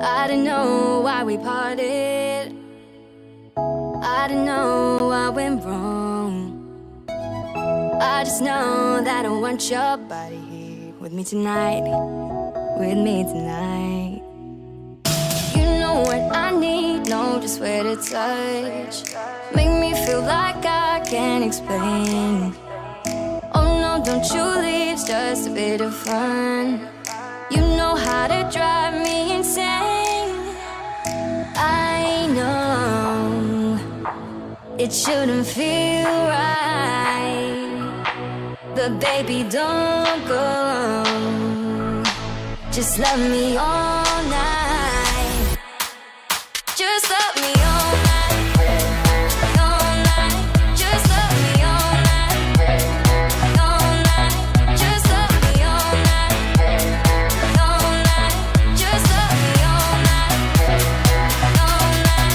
I don't know why we parted. I don't know what went wrong. I just know that I want your body here with me tonight. With me tonight. You know what I need, know just where to touch. Make me feel like I can't explain. Oh no, don't you leave, it's just a bit of fun. You know how to drive me insane. I know it shouldn't feel right, but baby, don't go. Just love me all night. Just love me all night. All night. Just love me all night. All night. Just love me all night. All night. Just love me all night. All night.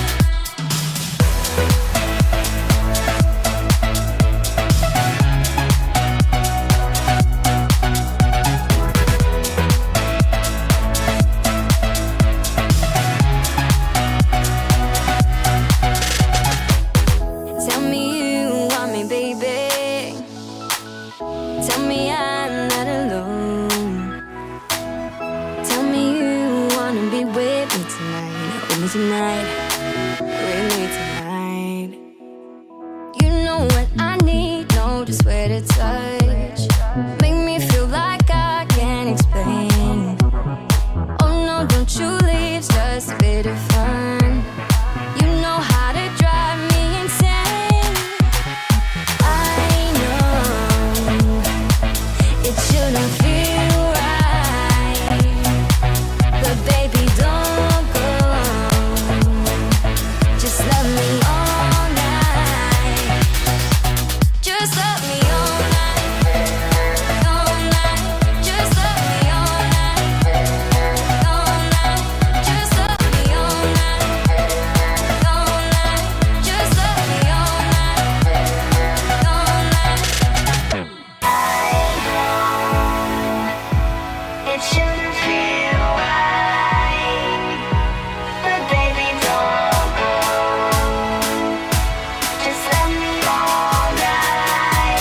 Tell me you want me, baby. Tell me I'm not alone. Tell me you wanna be with me tonight. With me tonight. With me tonight. You know what I need, know just where to touch. Make me feel like I can't explain. Oh no, don't you leave, it's just a bit of fun. You know how to drive me insane. I know it shouldn't feel right, but baby, don't go. Just love me all night. Just love me all night. All night. Just love me all night. All night. Just love me all night. All night. Just love me all night. All night. It shouldn't feel right, but baby, don't go. Just love me all night.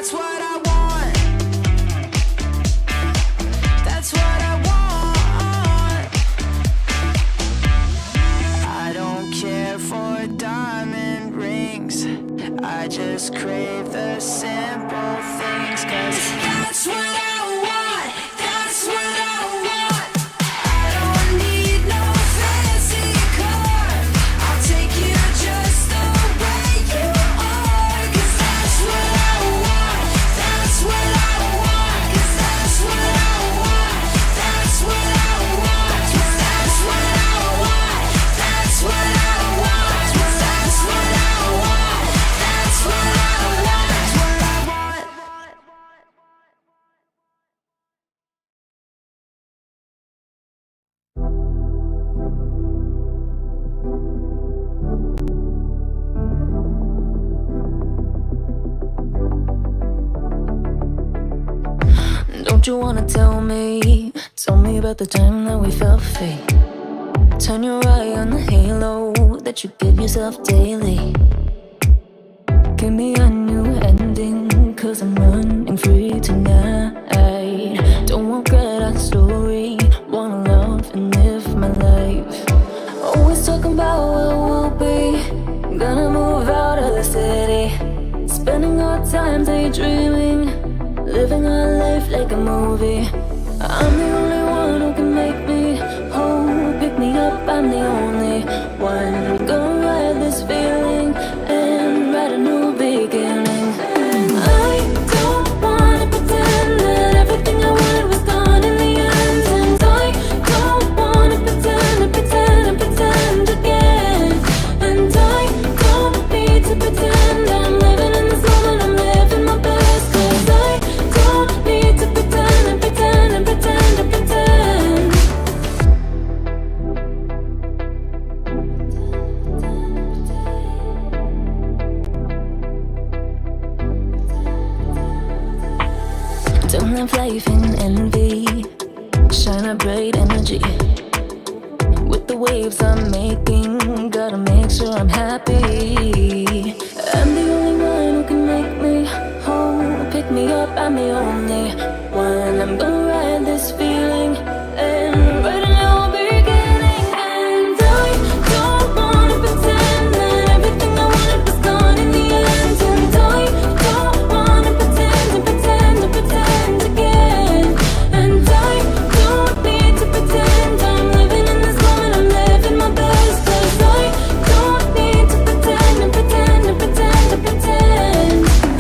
that's what I want. That's what I want. I don't care for diamond rings. I just crave the simple things, 'cause that's what I want. That's what I want. I don't need no fancy car. I'll take you just the way you are, 'cause that's what I want. That's what I want. 'Cause that's what I want. That's what I want. That's what I want. That's what I want. That's what I want. That's what I want. That's what I want. Don't you wanna tell me about the time that we felt fate? Turn your eye on the halo that you give yourself daily. Give me a new ending, 'cause I'm running free tonight. Don't want regret our story, wanna love and live my life. Always talking about where we'll be, gonna move out of the city. Spending our time daydreaming, living our life like a movie. I'm the only one who can make me whole. Pick me up, I'm the only one. Gonna ride this feeling and write a new beginning. I don't wanna pretend that everything I wanted was gone in the end. And I don't wanna pretend again. And I don't need to pretend I'm living in this moment, I'm living my best. 'Cause I don't need to pretend. Don't live life in envy, shine a bright energy. With the waves I'm making, gotta make sure I'm happy. I'm the only one who can make me whole. Pick me up, I'm the only one. I'm gonna ride this feeling and write a new beginning. And I don't wanna pretend that everything I wanted was gone in the end. And I don't wanna pretend again. And I don't need to pretend I'm living in this moment, I'm living my best. 'Cause I don't need to pretend.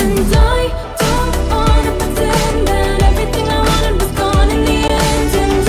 And I don't wanna pretend that everything I wanted was gone in the end. And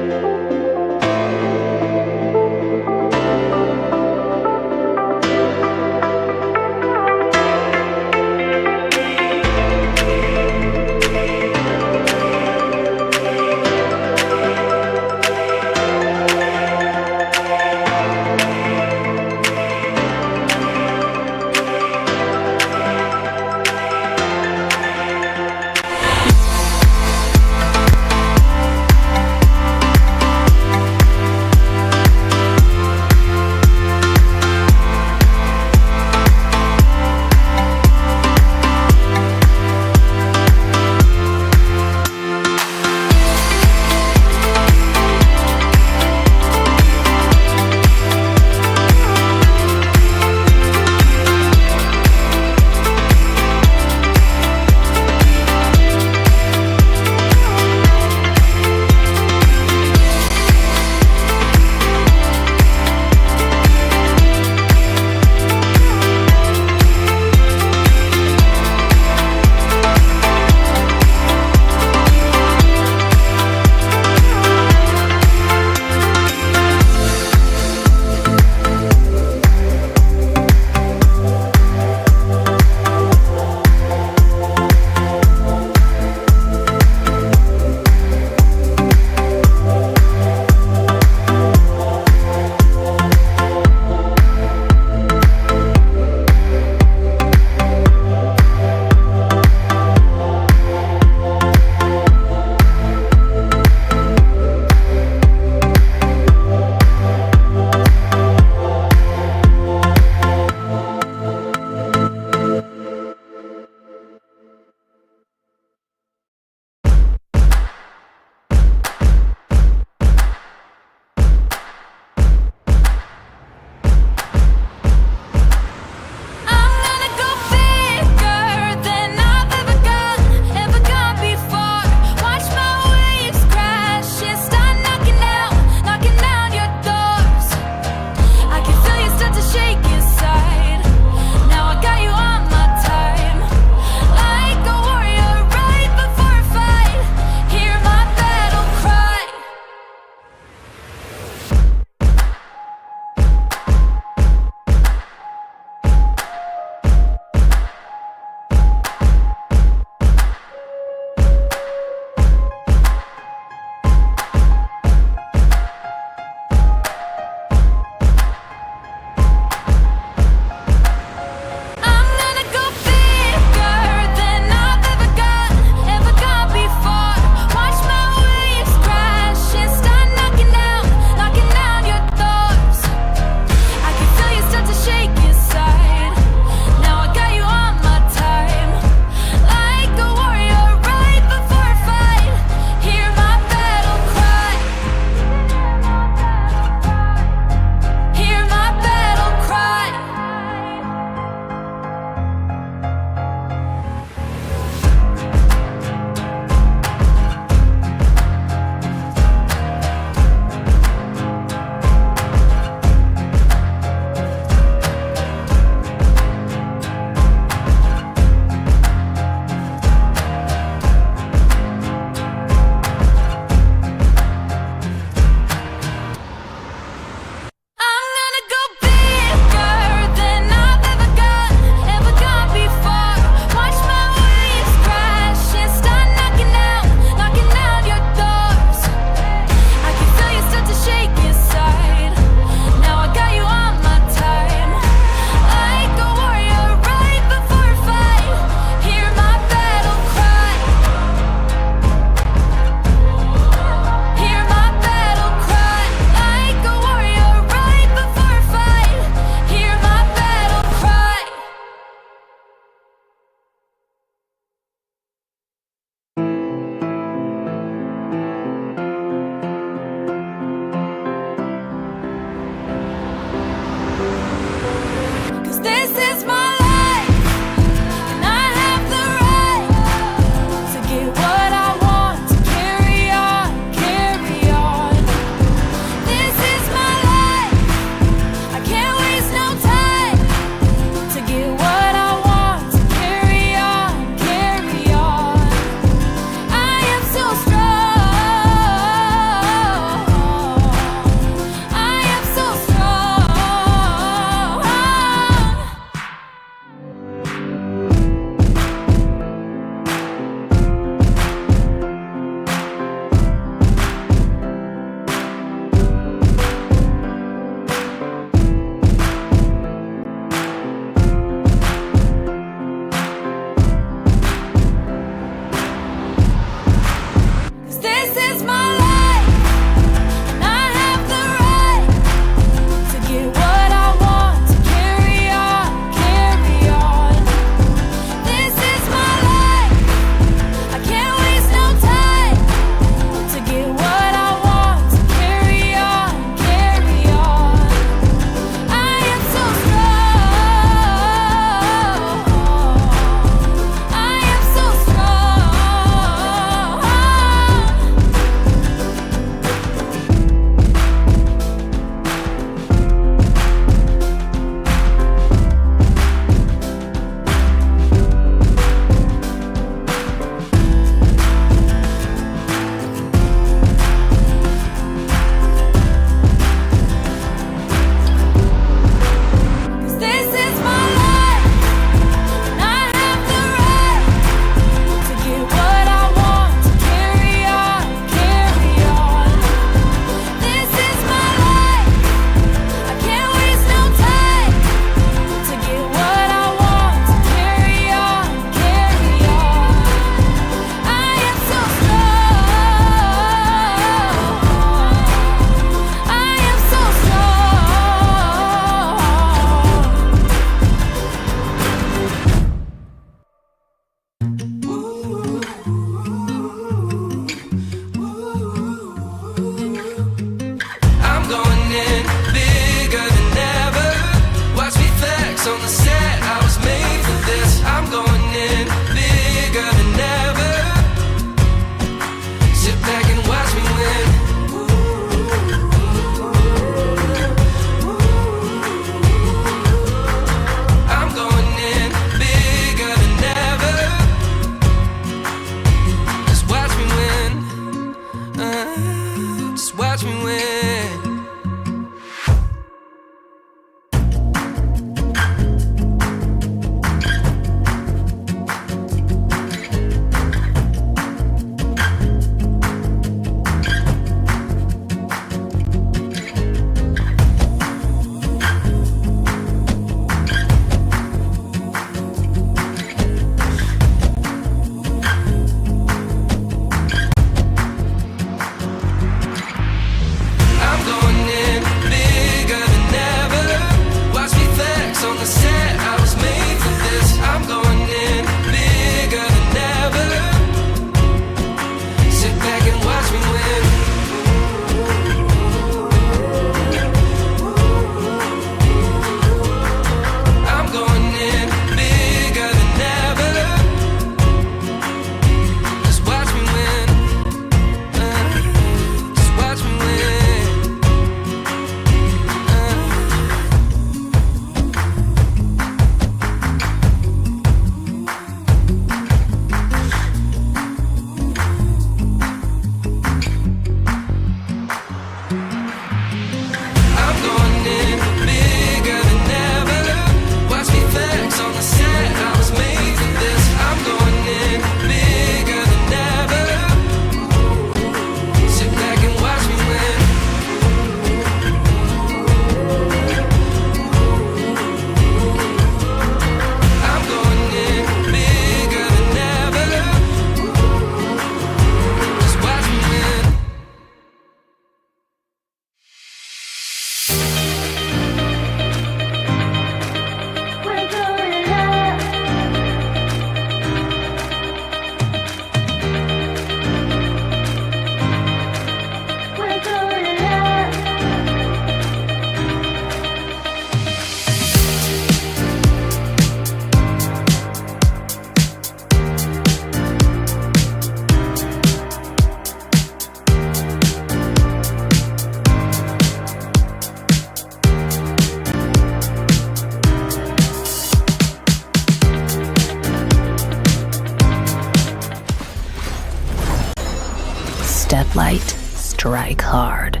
Deadlight, strike hard.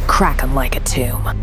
Crack 'em like a tomb.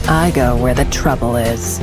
I go where the trouble is.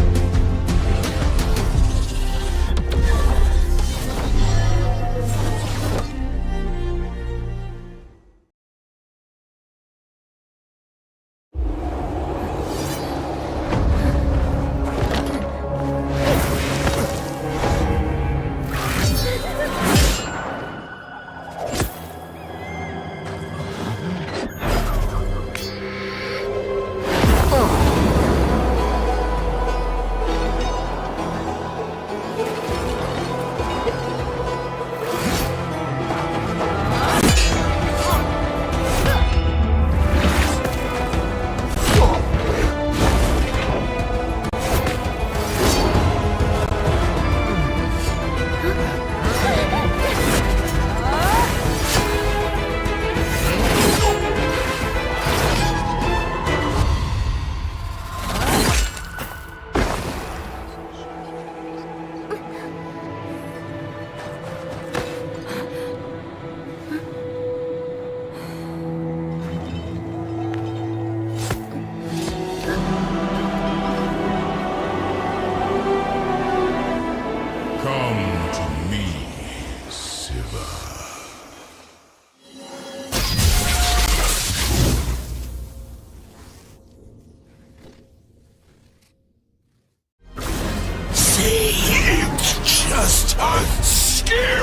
Just a scarecrow!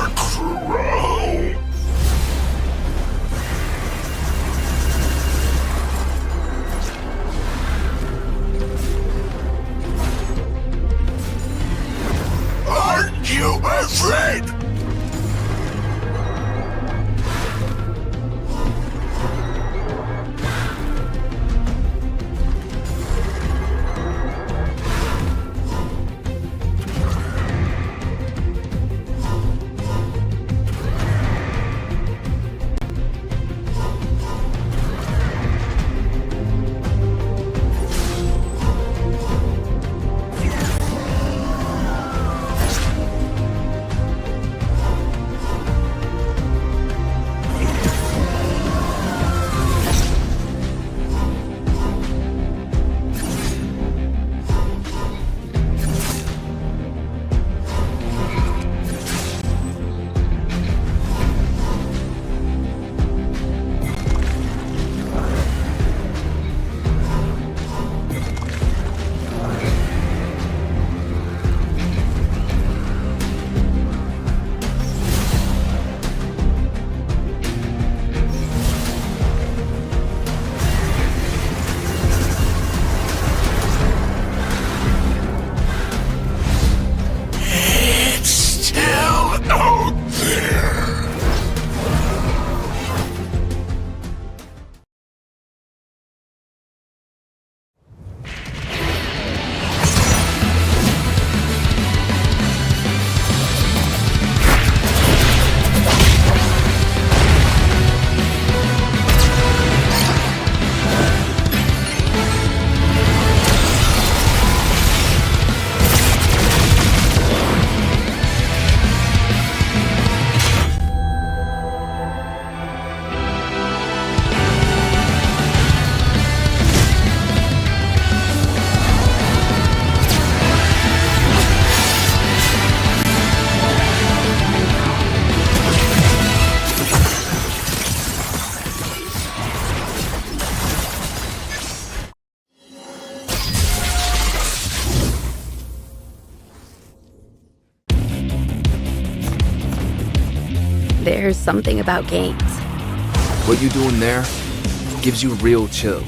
Aren't you afraid? There's something about games. What you doing there gives you real chills.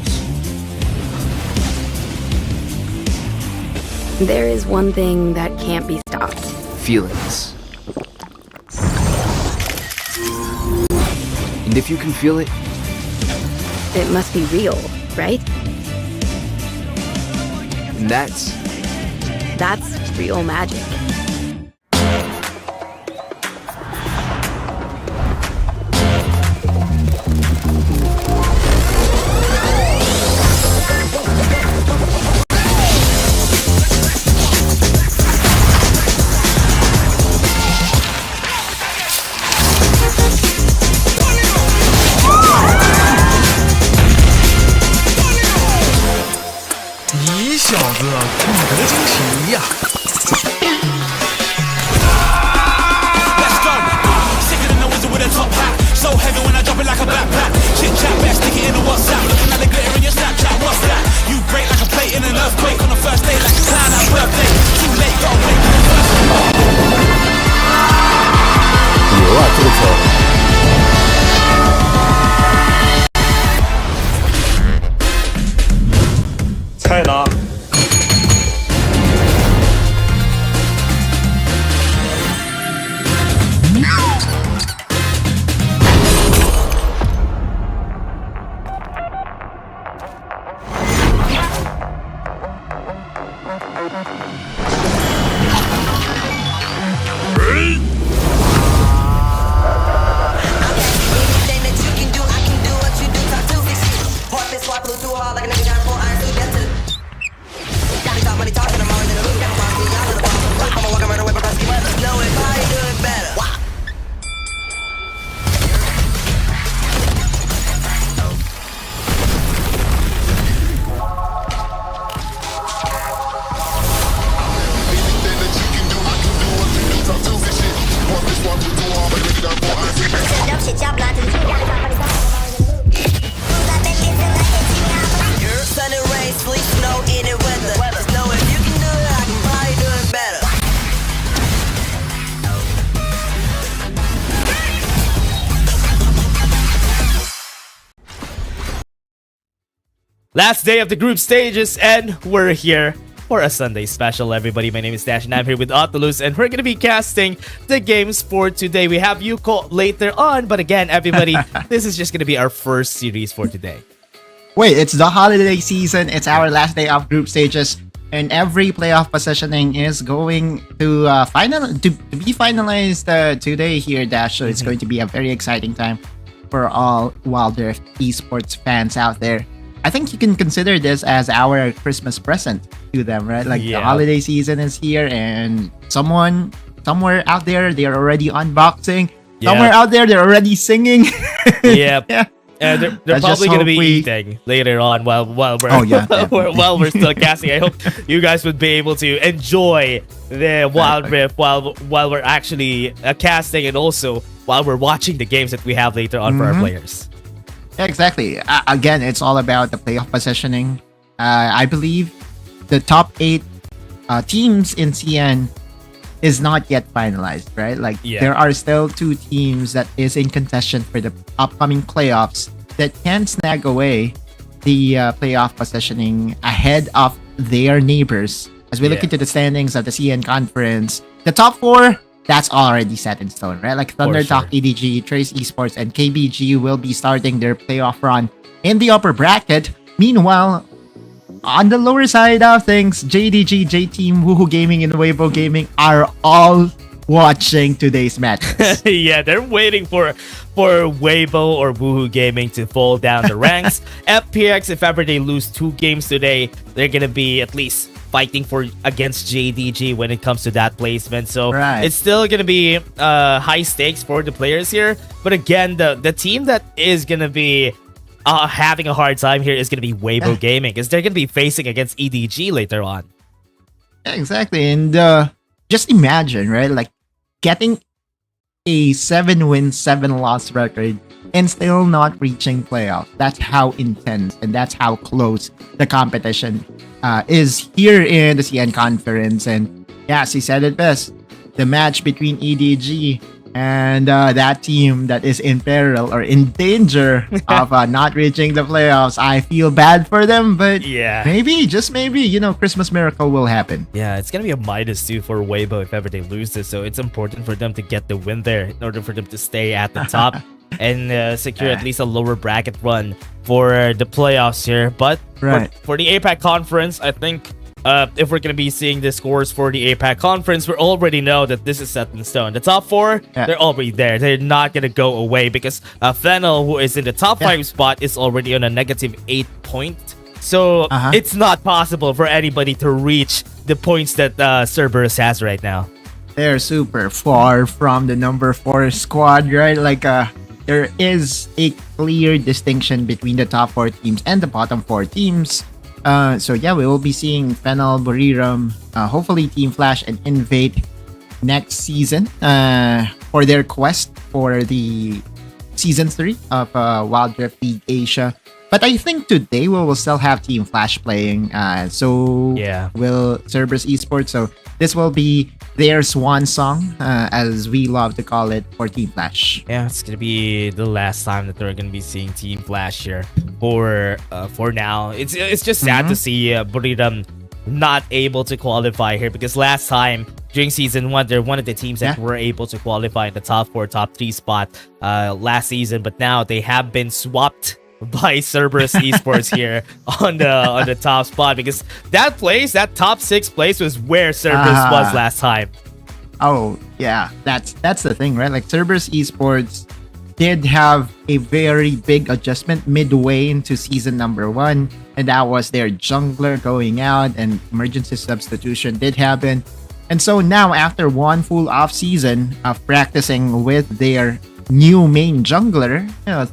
There is one thing that can't be stopped. Feelings. And if you can feel it, It must be real, right? and that's real magic. Let's go. Sicker than the wizard with a top hat. So heavy when I drop it like a backpack. Chit chat, best stick it in the WhatsApp. Looking at the glitter in your Snapchat. What's that? You break like a plate in an earthquake on the first day, like a clown at birthday. Too late, gotta wait for the first. 牛啊，这个车！菜呢？Last day of the group stages, and we're here for a Sunday special, everybody. My name is Dash, and I'm here with Oculus, and we're going to be casting the games for today. We have Yuko later on, but again, everybody, this is just going to be our first series for today. Wait, it's the holiday season. It's our last day of group stages, and every playoff positioning is going to be finalized today here, Dash. So it's going to be a very exciting time for all Wild Rift Esports fans out there. I think you can consider this as our Christmas present to them, right? Like the holiday season is here, and somewhere out there, they're already unboxing. Somewhere out there, they're already singing. Yeah. They're probably going to be eating later on while we're while we're still casting. I hope you guys would be able to enjoy the Wild Rift while we're actually casting, and also while we're watching the games that we have later on for our players. Yeah, exactly. Again, it's all about the playoff positioning. I believe the top 8 teams in CN is not yet finalized, right? Like there are still 2 teams that is in contention for the upcoming playoffs that can snag away the playoff positioning ahead of their neighbors. As we look into the standings of the CN conference, the top 4, that's already set in stone, right? Like Thunder Talk, EDG, Trace Esports, and KBG will be starting their playoff run in the upper bracket. Meanwhile, on the lower side of things, JDG, J-Team, Woohoo Gaming, and Weibo Gaming are all watching today's matches. Yeah, they're waiting for Weibo or Woohoo Gaming to fall down the ranks. FPX, if ever they lose 2 games today, they're gonna be at least fighting against JDG when it comes to that placement. So it's still gonna be high stakes for the players here. But again, the team that is gonna be having a hard time here is gonna be Weibo Gaming, because they're gonna be facing against EDG later on. Yeah, exactly. And just imagine, right? Like getting a 7-win, 7-loss record and still not reaching playoffs. That's how intense and that's how close the competition is here in the CN conference. And yeah, she said it best. The match between EDG And that team that is in peril or in danger of not reaching the playoffs, I feel bad for them, but Yeah. maybe, just maybe, Christmas miracle will happen. Yeah, it's gonna be a -2 for Weibo if ever they lose this, so it's important for them to get the win there in order for them to stay at the top and secure at least a lower bracket run for the playoffs here. But Right. for the APAC conference, I think if we're gonna be seeing the scores for the APAC conference, we already know that this is set in stone. The top four, they're already there. They're not gonna go away because Fennel, who is in the top 5 spot, is already on a -8 point. So it's not possible for anybody to reach the points that Cerberus has right now. They're super far from the number 4 squad, right? Like, there is a clear distinction between the top 4 teams and the bottom 4 teams. So yeah, we will be seeing Fennel, Buriram, hopefully Team Flash and Invade next season for their quest for the Season 3 of Wild Rift League Asia. But I think today we will still have Team Flash playing. So Yeah. will Cerberus Esports. So this will be their swan song, as we love to call it, for Team Flash. Yeah, it's gonna be the last time that we're gonna be seeing Team Flash here for now. It's just sad to see Buriram not able to qualify here because last time during season 1 they're one of the teams that were able to qualify in the top 4, top 3 spot last season, but now they have been swapped by Cerberus Esports here on the top spot because that top 6 place was where Cerberus was last time. Oh yeah, that's the thing, right? Like Cerberus Esports did have a very big adjustment midway into season number 1, and that was their jungler going out and emergency substitution did happen. And so now after one full off season of practicing with their new main jungler,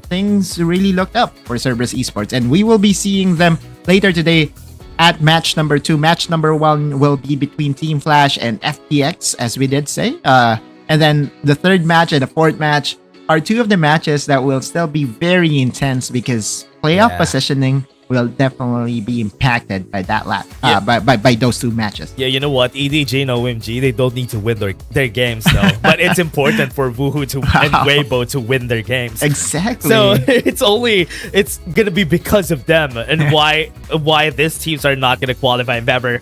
things really looked up for Cerberus Esports, and we will be seeing them later today at match number 2. Match number 1 will be between Team Flash and FPX, as we did say. And then the third match and the fourth match are 2 of the matches that will still be very intense because playoff positioning will definitely be impacted by that by those 2 matches. Yeah, you know what? EDG and OMG, they don't need to win their games though. But it's important for Woohoo and Weibo to win their games. Exactly. So it's gonna be because of them and why these teams are not gonna qualify if ever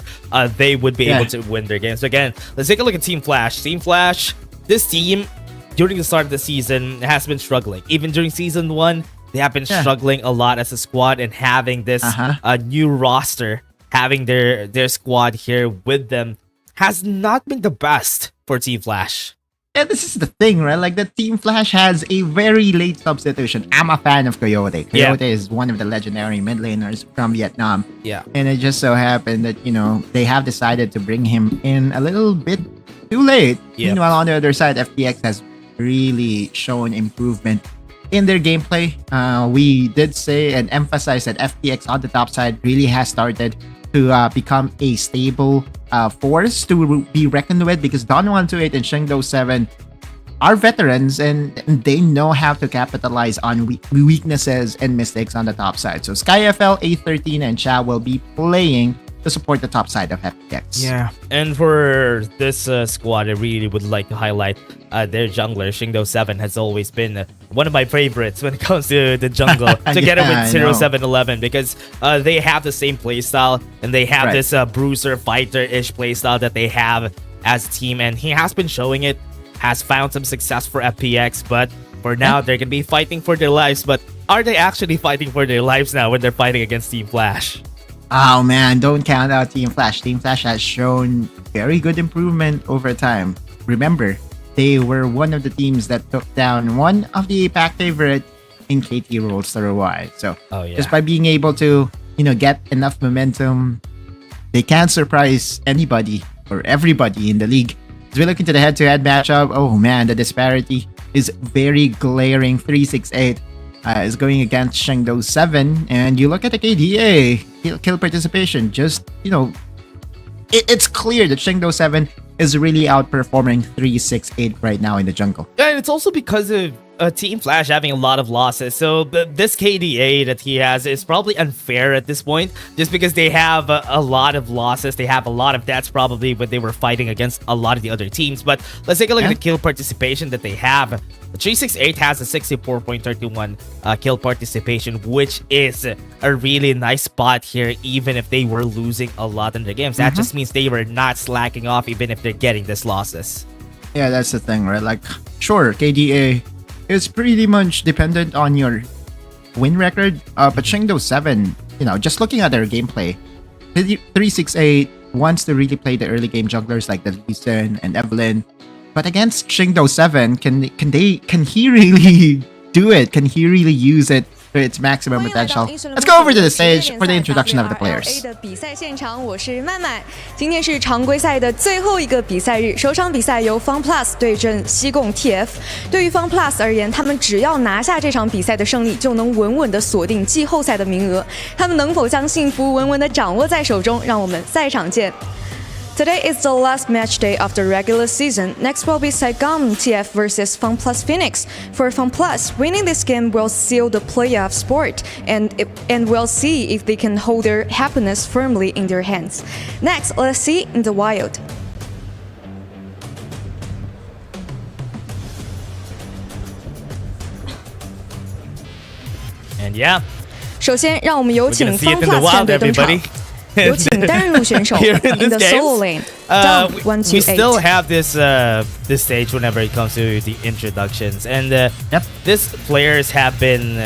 they would be able to win their games. So again, let's take a look at Team Flash. Team Flash, this team during the start of the season has been struggling. Even during season 1, they have been struggling a lot as a squad, and having this new roster, having their squad here with them has not been the best for Team Flash. Yeah, this is the thing, right? Like the Team Flash has a very late substitution. I'm a fan of Coyote. Coyote is one of the legendary mid laners from Vietnam. Yeah. And it just so happened that, they have decided to bring him in a little bit too late. Meanwhile, on the other side, FPX has really shown improvement in their gameplay. We did say and emphasize that FPX on the top side really has started to become a stable force to be reckoned with, because Don128 and Shengdo7 are veterans and they know how to capitalize on weaknesses and mistakes on the top side. So SkyFL, A13, and Cha will be playing to support the top side of FPX. Yeah, and for this squad, I really would like to highlight their jungler. Shengdo7 has always been one of my favorites when it comes to the jungle, together with 0711, because they have the same playstyle and they have this bruiser fighter-ish playstyle that they have as a team, and he has been showing it, has found some success for FPX, but for now they're gonna be fighting for their lives. But are they actually fighting for their lives now when they're fighting against Team Flash? Oh man, don't count out Team Flash. Team Flash has shown very good improvement over time. Remember, they were one of the teams that took down one of the APAC favorite in KT Rollster Y. So just by being able to, get enough momentum, they can surprise anybody or everybody in the league. As we look into the head-to-head matchup, oh man, the disparity is very glaring. 368 is going against Shengdo7, and you look at the KDA kill participation, just it's clear that Shengdo7 is really outperforming 368 right now in the jungle. Yeah, and it's also because of Team Flash having a lot of losses, so this KDA that he has is probably unfair at this point, just because they have a lot of losses, they have a lot of deaths probably, but they were fighting against a lot of the other teams. But let's take a look at the kill participation that they have. 368 has a 64.31 kill participation, which is a really nice spot here, even if they were losing a lot in the games. That just means they were not slacking off, even if they're getting these losses. Yeah, that's the thing, right? Like, sure, KDA is pretty much dependent on your win record, but Chengdo 7, just looking at their gameplay, 368 wants to really play the early game jugglers like the Lee Sin and Evelyn, but against Chengdo 7, can he really do it? Can he really use it to its maximum potential? Let's go over to the stage for the introduction of the players. 的比赛现场，我是麦麦。今天是常规赛的最后一个比赛日，首场比赛由 FunPlus 对阵西贡 TF。对于 FunPlus 而言，他们只要拿下这场比赛的胜利，就能稳稳的锁定季后赛的名额。他们能否将幸福稳稳的掌握在手中？让我们赛场见。Today is the last match day of the regular season. Next will be Saigon TF versus FunPlus Phoenix. For FunPlus, winning this game will seal the playoff spot, and we'll see if they can hold their happiness firmly in their hands. Next, let's see in the wild. And yeah, 首先，让我们有请 we're gonna see it in the FunPlus wild, 战队登场 everybody. 有请单人路选手 Here in in the this solo game, lane. Down we still 128. have this stage whenever it comes to the introductions, and these players have been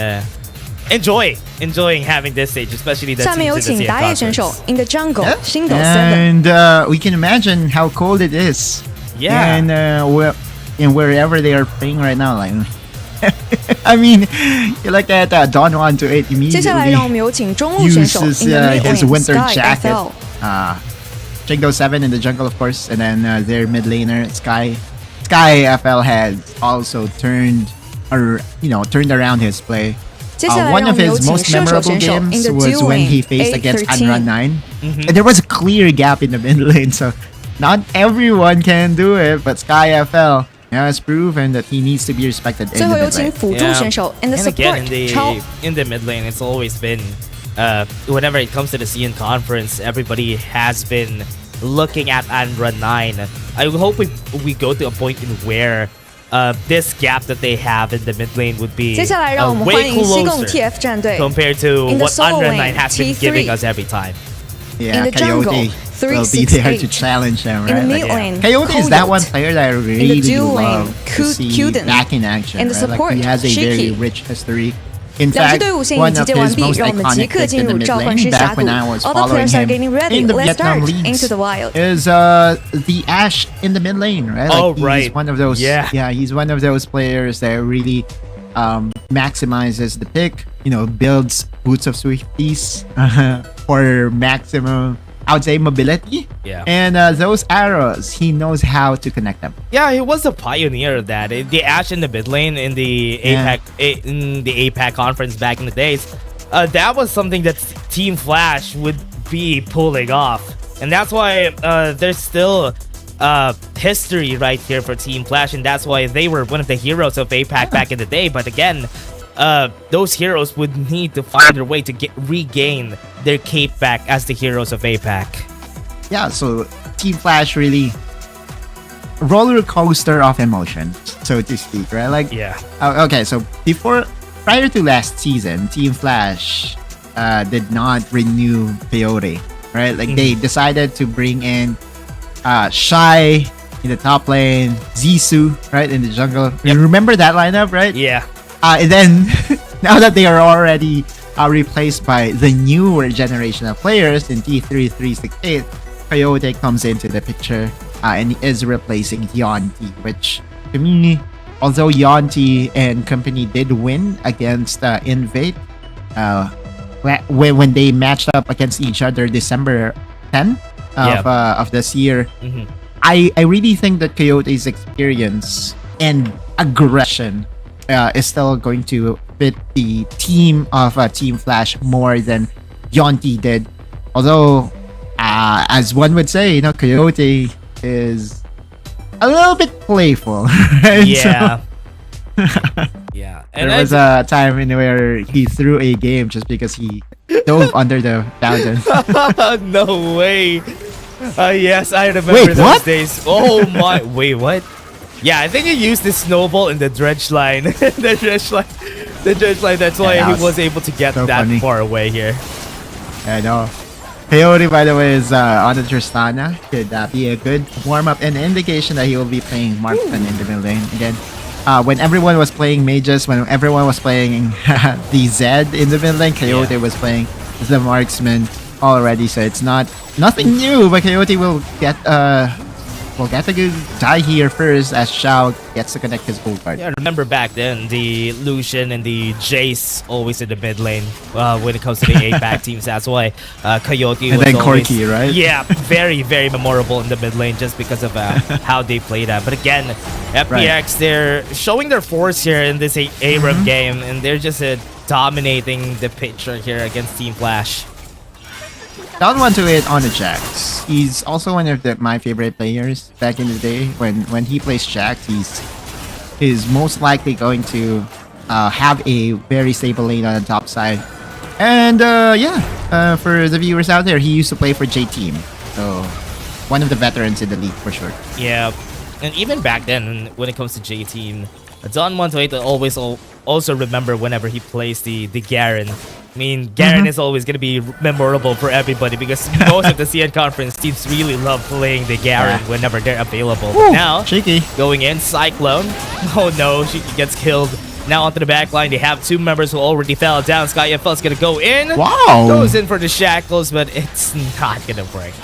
enjoying having this stage, especially the 下面 teams 有 in the 请 CN 打野选手 conference. in the jungle. Yep. Shingo 7. And we can imagine how cold it is. Yeah. And wherever they are playing right now, like, I mean, you look at Don 128 接下来让我们 immediately 有请中路选手 uses in the mid his lane. winter Sky jacket. FL. Chengdo 7 in the jungle, of course, and then their mid laner Sky FL has also turned around his play. 接下来 One 让我 of 们有 his 请 most 射手 memorable 选手 in games the was duo when he lane. faced against Anran 813. 9. And there was a clear gap in the mid lane, so not everyone can do it, but Sky FL has proven that he needs to be respected in 最 the 后有 mid 请 lane. 辅助选手 in the And again, support. 超 in the mid lane, it's always been whenever it comes to the CN conference, everybody has been looking at Andra 9. I hope we go to a point in where this gap that they have in the mid lane would be 接下来让我们欢 way 迎西贡 closer TF 战队 compared to In the what solo Andra lane, 9 has been T3. giving us every time. Yeah, the jungle, Coyote will be there to 368. challenge him, In the right? mid Like, lane, Coyote is that Coyote. one player that I really duo love lane, to see Kuden. back in action. In the right? Like, support, he has a very Shiki. rich history. In 两支 fact, 队伍现已 one 集 of 结完 his 毕， most 让我们即 iconic 刻 picks 进 in the 入 mid 召唤 lane 师峡 back 谷。 when I was All the following players are him getting ready. in the Let's Vietnam start leagues into the wild. is the Ashe in the mid lane, right? Oh, Like, right. He's one of those. Yeah. He's one of those players that really maximizes the pick. Builds boots of Swifties for maximum, I would say, mobility. Yeah. And those arrows, he knows how to connect them. Yeah, he was a pioneer of that. The Ashe in the mid lane in the APAC conference back in the days. That was something that Team Flash would be pulling off, and that's why there's still history right here for Team Flash, and that's why they were one of the heroes of APAC back in the day. But again, those heroes would need to find their way to regain their cape back as the heroes of APAC. Yeah, so Team Flash really roller coaster of emotions, so to speak, right? Like, Yeah. Okay, so prior to last season, Team Flash did not renew Coyote, right? Like, they decided to bring in Shy in the top lane, Zissou, right, in the jungle. You remember that lineup, right? Yeah. And then, now that they are already replaced by the newer generation of players in T3 368, Coyote comes into the picture and is replacing Yonti, which to me, although Yonti and company did win against Invade when they matched up against each other December 10 of this year, I really think that Coyote's experience and aggression is still going to fit the team of Team Flash more than Yonti did. Although, as one would say, Coyote is a little bit playful. Right? Yeah. Yeah. And There was a time in where he threw a game just because he dove under the fountain. no way. Yes, I remember Wait, those what? days. Oh my. Wait, what? Yeah, I think he used the snowball in the dredge line. The dredge line. The dredge line. That's why Yeah, that he was able to get so that funny. far away here. I know. Coyote, by the way, is on the Tristana. Could be a good warm-up and indication that he will be playing Marksman in the mid lane. Again, when everyone was playing Mages, when everyone was playing the Zed in the mid lane, Coyote was playing the Marksman already. So it's nothing new, but Coyote will get a good die here first as Shao gets to connect his gold card. Yeah, remember back then, the Lucian and the Jace always in the mid lane when it comes to the APAC teams. That's why Coyote And was then always, Corki, right? Yeah, very, very memorable in the mid lane just because of how they play that. But again, FPX, they're showing their force here in this ARAM game, and they're just dominating the picture here against Team Flash. Down 128 on the Jax. He's also one of my favorite players back in the day. When he plays Jax, he's most likely going to have a very stable lane on the top side. And for the viewers out there, he used to play for J-Team. So one of the veterans in the league for sure. Yeah, and even back then, when it comes to J-Team, Don 128 always also remember whenever he plays the Garen. I mean, Garen is always going to be memorable for everybody because most of the CN conference teams really love playing the Garen whenever they're available. But now, Cheeky. going in, Cyclone. Oh no, she gets killed. Now onto the back line, they have two members who already fell down. SkyFL is going to go in. Wow. Goes in for the shackles, but it's not going to work.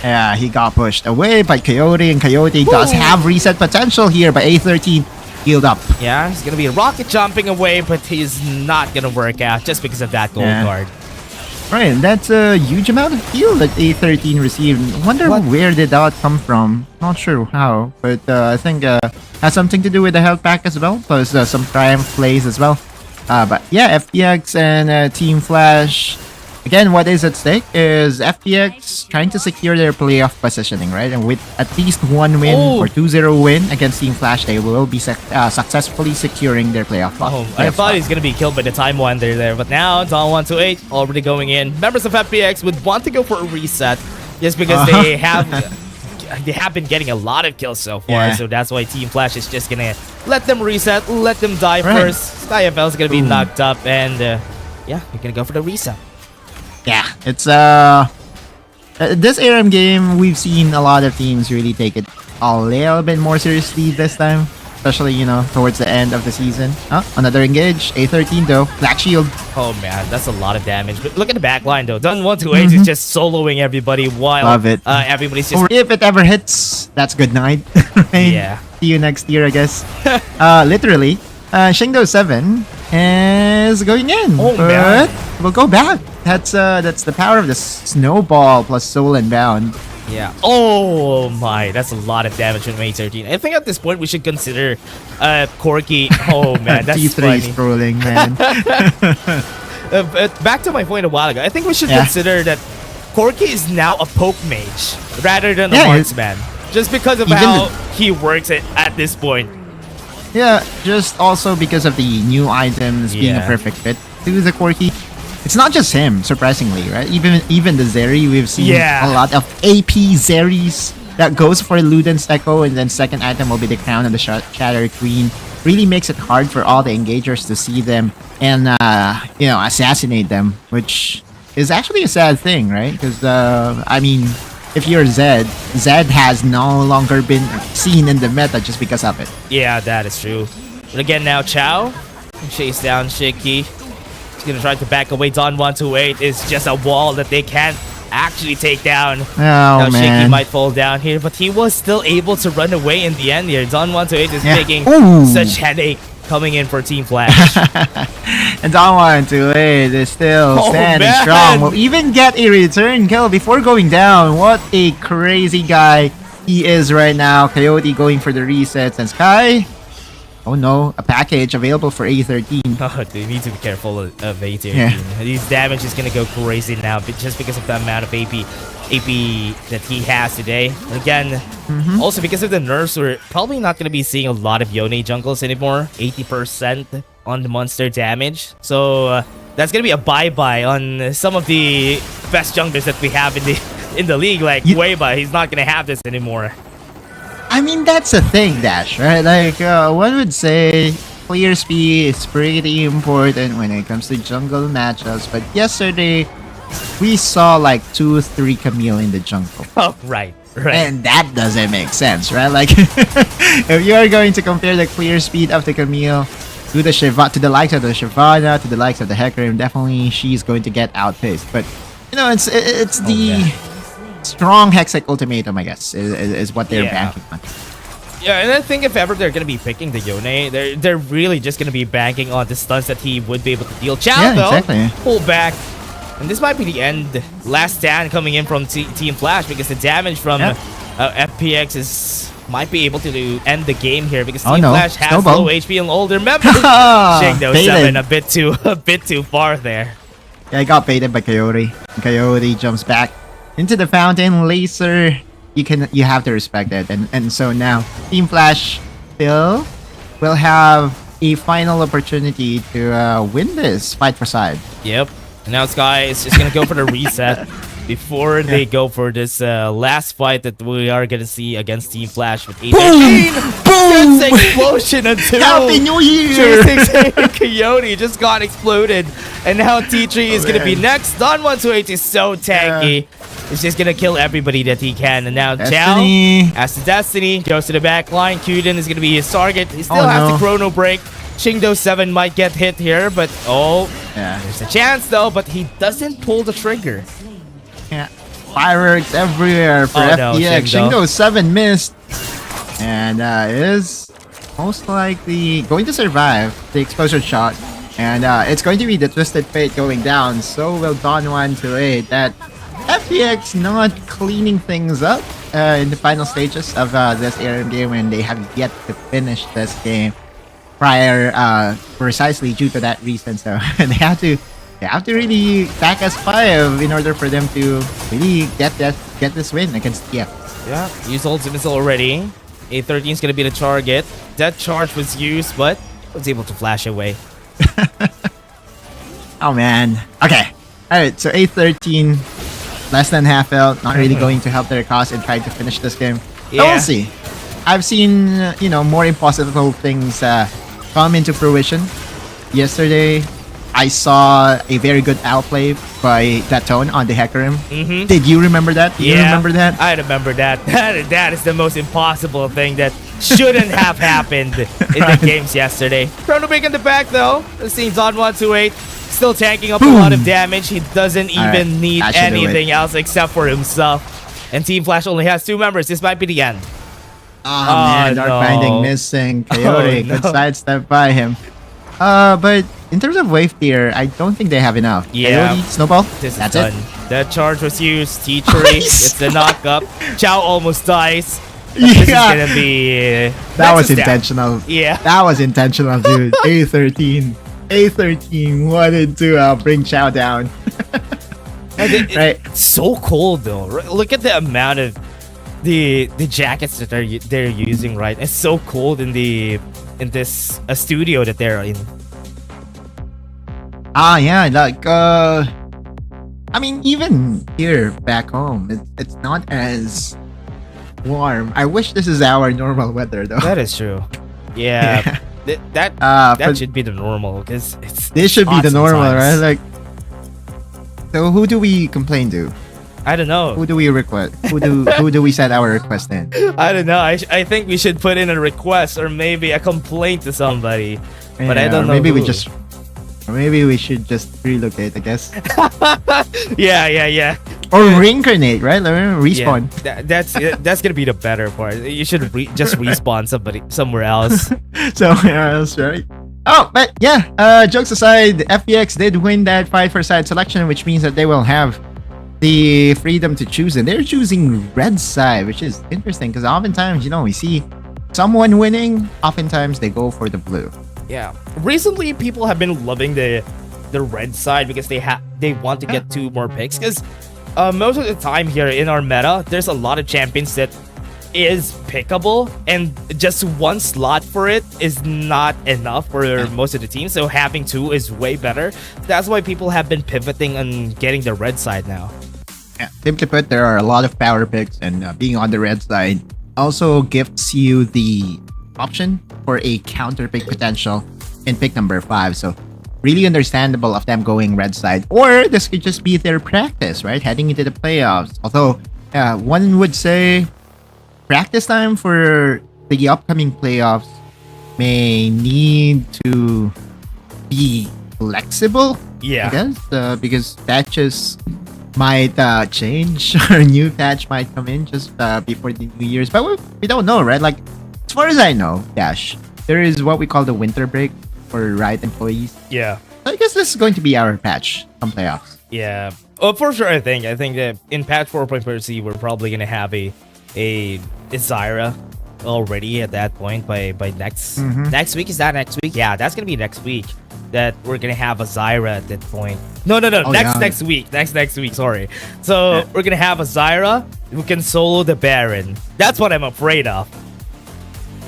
Yeah, he got pushed away by Coyote, and Coyote does have reset potential here, but A13 healed up. Yeah, he's going to be rocket jumping away, but he's not going to work out just because of that gold card. Right, that's a huge amount of heal that A13 received. Wonder where did that come from. Not sure how, but I think has something to do with the health pack as well, plus some Triumph plays as well. But yeah, FPX and Team Flash. Again, what is at stake is FPX trying to secure their playoff positioning, right? And with at least one win or 2-0 win against Team Flash, they will be successfully securing their playoff spot. I thought he's going to be killed by the time wonder there, but now Don 128 already going in. Members of FPX would want to go for a reset just because they have been getting a lot of kills so far, so that's why Team Flash is just going to let them reset, let them die first. SkyFL is going to be knocked up, and yeah, we're going to go for the reset. Yeah, it's this ARAM game, we've seen a lot of teams really take it a little bit more seriously this time, especially, you know, towards the end of the season. Another engage, A13 though, Black Shield. Oh man, that's a lot of damage. But look at the back line though. Don 128 is just soloing everybody while Love it. Everybody's just... Or if it ever hits, that's good night. Right? Yeah. See you next year, I guess. Literally, Shingdo 7 is going in. Oh, but man. we'll go back. That's the power of the snowball plus soul and bound. Yeah. Oh my, that's a lot of damage from A13. I think at this point we should consider Corki. Oh man, that's T3 funny. scrolling, man. Back to my point a while ago. I think we should consider that Corki is now a poke mage rather than a marksman, just because of how he works at this point. Yeah, just also because of the new items being a perfect fit to the Corki. It's not just him, surprisingly, right? Even the Zeri, we've seen a lot of AP Zeris that goes for Luden's Echo, and then second item will be the Crown of the Shattered Queen. Really makes it hard for all the engagers to see them and assassinate them, which is actually a sad thing, right? Because I mean, if you're Zed has no longer been seen in the meta just because of it. Yeah, that is true. But again, now Chow chase down Shiki. He's gonna try to back away. Don 128 is just a wall that they can't actually take down. Now man. Shiki might fall down here, but he was still able to run away in the end here. Don 128 is taking such headache coming in for Team Flash. And Don 128 is still standing strong. Will even get a return kill before going down. What a crazy guy he is right now. Coyote going for the resets, and Sky Oh no, a package available for A13. Oh, they need to be careful of A13. Yeah. His damage is gonna go crazy now, just because of the amount of AP that he has today. Again, also because of the nerfs, we're probably not gonna be seeing a lot of Yone jungles anymore. 80% on the monster damage. So that's gonna be a bye-bye on some of the best junglers that we have in the league. Like Weiba, he's not gonna have this anymore. I mean, that's the thing, Dash, right? Like, one would say clear speed is pretty important when it comes to jungle matchups. But yesterday, we saw like 2-3 Camille in the jungle. Oh, right. And that doesn't make sense, right? Like, if you are going to compare the clear speed of the Camille to the likes of the Shyvana, to the likes of the Hecarim, definitely she's going to get outpaced. But, you know, it's the strong Hextech ultimatum, I guess, is what they're banking on. Yeah, and I think if ever they're gonna be picking the Yone, they're really just gonna be banking on the stunts that he would be able to deal. Chow, though, exactly. pull back. And this might be the end. Last stand coming in from Team Flash, because the damage from FPX might be able to end the game here, because Team Flash has low HP and older members. Shingdo 7 a bit too far there. Yeah, I got baited by Coyote. Coyote jumps back into the fountain. Laser, you have to respect it. And so now Team Flash still will have a final opportunity to win this fight for side. Yep. And now Sky is just gonna go for the reset before they go for this last fight that we are gonna see against Team Flash with Boom! Boom! That's explosion until Happy New Year! Coyote just got exploded, and now T3 is gonna be next. Don 128 is so tanky. He's just gonna kill everybody that he can, and now Destiny. Chow, as to Destiny, goes to the back line. Kuden is gonna be his target. He still has the chrono break. Shingdo 7 might get hit here, but there's a chance though, but he doesn't pull the trigger. Yeah, fireworks everywhere for FPX. Shingdo 7 missed, and is most likely going to survive the exposure shot, and it's going to be the Twisted Fate going down. So will Don 128. That FPX not cleaning things up in the final stages of this ARM game, and they have yet to finish this game prior, precisely due to that reason. So they have to really back as 5 in order for them to really get this win against TF. Yeah, use ultimates already. A13 is gonna be the target. That charge was used, but was able to flash away. Oh man. Okay. Alright, so A13 less than half health, not really going to help their cause in trying to finish this game. Yeah. We'll see. I've seen, more impossible things come into fruition. Yesterday, I saw a very good outplay by that tone on the Hecarim. Did you remember that? Do you remember that? I remember that. That is the most impossible thing that shouldn't have happened in the games yesterday. Chrono break in the back though. Let's see, Zon 128 still tanking up a lot of damage. He doesn't even need anything else except for himself. And Team Flash only has 2 members. This might be the end. Oh man, Dark Binding missing. Coyote could sidestep by him. But in terms of wave tier, I don't think they have enough. Yeah. Coyote, Snowball, That's done. That charge was used. T3 gets the knock-up. Chow almost dies. This is gonna be... that was intentional. Yeah. That was intentional, dude. A13 wanted to bring Chow down. It's so cold though. Look at the amount of the jackets that they're using, right? It's so cold in this studio that they're in. Yeah, like I mean, even here back home, it's not as warm. I wish this is our normal weather though. That is true. Yeah. That should be the normal, because this should be the normal, right? Like, so who do we complain to? I don't know. Who do we request? Who do we set our request in? I don't know. I think we should put in a request or maybe a complaint to somebody. But I don't know. Maybe we should just relocate, I guess. Yeah. Or reincarnate, right? Respawn. Yeah, that's gonna be the better part. You should just respawn somewhere else. Somewhere else, right? Oh, but yeah. Jokes aside, FPX did win that fight for side selection, which means that they will have the freedom to choose, and they're choosing red side, which is interesting because oftentimes we see someone winning, oftentimes they go for the blue. Yeah. Recently, people have been loving the red side because they want to get 2 more picks. Because most of the time here in our meta, there's a lot of champions that is pickable, and just 1 slot for it is not enough for most of the teams. So having 2 is way better. That's why people have been pivoting on getting the red side now. Yeah. Simply put, there are a lot of power picks, and being on the red side also gives you the option for a counter pick potential in pick number 5. So really understandable of them going red side, or this could just be their practice, right? Heading into the playoffs. Although one would say practice time for the upcoming playoffs may need to be flexible. Yeah. I guess because patches might change, or a new patch might come in just before the New Year's. But we don't know, right? Like, as far as I know, Dash, there is what we call the winter break for Riot employees. Yeah. So I guess this is going to be our patch on playoffs. Yeah. Oh, for sure. I think that in patch 4.4C, we're probably gonna have a Zyra already at that point by next week. Is that next week? Yeah, that's gonna be next week that we're gonna have a Zyra at that point. No. Next week. Next week. Sorry. So we're gonna have a Zyra who can solo the Baron. That's what I'm afraid of.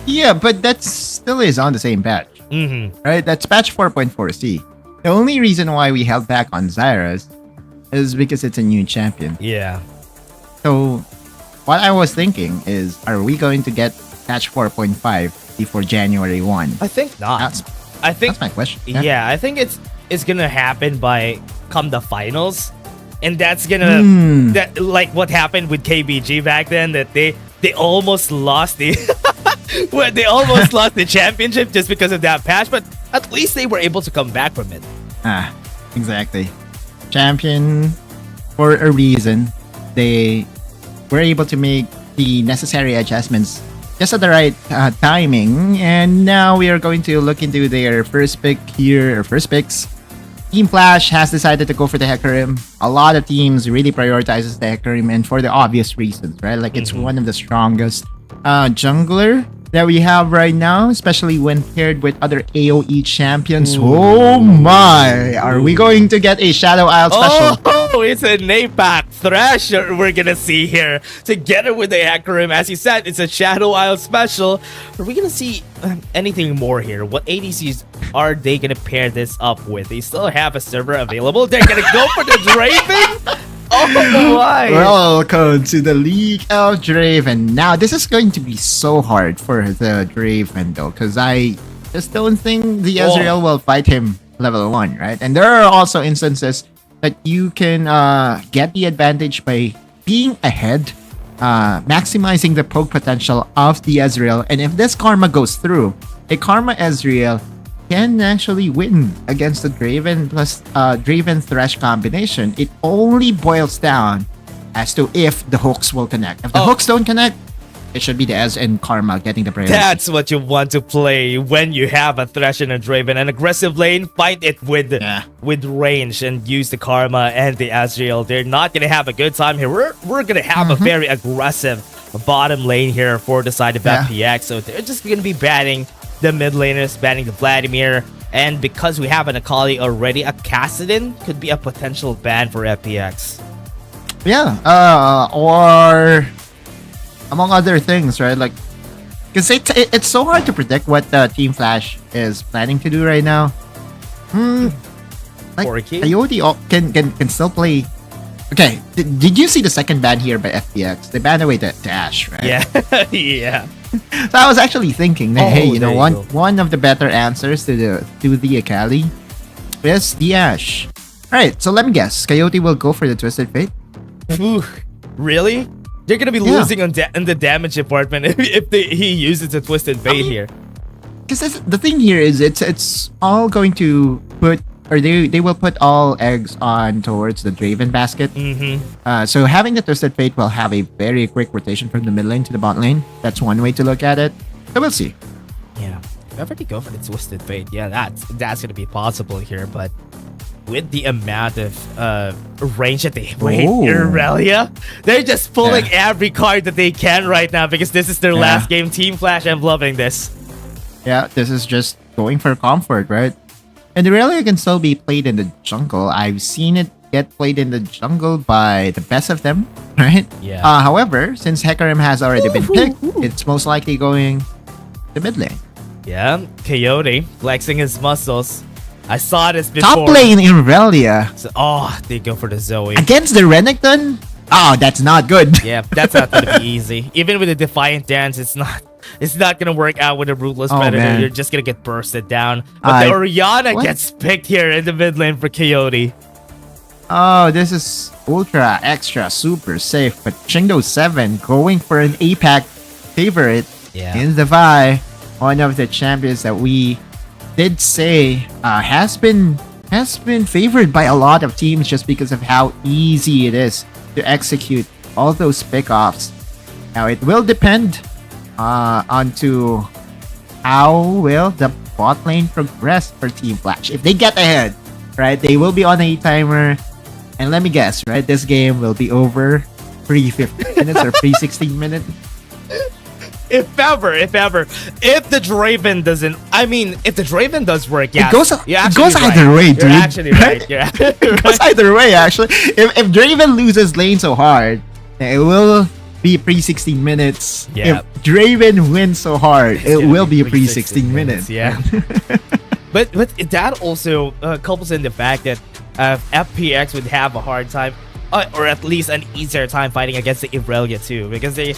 Yeah, but that still is on the same patch. Right? That's patch 4.4C. The only reason why we held back on Zyra's is because it's a new champion. Yeah. So what I was thinking is, are we going to get patch 4.5 before January 1? I think not. That's my question. Yeah, I think it's gonna happen by come the finals, and that's gonna that like what happened with KBG back then, that they almost lost the they almost lost the championship just because of that patch, but at least they were able to come back from it. Exactly. Champion for a reason. They were able to make the necessary adjustments just at the right timing, and now we are going to look into their first pick here, or first picks. Team Flash has decided to go for the Hecarim. A lot of teams really prioritizes the Hecarim, and for the obvious reasons, right? Like, it's one of the strongest jungler that we have right now, especially when paired with other AoE champions. Oh my! Are we going to get a Shadow Isle special? Oh, it's a Napak Thrasher we're gonna see here together with the Hecarim. As you said, it's a Shadow Isle special. Are we gonna see anything more here? What ADCs are they gonna pair this up with? They still have a server available. They're gonna go for the Draven. Oh my! Welcome to the League of Draven. Now, this is going to be so hard for the Draven, though, because I just don't think the Ezreal will fight him level 1, right? And there are also instances that you can get the advantage by being ahead, maximizing the poke potential of the Ezreal. And if this Karma goes through, a Karma Ezreal can actually win against the Draven plus Draven Thresh combination. It only boils down as to if the hooks will connect. If the hooks don't connect, it should be the Ez and Karma getting the priority. That's what you want to play when you have a Thresh and a Draven. An aggressive lane, fight it with range and use the Karma and the Ezreal. They're not gonna have a good time here. We're gonna have a very aggressive bottom lane here for the side of FPX. So they're just gonna be banning the mid laners, banning the Vladimir, and because we have an Akali already, a Kassadin could be a potential ban for FPX. Yeah, or among other things, right? Like, because it's so hard to predict what Team Flash is planning to do right now. Like, Coyote can still play. Okay, did you see the second ban here by FPX? They banned away the Dash, right? Yeah, yeah. So I was actually thinking that, hey, you know, one of the better answers to the Akali is the Ashe. Alright, so let me guess. Coyote will go for the Twisted Fate? Ooh, really? They're gonna be losing in the damage department if he uses the Twisted Fate here. Because the thing here is it's all going to put, or they will put all eggs on towards the Draven basket. So having the Twisted Fate will have a very quick rotation from the mid lane to the bot lane. That's one way to look at it. So we'll see. Yeah, if ever they go for the Twisted Fate, yeah, that's gonna be possible here. But with the amount of range that they wait, Oh. Irelia, they're just pulling every card that they can right now because this is their last game. Team Flash, I'm loving this. Yeah, this is just going for comfort, right? And Irelia can still be played in the jungle. I've seen it get played in the jungle by the best of them, right? Yeah. However, since Hecarim has already been picked, it's most likely going to mid lane. Yeah, Coyote flexing his muscles. I saw this before. Top lane Irelia So, oh, they go for the Zoe. against the Renekton? Oh, that's not good. Yeah, that's not gonna be easy. Even with the Defiant Dance, it's not gonna work out with a Ruthless Oh, Predator. man. You're just gonna get bursted down. But the Orianna what? gets picked here in the mid lane for Coyote. Oh, this is ultra, extra, super safe. But Chengdo 7 going for an APAC favorite Yeah. in the Vi, one of the champions that we did say has been favored by a lot of teams just because of how easy it is to execute all those pickoffs. Now it will depend onto how will the bot lane progress for Team Flash. If they get ahead, right, they will be on a timer. And let me guess, right, this game will be over pre-15 minutes or pre-16 minutes. If the Draven doesn't, I mean, if the Draven does work, yeah, It goes either way, dude. You're actually right. You're It goes either way, actually. If Draven loses lane so hard, then it will be pre-16 minutes. Yeah. If Draven wins so hard, it gonna will be be pre-16 minutes. Yeah. But that also couples in the fact that FPX would have a hard time, or at least an easier time fighting against the Irelia too, because the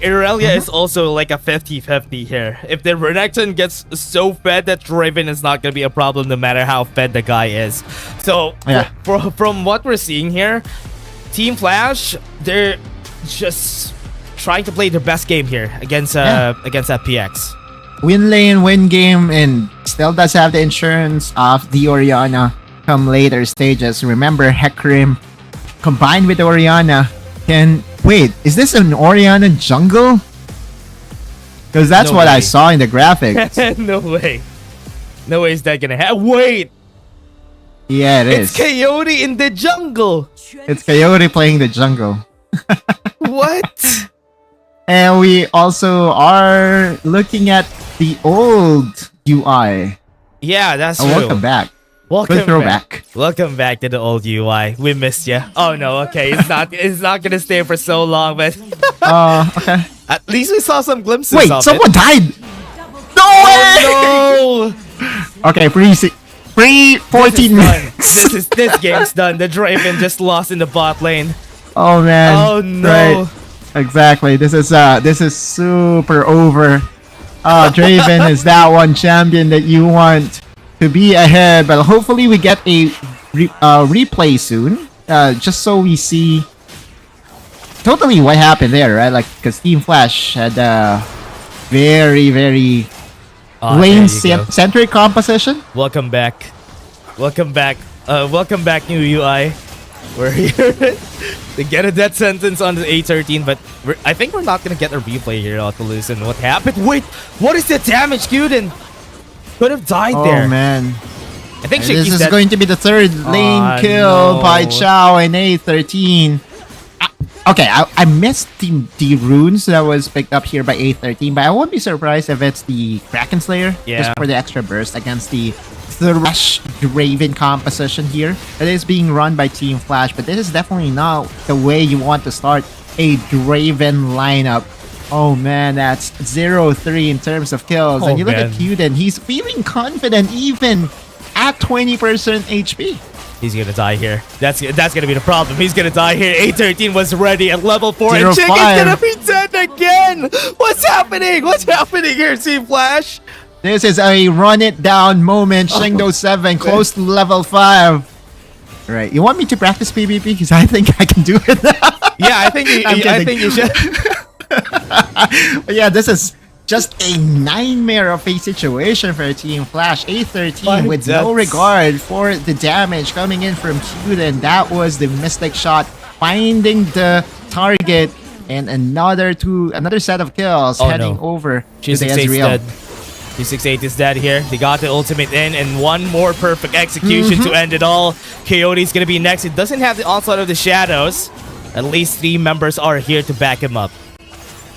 Irelia is also like a 50-50 here. If the Renekton gets so fed that Draven is not going to be a problem no matter how fed the guy is. So from what we're seeing here, Team Flash, they're just trying to play their best game here against FPX. Win lane, win game, and still does have the insurance of the Orianna come later stages. Remember, Hecarim combined with Orianna can... Wait, is this an Orianna jungle? Because that's No what I way. saw in the graphics. No way. No way is that gonna happen. Wait! Yeah, it is. It's Coyote in the jungle! It's Coyote playing the jungle. What? And we also are looking at the old UI. Yeah, that's Oh, true. welcome back. Welcome Good throwback. Welcome back to the old UI. We missed you. Oh no, okay. It's not gonna stay for so long, but Okay. at least we saw some glimpses Wait, of someone it. died! No way! Oh no! Okay, pre 14 minutes. This game's done. The Draven just lost in the bot lane. Oh man. Oh no. Right. Exactly. This is super over. Draven is that one champion that you want to be ahead, but hopefully we get a replay soon, just so we see totally what happened there, right? Like, because Team Flash had a very lane centric composition. Welcome back. Welcome back, new UI. We're here to get a death sentence on the A13, but I think we're not gonna get a replay here, Autolus, and what happened. Wait, what is the damage? Kyuden could have died there. Oh man. I think This Shaky's is dead. going to be the third lane kill no. by Chao in A13. Okay, I missed the runes that was picked up here by A13, but I won't be surprised if it's the Kraken Slayer, Yeah. just for the extra burst against the Thresh Draven composition here. It is being run by Team Flash, but this is definitely not the way you want to start a Draven lineup. Oh man, that's 0-3 in terms of kills. Oh, And you look man. at Kyuden, he's feeling confident even at 20% HP. He's gonna die here. That's gonna be the problem. He's gonna die here. A13 was ready at level 4, and 0-5. Chick is gonna be dead again. What's happening? What's happening here, Team Flash? This is a run it down moment. Shengdo 7 close to level 5. Right, you want me to practice PvP? Because I think I can do it. Yeah, I think you should. But yeah, this is just a nightmare of a situation for Team Flash. A13 with no regard for the damage coming in from Kyuden. That was the Mystic shot, finding the target, and another set of kills heading over She's to the dead. Ezreal. 268 is dead here. They got the ultimate in, and one more perfect execution to end it all. Coyote's gonna be next. It doesn't have the onslaught of the shadows. At least 3 members are here to back him up.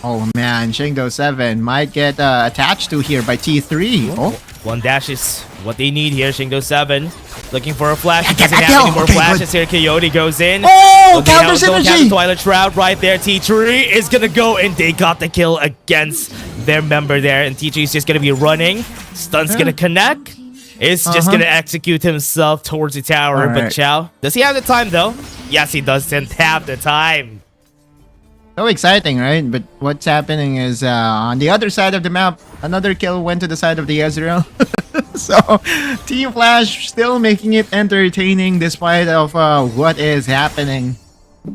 Oh man, Shingdo 7 might get attached to here by T3. Oh, One dash is what they need here. Shingdo 7 looking for a flash. Get Doesn't that have any kill. more Okay, flashes here. Coyote goes in. Oh, Okay, counter now don't have synergy. the Twilight Shroud right there. T3 is gonna go, and they got the kill against their member there. And T3 is just gonna be running. Stun's gonna connect. Is just gonna execute himself towards the tower. But Alright. Chow, does he have the time though? Yes, he doesn't have the time. So exciting, right? But what's happening is on the other side of the map, another kill went to the side of the Ezreal. So Team Flash still making it entertaining despite of what is happening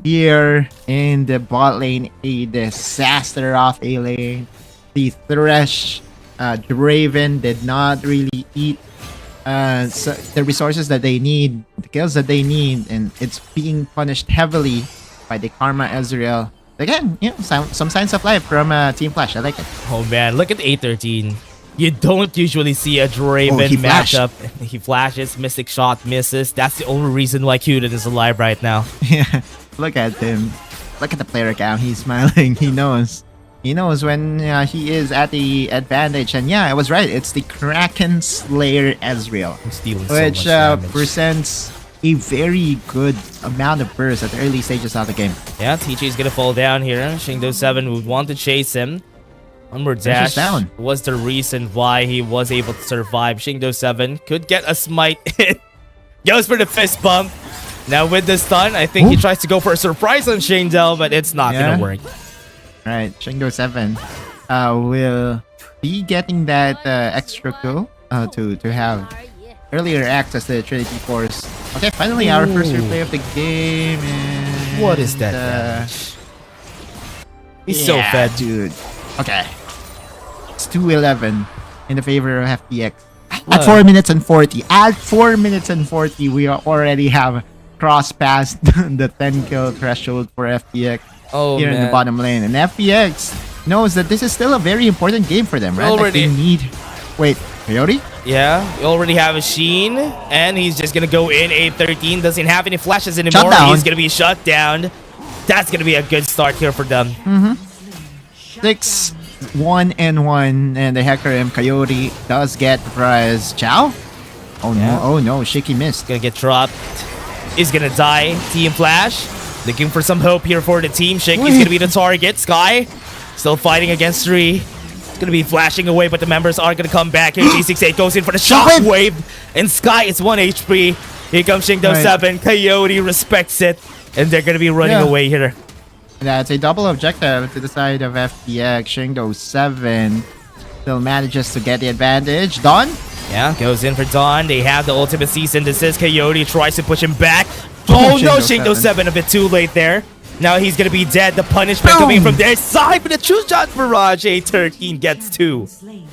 here in the bot lane. A disaster off A lane. The Thresh, Draven did not really eat the resources that they need, the kills that they need, and it's being punished heavily by the Karma Ezreal. Again, some signs of life from Team Flash. I like it. Oh man, look at A13. You don't usually see a Draven he flashed. matchup. He flashes, Mystic Shot misses. That's the only reason why Kyuden is alive right now. Yeah, look at him. Look at the player account. He's smiling. He knows. He knows when he is at the advantage. And yeah, I was right. It's the Kraken Slayer Ezreal, Stealing so which much damage. presents a very good amount of burst at the early stages of the game. Yeah, TJ is gonna fall down here. Shingdo 7 would want to chase him. One more dash down. was the reason why he was able to survive. Shingdo 7 could get a smite. Goes for the fist bump. Now with the stun, I think he tries to go for a surprise on Shingdo, but it's not gonna work. Right, Shingdo 7 will be getting that extra kill to have earlier access to the Trinity Force. Okay, finally our first replay of the game. And, What is that damage? He's so fed. dude. Okay. It's 2-11 in the favor of FPX. At 4 minutes and 40. At 4 minutes and 40, we already have crossed past the 10 kill threshold for FPX here in the bottom lane. And FPX knows that this is still a very important game for them, right? Already. Like they need... Wait, Coyote? Yeah, we already have a Sheen, and he's just gonna go in. A13 doesn't have any flashes anymore. Shut down. He's gonna be shut down. That's gonna be a good start here for them. 6-1-1, and the Hecarim Coyote does get the prize. Chow? Oh Yeah. no, oh no, Shaky missed. Gonna get dropped. Is gonna die. Team Flash looking for some hope here for the team. Shaky's gonna be the target. Sky still fighting against 3. It's gonna be flashing away, but the members are gonna come back here. G68 goes in for the shockwave, and Sky is 1 HP. Here comes Shingdo 7. Coyote respects it, and they're gonna be running away here. That's a double objective to the side of FPX. Shingdo 7 still manages to get the advantage. Dawn? Yeah, goes in for Dawn. They have the ultimate cease and desist. Coyote tries to push him back. Oh no, Shingdo 7 a bit too late there. Now he's gonna be dead. The punishment coming from their side, but the true shot barrage. A13 gets 2.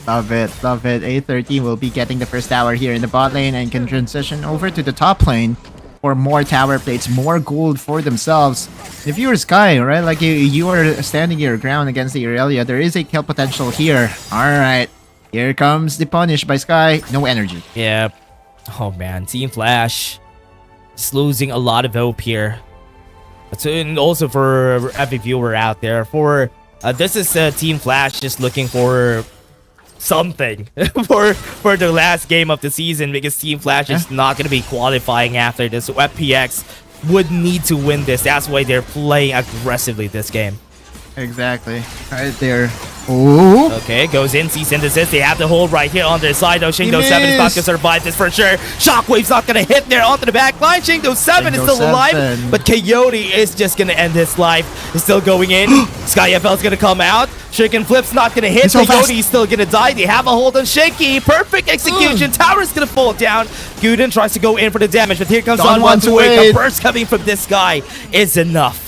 Love it, love it. A13 will be getting the first tower here in the bot lane and can transition over to the top lane for more tower plates, more gold for themselves. If you're Sky, right, like you are standing your ground against the Irelia, there is a kill potential here. Alright, here comes the punish by Sky. No energy. Yeah. Oh man, Team Flash is losing a lot of hope here. And also for every viewer out there, for this is Team Flash just looking for something for the last game of the season, because Team Flash is not going to be qualifying after this. So FPX would need to win this. That's why they're playing aggressively this game. Exactly. Right there. Oh. Okay, goes in, cease and desist. They have the hold right here on their side, though. Shingdo 7 is not going to survive this for sure. Shockwave's not going to hit there onto the back line. Shingdo 7 is still alive, but Coyote is just going to end his life. He's still going in. Sky FL's going to come out. Chicken Flip's not going to hit. Coyote's still going to die. They have a hold on Shaky. Perfect execution. Tower's going to fall down. Guden tries to go in for the damage, but here comes Don 128. The burst coming from this guy is enough.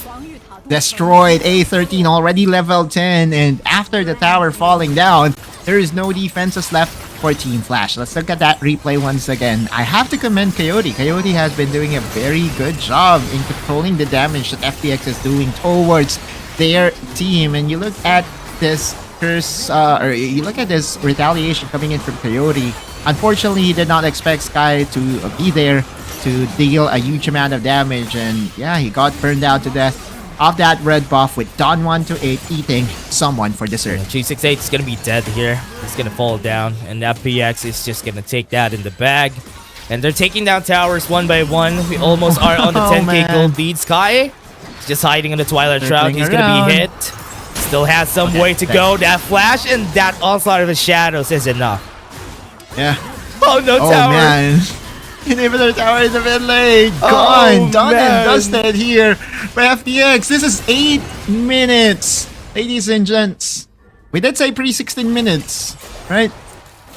Destroyed. A13 already level 10, and after the tower falling down, there is no defenses left for Team Flash. Let's look at that replay once again. I have to commend Coyote. Coyote has been doing a very good job in controlling the damage that FPX is doing towards their team. And you look at this curse, or you look at this retaliation coming in from Coyote. Unfortunately, he did not expect Sky to be there to deal a huge amount of damage, and yeah, he got burned out to death off that red buff with Don 128 eating someone for dessert. G68 is gonna be dead here. He's gonna fall down, and FPX is just gonna take that in the bag. And they're taking down towers one by one. We almost are on the 10k man. gold lead. Sky just hiding in the Twilight Shroud. Circling He's gonna around. be hit. Still has some way to go. That flash and that onslaught of the shadows is enough. Yeah. Oh no, Oh tower. man. Inhibitor tower is a bit late. Oh, Gone. Done man. and dusted here by FPX. This is 8 minutes. Ladies and gents. We did say pre-16 minutes, right?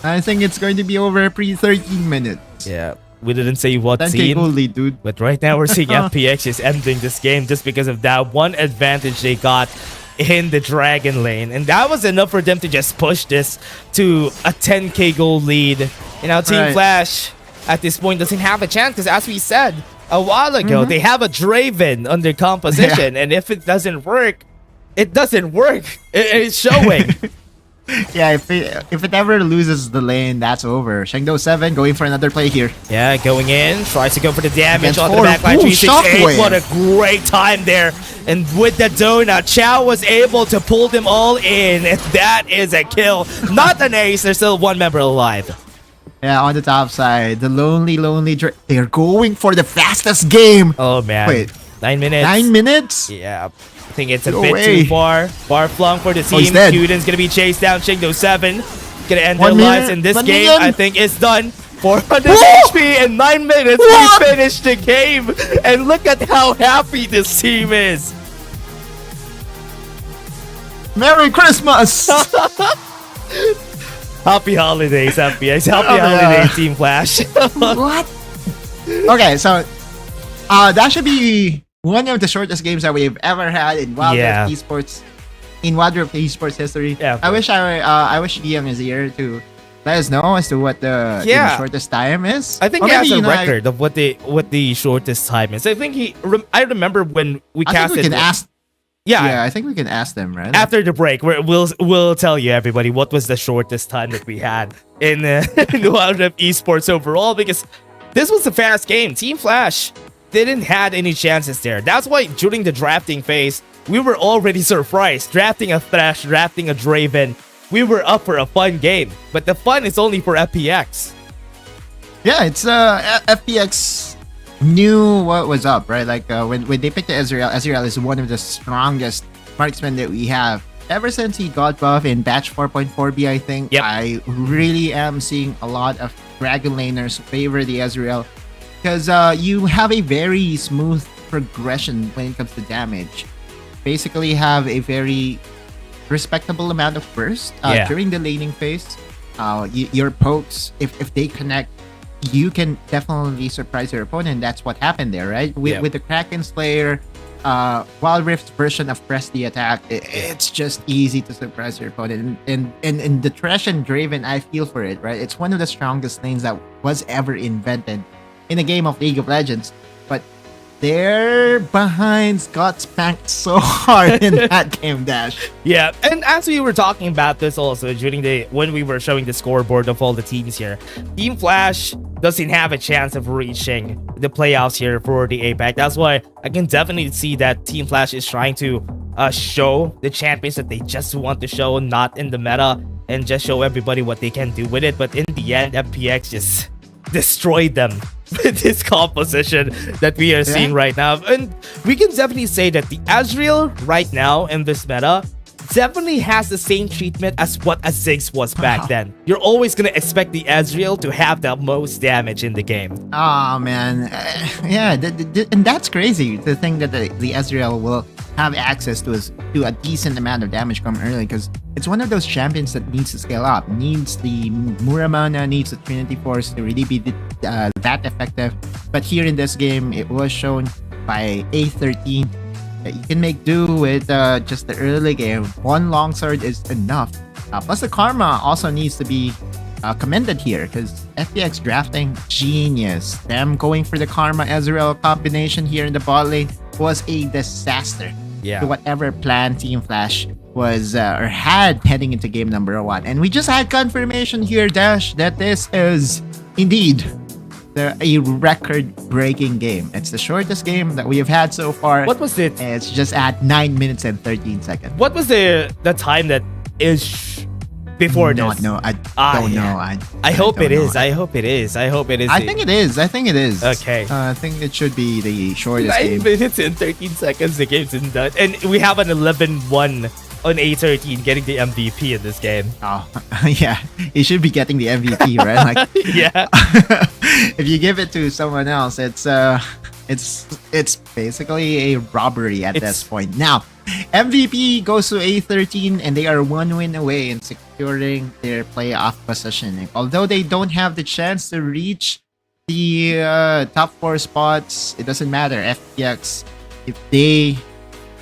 I think it's going to be over pre-13 minutes. Yeah, we didn't say what 10k scene. gold lead, dude. But right now we're seeing FPX is ending this game just because of that one advantage they got in the Dragon lane. And that was enough for them to just push this to a 10k gold lead. And now Team Right. Flash at this point doesn't have a chance because as we said a while ago, they have a Draven under composition. And if it doesn't work, it doesn't work. It's showing. Yeah, if it ever loses the lane, that's over. Shengdo 7 going for another play here. Yeah, going in, tries to go for the damage Against on the four. backline. Ooh, 368, shockwave. what a great time there. And with the donut, Chow was able to pull them all in. And that is a kill. Not an ace, there's still one member alive. Yeah, on the top side, the lonely they're going for the fastest game. Oh man. Wait. 9 minutes. 9 minutes? Yeah, I think it's a No bit way. too far. Far flung for the Oh, he's team. dead. Kuden's gonna be chased down. Shingdo 7 gonna end 1 their lives minute, in this 1 game. million. I think it's done. 400 Whoa! HP in 9 minutes. What? We finished the game. And look at how happy this team is. Merry Christmas! Happy holidays, FPX. Happy Oh, yeah. holidays, Team Flash. What? Okay, so that should be one of the shortest games that we've ever had in Wild Yeah. Rift Esports, in Wild Rift Esports history. Yeah, of I wish Liam is here to let us know as to what the Yeah. shortest time is. I think Or he has maybe, a you know, record of what the shortest time is. I think I remember when we I think casted. we can ask. Yeah, Yeah, I think we can ask them, right? after the break, we'll tell you everybody what was the shortest time that we had in Wild Rift Esports overall, because this was a fast game. Team Flash didn't had any chances there. That's why during the drafting phase, we were already surprised. Drafting a Thresh, drafting a Draven, we were up for a fun game. But the fun is only for FPX. Yeah, it's FPX knew what was up, right? Like when they picked the Ezreal is one of the strongest marksmen that we have. Ever since he got buff in batch 4.4b, I think, Yep. I really am seeing a lot of Dragon laners favor the Ezreal because you have a very smooth progression when it comes to damage. Basically have a very respectable amount of burst Yeah. during the laning phase. Your pokes, if they connect, you can definitely surprise your opponent. That's what happened there, right? With the Kraken Slayer, Wild Rift's version of press the attack, it's just easy to surprise your opponent. And the Thresh and Draven, I feel for it, right? It's one of the strongest lanes that was ever invented in a game of League of Legends. But their behinds got spanked so hard in that game dash. Yeah, and as we were talking about this also during when we were showing the scoreboard of all the teams here, Team Flash doesn't have a chance of reaching the playoffs here for the APAC. That's why I can definitely see that Team Flash is trying to show the champions that they just want to show, not in the meta, and just show everybody what they can do with it. But in the end, FPX just destroyed them with this composition that we are seeing right now. And we can definitely say that the Ezreal right now in this meta definitely has the same treatment as what a Ziggs was back then. You're always gonna expect the Ezreal to have the most damage in the game. Oh man, yeah, and that's crazy to think that the Ezreal will have access to a decent amount of damage come early, because it's one of those champions that needs to scale up, needs the Muramana, needs the Trinity Force to really be that effective. But here in this game, it was shown by A13 that you can make do with just the early game. One longsword is enough. Plus the Karma also needs to be commended here, because FPX drafting, genius. Them going for the Karma Ezreal combination here in the bot lane was a disaster Yeah. to whatever plan Team Flash was or had heading into game number 1. And we just had confirmation here, Dash, that this is indeed a record-breaking game. It's the shortest game that we have had so far. What was it? It's just at 9 minutes and 13 seconds. What was the time that is before this? No, I don't know. I hope don't it know. is. I hope it is. I hope it is. I think it is. Okay. I think it should be the shortest 9 game. minutes and 13 seconds, the game's done. And we have an 11-1 on A13 getting the MVP in this game. Oh, yeah. He should be getting the MVP, right? Like, Yeah. if you give it to someone else, it's basically a robbery at this point. Now, MVP goes to A13, and they are 1 win away in securing their playoff positioning. Although they don't have the chance to reach the top 4 spots, it doesn't matter. FPX, if they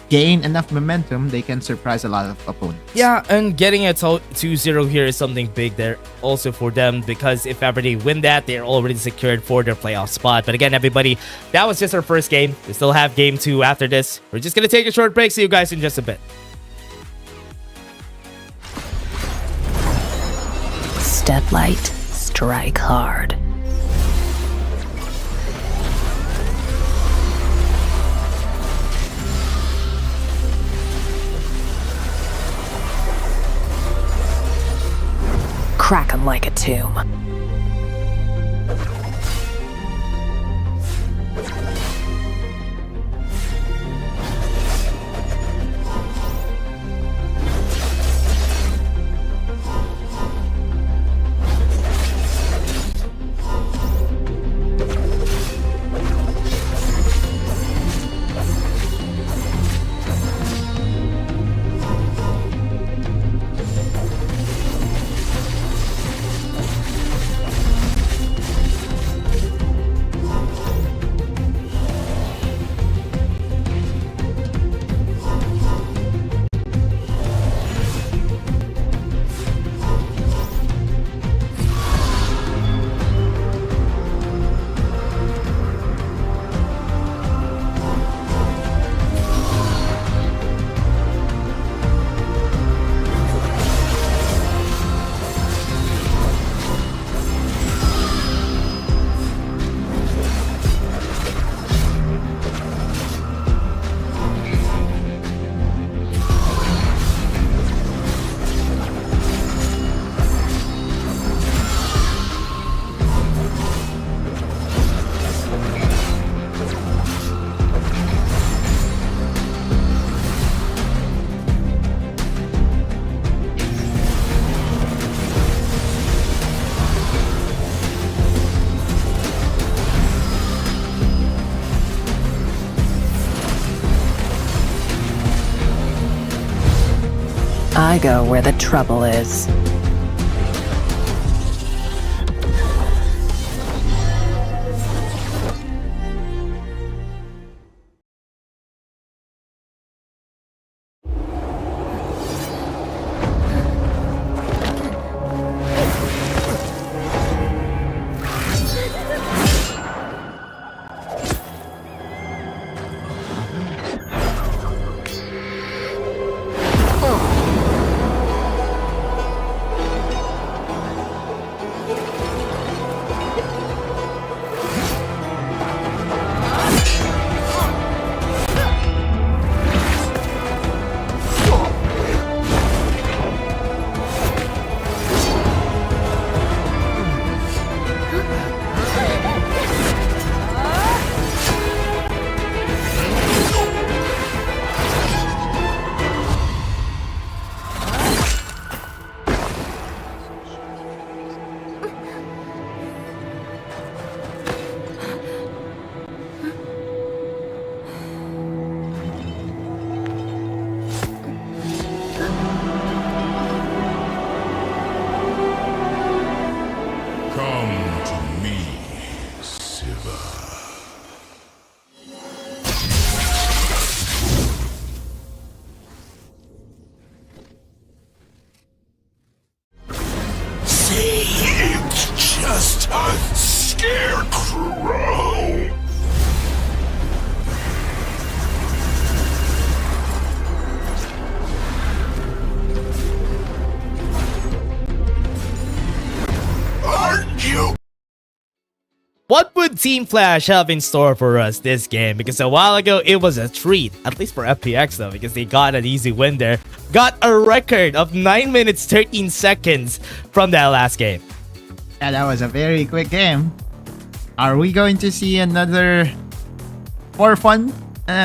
gain enough momentum, they can surprise a lot of opponents. Yeah, and getting a 2-0 here is something big there also for them, because if ever they win that, they're already secured for their playoff spot. But again, everybody, that was just our first game. We still have game 2 after this. We're just going to take a short break. See you guys in just a bit. Step light, strike hard. Crack 'em like a tomb. I go where the trouble is. What would Team Flash have in store for us this game? Because a while ago, it was a treat. At least for FPX though, because they got an easy win there. Got a record of 9 minutes 13 seconds from that last game. Yeah, that was a very quick game. Are we going to see another for fun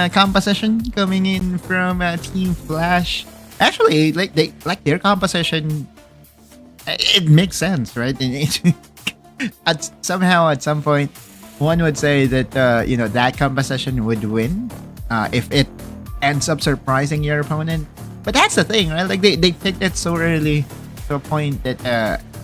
composition coming in from Team Flash? Actually, their composition, it makes sense, right? Somehow at some point, one would say that that composition would win if it ends up surprising your opponent. But that's the thing, right? Like they picked it so early to a point that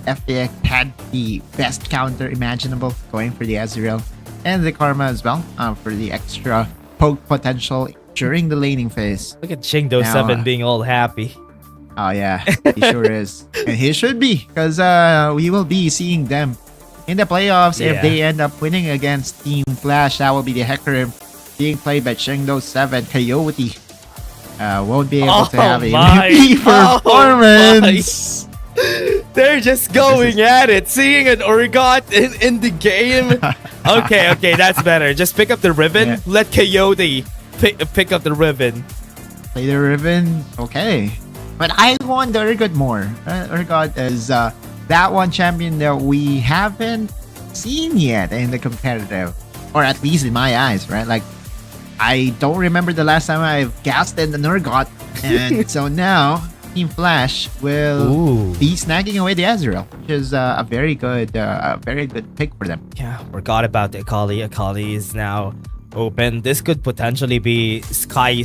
FPX had the best counter imaginable, going for the Ezreal and the Karma as well for the extra poke potential during the laning phase. Look at Chingdo7 being all happy. Oh yeah, he sure is, and he should be, because we will be seeing them in the playoffs if they end up winning against Team Flash. That will be the Hecarim being played by Chengdo7. Coyote won't be able to have a MVP performance. They're just going at it, seeing an Urgot in the game. Okay, that's better. Just pick up the ribbon. Yeah. Let Coyote pick up the ribbon. Play the ribbon, okay. But I want the Urgot more. Urgot is that one champion that we haven't seen yet in the competitive, or at least in my eyes, right? Like, I don't remember the last time I've casted an Urgot, and so now Team Flash will be snagging away the Ezreal, which is a very good pick for them. Yeah, forgot about the Akali. Akali is now open. This could potentially be Sky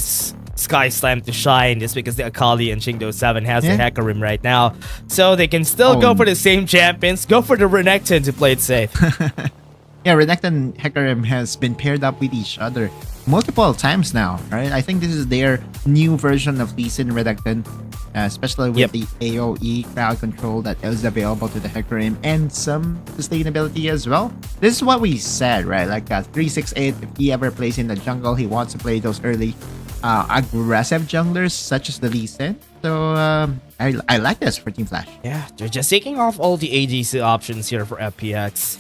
Slam to shine, just because the Akali and Chingdo7 has the Hecarim right now. So they can still go for the same champions. Go for the Renekton to play it safe. Yeah, Renekton and Hecarim has been paired up with each other multiple times now, right? I think this is their new version of Lee Sin Renekton, especially with the AoE crowd control that is available to the Hecarim and some sustainability as well. This is what we said, right? Like 368, if he ever plays in the jungle, he wants to play those early aggressive junglers such as the Lee Sin. So I like this for Team Flash. Yeah, they're just taking off all the ADC options here for FPX.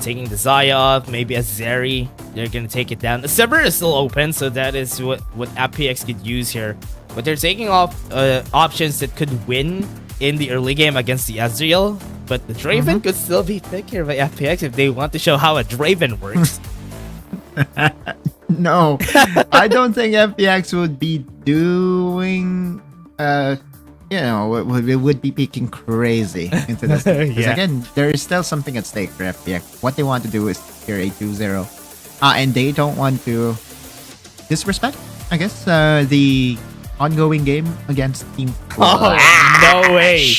Taking the Xayah off, maybe a Zeri. They're gonna take it down. The Sever is still open, so that is what FPX could use here. But they're taking off options that could win in the early game against the Ezreal. But the Draven could still be picked here by FPX if they want to show how a Draven works. No, I don't think FPX would be doing we would be picking crazy into this. Because again, there is still something at stake for FPX. What they want to do is secure a 2-0. And they don't want to disrespect, I guess, the ongoing game against Team Oh, no way.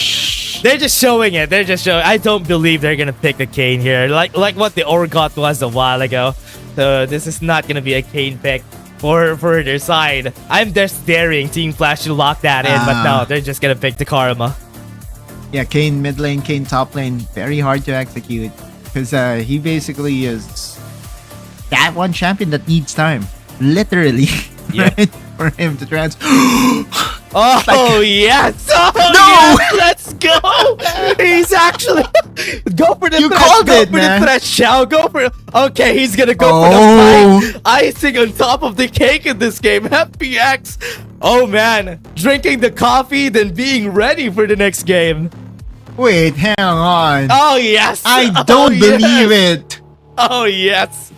They're just showing it. I don't believe they're going to pick the Kayn here. Like what the Urgot was a while ago. So this is not going to be a Kayn pick for their side. I'm just daring Team Flash to lock that in, but no, they're just gonna pick the Karma. Yeah, Kayn mid lane, Kayn top lane, very hard to execute because he basically is that one champion that needs time, literally, right? For him to trans. Yes! Oh, no! Yes, let's go! He's actually go for the thresh, Xiao. Go for it. Okay, he's gonna go for the fight. Icing on top of the cake in this game. FPX. Oh man, drinking the coffee, then being ready for the next game. Wait, hang on. Oh yes! I don't believe it. Oh yes!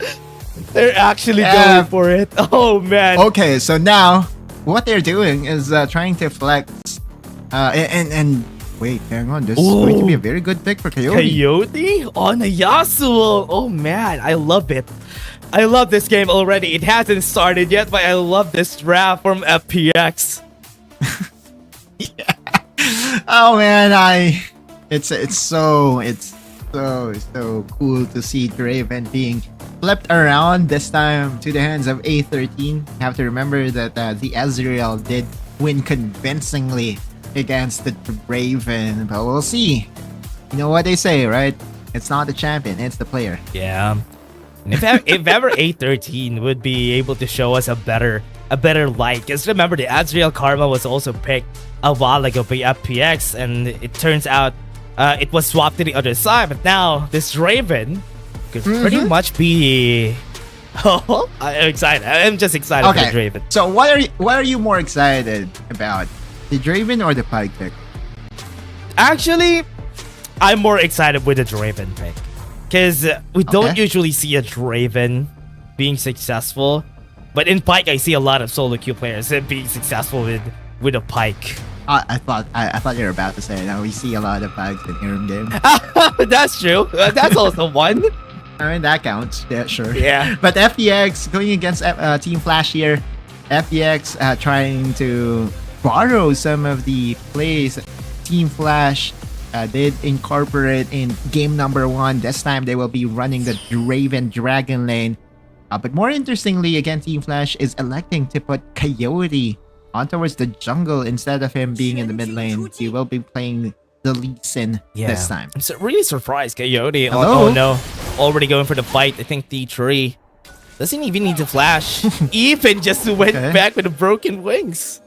They're actually going for it. Oh man. Okay, so now what they're doing is trying to flex and wait, hang on, this is going to be a very good pick for Coyote on a Yasuo. Oh man, I love it. I love this game already. It hasn't started yet, but I love this draft from FPX. Oh man, it's so cool to see Draven being flipped around this time to the hands of A13. You have to remember that the Ezreal did win convincingly against the Draven, but we'll see. You know what they say, right? It's not the champion, it's the player. Yeah. If ever A13 would be able to show us a better light, because remember the Ezreal Karma was also picked a while ago by FPX, and it turns out it was swapped to the other side. But now this Draven could pretty much be. Oh, I'm excited. I'm just excited for the Okay. Draven. So what are you more excited about? The Draven or the Pyke pick? Actually, I'm more excited with the Draven pick. Because we don't Okay. usually see a Draven being successful. But in Pyke, I see a lot of solo queue players being successful with a Pyke. I thought you were about to say that we see a lot of Pykes in Aram game. That's true. That's also one. I mean, that counts. Yeah, sure. Yeah. But FPX going against Team Flash here. FPX trying to borrow some of the plays Team Flash did incorporate in game number 1. This time they will be running the Draven Dragon lane. But more interestingly, again, Team Flash is electing to put Coyote on towards the jungle instead of him being in the mid lane. He will be playing the Lee Sin this time. I'm really surprised. Coyote. Hello? Oh no. Already going for the fight. I think D3 doesn't even need to flash. Even just went back with the broken wings.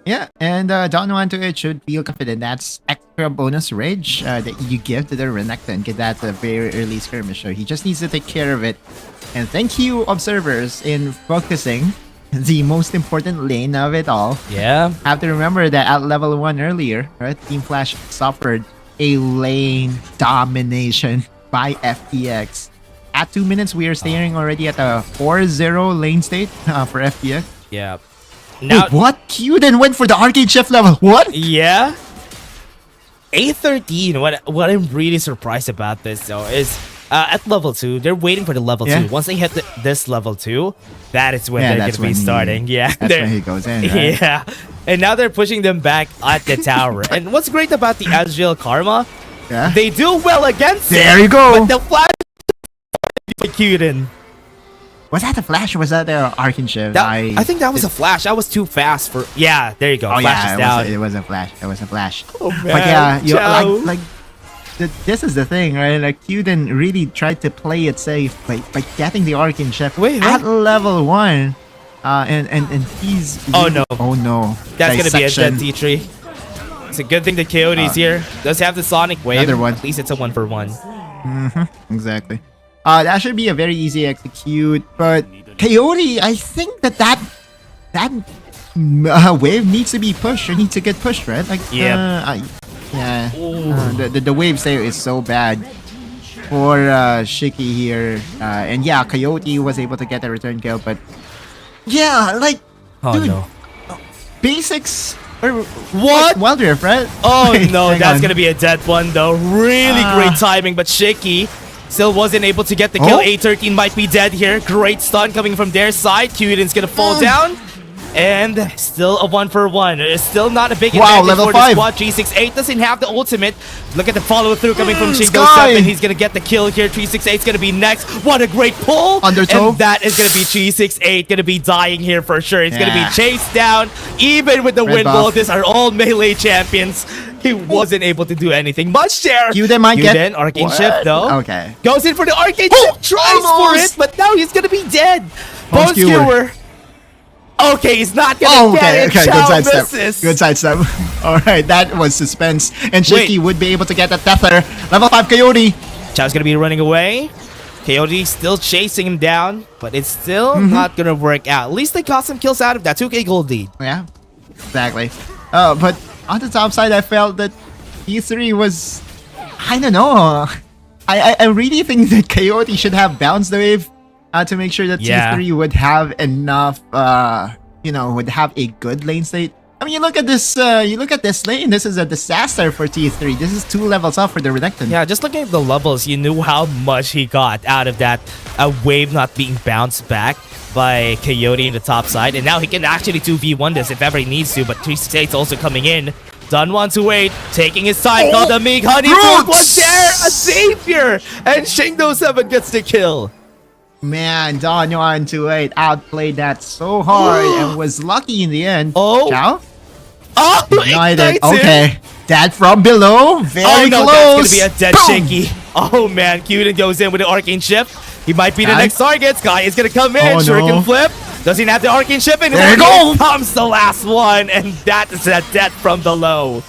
Yeah, and Don onto it should feel confident. That's extra bonus rage that you give to the Renekton. Get that a very early skirmish. So he just needs to take care of it. And thank you, observers, in focusing the most important lane of it all. Yeah. Have to remember that at level 1 earlier, right, Team Flash suffered a lane domination by FPX. At 2 minutes, we are staring already at a 4-0 lane state for FPX. Yeah. Now, Wait, what? Q then went for the arcade shift level. What? Yeah. A13. What I'm really surprised about this though is at level 2, they're waiting for the level 2. Once they hit this level 2, that is when they're going to be starting. That's when he goes in, right? Yeah. And now they're pushing them back at the tower. And what's great about the Azrael Karma, they do well against it. There you go. But the flash executing. Was that the flash or was that the arcane shift? I think that was a flash. That was too fast for. Yeah, there you go. Oh flash yeah, is down. it was a flash. It was a flash. Oh man. But yeah, you Ciao. this is the thing, right? Like Qden really tried to play it safe by getting the arcane shift at level 1. And he's Oh no. Oh no. That's gonna be a Dissection. dead T3. It's a good thing the Coyote's here. Does have the Sonic Wave. Another one. At least it's a 1-for-1. Exactly. That should be a very easy execute, but Coyote, I think that wave needs to be pushed or needs to get pushed, right? Like, the wave there is so bad for Shiki here, and yeah, Coyote was able to get a return kill, but yeah, like, dude, basics. Or what? Wild Rift, right? Oh Wait, no, hang that's on. gonna be a dead one though. Really great timing, but Shiki still wasn't able to get the kill. A13 might be dead here. Great stun coming from their side. Qden's gonna fall down. And still a 1-for-1. It's still not a big advantage level for 5. the squad. G68 doesn't have the ultimate. Look at the follow-through coming from Shingo Sky. 7. He's gonna get the kill here. 368's gonna be next. What a great pull! Undertow. And that is gonna be G68 gonna be dying here for sure. He's gonna Yeah. be chased down. Even with the Red wind buff. wall, these are all melee champions. He wasn't able to do anything much there. Qden might get Arcane What? Shift though. Okay. Goes in for the Arcane Shift. Tries for almost. it, but now he's gonna be dead. Bone Bone Skewer. Skewer. Okay, he's not gonna get it. Good Chow sidestep. misses. Good sidestep. All right, that was suspense, and Shiki would be able to get the tether. Level 5 Coyote. Chow's gonna be running away. Coyote still chasing him down, but it's still not gonna work out. At least they got some kills out of that 2K gold lead. Yeah, exactly. But on the top side, I felt that E3 was, I don't know. I really think that Coyote should have bounced the wave to make sure that T3 would have enough, would have a good lane state. I mean, you look at this lane. This is a disaster for T3. This is 2 levels up for the Renekton. Yeah, just looking at the levels, you knew how much he got out of that wave not being bounced back by Coyote in the top side. And now he can actually 2v1 this if ever he needs to, but 368's also coming in. Done 128, taking his time. Called the Mig Honeyfoot was there, a savior, and Shingo 7 gets the kill. Man, Don 128 outplayed that so hard and was lucky in the end. Oh, Chow? Oh, Ignited. Okay, that from below, very no, close. That's gonna be a dead Shaky. Oh man, Qden goes in with the Arcane Shift. He might be the next target. Sky is gonna come in. Shuriken flip. Does he have the Arcane Shift? And there you go. Comes the last one, and that is a death from below.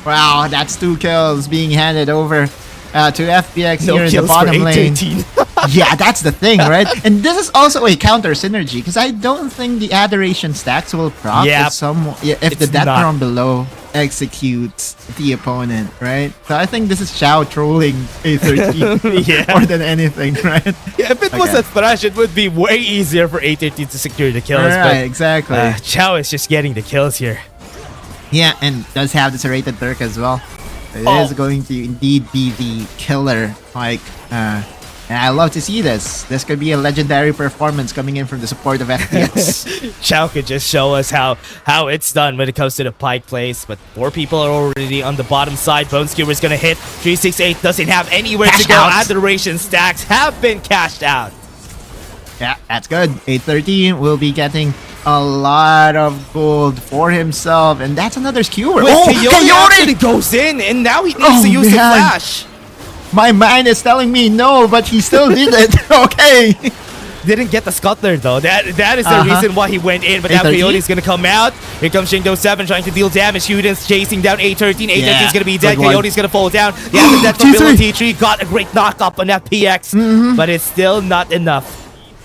Wow, that's 2 kills being handed over to FPX No here in the kills for bottom lane. A13. Yeah, that's the thing, right? And this is also a counter synergy because I don't think the adoration stacks will proc Yep. if the It's death not. from below executes the opponent, right? So I think this is Chao trolling A13 Yeah. more than anything, right? Yeah, if it was Okay. a thrash, it would be way easier for A13 to secure the kills. Right, exactly. But Chao is just getting the kills here. Yeah, and does have the serrated Turk as well. It Oh. is going to indeed be the killer, Mike. And I love to see this. This could be a legendary performance coming in from the support of FPX. Chao could just show us how it's done when it comes to the pike plays. But 4 people are already on the bottom side. Bone Skewer's gonna hit. 368 doesn't have anywhere to Cash go. out. Adoration stacks have been cashed out. Yeah, that's good. 813 will be getting a lot of gold for himself, and that's another skewer. With Oh, Coyote actually Coyote! goes in, and now he needs Oh, to use the man. flash. My mind is telling me no, but he still did it. Okay. Didn't get the scuttler though. That is the reason why he went in. But now 813? Coyote's gonna come out. Here comes Shingo 7 trying to deal damage. Huden's chasing down A13. A13's Yeah, gonna be dead. good one. Coyote's gonna fall down. Yeah, the death from T3. Bill T3 got a great knock up on FPX, but it's still not enough.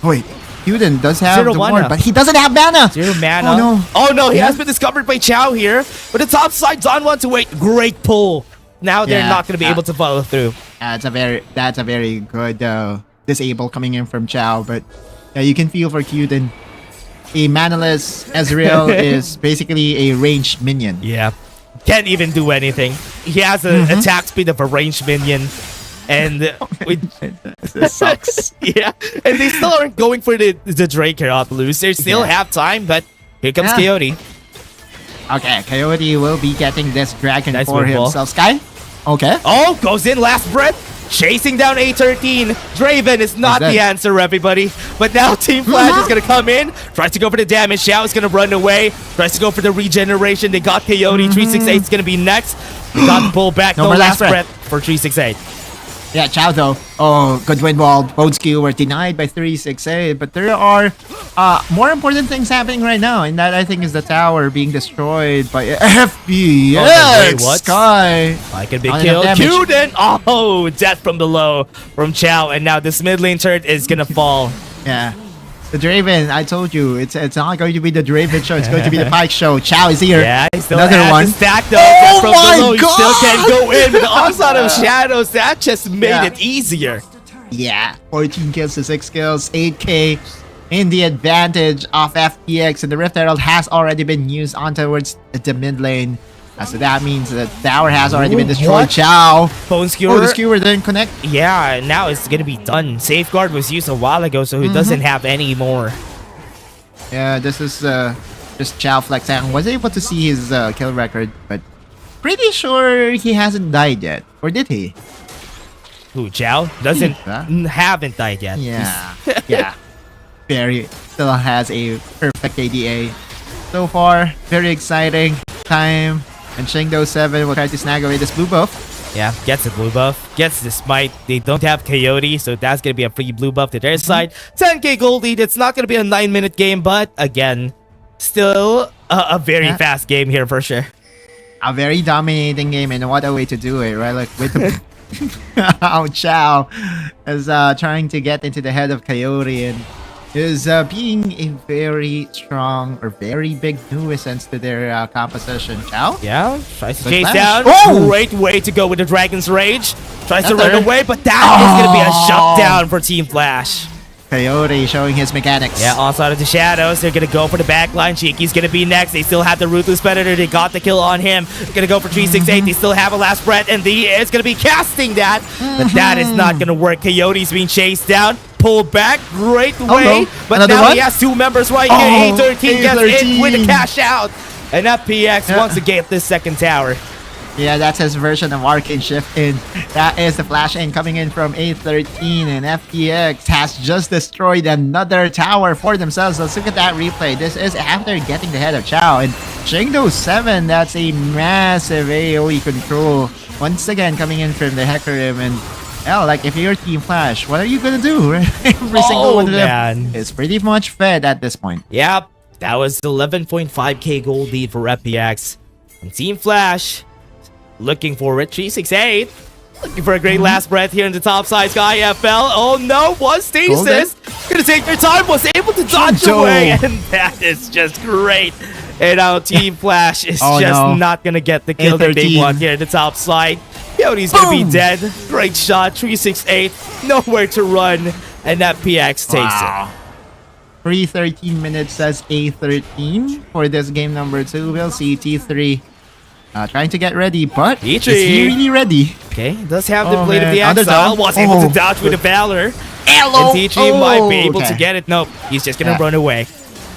Wait, Huden does have Zero the mana. ward, but he doesn't have mana. 0 mana. Oh no. Oh no, he Yeah. has been discovered by Chao here. But the top side, Zon wants to wait. Great pull. Now they're Yeah, not gonna be able to follow through. That's a very good disable coming in from Chao, but yeah, you can feel for Huden. A manaless Ezreal is basically a ranged minion. Yeah. Can't even do anything. He has an attack speed of a ranged minion. And This sucks. yeah, and they still aren't going for the Drake here off loose. They still Yeah. have time, but here comes Yeah. Coyote. Okay, Coyote will be getting this dragon Nice for move, ball. himself. Sky? Okay. Oh, goes in last breath. Chasing down A13. Draven is not He's the dead. answer, everybody. But now Team Flash is going to come in. Tries to go for the damage. Xiao is going to run away. Tries to go for the regeneration. They got Coyote. 368 is going to be next. They got the pull back. No No more last last breath for 368. Yeah, Chao though. Oh, good win wall. Bone Skew were denied by 368, but there are more important things happening right now, and that I think is the tower being destroyed by FPX. Oh, wait, what? Sky. I can be Not killed. enough damage. Cuden. Oh, death from below from Chao. And now this mid lane turret is going to fall. Yeah. The Draven, I told you, it's not going to be the Draven show, it's going to be the Pike show. Chao is here. Yeah, he still Another has one. the stack though. Oh Death from my below. He still God! can't go in. But the onslaught of shadows, that just made Yeah. it easier. Yeah, 14 kills to 6 kills, 8k in the advantage of FPX, and the Rift Herald has already been used on towards the mid lane. So that means the tower has already been destroyed. What? Chao. Bone Skewer. Oh, the skewer didn't connect. Yeah, now it's gonna be done. Safeguard was used a while ago, so he doesn't have any more. Yeah, this is just Chao flexing. Was able to see his kill record, but pretty sure he hasn't died yet. Or did he? Who, Chao? Doesn't haven't died yet. Yeah. Yeah. Very still has a perfect ADA. So far, very exciting time. And Shingdo 7 will try to snag away this blue buff. Yeah, gets a blue buff. Gets the smite. They don't have Coyote, so that's gonna be a free blue buff to their side. 10k gold lead. It's not gonna be a 9-minute game, but again, still a very fast game here for sure. A very dominating game, and what a way to do it, right? Like with the how Chao is trying to get into the head of Coyote and is being a very strong or very big nuisance to their composition. Chao? Yeah, tries to Good chase flash. down. Oh! Great way to go with the Dragon's Rage. Tries to Another. run away, but that is gonna be a shutdown for Team Flash. Coyote showing his mechanics. Yeah, onslaught of the shadows. They're gonna go for the backline. Cheeky's gonna be next. They still have the Ruthless Predator. They got the kill on him. They're gonna go for 368. They still have a last breath, and he is gonna be casting that. But that is not gonna work. Coyote's being chased down. Pull back. Great way. no. But Another now one? he has 2 members right Oh, here. A13 gets in with a A13. cash out. And FPX wants to get this second tower. Yeah, that's his version of Arcane Shift in. That is the flash in coming in from A13, and FPX has just destroyed another tower for themselves. Let's look at that replay. This is after getting the head of Chao, and Shingdo 7, that's a massive AoE control. Once again, coming in from the Hecarim, and like if you're Team Flash, what are you gonna do? Every single one of them man. is pretty much fed at this point. Yep, that was 11.5k gold lead for FPX. And Team Flash looking for it. 368 Looking for a great last breath here in the top side. Sky FL. Oh no, one stasis. Gonna take their time. Was able to dodge away. And that is just great. And now Team Flash is not gonna get the kill that they want here in the top side. Coyote's gonna be dead. Great shot. 368. Nowhere to run. And that PX takes it. 13 minutes says A13 for this game number 2. We'll see T3 trying to get ready, but is he really ready? Okay, does have the blade of the exile. Was able to dodge with the Valor. Hello. And TG might be able to get it. Nope, he's just gonna run away.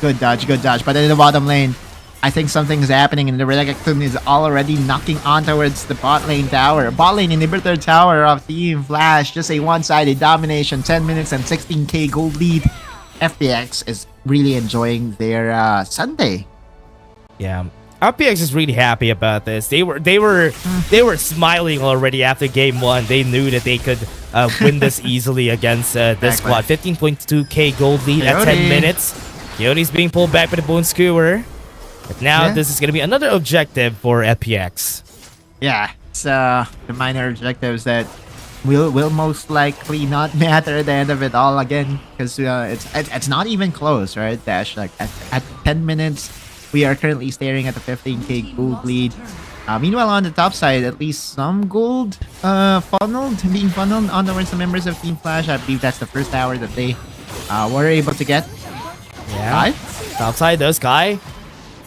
Good dodge. But in the bottom lane, I think something's happening, and the Renekton is already knocking on towards the bot lane tower. Bot lane inhibitor tower of Team Flash. Just a one-sided domination. 10 minutes and 16k gold lead. FPX is really enjoying their Sunday. Yeah, FPX is really happy about this. They were smiling already after game 1. They knew that they could win this easily against this squad. 15.2k gold lead at 10 minutes. Coyote's being pulled back by the Bone Skewer. But now this is gonna be another objective for FPX. Yeah, it's the minor objectives that will most likely not matter at the end of it all again, because it's not even close, right, Dash? Like at 10 minutes, we are currently staring at the 15k gold lead. Meanwhile, on the top side, at least some gold being funneled on towards the members of Team Flash. I believe that's the first tower that they were able to get. Yeah, top side, those Sky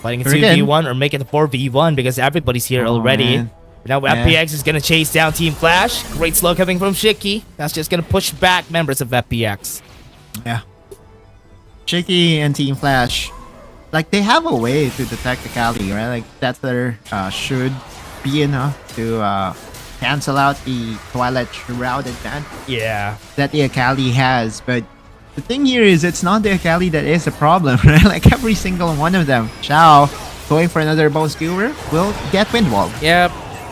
fighting a 2v1 or make it a 4v1 because everybody's here already. Man. Now FPX is going to chase down Team Flash. Great slow coming from Shiki. That's just going to push back members of FPX. Yeah. Shiki and Team Flash, like, they have a way to detect the Kali, right? Like, that's their should be enough to cancel out the Twilight Shroud advantage that the Akali has. But the thing here is, it's not the Akali that is the problem, right? Like, every single one of them. Xiao going for another Bone Skewer will get Windwall. Yep.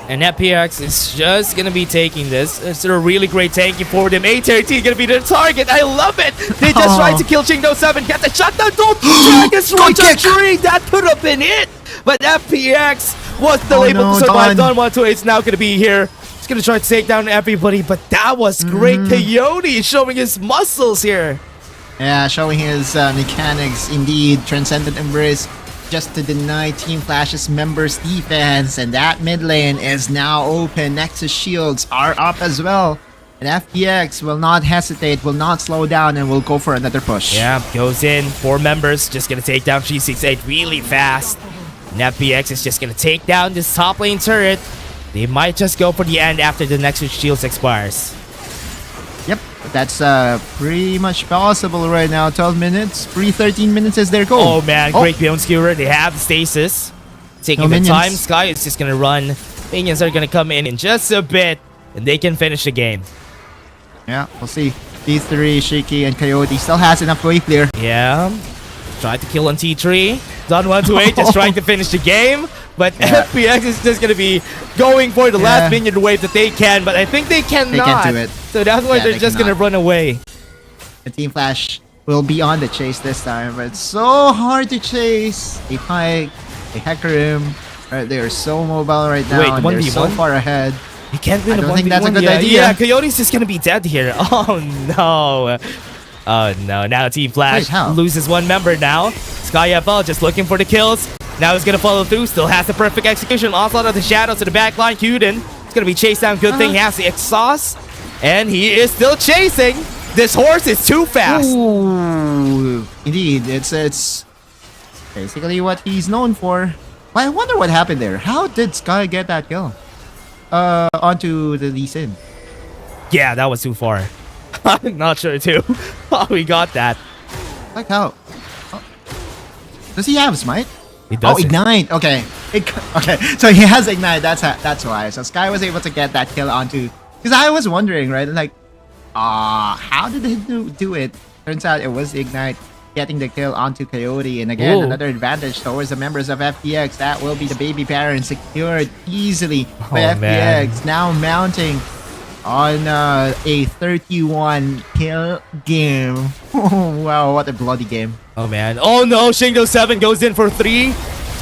And FPX is just gonna be taking this. It's a really great tanking for them. A13 gonna be their target. I love it. They just tried to kill Chingdo 7. Get the shutdown. Don't Dragon's right to tree. That could have been it. But FPX was still able to survive. Don 128 is now gonna be here. He's gonna try to take down everybody. But that was great. Coyote showing his muscles here. Yeah, showing his mechanics. Indeed, Transcendent Embrace just to deny Team Flash's members' defense, and that mid lane is now open. Nexus shields are up as well, and FPX will not hesitate, will not slow down, and will go for another push. Yeah, goes in. 4 members, just gonna take down 368 really fast. And FPX is just gonna take down this top lane turret. They might just go for the end after the Nexus shields expires. Yep, that's pretty much possible right now. 12 minutes, 13 minutes is their goal. Oh man, great Bone Skewer. They have the stasis. Taking the time. Sky is just gonna run. Minions are gonna come in just a bit, and they can finish the game. Yeah, we'll see. T3, Shiki, and Coyote still has enough wave clear. Yeah. Tried to kill on T3. Don 128 just trying to finish the game. But FPX is just going to be going for the last minion wave that they can. But I think they cannot. They can't do it. So that's why they're just going to run away. The Team Flash will be on the chase this time. But it's so hard to chase. They pike, they Hecarim. Right, they are so mobile right now. And they're so far ahead. You can't win a 1v1. I don't think that's a good idea. Yeah, Coyote's just going to be dead here. Oh no. Oh no, now Team Flash loses 1 member now. Sky FL just looking for the kills. Now he's gonna follow through, still has the perfect execution. Onslaught of the shadows to the backline. Kyuden is gonna be chased down. Good thing he has the exhaust. And he is still chasing. This horse is too fast. Ooh, indeed, it's basically what he's known for. But I wonder what happened there. How did Sky get that kill? Onto the Lee Sin. Yeah, that was too far. I'm not sure too. How we got that. Like how? Does he have Smite? He does. Oh, Ignite. Okay. Okay. So he has Ignite. That's why. So Sky was able to get that kill onto. Because I was wondering, right? Like, how did he do it? Turns out it was the Ignite getting the kill onto Coyote. And again, another advantage towards the members of FPX. That will be the baby parent secured easily by FPX. Now mounting on a 31 kill game. Oh, wow, what a bloody game. Oh man. Oh no, Shingo 7 goes in for 3. He's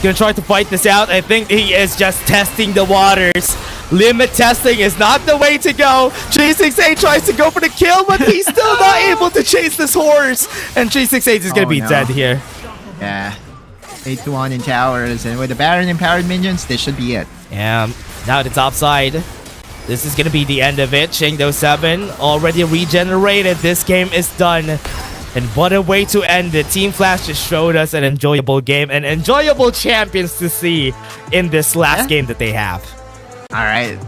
gonna try to fight this out. I think he is just testing the waters. Limit testing is not the way to go. 368 tries to go for the kill, but he's still not able to chase this horse. And 368 is going to be dead here. Yeah. 8-1 in towers, and with the Baron empowered minions, this should be it. Yeah, now the top side. This is going to be the end of it. Shingdo 7 already regenerated. This game is done. And what a way to end it. Team Flash just showed us an enjoyable game and enjoyable champions to see in this last game that they have. All right.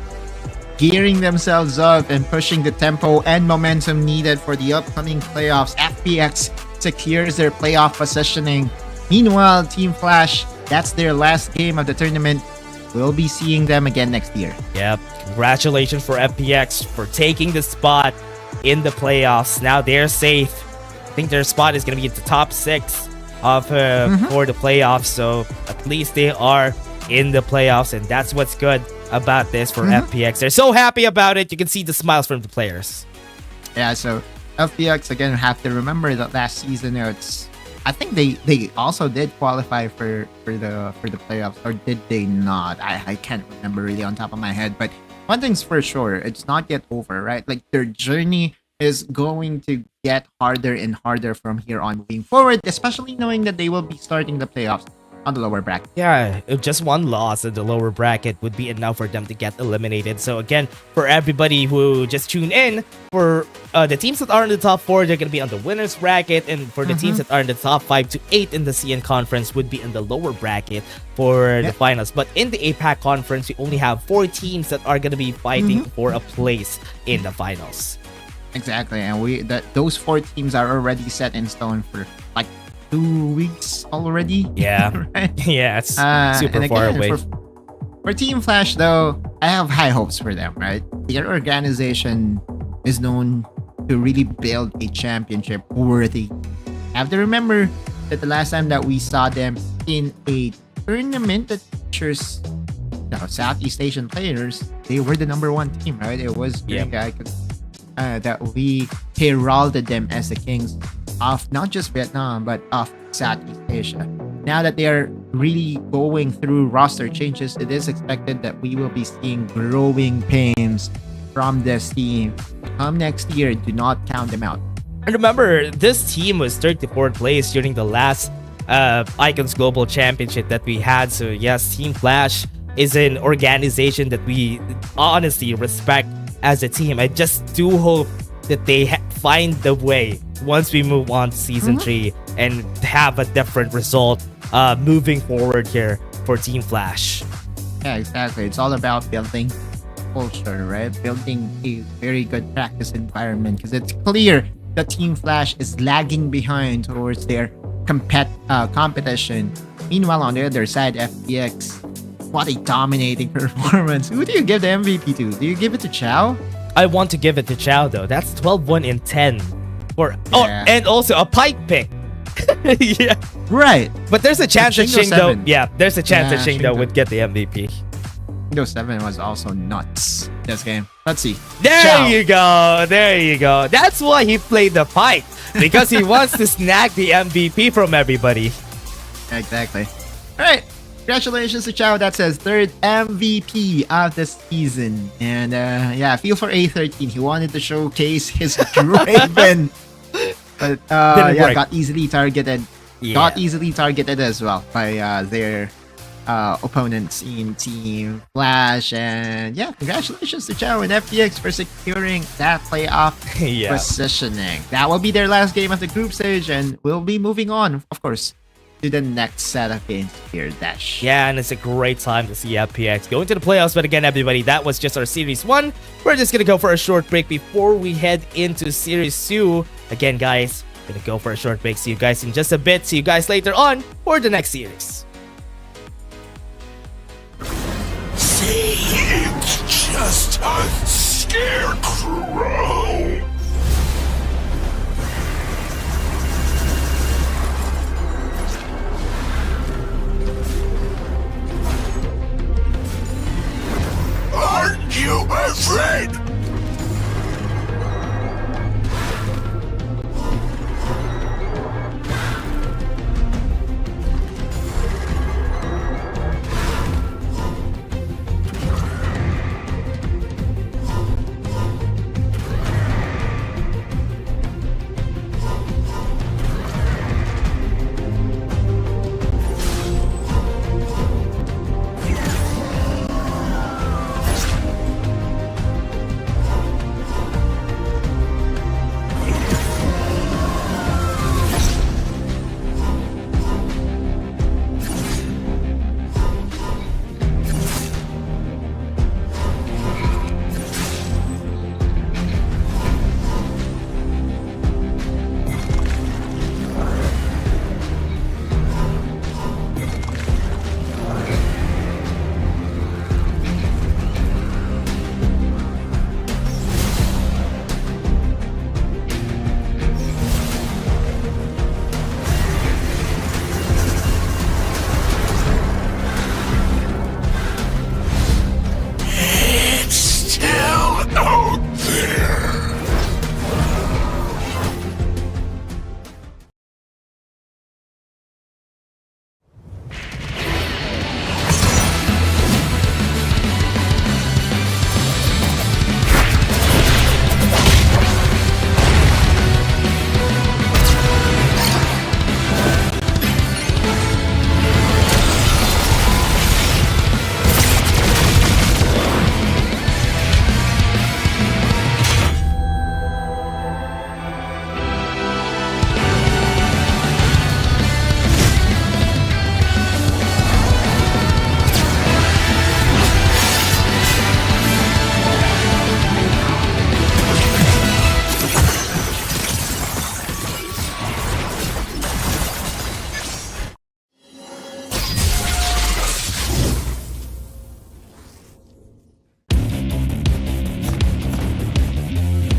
Gearing themselves up and pushing the tempo and momentum needed for the upcoming playoffs. FPX secures their playoff positioning. Meanwhile, Team Flash, that's their last game of the tournament. We'll be seeing them again next year. Yep. Congratulations for FPX for taking the spot in the playoffs. Now they're safe. I think their spot is going to be at the top 6 of for the playoffs. So at least they are in the playoffs. And that's what's good about this for FPX. They're so happy about it. You can see the smiles from the players. Yeah, so FPX, again, have to remember that last season, I think they also did qualify for the playoffs, or did they not? I can't remember really on top of my head, but one thing's for sure, it's not yet over, right? Like, their journey is going to get harder and harder from here on moving forward, especially knowing that they will be starting the playoffs on the lower bracket. Yeah, if just one loss in the lower bracket would be enough for them to get eliminated. So again, for everybody who just tuned in, for the teams that are in the top 4, they're going to be on the winners bracket, and for the teams that are in the top 5 to 8 in the CN conference would be in the lower bracket for the finals. But in the APAC conference, we only have 4 teams that are going to be fighting for a place in the finals. Exactly, and those 4 teams are already set in stone for like 2 weeks already. Yeah. Right? Yeah, it's super far away. For Team Flash, though, I have high hopes for them, right? Their organization is known to really build a championship worthy. Have to remember that the last time that we saw them in a tournament that features Southeast Asian players, they were the #1 team, right? It was during that we heralded them as the kings of not just Vietnam, but of Southeast Asia. Now that they are really going through roster changes, it is expected that we will be seeing growing pains from this team. Come next year, do not count them out. And remember, this team was 34th place during the last Icons Global Championship that we had. So yes, Team Flash is an organization that we honestly respect as a team. I just do hope that they find the way once we move on to Season 3 and have a different result moving forward here for Team Flash. Yeah, exactly. It's all about building culture, right? Building a very good practice environment, because it's clear that Team Flash is lagging behind towards their competition. Meanwhile, on the other side, FPX, what a dominating performance. Who do you give the MVP to? Do you give it to Chow? I want to give it to Chow though. That's 12-1 in 10. And also a pike pick. Yeah. Right. But there's a chance that Shingdo, there's a chance that Shingdo Shingdo would get the MVP. Shingdo 7 was also nuts this game. Let's see. There you go. There you go. That's why he played the pike, because he wants to snag the MVP from everybody. Exactly. All right. Congratulations to Chow. That's his 3rd MVP of the season. And feel for A13. He wanted to showcase his Draven. But got easily targeted. Yeah. Got easily targeted as well by their opponents in Team Flash. And congratulations to Chow and FPX for securing that playoff positioning. That will be their last game of the group stage, and we'll be moving on, of course, to the next set of games here, Dash. Yeah, and it's a great time to see FPX go into the playoffs. But again, everybody, that was just our Series 1. We're just gonna go for a short break before we head into Series 2. Again, guys, gonna go for a short break. See you guys in just a bit. See you guys later on for the next series. See, it's just a scarecrow. Aren't you afraid?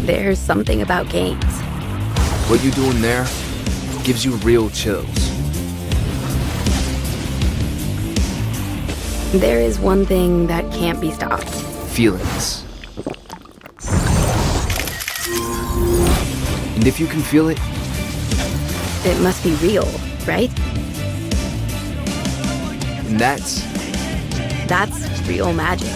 There's something about games. What you doing there gives you real chills. There is one thing that can't be stopped. Feelings. And if you can feel it, It must be real, right? and that's real magic.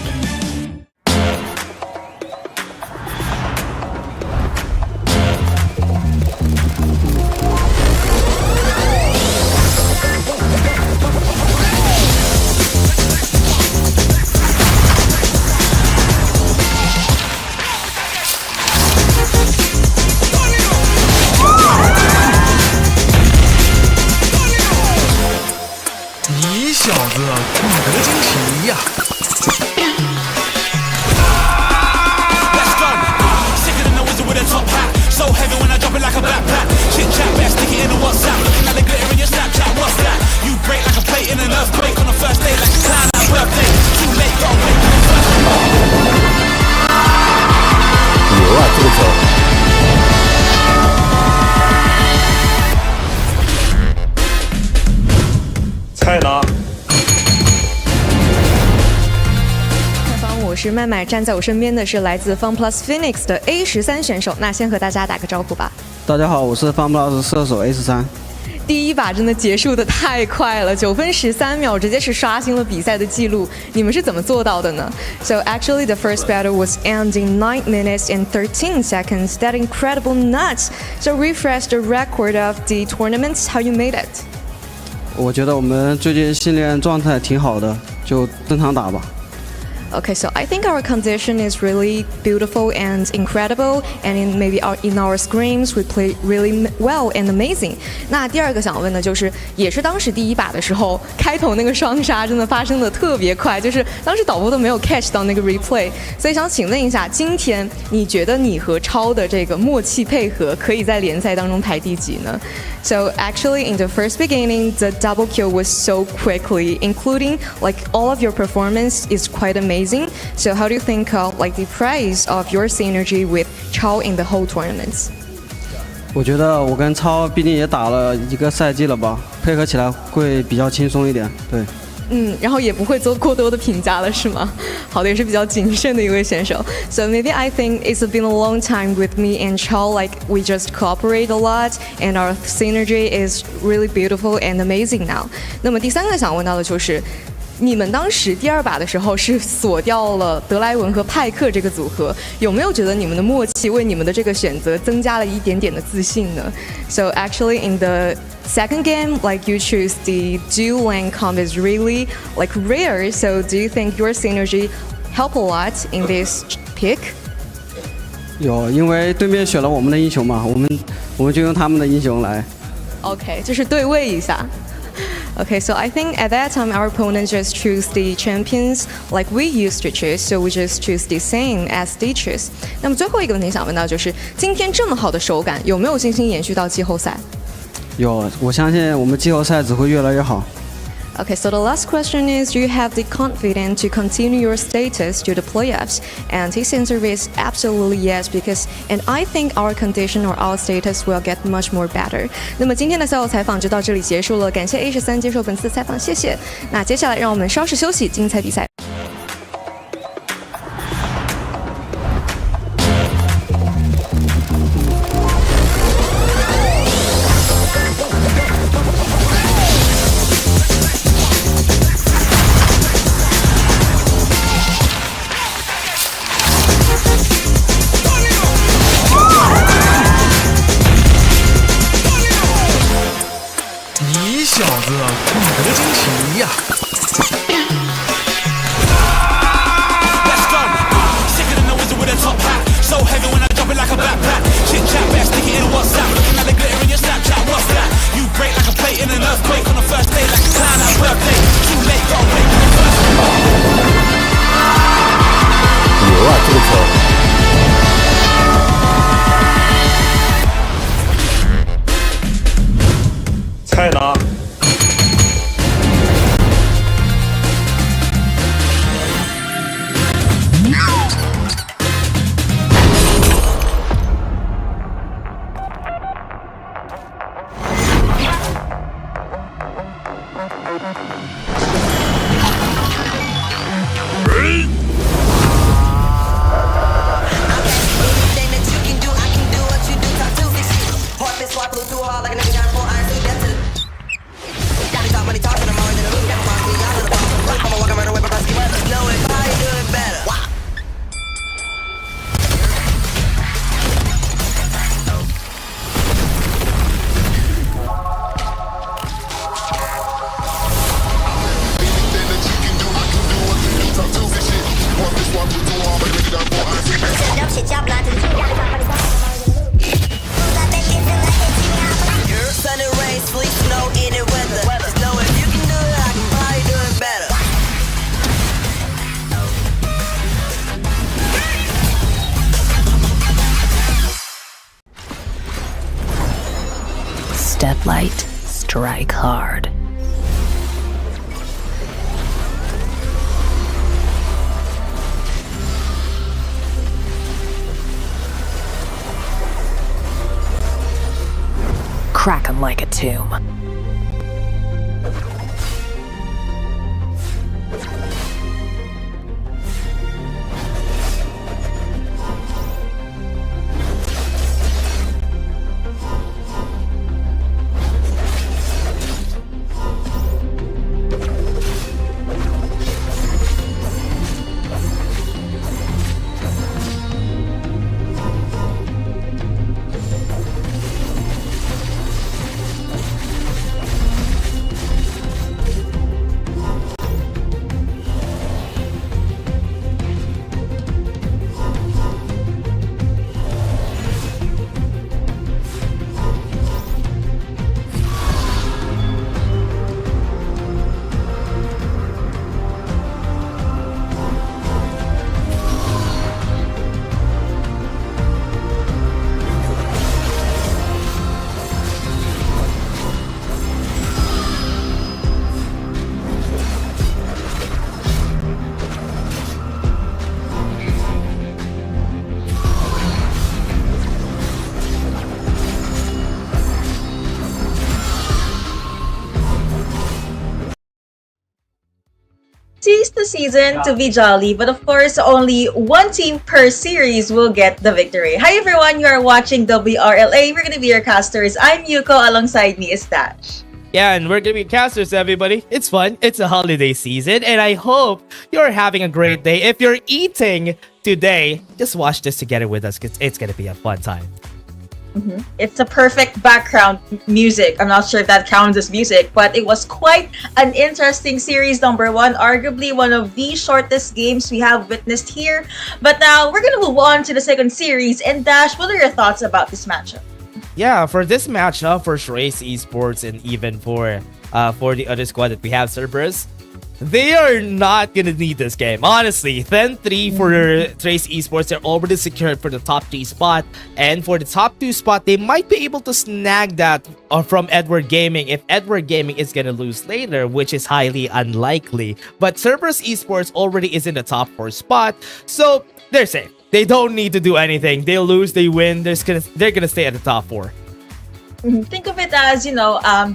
你小子骨骼惊奇呀！ Let's go. Sicker than the wizard with a top hat. So heavy when I drop it like a backpack. Chit chat, best stick it in a WhatsApp. Looking at the glitter in your Snapchat. What's that? You break like a plate in an earthquake on the first day, like a clown at a birthday. Too late, gotta wait for the first one. 牛啊，这个球！菜呢？上方我是麦麦，站在我身边的是来自 FunPlus Phoenix 的 A13选手。那先和大家打个招呼吧。大家好，我是 FunPlus 射手 A13。第一把真的结束的太快了，9分13秒，直接是刷新了比赛的记录。你们是怎么做到的呢 ？So actually, the first battle was ending 9 minutes and 13 seconds. That incredible nuts. So refresh the record of the tournaments. How you made it? 我觉得我们最近训练状态挺好的，就正常打吧。Okay, so I think our condition is really beautiful and incredible, and in our scrims we play really well and amazing. 那第二个想问的就是，也是当时第一把的时候，开头那个双杀真的发生的特别快，就是当时导播都没有 catch 到那个 replay， 所以想请问一下，今天你觉得你和超的这个默契配合，可以在联赛当中排第几呢？ So actually, in the first beginning, the double kill was so quickly, including like all of your performance is quite amazing. So how do you think of like the price of your synergy with Chao in the whole tournaments? 我觉得我跟超毕竟也打了一个赛季了吧，配合起来会比较轻松一点。对。然后也不会做过多的评价了，是吗？好的，也是比较谨慎的一位选手。So maybe I think it's been a long time with me and Chao. Like we just cooperate a lot, and our synergy is really beautiful and amazing now. 那么第三个想问到的就是。你们当时第二把的时候是锁掉了德莱文和派克这个组合，有没有觉得你们的默契为你们的这个选择增加了一点点的自信呢 ？So actually in the second game, like you choose the dual lane comp is really like rare. So do you think your synergy help a lot in this pick? 有，因为对面选了我们的英雄嘛，我们就用他们的英雄来。OK， 就是对位一下。Okay, so I think at that time our opponents just choose the champions like we used to choose, so we just choose the same as they choose. 那么最后一个问题想问到就是，今天这么好的手感，有没有信心延续到季后赛？有，我相信我们季后赛只会越来越好。Okay, so the last question is, do you have the confidence to continue your status to the playoffs? And his answer is absolutely yes, because and I think our condition or our status will get much more better. 那么今天的赛后采访就到这里结束了，感谢 A13接受本次采访，谢谢。那接下来让我们稍事休息，精彩比赛。你小子骨骼惊奇呀！ Step light, strike hard. Crack 'em like a tomb. Tease the season to be jolly, but of course, only one team per series will get the victory. Hi everyone, you are watching WRL-A. We're gonna be your casters. I'm Yuko, alongside me is Dash. Yeah, and we're gonna be casters, everybody. It's fun. It's a holiday season, and I hope you're having a great day. If you're eating today, just watch this together with us because it's gonna be a fun time. It's a perfect background music. I'm not sure if that counts as music, but it was quite an interesting series. Number one, arguably one of the shortest games we have witnessed here. But now we're gonna move on to the second series. And Dash, what are your thoughts about this matchup? Yeah, for this matchup, for Trace Esports, and even for the other squad that we have, Cerberus, they are not gonna need this game. Honestly, 10-3 for Trace Esports. They're already secured for the top 3 spot. And for the top 2 spot, they might be able to snag that from Edward Gaming if Edward Gaming is gonna lose later, which is highly unlikely. But Cerberus Esports already is in the top 4 spot, so they're safe. They don't need to do anything. They'll lose, they win. They're gonna stay at the top 4. Think of it as,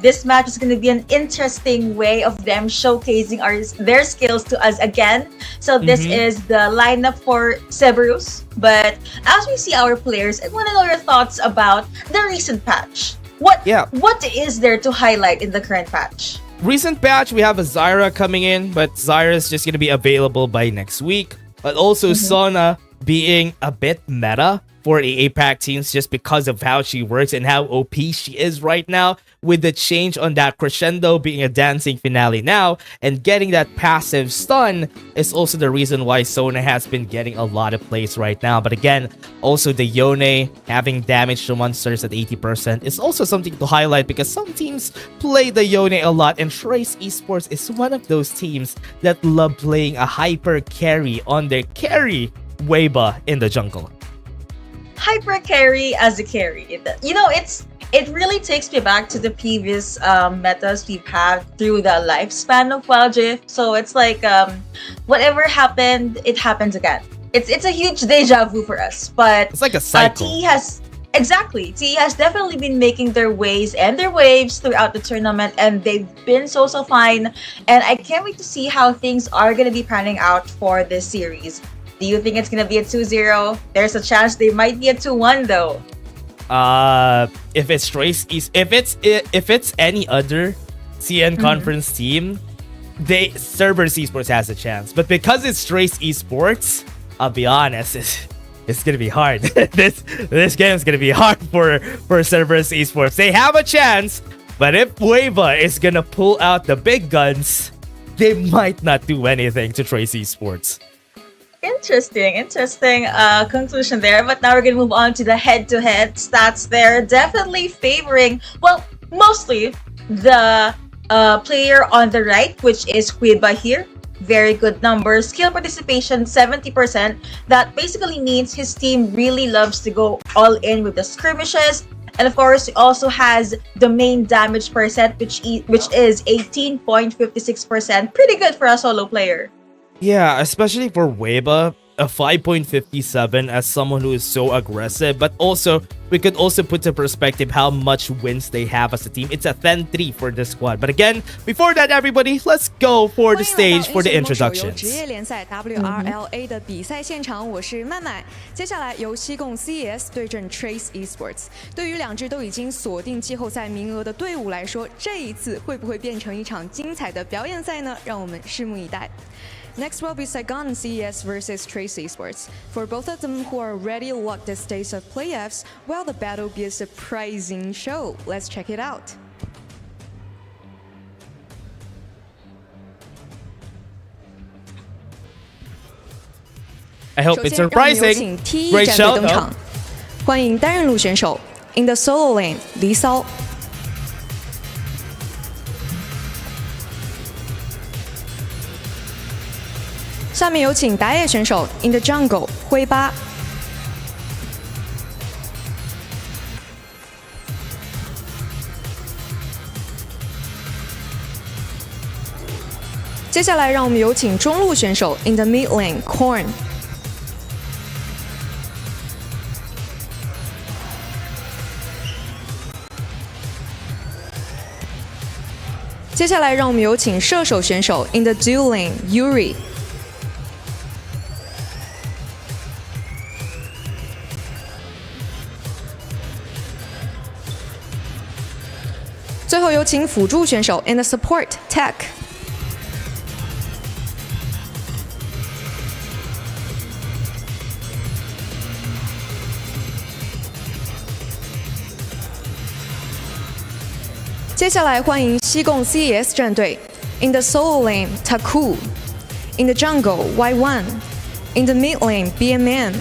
this match is going to be an interesting way of them showcasing their skills to us again. So this is the lineup for Cerberus. But as we see our players, I want to know your thoughts about the recent patch. What is there to highlight in the current patch? Recent patch, we have a Zyra coming in, but Zyra is just going to be available by next week. But also Sona being a bit meta for the APAC teams just because of how she works and how OP she is right now, with the change on that crescendo being a dancing finale now, and getting that passive stun is also the reason why Sona has been getting a lot of plays right now. But again, also the Yone having damage to monsters at 80% is also something to highlight because some teams play the Yone a lot, and Trace Esports is one of those teams that love playing a hyper carry on their carry Weiba in the jungle. Hyper carry as a carry. It really takes me back to the previous metas we've had through the lifespan of WHG. So it's like whatever happened, it happens again. It's a huge deja vu for us. But it's like a cycle. TE has definitely been making their ways and their waves throughout the tournament, and they've been so fine. And I can't wait to see how things are gonna be panning out for this series. Do you think it's gonna be a 2-0? There's a chance they might be a 2-1 though. If it's Trace if it's any other CN conference team, Cerberus Esports has a chance. But because it's Trace Esports, I'll be honest, it's gonna be hard. this game is gonna be hard for Cerberus Esports. They have a chance, but if Weiba is gonna pull out the big guns, they might not do anything to Trace Esports. Interesting conclusion there. But now we're gonna move on to the head-to-head stats there. Definitely favoring, well, mostly the player on the right, which is Weiba here. Very good numbers. Skill participation 70%. That basically means his team really loves to go all in with the skirmishes And of course, it also has the main damage percent, which is 18.56%. Pretty good for a solo player. Yeah, especially for Weibo, a 5.57 as someone who is so aggressive, but also we could also put to perspective how much wins they have as a team. It's a 10-3 for this squad. But again, before that, everybody, let's go for the stage for the introductions. 职业联赛 WRL-A 的比赛现场，我是麦麦。接下来由西贡 CES 对阵 Trace Esports。对于两支都已经锁定季后赛名额的队伍来说，这一次会不会变成一场精彩的表演赛呢？让我们拭目以待。Next will be Saigon CES versus Trace Esports. For both of them who are already locked the stage of playoffs, will the battle be a surprising show? Let's check it out. I hope it's surprising. Great show, though. 欢迎单人路选手 In the solo lane 离骚。下面有请打野选手 In the jungle 灰八。接下来让我们有请中路选手 In the mid lane Corn。接下来让我们有请射手选手 In the dual lane Yuri。最后有请辅助选手 In the support Tech。接下来欢迎西贡 CES 战队 In the solo lane Taku In the jungle Y1 In the mid lane BMM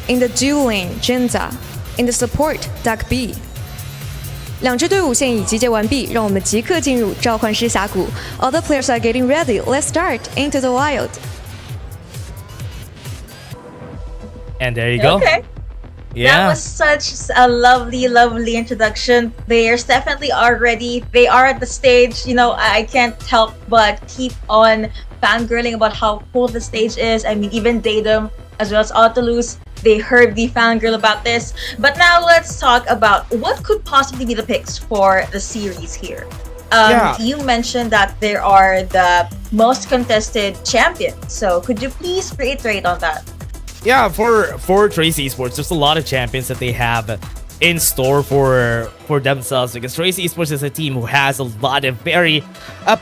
In the dual lane Genza In the support Duck B。两支队伍现已集结完毕，让我们即刻进入召唤师峡谷。All the players are getting ready. Let's start into the wild. And there you go. Okay. Yeah. That was such a lovely, lovely introduction. Players definitely are ready. They are at the stage. You know, I can't help but keep on fangirling about how cool the stage is. I mean, even Datum as well as Autolus, they heard the fangirl about this. But now let's talk about what could possibly be the picks for the series here. You mentioned that there are the most contested champions. So could you please reiterate on that? Yeah, for Trace Esports, there's a lot of champions that they have in store for themselves, because Trace Esports is a team who has a lot of very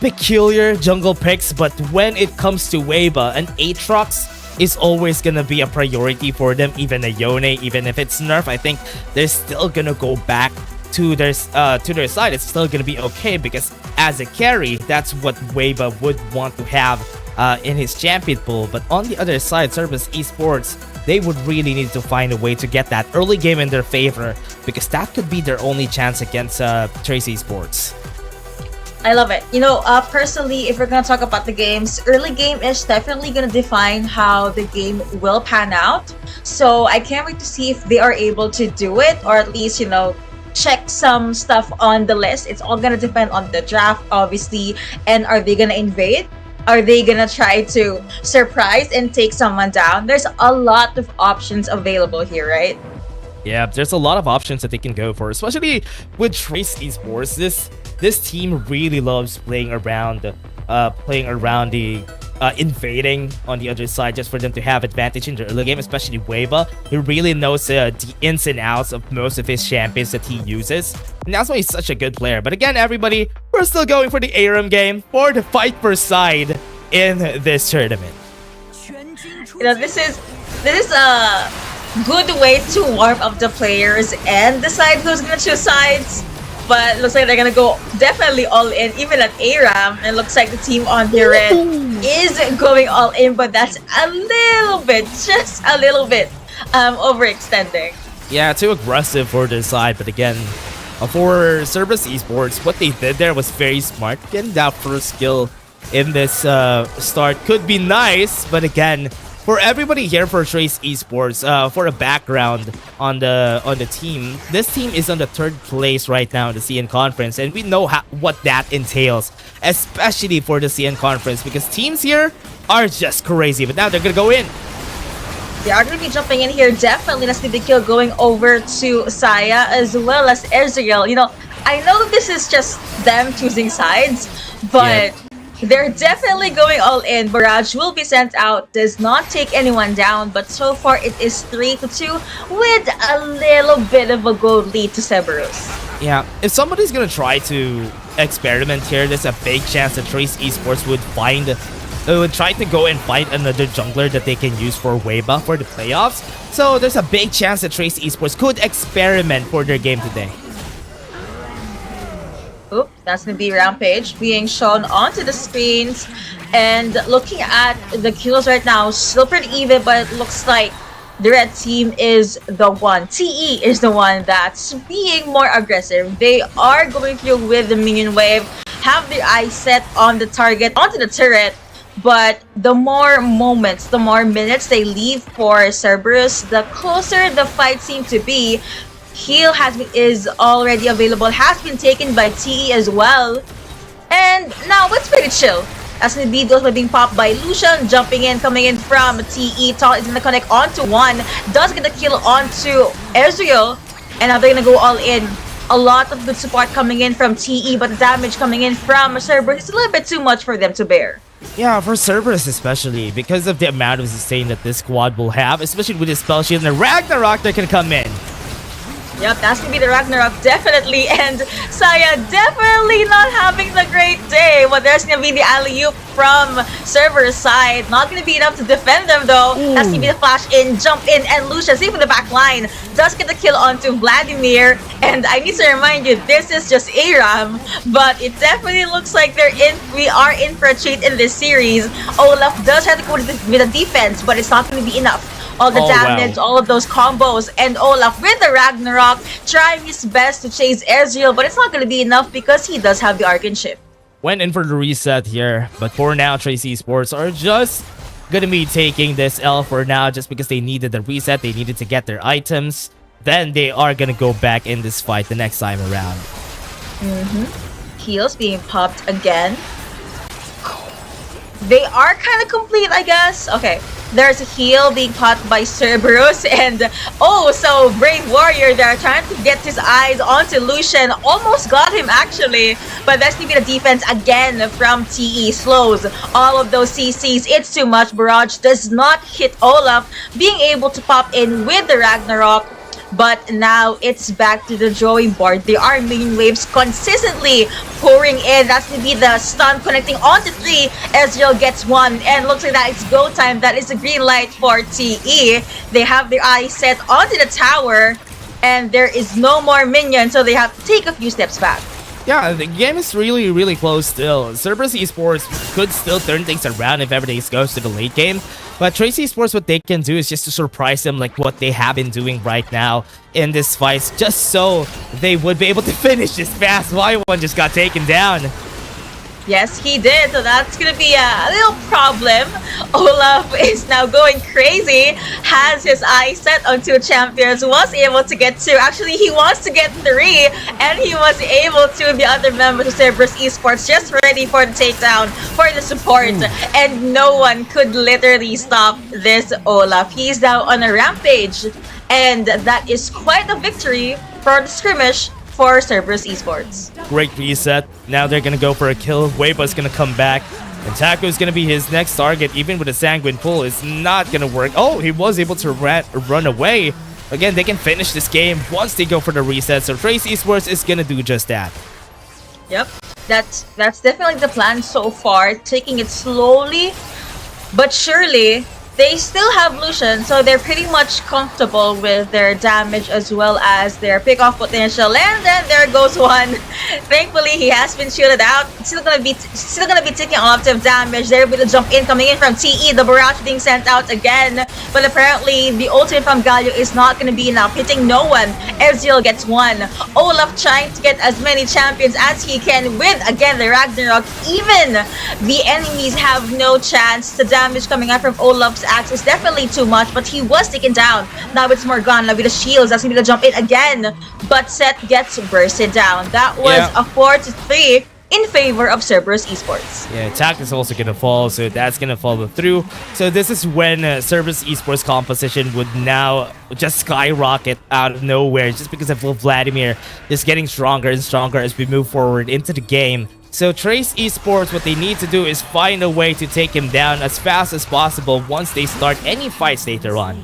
peculiar jungle picks. But when it comes to Weibo, an Aatrox is always gonna be a priority for them. Even a Yone, even if it's nerf, I think they're still gonna go back to their side. It's still gonna be okay, because as a carry, that's what Weibo would want to have in his champion pool. But on the other side, Service Esports, they would really need to find a way to get that early game in their favor, because that could be their only chance against Trace Esports. I love it. You know, personally, if we're going to talk about the games, early game is definitely going to define how the game will pan out. So I can't wait to see if they are able to do it, or at least, you know, check some stuff on the list. It's all going to depend on the draft, obviously. And are they going to invade? Are they going to try to surprise and take someone down? There's a lot of options available here, right? Yeah, there's a lot of options that they can go for, especially with Trace Esports. This team really loves playing around the invading on the other side, just for them to have advantage in the early game, especially Weibo. He really knows the ins and outs of most of his champions that he uses, and that's why he's such a good player. But again, everybody, we're still going for the ARAM game, for the fight per side in this tournament. You know, this is a good way to warm up the players and decide who's gonna choose sides. But it looks like they're gonna go definitely all in, even at ARAM. It looks like the team on their end is going all in, but that's a little bit, just a little bit, overextending. Yeah, too aggressive for their side. But again, for Service Esports, what they did there was very smart. Getting that first kill in this start could be nice, but again, For everybody here for Trace Esports, for a background on the team, this team is on the 3rd place right now in the CN Conference, and we know what that entails, especially for the CN Conference, because teams here are just crazy. But now they're gonna go in. They are going to be jumping in here. Definitely, let's see the kill going over to Saya as well as Ezreal. You know, I know this is just them choosing sides, but they're definitely going all in. Barrage will be sent out, does not take anyone down, but so far it is 3-2 with a little bit of a gold lead to Cerberus. Yeah, if somebody's gonna try to experiment here, there's a big chance that Trace Esports would try to go and find another jungler that they can use for Weiba for the playoffs. So there's a big chance that Trace Esports could experiment for their game today. Oop, that's going to be Rampage being shown onto the screens. And looking at the kills right now, still pretty even, but it looks like the red team is the one. TE is the one that's being more aggressive. They are going through with the minion wave, have their eyes set on the target, onto the turret. But the more moments, the more minutes they leave for Cerberus, the closer the fight seems to be. Heal is already available, has been taken by TE as well. And now it's pretty chill. As the beat goes by being popped by Lucian, jumping in, coming in from TE. Taunt is gonna connect onto one, does get the kill onto Ezreal, and now they're gonna go all in. A lot of good support coming in from TE, but the damage coming in from Cerberus is a little bit too much for them to bear. Yeah, for Cerberus especially, because of the amount of sustain that this squad will have, especially with his spell shield and the Ragnarok that can come in. Yep, that's gonna be the Ragnarok, definitely. And Saya definitely not having the great day. But there's gonna be the alley-oop from Cerberus side. Not gonna be enough to defend them though. That's gonna be the flash in, jump in, and Lucian, see from the back line, does get the kill onto Vladimir. And I need to remind you, this is just ARAM, but it definitely looks like we are in for a treat in this series. Olaf does have to go with the defense, but it's not gonna be enough. All the damage, all of those combos, and Olaf with the Ragnarok trying his best to chase Ezreal, but it's not going to be enough because he does have the Arcane Ship. Went in for the reset here, but for now, Trace Esports are just going to be taking this L for now just because they needed the reset, they needed to get their items. Then they are going to go back in this fight the next time around. Heals being popped again. They are kind of complete, I guess. Okay. There's a heal being popped by Cerberus, and so Brave Warrior there trying to get his eyes onto Lucian. Almost got him actually, but that's gonna be the defense again from TE. Slows all of those CCs. It's too much. Barrage does not hit Olaf, being able to pop in with the Ragnarok. But now it's back to the drawing board. There are minion waves consistently pouring in. That's going to be the stun connecting onto 3. Ezreal gets 1. And looks like that it's go time. That is a green light for TE. They have their eyes set onto the tower. And there is no more minion. So they have to take a few steps back. Yeah, the game is really, really close still. Cerberus Esports could still turn things around if everything goes to the late game. But Trace Esports, what they can do is just to surprise them like what they have been doing right now in this fight, just so they would be able to finish this fast. Y1 just got taken down. Yes, he did. So that's going to be a little problem. Olaf is now going crazy. Has his eyes set on 2 champions. Was able to get 2. Actually, he wants to get 3. And he was able to. The other members of Cerberus Esports just ready for the takedown, for the support. And no one could literally stop this Olaf. He's now on a rampage. And that is quite a victory for the skirmish for Cerberus Esports. Great reset. Now they're gonna go for a kill. Weiba's gonna come back. And Taco is gonna be his next target. Even with a Sanguine pull, it's not gonna work. Oh, he was able to run away. Again, they can finish this game once they go for the reset. So Trace Esports is gonna do just that. Yep, that's definitely the plan so far. Taking it slowly, but surely. They still have Lucian, so they're pretty much comfortable with their damage as well as their pick-off potential. And then there goes one. Thankfully, he has been shielded out. Still gonna be taking a lot of damage. They're able to jump in, coming in from TE. The barrage being sent out again, but apparently the ultimate from Galio is not gonna be enough, hitting no one. Ezreal gets 1. Olaf trying to get as many champions as he can with again the Ragnarok. Even the enemies have no chance. The damage coming out from Olaf's Tack's axe is definitely too much, but he was taken down. Now it's Morgana with the shields. That's gonna be the jump in again, but Seth gets bursted down. That was a 4-3 in favor of Cerberus Esports. Yeah, attack is also gonna fall, so that's gonna follow through. So this is when Cerberus Esports composition would now just skyrocket out of nowhere, just because of Vladimir just getting stronger and stronger as we move forward into the game. So Trace Esports, what they need to do is find a way to take him down as fast as possible once they start any fights later on.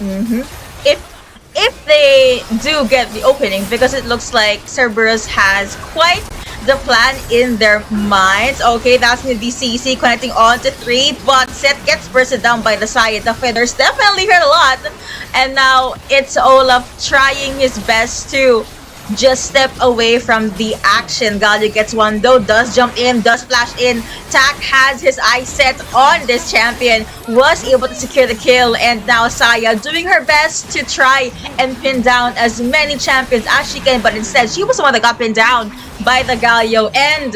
If they do get the opening, because it looks like Cerberus has quite the plan in their minds. Okay, that's going to be CC connecting on to 3, but Seth gets bursted down by the side. The feathers definitely hurt a lot. And now it's Olaf trying his best to just step away from the action. Galio gets one though, does jump in, does flash in. Tak has his eyes set on this champion, was able to secure the kill, and now Saya doing her best to try and pin down as many champions as she can, but instead she was the one that got pinned down by the Galio and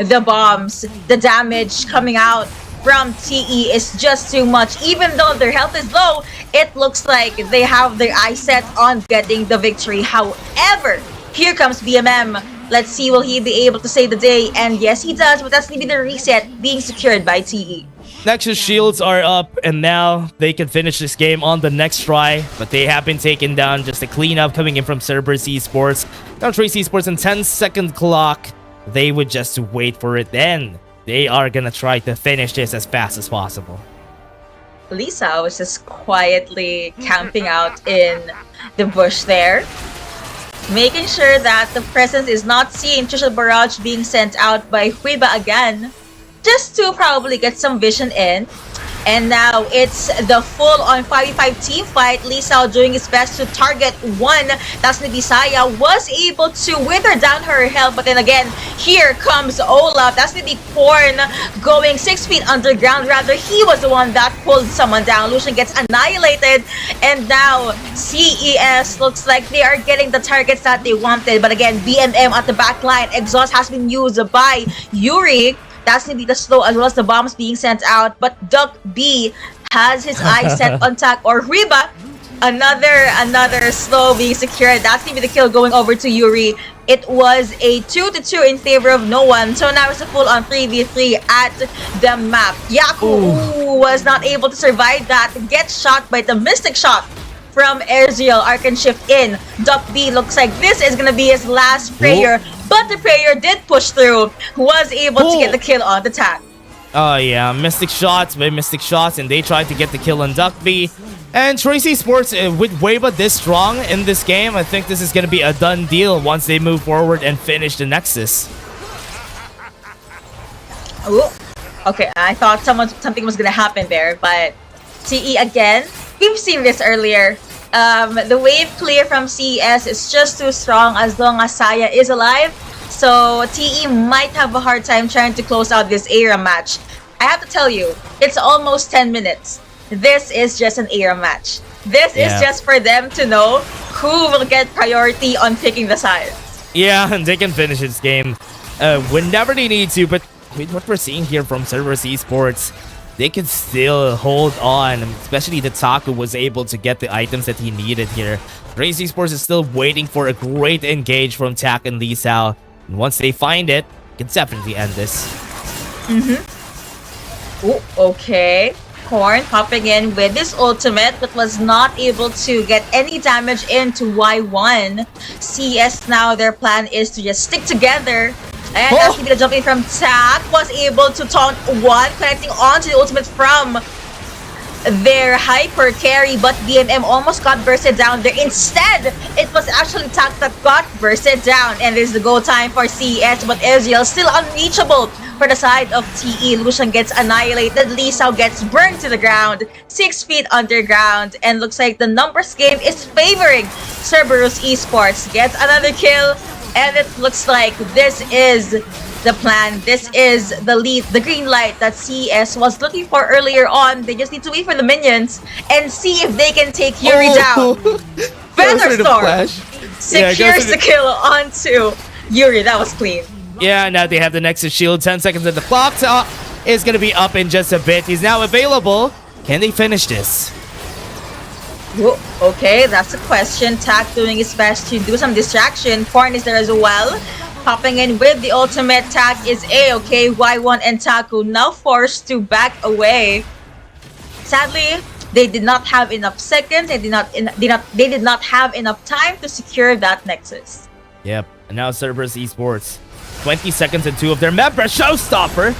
the bombs. The damage coming out from TE is just too much. Even though their health is low, it looks like they have their eyes set on getting the victory. However, here comes BMM. Let's see, will he be able to save the day? And yes, he does, but that's going to be the reset being secured by TE. Nexus shields are up, and now they can finish this game on the next try, but they have been taken down. Just a cleanup coming in from Cerberus Esports. Now Trace Esports in 10-second clock. They would just wait for it then. They are gonna try to finish this as fast as possible. Lisa was just quietly camping out in the bush there, making sure that the presence is not seen. Trisha Barrage being sent out by Huiba again, just to probably get some vision in. And now it's the full-on 5v5 team fight. Lisa doing his best to target one. That's going to be Saya. Was able to wither down her health. But then again, here comes Olaf. That's going to be Korn going 6 feet underground. Rather, he was the one that pulled someone down. Lucian gets annihilated. And now CES looks like they are getting the targets that they wanted. But again, BMM at the back line. Exhaust has been used by Yuri. That's going to be the slow as well as the bombs being sent out. But Duck B has his eyes set on Tak or Huiba. Another slow being secured. That's going to be the kill going over to Yuri. It was a 2-2 in favor of no one. So now it's a full-on 3v3 at the map. Yaku was not able to survive that. Gets shot by the Mystic Shot from Ezreal. Arc and shift in. Duck B looks like this is going to be his last prayer. But the prayer did push through. Was able to get the kill on the Tak. Oh yeah, Mystic Shots by Mystic Shots, and they tried to get the kill on Duck B. And Tracy Sports, with Weiba this strong in this game, I think this is going to be a done deal once they move forward and finish the Nexus. Ooh. Okay, I thought something was going to happen there, but TE again. We've seen this earlier. The wave clear from CES is just too strong as long as Saya is alive. So TE might have a hard time trying to close out this era match. I have to tell you, it's almost 10 minutes. This is just an era match. This is just for them to know who will get priority on picking the sides. Yeah, and they can finish this game whenever they need to. But with what we're seeing here from Cerberus Esports, they can still hold on, especially the Taku was able to get the items that he needed here. Trace Esports is still waiting for a great engage from Tak and Lee Sao. And once they find it, can definitely end this. Ooh, okay. Korn popping in with his ultimate, but was not able to get any damage into Y1. CS now, their plan is to just stick together. And that's going to be the jump in from Tak. Was able to taunt one, connecting onto the ultimate from their hyper carry, but BMM almost got bursted down there. Instead, it was actually Tak that got bursted down. And this is the go time for CES, but Ezreal still unreachable for the side of TE. Lucian gets annihilated. Lee Sao gets burned to the ground, 6 feet underground. And looks like the numbers game is favoring Cerberus Esports. Gets another kill. And it looks like this is the plan. This is the lead, the green light that CES was looking for earlier on. They just need to wait for the minions and see if they can take Yuri down. Featherstorm secures the kill onto Yuri. That was clean. Yeah, now they have the Nexus shield. 10 seconds at the clock is going to be up in just a bit. He's now available. Can they finish this? Whoa, okay, that's a question. Tak doing his best to do some distraction. Korn is there as well. Popping in with the ultimate. Tak is A-okay. Y1 and Taku now forced to back away. Sadly, they did not have enough seconds. They did not have enough time to secure that Nexus. Yep. And now Cerberus Esports. 20 seconds and 2 of their members. Showstopper.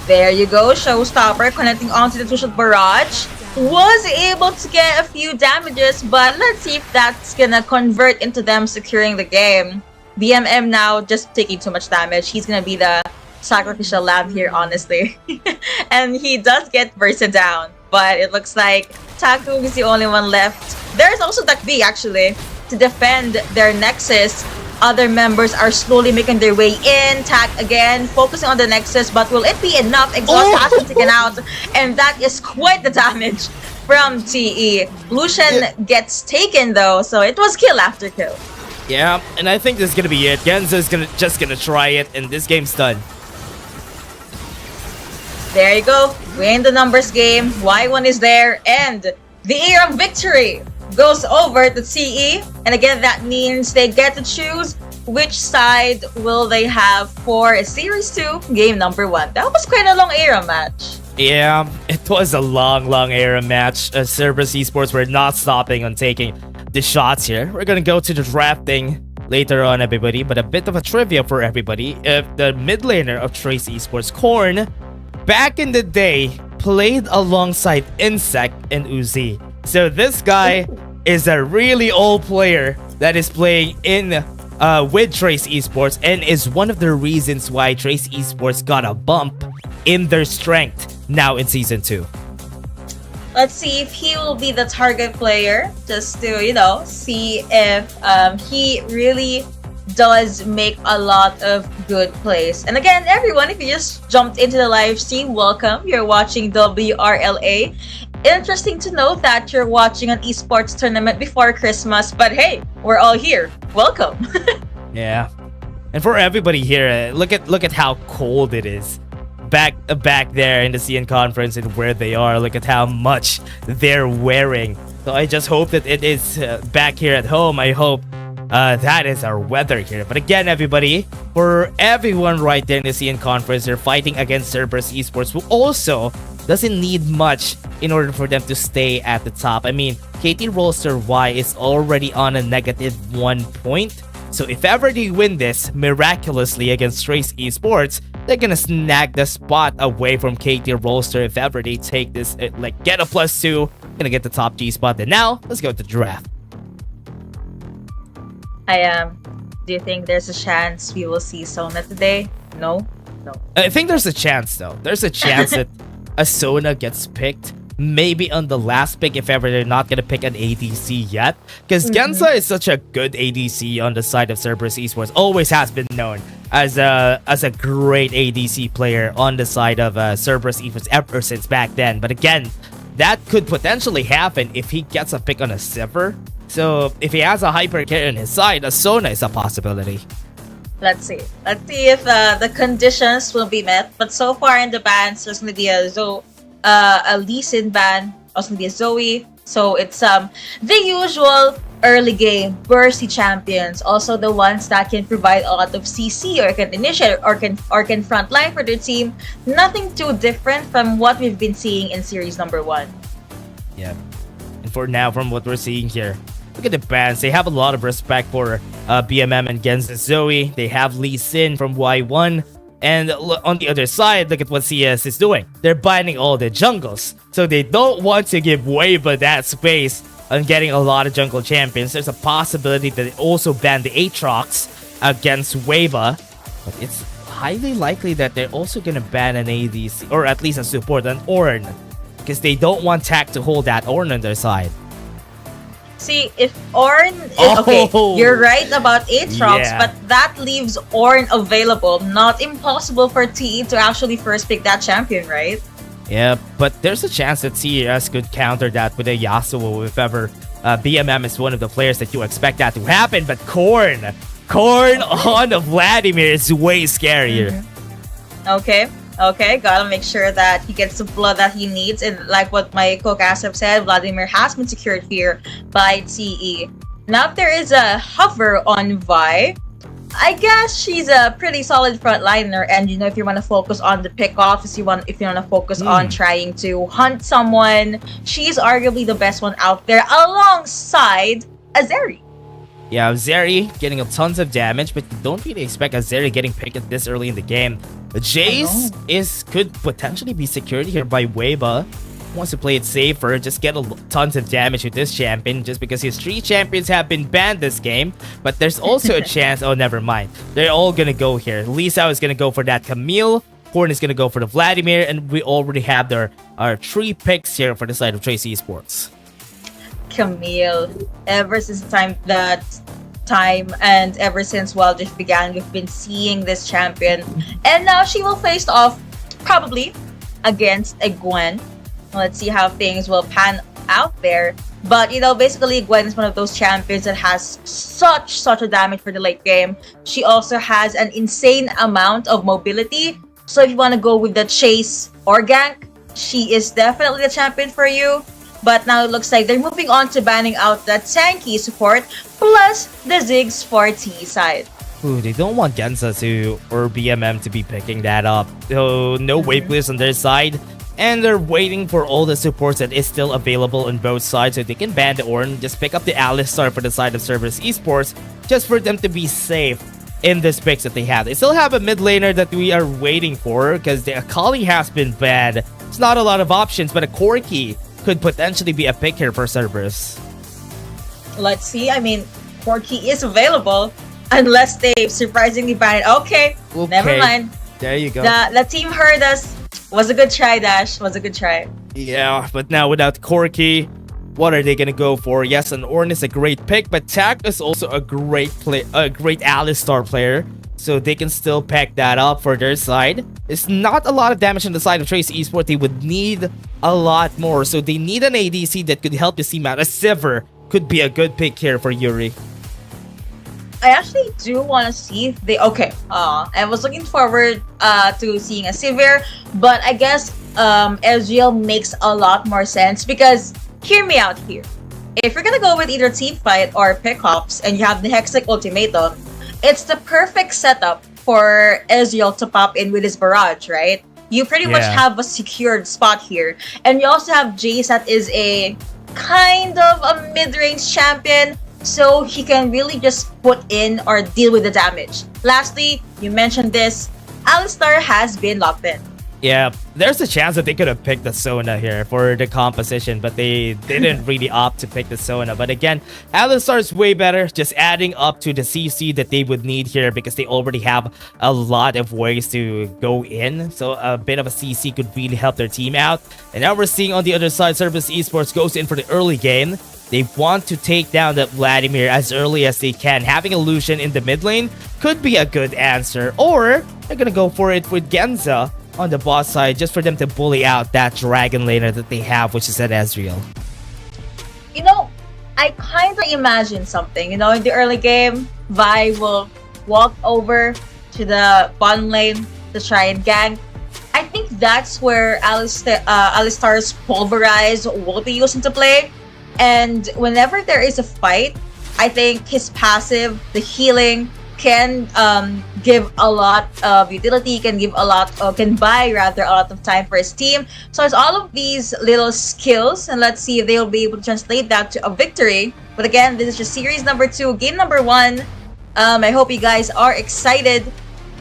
There you go, Showstopper connecting onto the two-shot barrage. Was able to get a few damages, but let's see if that's gonna convert into them securing the game. BMM now just taking too much damage. He's gonna be the sacrificial lamb here, honestly. And he does get bursted down, but it looks like Taku is the only one left. There's also Dakbi actually to defend their Nexus. Other members are slowly making their way in. Tak again, focusing on the Nexus, but will it be enough? Exhaust has been taken out, and that is quite the damage from TE. Lucian gets taken though, so it was kill after kill. Yeah, and I think this is gonna be it. Genza's just gonna try it, and this game's done. There you go. Win the numbers game. Y1 is there, and the air of victory goes over to CE. And again, that means they get to choose which side will they have for Series 2, Game number 1. That was quite a long era match. Yeah, it was a long era match. Cerberus Esports were not stopping on taking the shots here. We're gonna go to the drafting later on, everybody, but a bit of a trivia for everybody. The mid laner of Trace Esports, Korn, back in the day, played alongside Insect and Uzi. So this guy is a really old player that is playing in with Trace Esports, and is one of the reasons why Trace Esports got a bump in their strength now in Season 2. Let's see if he will be the target player, just to, you know, see if he really does make a lot of good plays. And again, everyone, if you just jumped into the live stream, welcome. You're watching WRL-A. Interesting to note that you're watching an esports tournament before Christmas, but hey, we're all here. Welcome. Yeah. And for everybody here, look at how cold it is. Back there in the CN conference and where they are, look at how much they're wearing. So I just hope that it is back here at home. I hope that is our weather here. But again, everybody, for everyone right there in the CN conference, they're fighting against Cerberus Esports, who also doesn't need much in order for them to stay at the top. I mean, KT Rolster Y is already on a -1 point. So if ever they win this miraculously against Trace Esports, they're gonna snag the spot away from KT Rolster. If ever they take this, like, get a +2, gonna get the top G spot. And now, let's go to the draft. Do you think there's a chance we will see Sona today? No? No. I think there's a chance, though. There's a chance that a Sona gets picked. Maybe on the last pick, if ever they're not gonna pick an ADC yet. Because Genza is such a good ADC on the side of Cerberus Esports. Always has been known as a great ADC player on the side of Cerberus Esports ever since back then. But again, that could potentially happen if he gets a pick on a Sivir. So if he has a hyper carry on his side, a Sona is a possibility. Let's see. Let's see if the conditions will be met. But so far in the bans, there's gonna be a Lee Sin ban, also gonna be a Zoe. So it's the usual early game bursty champions, also the ones that can provide a lot of CC or can initiate or can frontline for their team. Nothing too different from what we've been seeing in series number 1. Yeah. And for now, from what we're seeing here, look at the bans. They have a lot of respect for BMM and Genza Zoe. They have Lee Sin from Y1. And on the other side, look at what CS is doing. They're banning all the jungles. So they don't want to give Wava that space on getting a lot of jungle champions. There's a possibility that they also ban the Aatrox against Wava. But it's highly likely that they're also going to ban an ADC, or at least a support, an Ornn. Because they don't want Tak to hold that Ornn on their side. See, if Ornn is, okay, you're right about Aatrox, but that leaves Ornn available. Not impossible for TE to actually first pick that champion, right? Yeah, but there's a chance that CES could counter that with a Yasuo if ever BMM is one of the players that you expect that to happen. But Korn on Vladimir is way scarier. Okay, Okay, gotta make sure that he gets the blood that he needs. And like what my co-cast have said, Vladimir has been secured here by TE. Now, if there is a hover on Vi, I guess she's a pretty solid frontliner. And you know, if you want to focus on the pickoffs, if you want to focus on trying to hunt someone, she's arguably the best one out there alongside Azeri. Yeah, Azeri getting tons of damage, but you don't really expect Azeri getting picked at this early in the game. Jace could potentially be secured here by Weibo. Wants to play it safer, just get tons of damage with this champion, just because his 3 champions have been banned this game. But there's also a chance, oh, never mind. They're all gonna go here. Lisa is gonna go for that Camille. Horn is gonna go for the Vladimir, and we already have our 3 picks here for the side of Trace Esports. Camille, ever since time and ever since Wild Rift began, we've been seeing this champion, and now she will face off probably against a Gwen. Let's see how things will pan out there. But you know, basically Gwen is one of those champions that has such a damage for the late game. She also has an insane amount of mobility, so if you want to go with the chase or gank, she is definitely the champion for you. But now it looks like they're moving on to banning out that tanky support plus the Ziggs for T side. Ooh, they don't want Genza or BMM to be picking that up. So no wave clears on their side. And they're waiting for all the supports that is still available on both sides so they can ban the Ornn, just pick up the Alistar for the side of Cerberus Esports, just for them to be safe in this picks that they have. They still have a mid laner that we are waiting for because the Akali has been banned. It's not a lot of options, but a Corki could potentially be a pick here for Cerberus. Let's see. I mean, Corki is available unless they surprisingly ban it. Okay, never mind. There you go. The team heard us. Was a good try, Dash. Was a good try. Yeah, but now without Corki, what are they gonna go for? Yes, an Ornn is a great pick, but Tak is also a great Alistar player, so they can still pack that up for their side. It's not a lot of damage on the side of Trace Esports. They would need a lot more, so they need an ADC that could help the team out. A Sivir could be a good pick here for Yuri. I actually do want to see if they... Okay, I was looking forward to seeing a Sivir, but I guess Ezreal makes a lot more sense because, hear me out here. If you're gonna go with either teamfight or pickups and you have the Hexic Ultimatum, it's the perfect setup for Ezreal to pop in with his barrage, right? You pretty much have a secured spot here. And you also have Jace that is a kind of a mid-range champion, so he can really just put in or deal with the damage. Lastly, you mentioned this, Alistar has been locked in. Yeah, there's a chance that they could have picked the Sona here for the composition, but they didn't really opt to pick the Sona. But again, Alistar is way better, just adding up to the CC that they would need here because they already have a lot of ways to go in. So a bit of a CC could really help their team out. And now we're seeing on the other side, Cerberus Esports goes in for the early game. They want to take down that Vladimir as early as they can. Having a Lucian in the mid lane could be a good answer. Or they're gonna go for it with Genza on the bot side just for them to bully out that dragon laner that they have, which is at Ezreal. You know, I kind of imagine something. You know, in the early game, Vi will walk over to the bottom lane to try and gank. I think that's where Alistar's Pulverize will be used into play. And whenever there is a fight, I think his passive, the healing, can give a lot of utility, can buy rather a lot of time for his team. So it's all of these little skills, and let's see if they'll be able to translate that to a victory. But again, this is just series number 2, game number 1. I hope you guys are excited,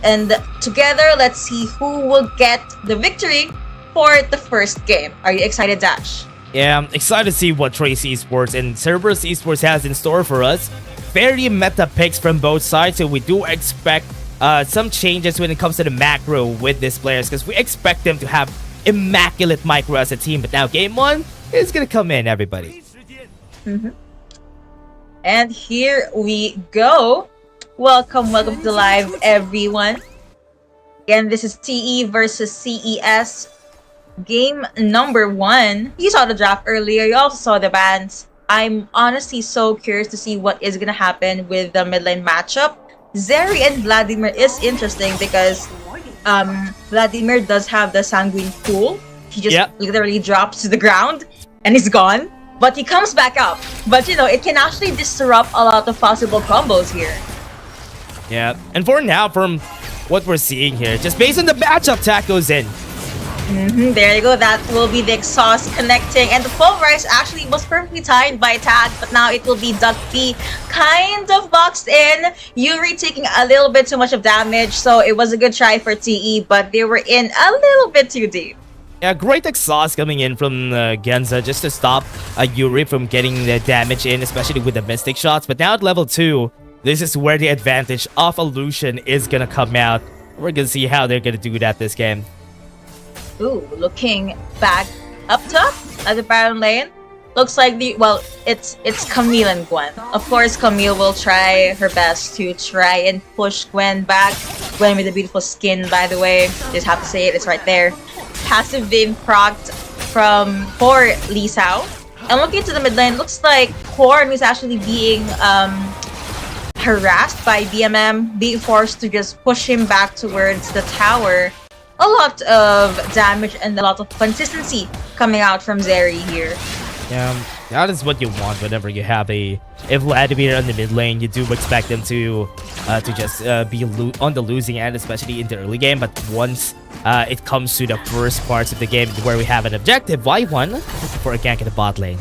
and together let's see who will get the victory for the first game. Are you excited, Dash? Yeah, I'm excited to see what Trace Esports and Cerberus Esports has in store for us. Very meta picks from both sides, so we do expect some changes when it comes to the macro with these players, because we expect them to have immaculate micro as a team. But now game 1 is gonna come in, everybody. And here we go. Welcome to live, everyone. Again, this is TE versus CES. Game number 1. You saw the draft earlier. You also saw the bans. I'm honestly so curious to see what is going to happen with the mid lane matchup. Zeri and Vladimir is interesting because Vladimir does have the sanguine pool. He just Yep. literally drops to the ground and he's gone. But he comes back up. But it can actually disrupt a lot of possible combos here. Yeah, and for now, from what we're seeing here, just based on the matchup, Tak goes in. There you go. That will be the exhaust connecting. And the pulverize actually was perfectly timed by Tag, but now it will be WB kind of boxed in. Yuri taking a little bit too much of damage, so it was a good try for TE, but they were in a little bit too deep. Yeah, great exhaust coming in from Genza just to stop Yuri from getting the damage in, especially with the Mystic shots. But now at level 2, this is where the advantage of Illusion is gonna come out. We're gonna see how they're gonna do that this game. Ooh, looking back up top at the Baron lane. Looks like it's Camille and Gwen. Of course, Camille will try her best to try and push Gwen back. Gwen with a beautiful skin, by the way. Just have to say it, it's right there. Passive being procced for Lee Sao. And looking into the mid lane, looks like Korn is actually being harassed by BMM, being forced to just push him back towards the tower. A lot of damage and a lot of consistency coming out from Zeri here. Yeah, that is what you want whenever you have a Vladimir on the mid lane. You do expect them to just be on the losing end, especially in the early game. But once it comes to the first parts of the game where we have an objective, Y1 for a gank in the bot lane.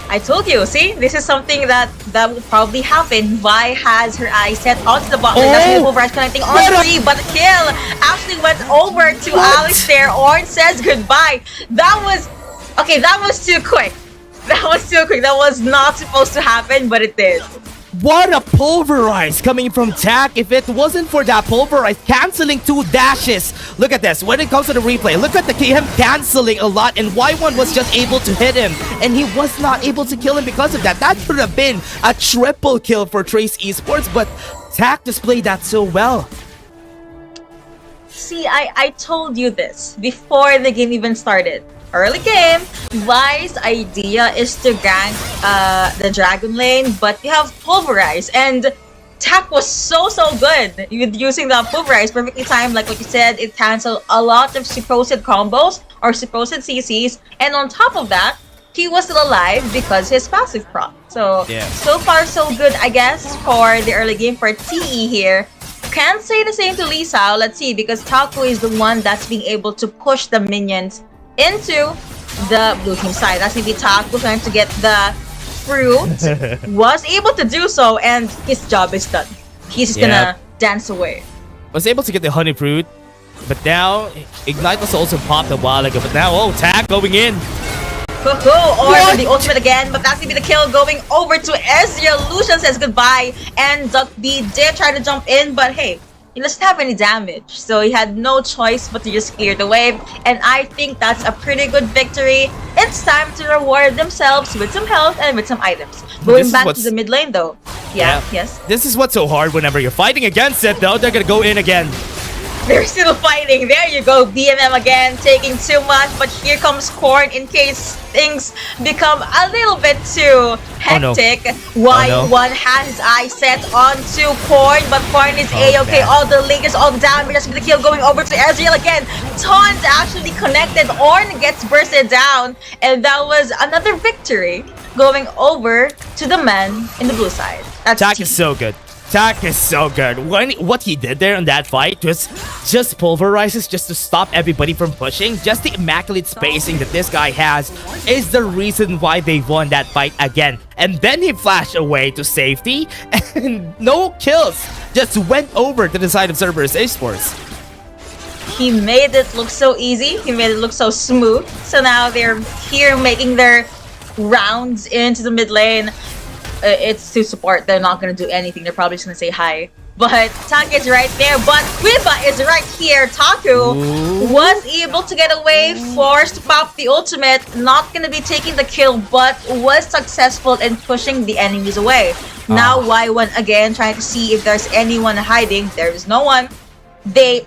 I told you, see? This is something that will probably happen. Vi has her eyes set onto the bot lane. That's Pulverize connecting on 3, but the kill actually went over to Alex there. Orn says goodbye. That was too quick. That was not supposed to happen, but it did. What a pulverize coming from Tak. If it wasn't for that pulverize canceling 2 dashes. Look at this. When it comes to the replay, look at him canceling a lot, and Y1 was just able to hit him, and he was not able to kill him because of that. That should have been a triple kill for Trace Esports, but Tak displayed that so well. See, I told you this before the game even started. Early game, Vi's idea is to gank the Dragon lane, but you have Pulverize, and Tak was so good with using the Pulverize, perfectly timed, like what you said. It canceled a lot of supposed combos or supposed CCs, and on top of that, he was still alive because his passive proc. So, so far so good, I guess, for the early game for TE here. Can't say the same to Lee Sao. Let's see, because Taco is the one that's being able to push the minions into the blue team side. That's maybe Taco trying to get the fruit. Was able to do so, and his job is done. He's just gonna dance away. Was able to get the honey fruit, but now Ignite was also popped a while ago. But now, Tak going in. Or the ultimate again, but that's gonna be the kill going over to Ezreal. Lucian says goodbye, and WB did try to jump in, but hey, he doesn't have any damage, so he had no choice but to just clear the wave, and I think that's a pretty good victory. It's time to reward themselves with some health and with some items. Going back to the mid lane though. Yes. This is what's so hard whenever you're fighting against it though. They're gonna go in again. They're still fighting. There you go. BMM again, taking too much. But here comes Korn in case things become a little bit too hectic. Y1 has his eyes set onto Korn, but Korn is A-okay. All the layers, all the damage. That's the kill going over to Ezreal again. Taunt actually connected. Orn gets bursted down. And that was another victory going over to the man in the blue side. Tak is so good. Tak is so good. What he did there in that fight was just pulverizes just to stop everybody from pushing. Just the immaculate spacing that this guy has is the reason why they won that fight again. And then he flashed away to safety and no kills. Just went over to the side of Cerberus Esports. He made it look so easy. He made it look so smooth. So now they're here making their rounds into the mid lane. It's to support. They're not going to do anything. They're probably just going to say hi. But Tak is right there. But Quiba is right here. Taku was able to get away, forced to pop the ultimate. Not going to be taking the kill, but was successful in pushing the enemies away. Now Y1 again trying to see if there's anyone hiding. There is no one. They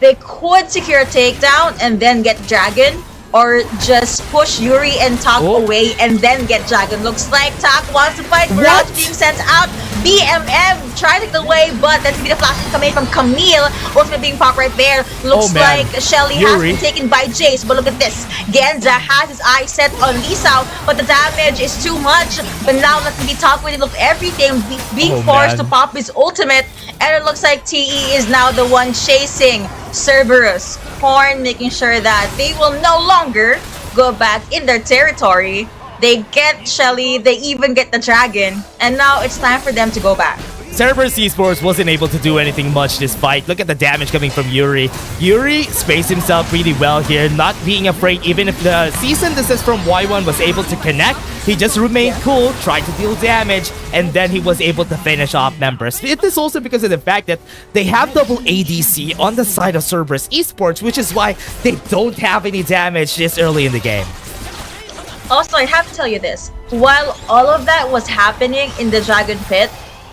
could secure a takedown and then get Dragon, or just push Yuri and Tak away and then get Dragon. Looks like Tak wants to fight. Mirage being sent out. BMM trying to take the way, but that's the flash coming from Camille. Ultimate being popped right there. Looks like Shelly has been taken by Jace, but look at this. Genza has his eyes set on Lisao, but the damage is too much. But now let's be top winning of everything, being forced to pop his ultimate, and it looks like TE is now the one chasing Cerberus. Horn making sure that they will no longer go back in their territory. They get Shelly, they even get the dragon, and now it's time for them to go back. Cerberus Esports wasn't able to do anything much this fight. Look at the damage coming from Yuri. Yuri spaced himself really well here, not being afraid. Even if the cease and desist from Y1 was able to connect, he just remained cool, tried to deal damage, and then he was able to finish off members. It is also because of the fact that they have double ADC on the side of Cerberus Esports, which is why they don't have any damage this early in the game. Also, I have to tell you this. While all of that was happening in the Dragon Pit,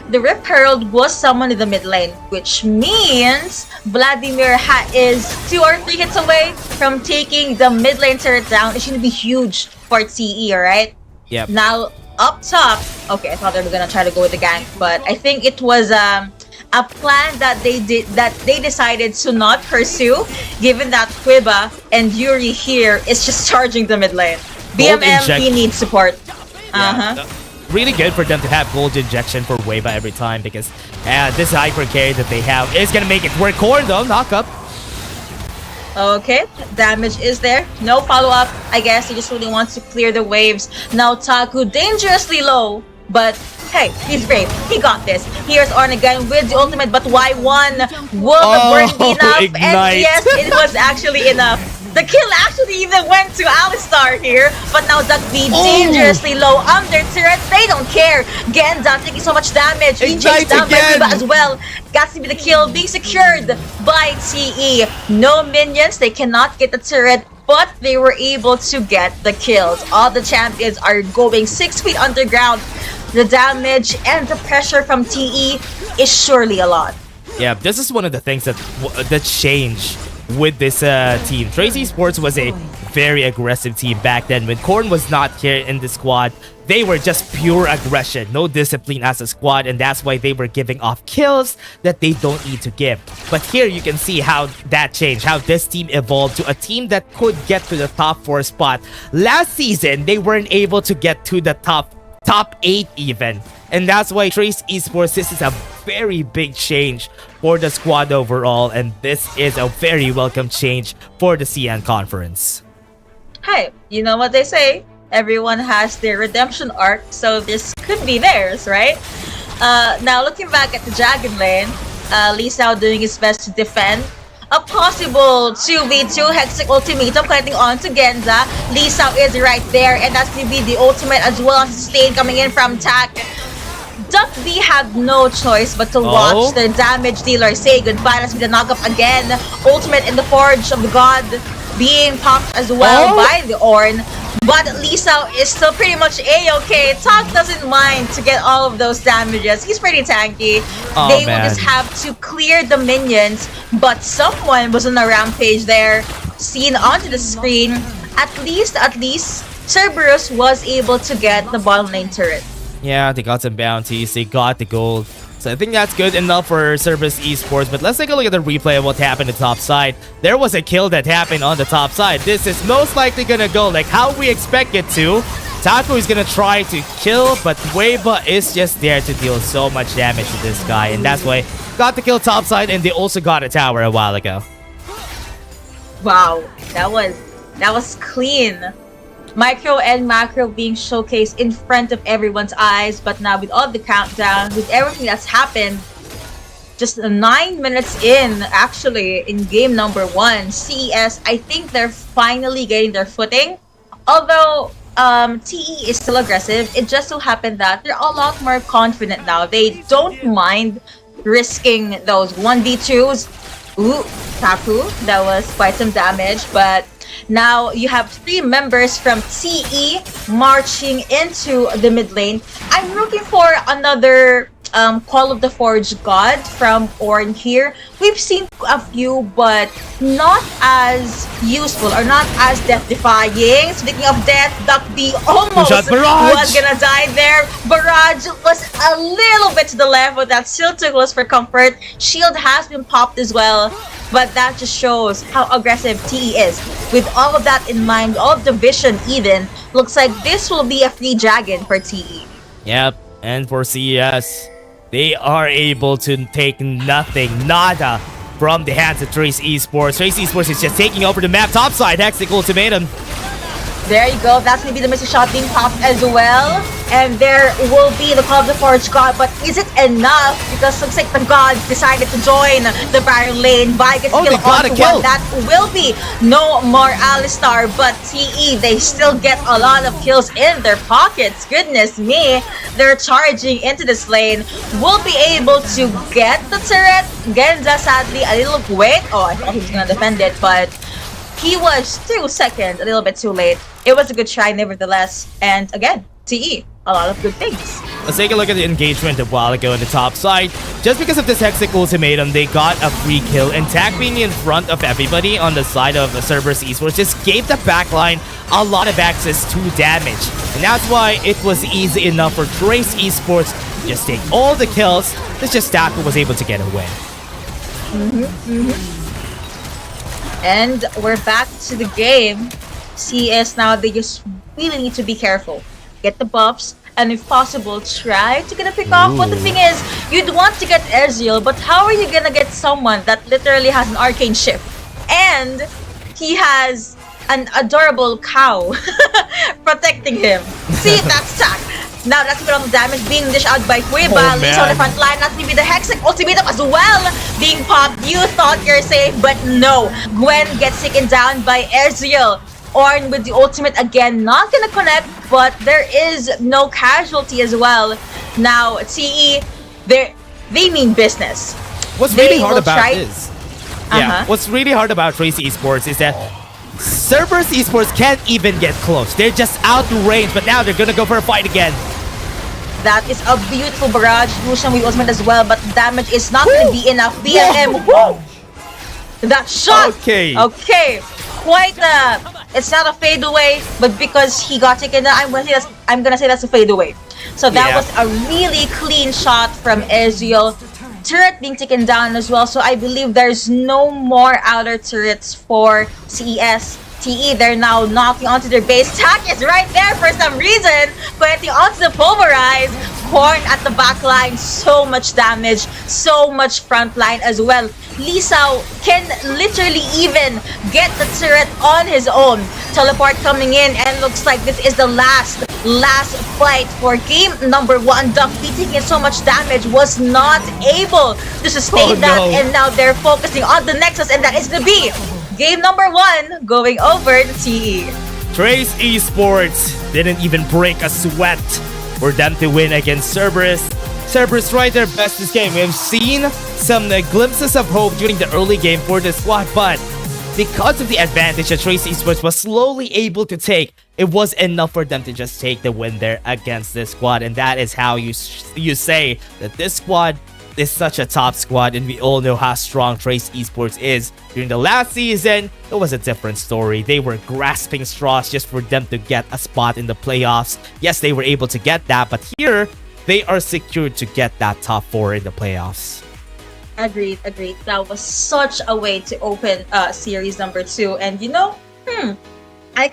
the Rip Herald was summoned in the mid lane, which means Vladimir is 2 or 3 hits away from taking the mid lane turret down. It's going to be huge for TE, alright? Yep. Now, up top, okay, I thought they were going to try to go with the gank, but I think it was a plan that they decided to not pursue, given that Quiba and Yuri here is just charging the mid lane. BMM, he needs support. Really good for them to have gold injection for Wava every time, because this hyper carry that they have is gonna make it work. Corn though, knock up. Okay, damage is there. No follow-up. I guess he just really wants to clear the waves. Now Taku dangerously low, but hey, he's brave. He got this. Here's Orn again with the ultimate, but Y1 will burn enough. Ignite. And yes, it was actually enough. The kill actually even went to Alistar here, but now Duck B dangerously low under turret. They don't care. Genza taking so much damage. Being chased down by Reba as well. Got to be the kill being secured by TE. No minions. They cannot get the turret, but they were able to get the kills. All the champions are going 6 feet underground. The damage and the pressure from TE is surely a lot. Yeah, this is one of the things that changed with this team. Trace Esports was a very aggressive team back then. When Korn was not here in the squad, they were just pure aggression, no discipline as a squad, and that's why they were giving off kills that they don't need to give. But here you can see how that changed, how this team evolved to a team that could get to the top 4 spot. Last season, they weren't able to get to the top 8 even. And that's why Trace Esports, this is a very big change for the squad overall, and this is a very welcome change for the CN conference. Hey, you know what they say? Everyone has their redemption arc, so this could be theirs, right? Now looking back at the Dragon lane, Lee Sao doing his best to defend. A possible 2v2 Hextech ultimatum connecting on to Genza. Lee Sao is right there, and that's going to be the ultimate as well as sustain coming in from Tak. Duck B had no choice but to watch the damage dealer say goodbye. Let's be the knockup again. Ultimate in the Forge of the God being popped as well by the Orn. But Lisa is still pretty much A-okay. Tak doesn't mind to get all of those damages. He's pretty tanky. They will just have to clear the minions. But someone was on a rampage there, seen onto the screen. At least, Cerberus was able to get the bottom lane turret. Yeah, they got some bounties, they got the gold. So I think that's good enough for Cerberus Esports. But let's take a look at the replay of what happened on the top side. There was a kill that happened on the top side. This is most likely gonna go like how we expect it to. Taco is gonna try to kill, but Weba is just there to deal so much damage to this guy. And that's why got the kill top side, and they also got a tower a while ago. Wow, that was clean. Micro and macro being showcased in front of everyone's eyes, but now with all the countdown, with everything that's happened, just 9 minutes in, actually, in game number 1, CES, I think they're finally getting their footing. Although TE is still aggressive, it just so happened that they're a lot more confident now. They don't mind risking those 1v2s. Ooh, Taku, that was quite some damage, but now you have 3 members from TE marching into the mid lane. I'm looking for another Call of the Forge God from Orn here. We've seen a few, but not as useful or not as death-defying. Speaking of death, Duck B almost was gonna die there. Barrage was a little bit to the left, but that still too close for comfort. Shield has been popped as well, but that just shows how aggressive TE is. With all of that in mind, all of the vision even, looks like this will be a free dragon for TE. Yep, and for CES, they are able to take nada from the hands of Trace Esports. Trace Esports is just taking over the map topside. Hextech Ultimatum. There you go. That's going to be the missile shot being popped as well. And there will be the Call of the Forge God. But is it enough? Because looks like the gods decided to join the barrier lane. Vi gets killed onto one. That will be no more Alistar. But TE, they still get a lot of kills in their pockets. Goodness me. They're charging into this lane. Will be able to get the turret. Genza, sadly, a little wait. Oh, I thought he was going to defend it. But he was 2 seconds, a little bit too late. It was a good try nevertheless. And again, TE, a lot of good things. Let's take a look at the engagement a while ago in the top side. Just because of this Hextech Ultimatum, they got a free kill. And Tag being in front of everybody on the side of the Cerberus Esports just gave the backline a lot of access to damage. And that's why it was easy enough for Trace Esports to just take all the kills. It's just Taco was able to get a win. And we're back to the game. CES now, they just really need to be careful. Get the buffs, and if possible, try to get a pick off. But the thing is, you'd want to get Ezreal, but how are you gonna get someone that literally has an arcane shift? And he has an adorable cow protecting him. See, that's Tack. Now that's a bit of damage being dished out by Huiba. Lisa on the front line. That's maybe the Hextech Ultimatum as well being popped. You thought you're safe, but no. Gwen gets taken down by Ezreal. Orn with the ultimate again. Not gonna connect, but there is no casualty as well. Now, TE, they mean business. What's really hard about this? Yeah, what's really hard about Trace Esports is that Cerberus Esports can't even get close. They're just out to range, but now they're gonna go for a fight again. That is a beautiful barrage. Lucian with ultimate as well, but damage is not gonna be enough. BMM, that shot! Okay. Quite it's not a fadeaway, but because he got taken down, I'm gonna say that's a fadeaway. So that was a really clean shot from Ezreal. Turret being taken down as well, so I believe there's no more outer turrets for CES. TE, they're now knocking onto their base. Tack is right there for some reason, getting onto the Pulverize. Korn at the back line, so much damage, so much front line as well. Lisao can literally even get the turret on his own. Teleport coming in, and looks like this is the last fight for game number 1. Duck B taking so much damage, was not able to sustain that, and now they're focusing on the Nexus, and that is the B. Game number 1 going over to TE. Trace Esports didn't even break a sweat for them to win against Cerberus. Cerberus tried their best this game. We have seen some glimpses of hope during the early game for the squad, but because of the advantage that Trace Esports was slowly able to take, it was enough for them to just take the win there against this squad. And that is how you say that this squad is such a top squad, and we all know how strong Trace Esports is. During the last season, it was a different story. They were grasping straws just for them to get a spot in the playoffs. Yes, they were able to get that, but here, they are secured to get that top 4 in the playoffs. Agreed. That was such a way to open series number 2. And you know, I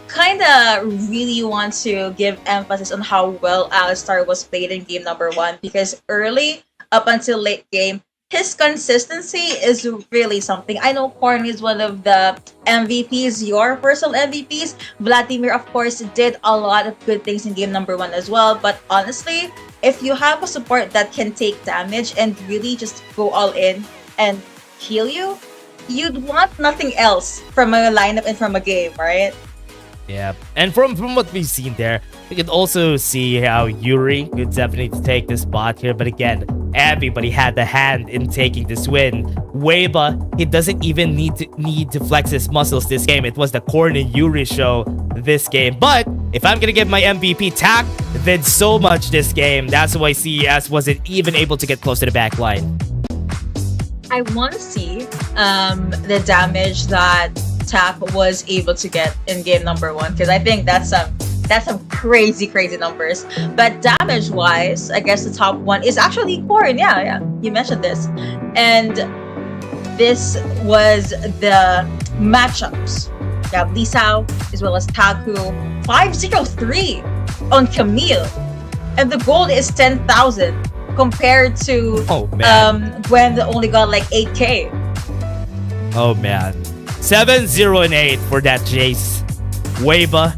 kind of really want to give emphasis on how well Alistar was played in game number 1, because early up until late game, his consistency is really something. I know Korn is one of the MVPs, your personal MVPs. Vladimir, of course, did a lot of good things in game number 1 as well. But honestly, if you have a support that can take damage and really just go all in and heal you, you'd want nothing else from a lineup and from a game, right? Yeah, and from what we've seen there, we can also see how Yuri could definitely take the spot here. But again, everybody had the hand in taking this win. Weiba, he doesn't even need to flex his muscles this game. It was the Korn and Yuri show this game. But if I'm gonna give my MVP, TAC did so much this game. That's why CES wasn't even able to get close to the back line. I want to see the damage that TAC was able to get in game number 1, because I think that's some crazy numbers. But damage wise, I guess the top one is actually Corrin. Yeah, you mentioned this, and this was the matchups. You have Lisao as well as Taku. 503 on Camille, and the gold is 10,000 compared to Gwen that only got like 8k. Oh man, 7-0 and 8 for that Jace. Weba,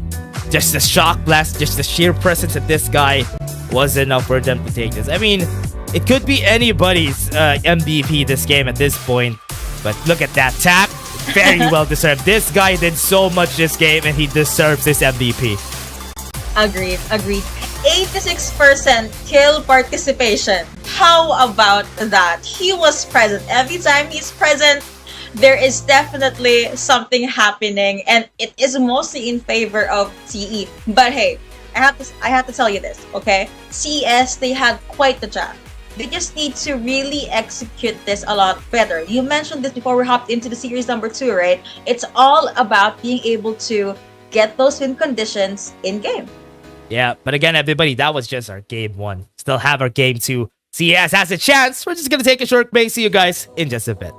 just the shock blast, just the sheer presence of this guy was enough for them to take this. I mean, it could be anybody's MVP this game at this point, but look at that tap. Very well deserved. This guy did so much this game and he deserves his MVP. Agreed. 86% kill participation. How about that? He was present. Every time he's present, there is definitely something happening, and it is mostly in favor of CE. But hey, I have to tell you this, okay? CES, they had quite the job. They just need to really execute this a lot better. You mentioned this before we hopped into the series number 2, right? It's all about being able to get those win conditions in game. Yeah, but again, everybody, that was just our game 1. Still have our game 2. CES has a chance. We're just gonna take a short break. See you guys in just a bit.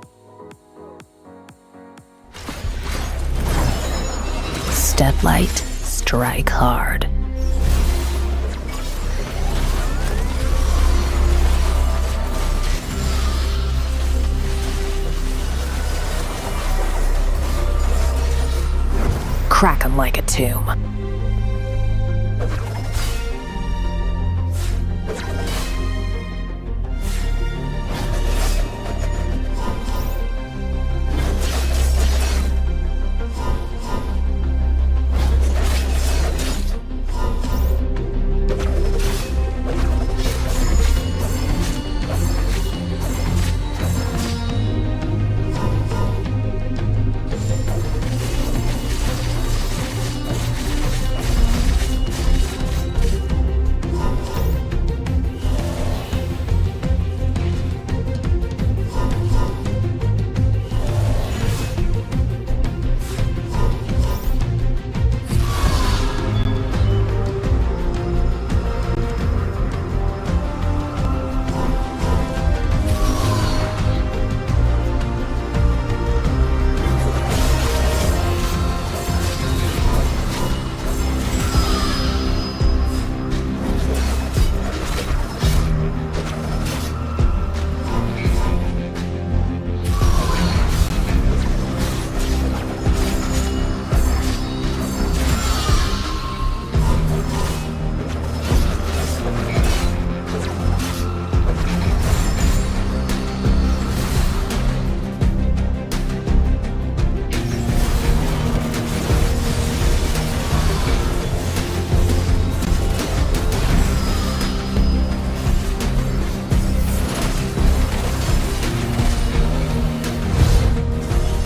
Step light, strike hard. Crack 'em like a tomb.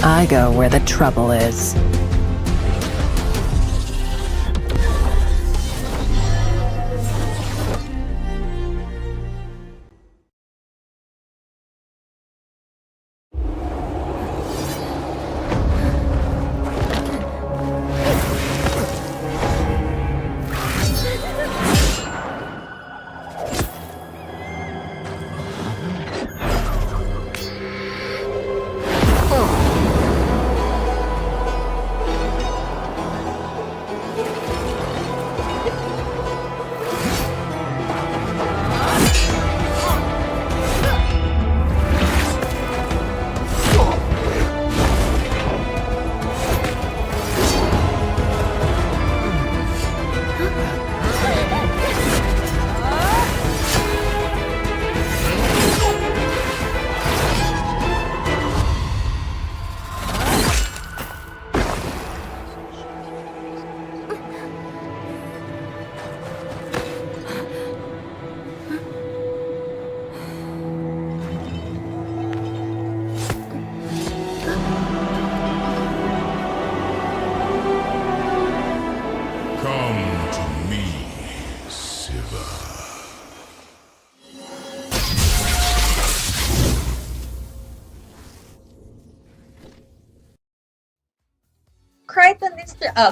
I go where the trouble is.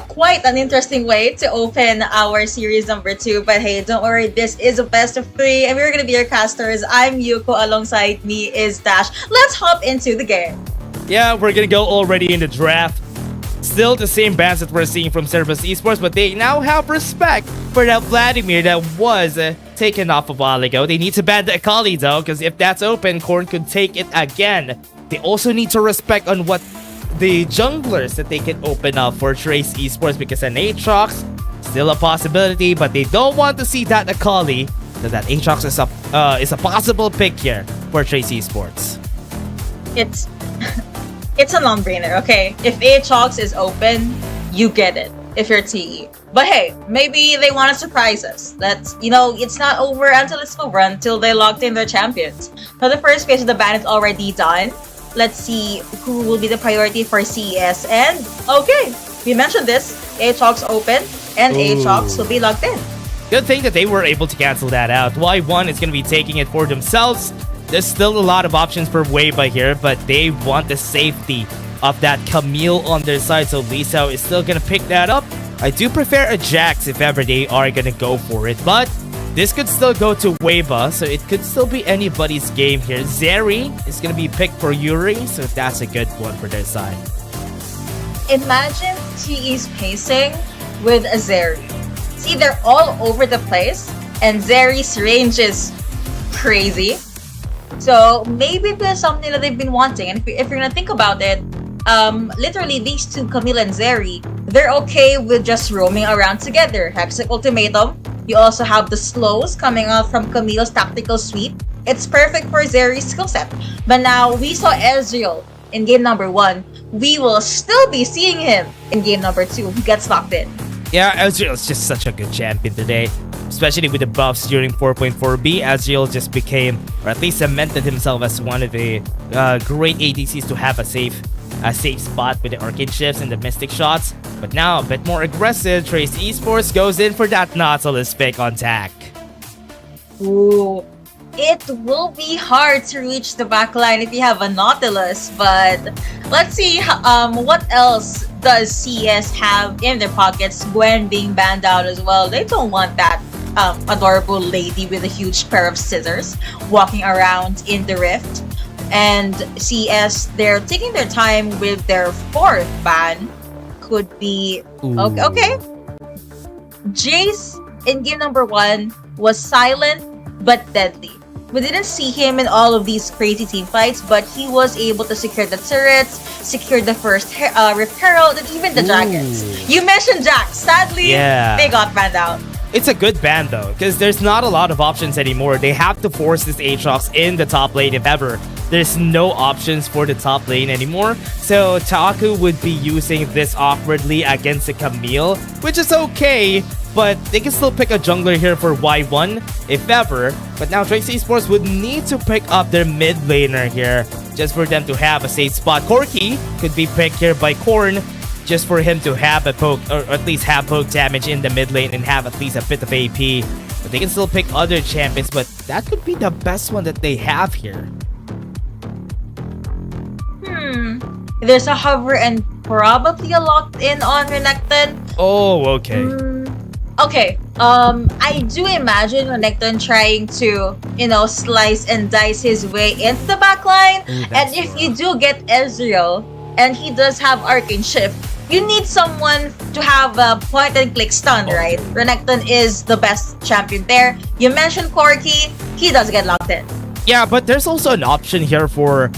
quite an interesting way to open our series number 2. But hey, don't worry, this is a best of 3, and we're gonna be your casters. I'm Yuko, alongside me is Dash. Let's hop into the game. Yeah, we're gonna go already in the draft. Still the same bans that we're seeing from Cerberus Esports, but they now have respect for that Vladimir that was taken off a while ago. They need to ban the Akali though, because if that's open, Korn could take it again. They also need to respect on what the junglers that they can open up for Trace Esports, because an Aatrox still a possibility, but they don't want to see that Akali. So that Aatrox is a possible pick here for Trace Esports. It's a non-brainer, okay? If Aatrox is open, you get it if you're TE. But hey, maybe they want to surprise us. It's not over until it's over, until they locked in their champions. So the first phase of the ban is already done. Let's see who will be the priority for CES. And okay, we mentioned this. Aatrox open, and Aatrox will be locked in. Good thing that they were able to cancel that out. Y1 is going to be taking it for themselves. There's still a lot of options for Weiba here, but they want the safety of that Camille on their side, so Lisa is still gonna pick that up. I do prefer a Jax if ever they are gonna go for it, but this could still go to Weiba, so it could still be anybody's game here. Zeri is gonna be picked for Yuri, so that's a good one for their side. Imagine TE's pacing with a Zeri. See, they're all over the place, and Zeri's range is crazy. So maybe there's something that they've been wanting. And if you're gonna think about it, literally these two, Camille and Zeri, they're okay with just roaming around together. Hextech Ultimatum. You also have the slows coming out from Camille's tactical sweep. It's perfect for Zeri's skill set. But now we saw Ezreal in game number 1. We will still be seeing him in game number 2. He gets locked in. Yeah, Ezreal is just such a good champion today. Especially with the buffs during 4.4b, Ezreal just became, or at least cemented himself as one of the great ADCs to have a safe spot with the Arcane Shifts and the Mystic Shots. But now, a bit more aggressive, Trace Esports goes in for that Nautilus pick on tack. Ooh, it will be hard to reach the backline if you have a Nautilus, but let's see what else does CES have in their pockets. Gwen being banned out as well. They don't want that adorable lady with a huge pair of scissors walking around in the rift. And CES, they're taking their time with their 4th ban. Could be okay. Jace in game number 1 was silent but deadly. We didn't see him in all of these crazy team fights, but he was able to secure the turrets, secure the first Rift Herald, and even the dragons. You mentioned Jax. Sadly, they got banned out. It's a good ban though, because there's not a lot of options anymore. They have to force this Aatrox in the top lane if ever. There's no options for the top lane anymore. So Taku would be using this awkwardly against the Camille, which is okay, but they can still pick a jungler here for Y1 if ever. But now Trace Esports would need to pick up their mid laner here just for them to have a safe spot. Corki could be picked here by Korn, just for him to have a poke, or at least have poke damage in the mid lane and have at least a bit of AP. But they can still pick other champions, but that could be the best one that they have here. There's a hover and probably a locked in on Renekton. Oh, okay. Okay, I do imagine Renekton trying to, slice and dice his way into the backline. And if you do get Ezreal, and he does have Arcane Shift, you need someone to have a point and click stun, right? Renekton is the best champion there. You mentioned Corki, he does get locked in. Yeah, but there's also an option here for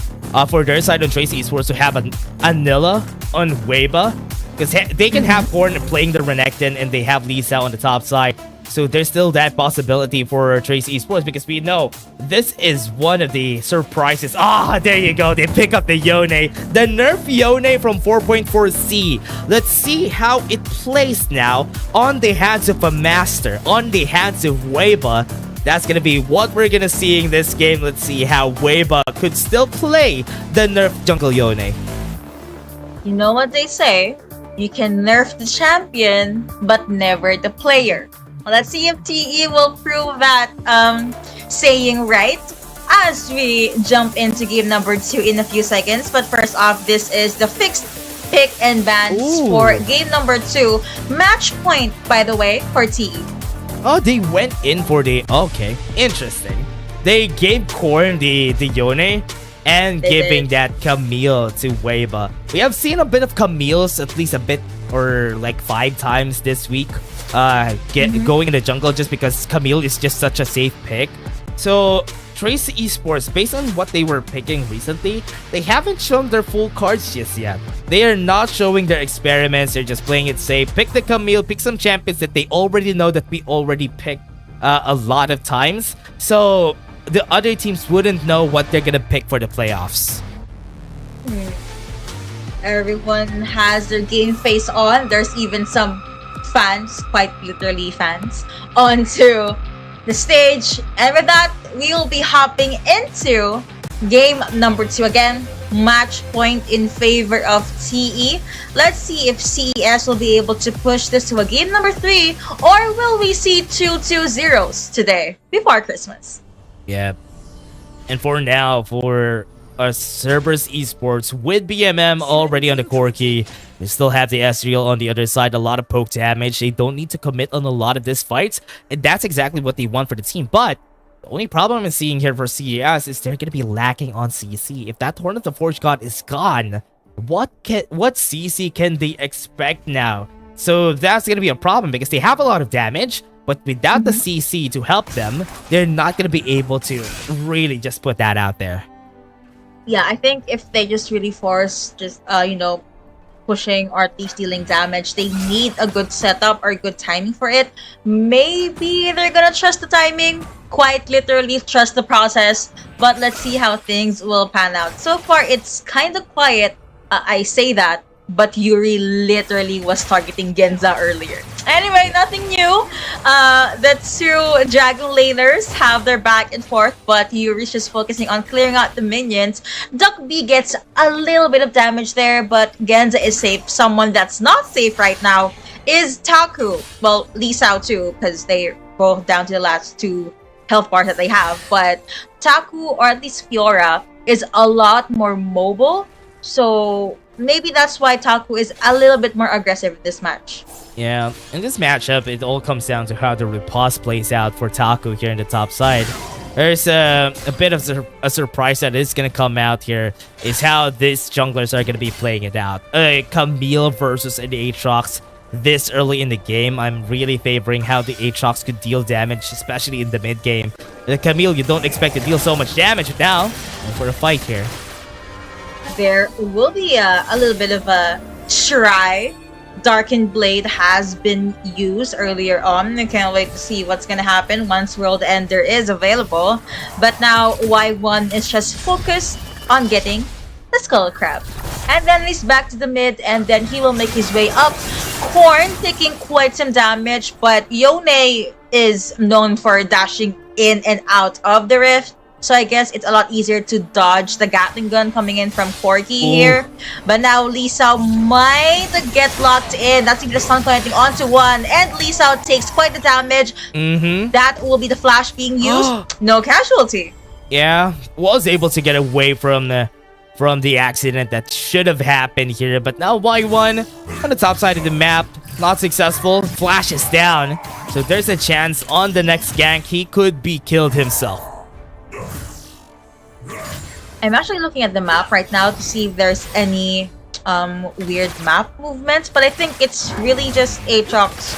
their side on Trace Esports to have an Anilla on Weiba, because they can have Korn playing the Renekton and they have Lisa on the top side. So there's still that possibility for Trace Esports, because we know this is one of the surprises. There you go. They pick up the Yone. The nerf Yone from 4.4C. Let's see how it plays now on the hands of a master, on the hands of Weiba. That's going to be what we're going to see in this game. Let's see how Weiba could still play the nerf jungle Yone. You know what they say? You can nerf the champion, but never the player. Well, let's see if TE will prove that saying right as we jump into game number 2 in a few seconds. But first off, this is the fixed pick and bans Ooh. for game number 2. Match point, by the way, for TE. Oh, they went in for the... Okay, interesting. They gave Korn the Yone and They giving did. that Camille to Weiba. We have seen a bit of Camille's, at least a bit, or like 5 times this week, going in the jungle just because Camille is just such a safe pick. So Trace Esports, based on what they were picking recently, they haven't shown their full cards just yet. They are not showing their experiments, they're just playing it safe. Pick the Camille, pick some champions that they already know that we already picked a lot of times. So the other teams wouldn't know what they're gonna pick for the playoffs. Everyone has their game face on. There's even some fans, quite literally fans, onto the stage. And with that, we will be hopping into game number 2 again. Match point in favor of TE. Let's see if CES will be able to push this to a game number 3, or will we see 2-2-0s today before Christmas? Yeah. And for now, for Cerberus Esports with BMM already on the core key, they still have the Ezreal on the other side, a lot of poke damage. They don't need to commit on a lot of this fight, and that's exactly what they want for the team. But the only problem I'm seeing here for CES is they're going to be lacking on CC. If that Horn of the Forge God is gone, what CC can they expect now? So that's going to be a problem because they have a lot of damage, but without the CC to help them, they're not going to be able to really just put that out there. Yeah, I think if they just really force pushing or at least dealing damage, they need a good setup or good timing for it. Maybe they're gonna trust the timing, quite literally trust the process, but let's see how things will pan out. So far, it's kind of quiet. I say that, but Yuri literally was targeting Genza earlier. Anyway, nothing new. The 2 Dragon laners have their back and forth, but Yuri's just focusing on clearing out the minions. Duck B gets a little bit of damage there, but Genza is safe. Someone that's not safe right now is Taku. Well, Lee Sao too, because they're both down to the last 2 health bars that they have. But Taku, or at least Fiora, is a lot more mobile. So maybe that's why Taku is a little bit more aggressive in this match. Yeah, in this matchup, it all comes down to how the riposte plays out for Taku here in the top side. There's a bit of a surprise that is going to come out here, is how these junglers are going to be playing it out. Camille versus an Aatrox this early in the game. I'm really favoring how the Aatrox could deal damage, especially in the mid game. The Camille, you don't expect to deal so much damage now for a fight here. There will be a little bit of a try. Darkened Blade has been used earlier on. I can't wait to see what's gonna happen once World Ender is available. But now Y1 is just focused on getting the Skull Crab. And then he's back to the mid, and then he will make his way up. Korn taking quite some damage, but Yone is known for dashing in and out of the rift. So I guess it's a lot easier to dodge the Gatling gun coming in from Corki here. But now Lisa might get locked in. That's the stun connecting onto one. And Lisa takes quite the damage. That will be the flash being used. No casualty. Yeah, was able to get away from the accident that should have happened here. But now Y1 on the top side of the map. Not successful. Flash is down. So there's a chance on the next gank he could be killed himself. I'm actually looking at the map right now to see if there's any weird map movements, but I think it's really just Aatrox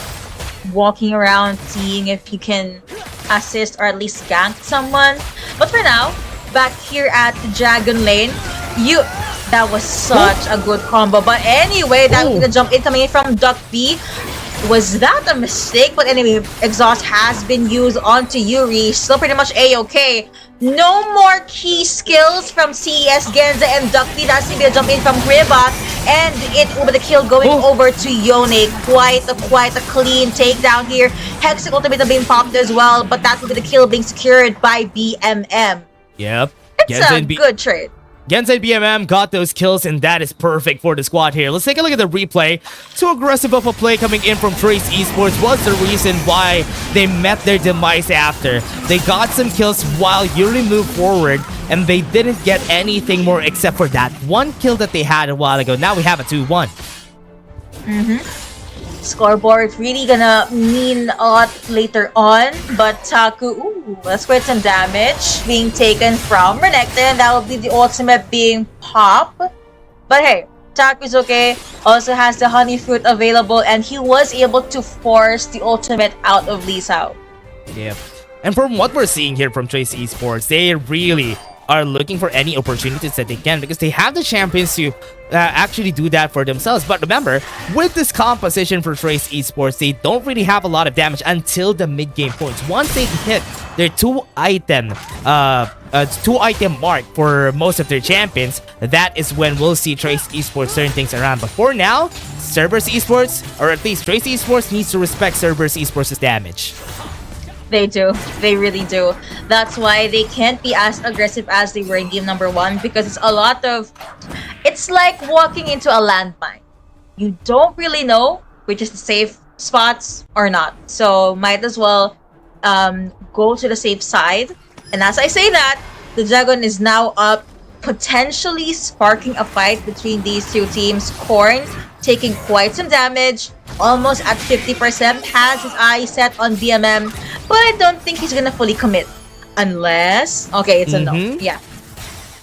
walking around, seeing if he can assist or at least gank someone. But for now, back here at Dragon Lane, that was such a good combo. But anyway, that was the jump in coming in from Duck B. Was that a mistake? But anyway, Exhaust has been used onto Yuri. Still pretty much A-okay. No more key skills from CES, Genza, and Duck B. That's going to be a jump in from Griba. And it will be the kill going over to Yone. Quite a clean takedown here. Hexic ultimate being popped as well. But that will be the kill being secured by BMM. Yep. It's a good trade. Genza BMM got those kills, and that is perfect for the squad here. Let's take a look at the replay. Too aggressive of a play coming in from Trace Esports was the reason why they met their demise after. They got some kills while Yuri moved forward, and they didn't get anything more except for that one kill that they had a while ago. Now we have a 2-1. Scoreboard really gonna mean a lot later on, but Taku, ooh, that's quite some damage being taken from Renekton, and that will be the ultimate being pop. But hey, Taku's okay, also has the honey fruit available, and he was able to force the ultimate out of Lee Sao. Yeah. And from what we're seeing here from Trace Esports, they really are looking for any opportunities that they can, because they have the champions to actually do that for themselves. But remember, with this composition for Trace Esports, they don't really have a lot of damage until the mid-game points. Once they hit their 2-item mark for most of their champions, that is when we'll see Trace Esports turn things around. But for now, Cerberus Esports, or at least Trace Esports, needs to respect Cerberus Esports' damage. They do. They really do. That's why they can't be as aggressive as they were in game number 1, because it's a lot of... It's like walking into a landmine. You don't really know which is the safe spots or not. So might as well go to the safe side. And as I say that, the Dragon is now up, potentially sparking a fight between these two teams. Korn taking quite some damage, almost at 50%, has his eye set on BMM, but I don't think he's gonna fully commit. Unless... Okay, it's a no. Yeah.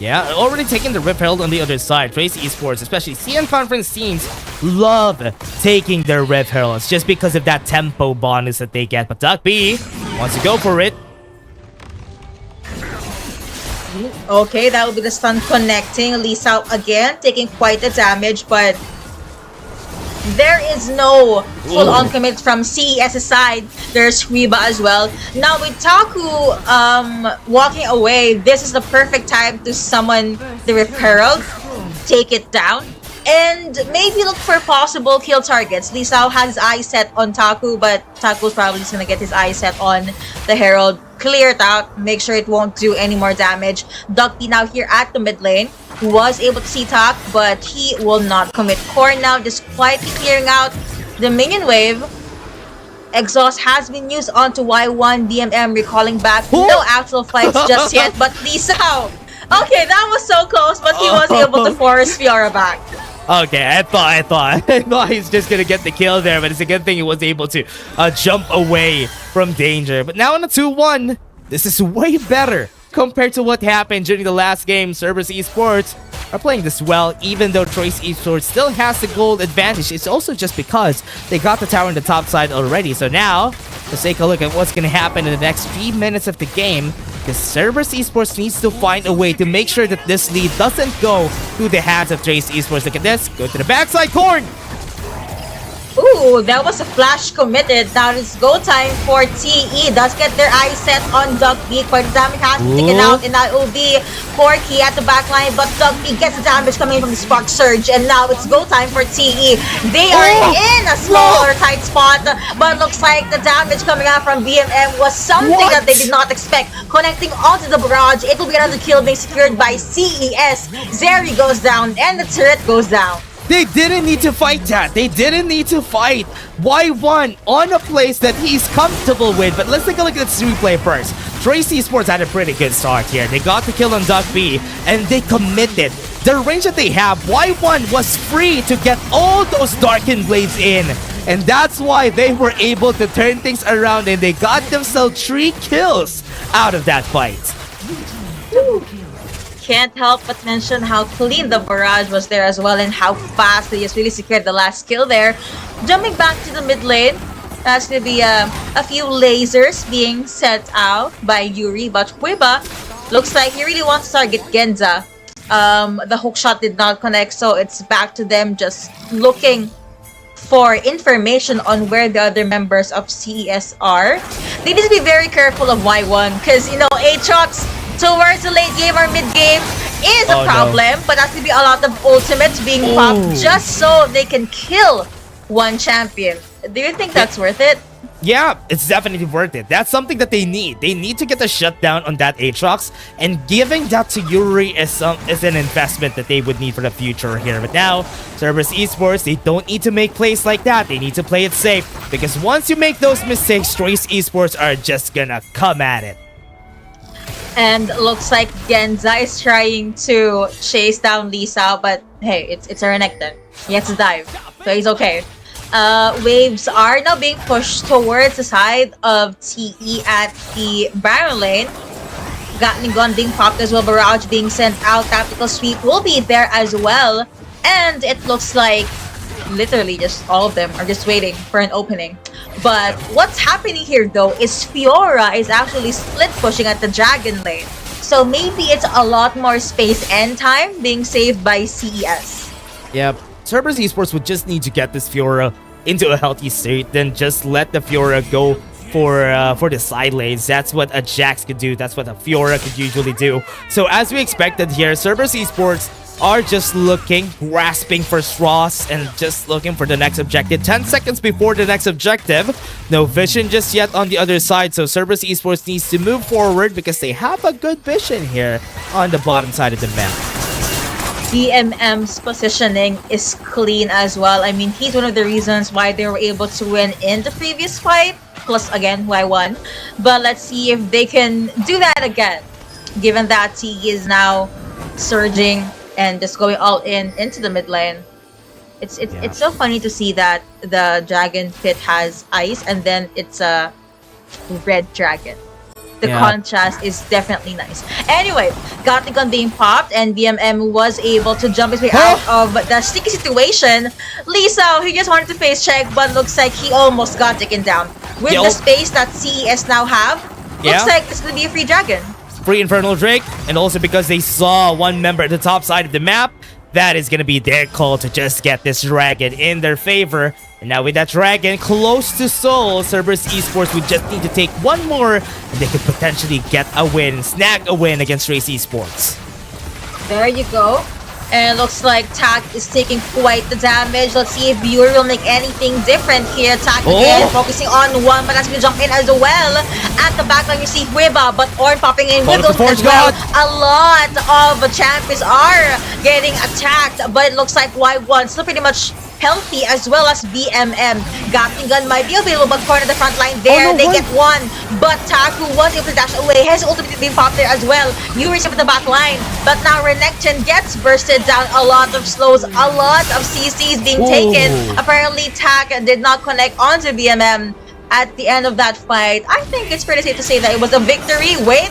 Yeah, already taking the Rip Herald on the other side. Trace Esports, especially CN Conference teams, love taking their Rip Heralds just because of that tempo bonus that they get. But WB wants to go for it. Okay, that will be the stun connecting. Lee Sao again, taking quite the damage, but there is no full-on commit from CES's side. There's Reba as well. Now with Taku walking away, this is the perfect time to summon the Rip Herald, take it down, and maybe look for possible kill targets. Lee Sao has his eye set on Taku, but Taku's probably just gonna get his eye set on the Herald. Clear it out, make sure it won't do any more damage. Duckby now here at the mid lane, who was able to see Tak, but he will not commit. Korn now just quietly clearing out the minion wave. Exhaust has been used onto Y1 BMM, recalling back. No actual fights just yet, but Lee Sao. Okay, that was so close, but he was able to force Fiora back. Okay, I thought he's just gonna get the kill there, but it's a good thing he was able to jump away from danger. But now on a 2-1, this is way better compared to what happened during the last game. Cerberus Esports are playing this well, even though Trace Esports still has the gold advantage. It's also just because they got the tower on the top side already. So now, let's take a look at what's gonna happen in the next 3 minutes of the game. Because Cerberus Esports needs to find a way to make sure that this lead doesn't go through the hands of Trace Esports. Look at this. Go to the backside, Korn. Ooh, that was a flash committed. Now it's go time for TE. Does get their eyes set on WB. Quite the damage has been taken out, and that will be Corky at the back line. But WB gets the damage coming from the Spark Surge, and now it's go time for TE. They are in a smaller tight spot, but looks like the damage coming out from BMM was something that they did not expect. Connecting onto the barrage, it will be another kill being secured by CES. Zeri goes down, and the turret goes down. They didn't need to fight that. They didn't need to fight. Y1 on a place that he's comfortable with. But let's take a look at this replay first. Trace Esports had a pretty good start here. They got the kill on WB, and they committed. The range that they have, Y1 was free to get all those Darkened Blades in. And that's why they were able to turn things around, and they got themselves 3 kills out of that fight. Can't help but mention how clean the barrage was there as well, and how fast they just really secured the last kill there. Jumping back to the mid lane, that's going to be a few lasers being set out by Yuri, but Huiba looks like he really wants to target Genza. The hook shot did not connect, so it's back to them just looking for information on where the other members of CES are. They need to be very careful of Y1, because, you know, Aatrox towards the late game or mid game is a problem, but that's gonna be a lot of ultimates being popped just so they can kill one champion. Do you think that's worth it? Yeah, it's definitely worth it. That's something that they need. They need to get a shutdown on that Aatrox, and giving that to Yuri is an investment that they would need for the future here. But now, Cerberus Esports, they don't need to make plays like that. They need to play it safe, because once you make those mistakes, Trace Esports are just gonna come at it. And looks like Genza is trying to chase down Lisa, but hey, it's a Renekton. He has to dive, so he's okay. Waves are now being pushed towards the side of TE at the Baron lane. Gatling gun being popped as well, Barrage being sent out, Tactical Sweep will be there as well. And it looks like literally just all of them are just waiting for an opening. But what's happening here though is Fiora is actually split pushing at the Dragon lane. So maybe it's a lot more space and time being saved by CES. Yep. Cerberus Esports would just need to get this Fiora into a healthy state, then just let the Fiora go for the side lanes. That's what a Jax could do. That's what a Fiora could usually do. So as we expected here, Cerberus Esports are just looking, grasping for straws, and just looking for the next objective. 10 seconds before the next objective. No vision just yet on the other side, so Cerberus Esports needs to move forward because they have a good vision here on the bottom side of the map. BMM's positioning is clean as well. I mean, he's one of the reasons why they were able to win in the previous fight. Plus, again, why won. But let's see if they can do that again. Given that he is now surging and just going all in into the mid lane. It's so funny to see that the dragon pit has ice and then it's a red dragon. The contrast is definitely nice. Anyway, Gatling gun being popped and BMM was able to jump his way out of the sticky situation. Lisa, he just wanted to face check, but looks like he almost got taken down. With the space that CES now have, looks like this will be a free dragon. Free Infernal Drake, and also because they saw one member at the top side of the map, that is going to be their call to just get this dragon in their favor. And now with that dragon close to Soul, Cerberus Esports would just need to take one more, and they could potentially get a win, snag a win against Trace Esports. There you go. And it looks like Tak is taking quite the damage. Let's see if Yuri will make anything different here. Tak again focusing on one, but that's going to jump in as well. At the back line, you see Huiba, but Ornn popping in with those as well. A lot of champions are getting attacked, but it looks like Y1 still pretty much healthy as well as BMM. Gatling gun might be available, but corner the front line there. They get one, but Taku was able to dash away. His ultimate being popped there as well. Yuri's up at the back line, but now Renekton gets bursted down. A lot of slows, a lot of CCs being taken. Apparently Tak did not connect onto BMM at the end of that fight. I think it's pretty safe to say that it was a victory. Wait.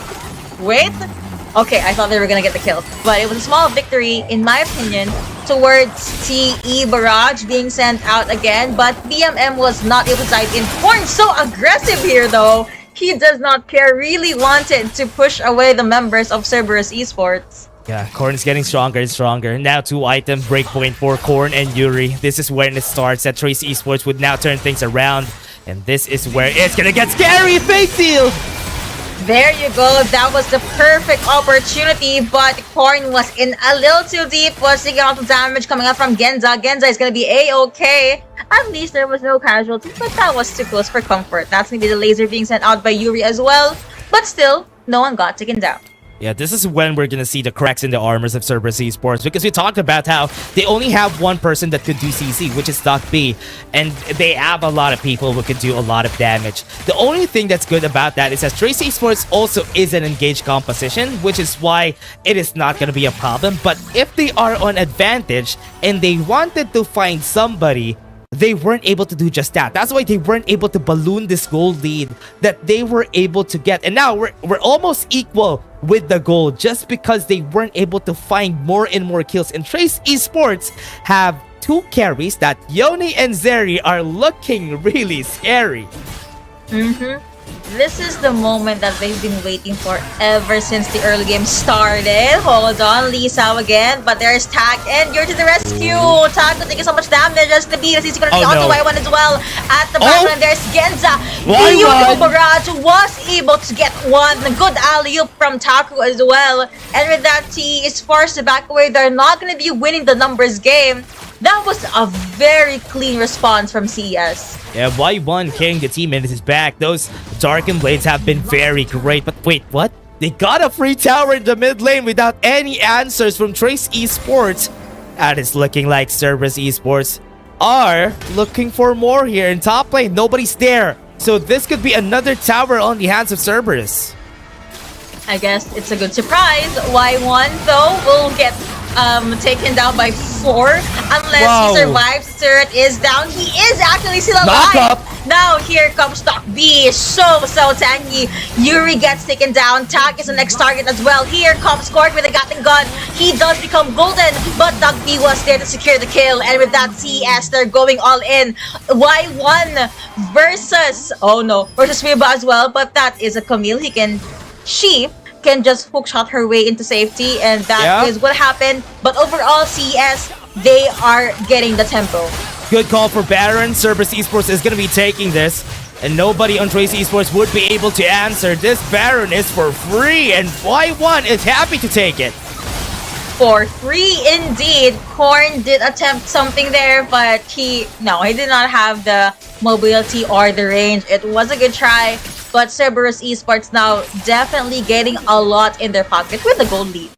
Okay, I thought they were gonna get the kill, but it was a small victory, in my opinion, towards TE Barrage being sent out again, but BMM was not able to dive in. Ornn so aggressive here though. He does not care, really wanted to push away the members of Cerberus Esports. Yeah, Korn is getting stronger and stronger. Now 2 item breakpoint for Korn and Yuri. This is when it starts that Trace Esports would now turn things around, and this is where it's gonna get scary. Fake Field! There you go. That was the perfect opportunity, but Korn was in a little too deep. Was taking out the damage coming up from Genza. Genza is going to be A-okay. At least there was no casualty, but that was too close for comfort. That's going to be the laser being sent out by Yuri as well. But still, no one got taken down. Yeah, this is when we're gonna see the cracks in the armors of Cerberus Esports, because we talked about how they only have one person that could do CC, which is Doc B, and they have a lot of people who can do a lot of damage. The only thing that's good about that is that Trace Esports also is an engaged composition, which is why it is not gonna be a problem. But if they are on advantage and they wanted to find somebody, they weren't able to do just that. That's why they weren't able to balloon this gold lead that they were able to get. And now we're almost equal with the goal just because they weren't able to find more and more kills. And Trace Esports have 2 carries that Yoni and Zeri are looking really scary. This is the moment that they've been waiting for ever since the early game started. Hold on, Lisa again, but there's Tak and you're to the rescue. Tak will take so much damage as the beat as he's going to be onto Y1 as well. At the back line, there's Genza. Beautiful Barrage was able to get one. Good alley-oop from Taku as well. And with that, T is forced to back away. They're not going to be winning the numbers game. That was a very clean response from CES. Yeah, Y1 carrying the team in his back. Those Darken Blades have been very great. But wait, what? They got a free tower in the mid lane without any answers from Trace Esports. That is looking like Cerberus Esports are looking for more here in top lane. Nobody's there. So this could be another tower on the hands of Cerberus. I guess it's a good surprise. Y1 though will get taken down by 4 unless he survives. Turret is down. He is actually still alive. Now here comes Doc B. So tanky. Yuri gets taken down. Tag is the next target as well. Here comes Cork with a Gatling gun. He does become golden, but Doc B was there to secure the kill. And with that CES, they're going all in. Y1 versus versus Wiba as well. But that is a Camille. She can just hookshot her way into safety, and that is what happened. But overall, CES, they are getting the tempo. Good call for Baron. Cerberus Esports is going to be taking this, and nobody on Trace Esports would be able to answer. This Baron is for free, and Y1 is happy to take it. For free indeed. Korn did attempt something there, but he did not have the mobility or the range. It was a good try, but Cerberus Esports now definitely getting a lot in their pocket with the gold lead.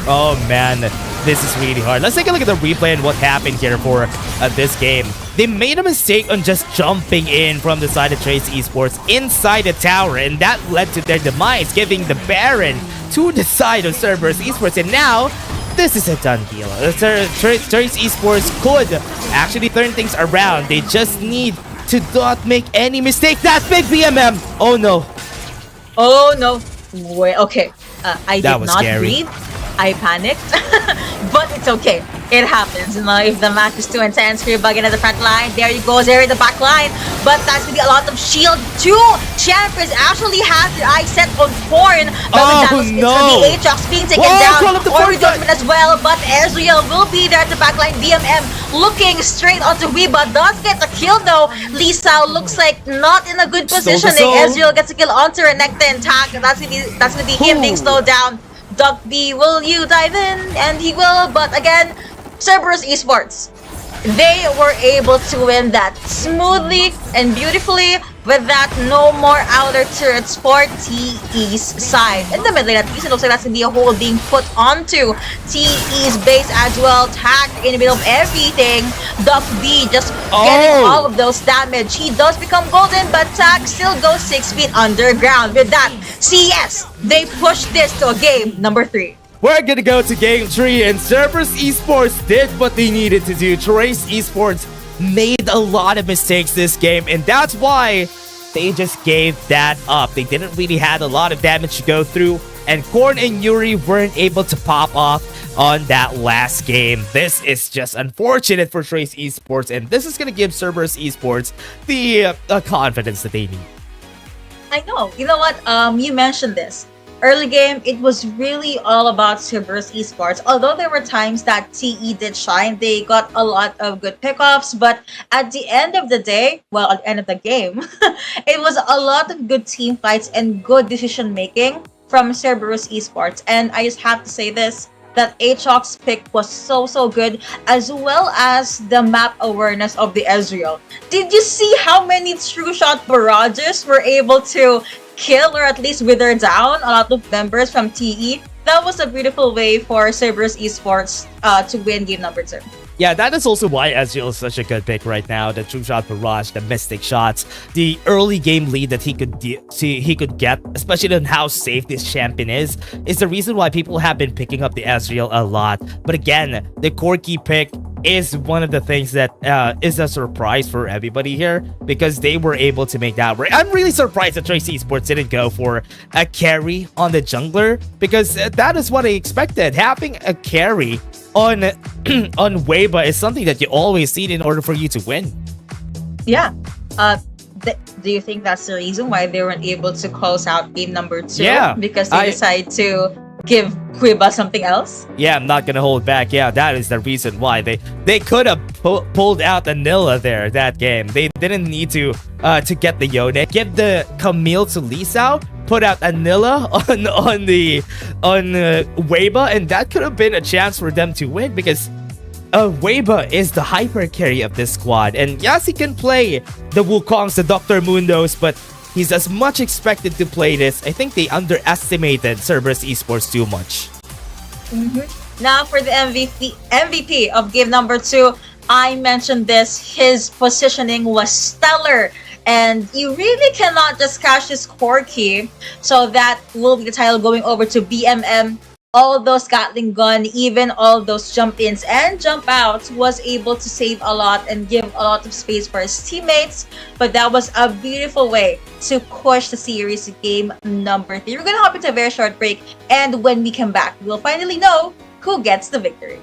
Oh man, this is really hard. Let's take a look at the replay and what happened here for this game. They made a mistake on just jumping in from the side of Trace Esports inside the tower, and that led to their demise, giving the Baron to the side of Cerberus Esports. And now, this is a done deal. Trace Esports could actually turn things around. They just need to not make any mistake. That's big BMM. Oh no. Oh no. Wait, okay. I did not scary. breathe. I panicked, but it's okay. It happens. If the match is too intense, you're bugging at the front line. There you go, there in the back line. But that's gonna be a lot of shield. 2 champions actually have their eyes set on Korn. But it's gonna be Aatrox being taken down. Or Redundant as well. But Ezreal will be there at the back line. BMM looking straight onto Wiba. Does get the kill though. Lisa looks like not in a good positioning. Ezreal gets a kill onto Renekton and Tag. That's gonna be him being slowed down. Doc B, will you dive in? And he will, but again, Cerberus Esports, they were able to win that smoothly and beautifully with that no more outer turrets for TE's side. In the mid lane, at least it looks like that's going to be a hole being put onto TE's base as well. Tag in the middle of everything. Doc B just getting all of those damage. He does become golden, but Tag still goes 6 feet underground. With that, CES, they push this to a game number 3. We're gonna go to game 3, and Cerberus Esports did what they needed to do. Trace Esports made a lot of mistakes this game, and that's why they just gave that up. They didn't really have a lot of damage to go through, and Korn and Yuri weren't able to pop off on that last game. This is just unfortunate for Trace Esports, and this is gonna give Cerberus Esports the confidence that they need. I know. You know what? You mentioned this. Early game, it was really all about Cerberus Esports. Although there were times that TE did shine, they got a lot of good pickoffs. But at the end of the day, well, at the end of the game, it was a lot of good team fights and good decision making from Cerberus Esports. And I just have to say this, that Aatrox's pick was so good, as well as the map awareness of the Ezreal. Did you see how many true shot barrages were able to kill or at least wither down a lot of members from TE? That was a beautiful way for Cerberus Esports to win game number 2. Yeah, that is also why Ezreal is such a good pick right now. The true shot barrage, the mystic shots, the early game lead that he could get, especially on how safe this champion is the reason why people have been picking up the Ezreal a lot. But again, the Corki pick is one of the things that is a surprise for everybody here, because they were able to make that work. I'm really surprised that Trace Esports didn't go for a carry on the jungler, because that is what I expected. Having a carry on Weiba is something that you always need in order for you to win. Yeah. Do you think that's the reason why they weren't able to close out game number 2? Yeah. Because they decided to give Quiba something else? Yeah, I'm not gonna hold back. Yeah, that is the reason why they could have pulled out Anilla there that game. They didn't need to get the Yone. Give the Camille to Lisa, put out Anilla on Weiba, and that could have been a chance for them to win, because Weibo is the hyper carry of this squad, and yes, he can play the Wukongs, the Dr. Mundos, but he's as much expected to play this. I think they underestimated Cerberus Esports too much. Now for the MVP of game number 2, I mentioned this. His positioning was stellar, and you really cannot just cash his core key. So that will be the title going over to BMM. All those Gatling gun, even all those jump ins and jump outs, was able to save a lot and give a lot of space for his teammates. But that was a beautiful way to push the series to game number 3. We're gonna hop into a very short break, and when we come back, we'll finally know who gets the victory.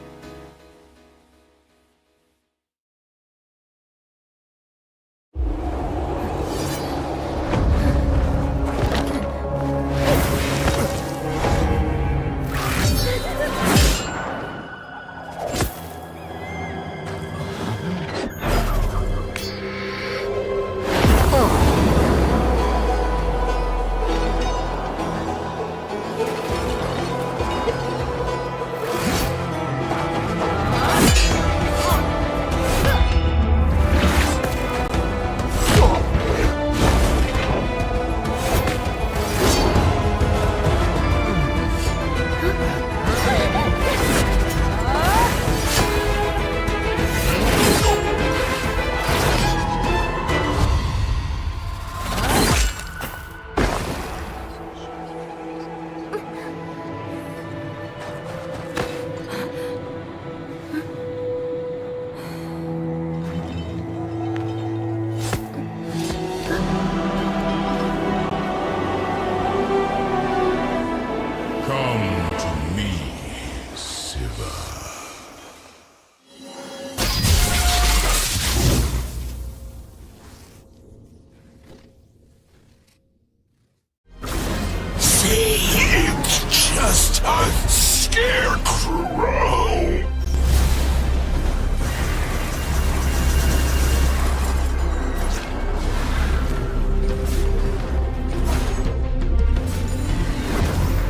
Just a scarecrow!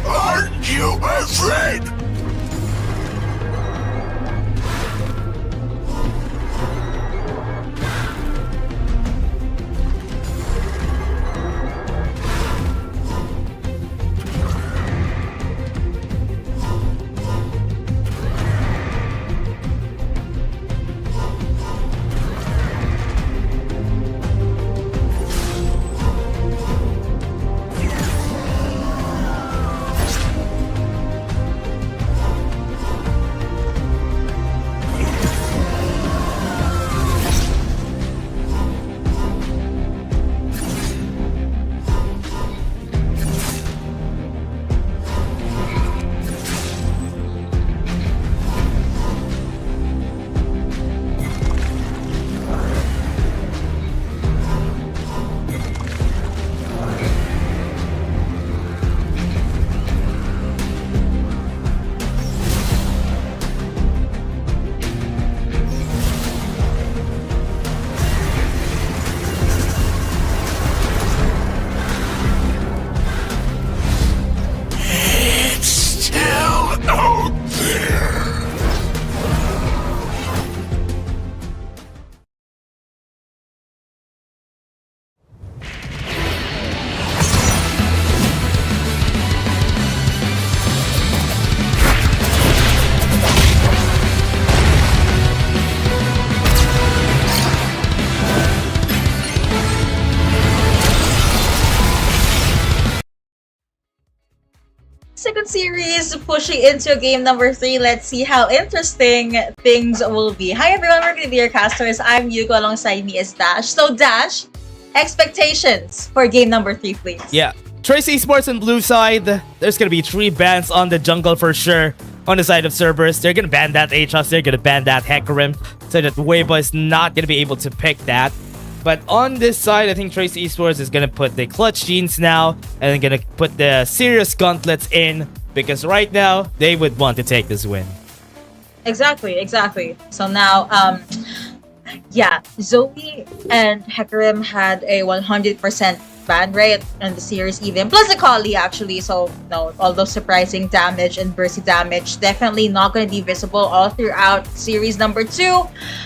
Aren't you afraid? Second series pushing into game number 3. Let's see how interesting things will be. Hi everyone, we're gonna be your casters. I'm Yuko, alongside me is Dash. So Dash, expectations for game number 3, please. Yeah, Trace Esports on blue side, there's gonna be 3 bans on the jungle for sure. On the side of Cerberus, they're gonna ban that Aatrox, they're gonna ban that Hecarim, so that Weibo is not gonna be able to pick that. But on this side, I think Trace Esports is gonna put the clutch genes now, and then gonna put the serious gauntlets in, because right now they would want to take this win. Exactly. So now, yeah, Zoe and Hecarim had a 100% banned, right? And the series even. Plus the Kali, actually. So, no, all those surprising damage and bursty damage definitely not going to be visible all throughout series number 2.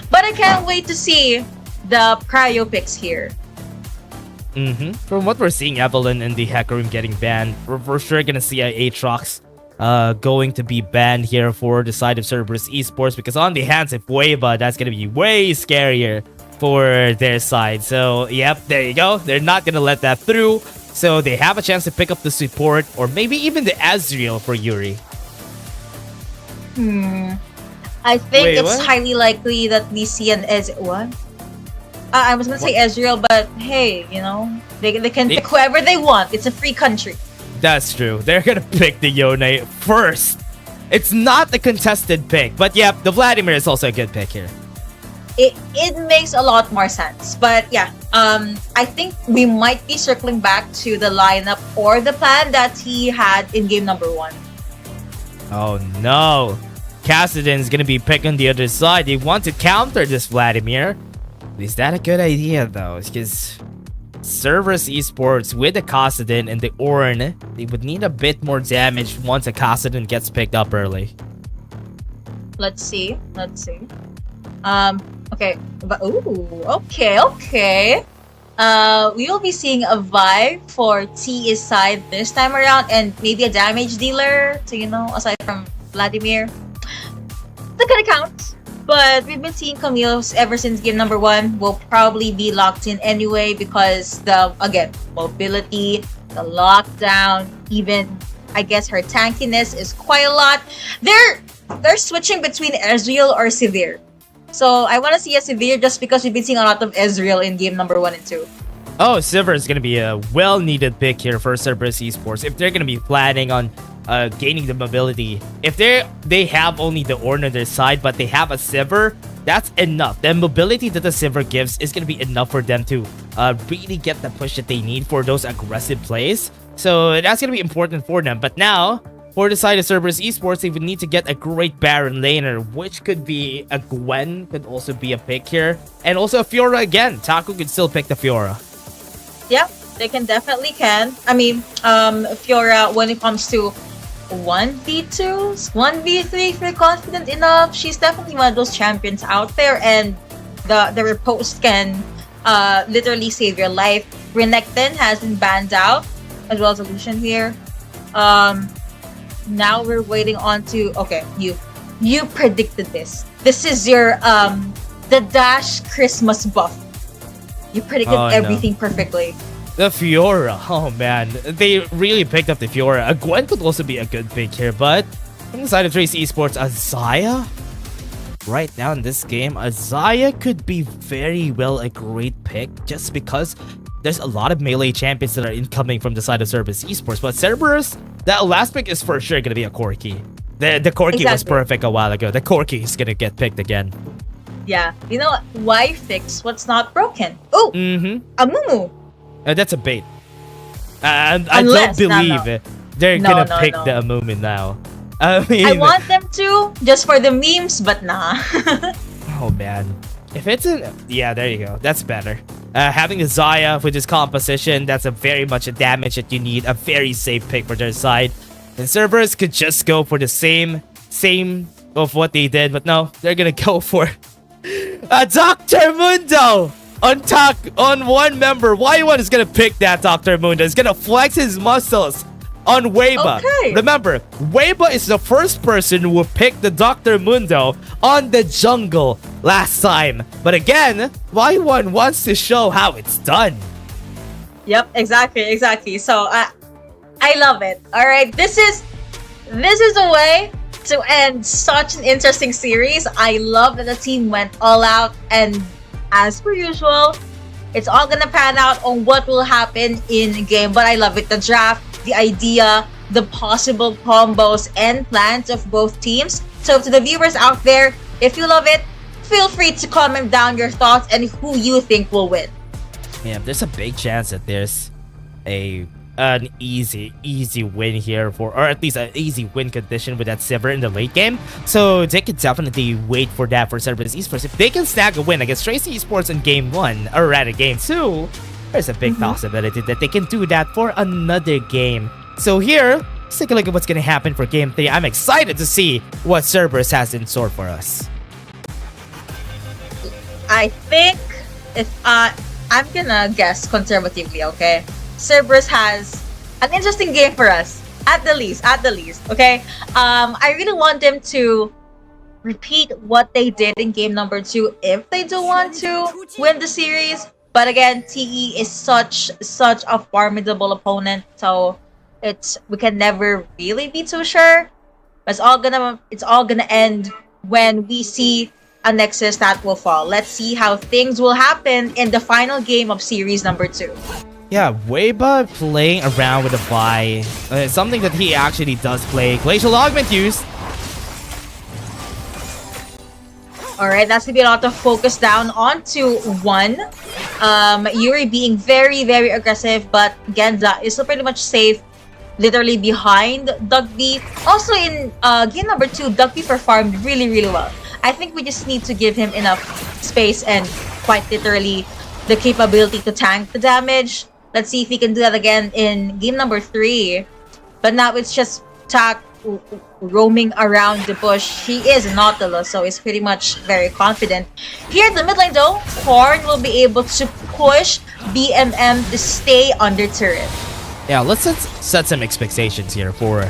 But I can't wait to see the cryo picks here. From what we're seeing, Evelyn and the Hacker Room getting banned, we're for sure going to see Aatrox going to be banned here for the side of Cerberus Esports, because on the hands of Weba, that's going to be way scarier for their side. So, yep, there you go. They're not going to let that through. So they have a chance to pick up the support or maybe even the Azriel for Yuri. I think Wait, it's what? highly likely that we see an what? I was going to say Ezreal, but hey, you know, they can pick whoever they want. It's a free country. That's true. They're going to pick the Yone first. It's not a contested pick, but yep, the Vladimir is also a good pick here. It makes a lot more sense. But yeah, I think we might be circling back to the lineup or the plan that he had in game number 1. Oh no. Kassadin's gonna be picking the other side. They want to counter this Vladimir. Is that a good idea though? Because Cerberus Esports with the Kassadin and the Ornn, they would need a bit more damage once a Kassadin gets picked up early. Let's see. Okay. Okay. We will be seeing a vibe for T's side this time around, and maybe a damage dealer. So, you know, aside from Vladimir, that kind of counts. But we've been seeing Camille's ever since game number 1. Will probably be locked in anyway because the mobility, the lockdown, even I guess her tankiness is quite a lot. They're switching between Ezreal or Severe. So I want to see a Severe just because we've been seeing a lot of Ezreal in game number 1 and 2. Oh, Sivir is going to be a well-needed pick here for Cerberus Esports. If they're going to be planning on gaining the mobility, if they have only the Ornn on their side, but they have a Sivir, that's enough. The mobility that the Sivir gives is going to be enough for them to really get the push that they need for those aggressive plays. So that's going to be important for them. But now, for the side of Cerberus Esports, they would need to get a great Baron laner, which could be a Gwen, could also be a pick here. And also a Fiora again. Taco could still pick the Fiora. Yeah, they can. I mean, Fiora, when it comes to 1v2s, 1v3, if you're confident enough, she's definitely one of those champions out there, and the riposte can literally save your life. Renekton has been banned out, as well as Lucian here. Now we're waiting on to... Okay, you predicted this. This is your the Dash Christmas buff. You predicted everything perfectly. The Fiora. Oh man. They really picked up the Fiora. A Gwen could also be a good pick here, but from the side of Trace Esports, Azaya? Right now in this game, Azaya could be very well a great pick just because there's a lot of melee champions that are incoming from the side of Cerberus Esports. But Cerberus, that last pick is for sure going to be a Corki. The Corki was perfect a while ago. The Corki is going to get picked again. Yeah, you know what? Why fix what's not broken? Oh, a Mumu. That's a bait. And I don't believe they're going to pick the Amumu now. I mean, I want them to, just for the memes, but nah. Oh man. If it's yeah, there you go. That's better. Having the Zaya with his composition, that's a very much a damage that you need. A very safe pick for their side. And Cerberus could just go for the same of what they did, but no, they're gonna go for a Dr. Mundo on one member. Y1 is gonna pick that Dr. Mundo. He's gonna flex his muscles on Weba. Okay. Remember, Weba is the first person who picked the Dr. Mundo on the jungle last time. But again, Y1 wants to show how it's done. Yep, exactly. So I love it. All right, this is a way to end such an interesting series. I love that the team went all out, and as per usual, it's all gonna pan out on what will happen in the game. But I love it. The draft, the idea, the possible combos and plans of both teams. So to the viewers out there, if you love it, feel free to comment down your thoughts and who you think will win. Yeah, there's a big chance that there's an easy win here or at least an easy win condition with that Sivir in the late game. So they could definitely wait for that for Cerberus Esports. If they can snag a win against Tracy Esports in game 1 or rather game 2, there's a big possibility that they can do that for another game. So here, let's take a look at what's gonna happen for game 3. I'm excited to see what Cerberus has in store for us. I think if I'm gonna guess conservatively, okay? Cerberus has an interesting game for us, at the least, okay? I really want them to repeat what they did in game number 2 if they do want to win the series. But again, TE is such a formidable opponent, so we can never really be too sure. It's all gonna end when we see a Nexus that will fall. Let's see how things will happen in the final game of series number 2. Yeah, Weiba playing around with a buy. Something that he actually does play. Glacial Augment used. Alright, that's gonna be a lot of focus down onto 1. Yuri being very, very aggressive, but Genza is still pretty much safe, literally behind Dugby. Also in game number 2, Dugby performed really, really well. I think we just need to give him enough space and quite literally the capability to tank the damage. Let's see if he can do that again in game number 3. But now it's just Tak roaming around the bush. He is Nautilus, so he's pretty much very confident. Here in the mid lane though, Korn will be able to push BMM to stay under turret. Yeah, let's set some expectations here for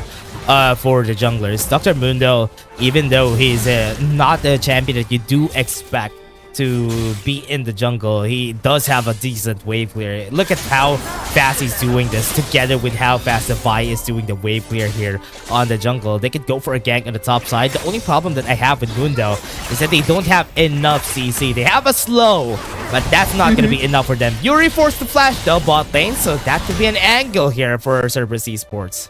the junglers. Dr. Mundo, even though he's not a champion that you do expect to be in the jungle, he does have a decent wave clear. Look at how fast he's doing this together with how fast the Vi is doing the wave clear here on the jungle. They could go for a gank on the top side. The only problem that I have with Mundo is that they don't have enough CC. They have a slow, but that's not going to be enough for them. Yuri forced to flash the bot lane, so that could be an angle here for Cerberus Esports.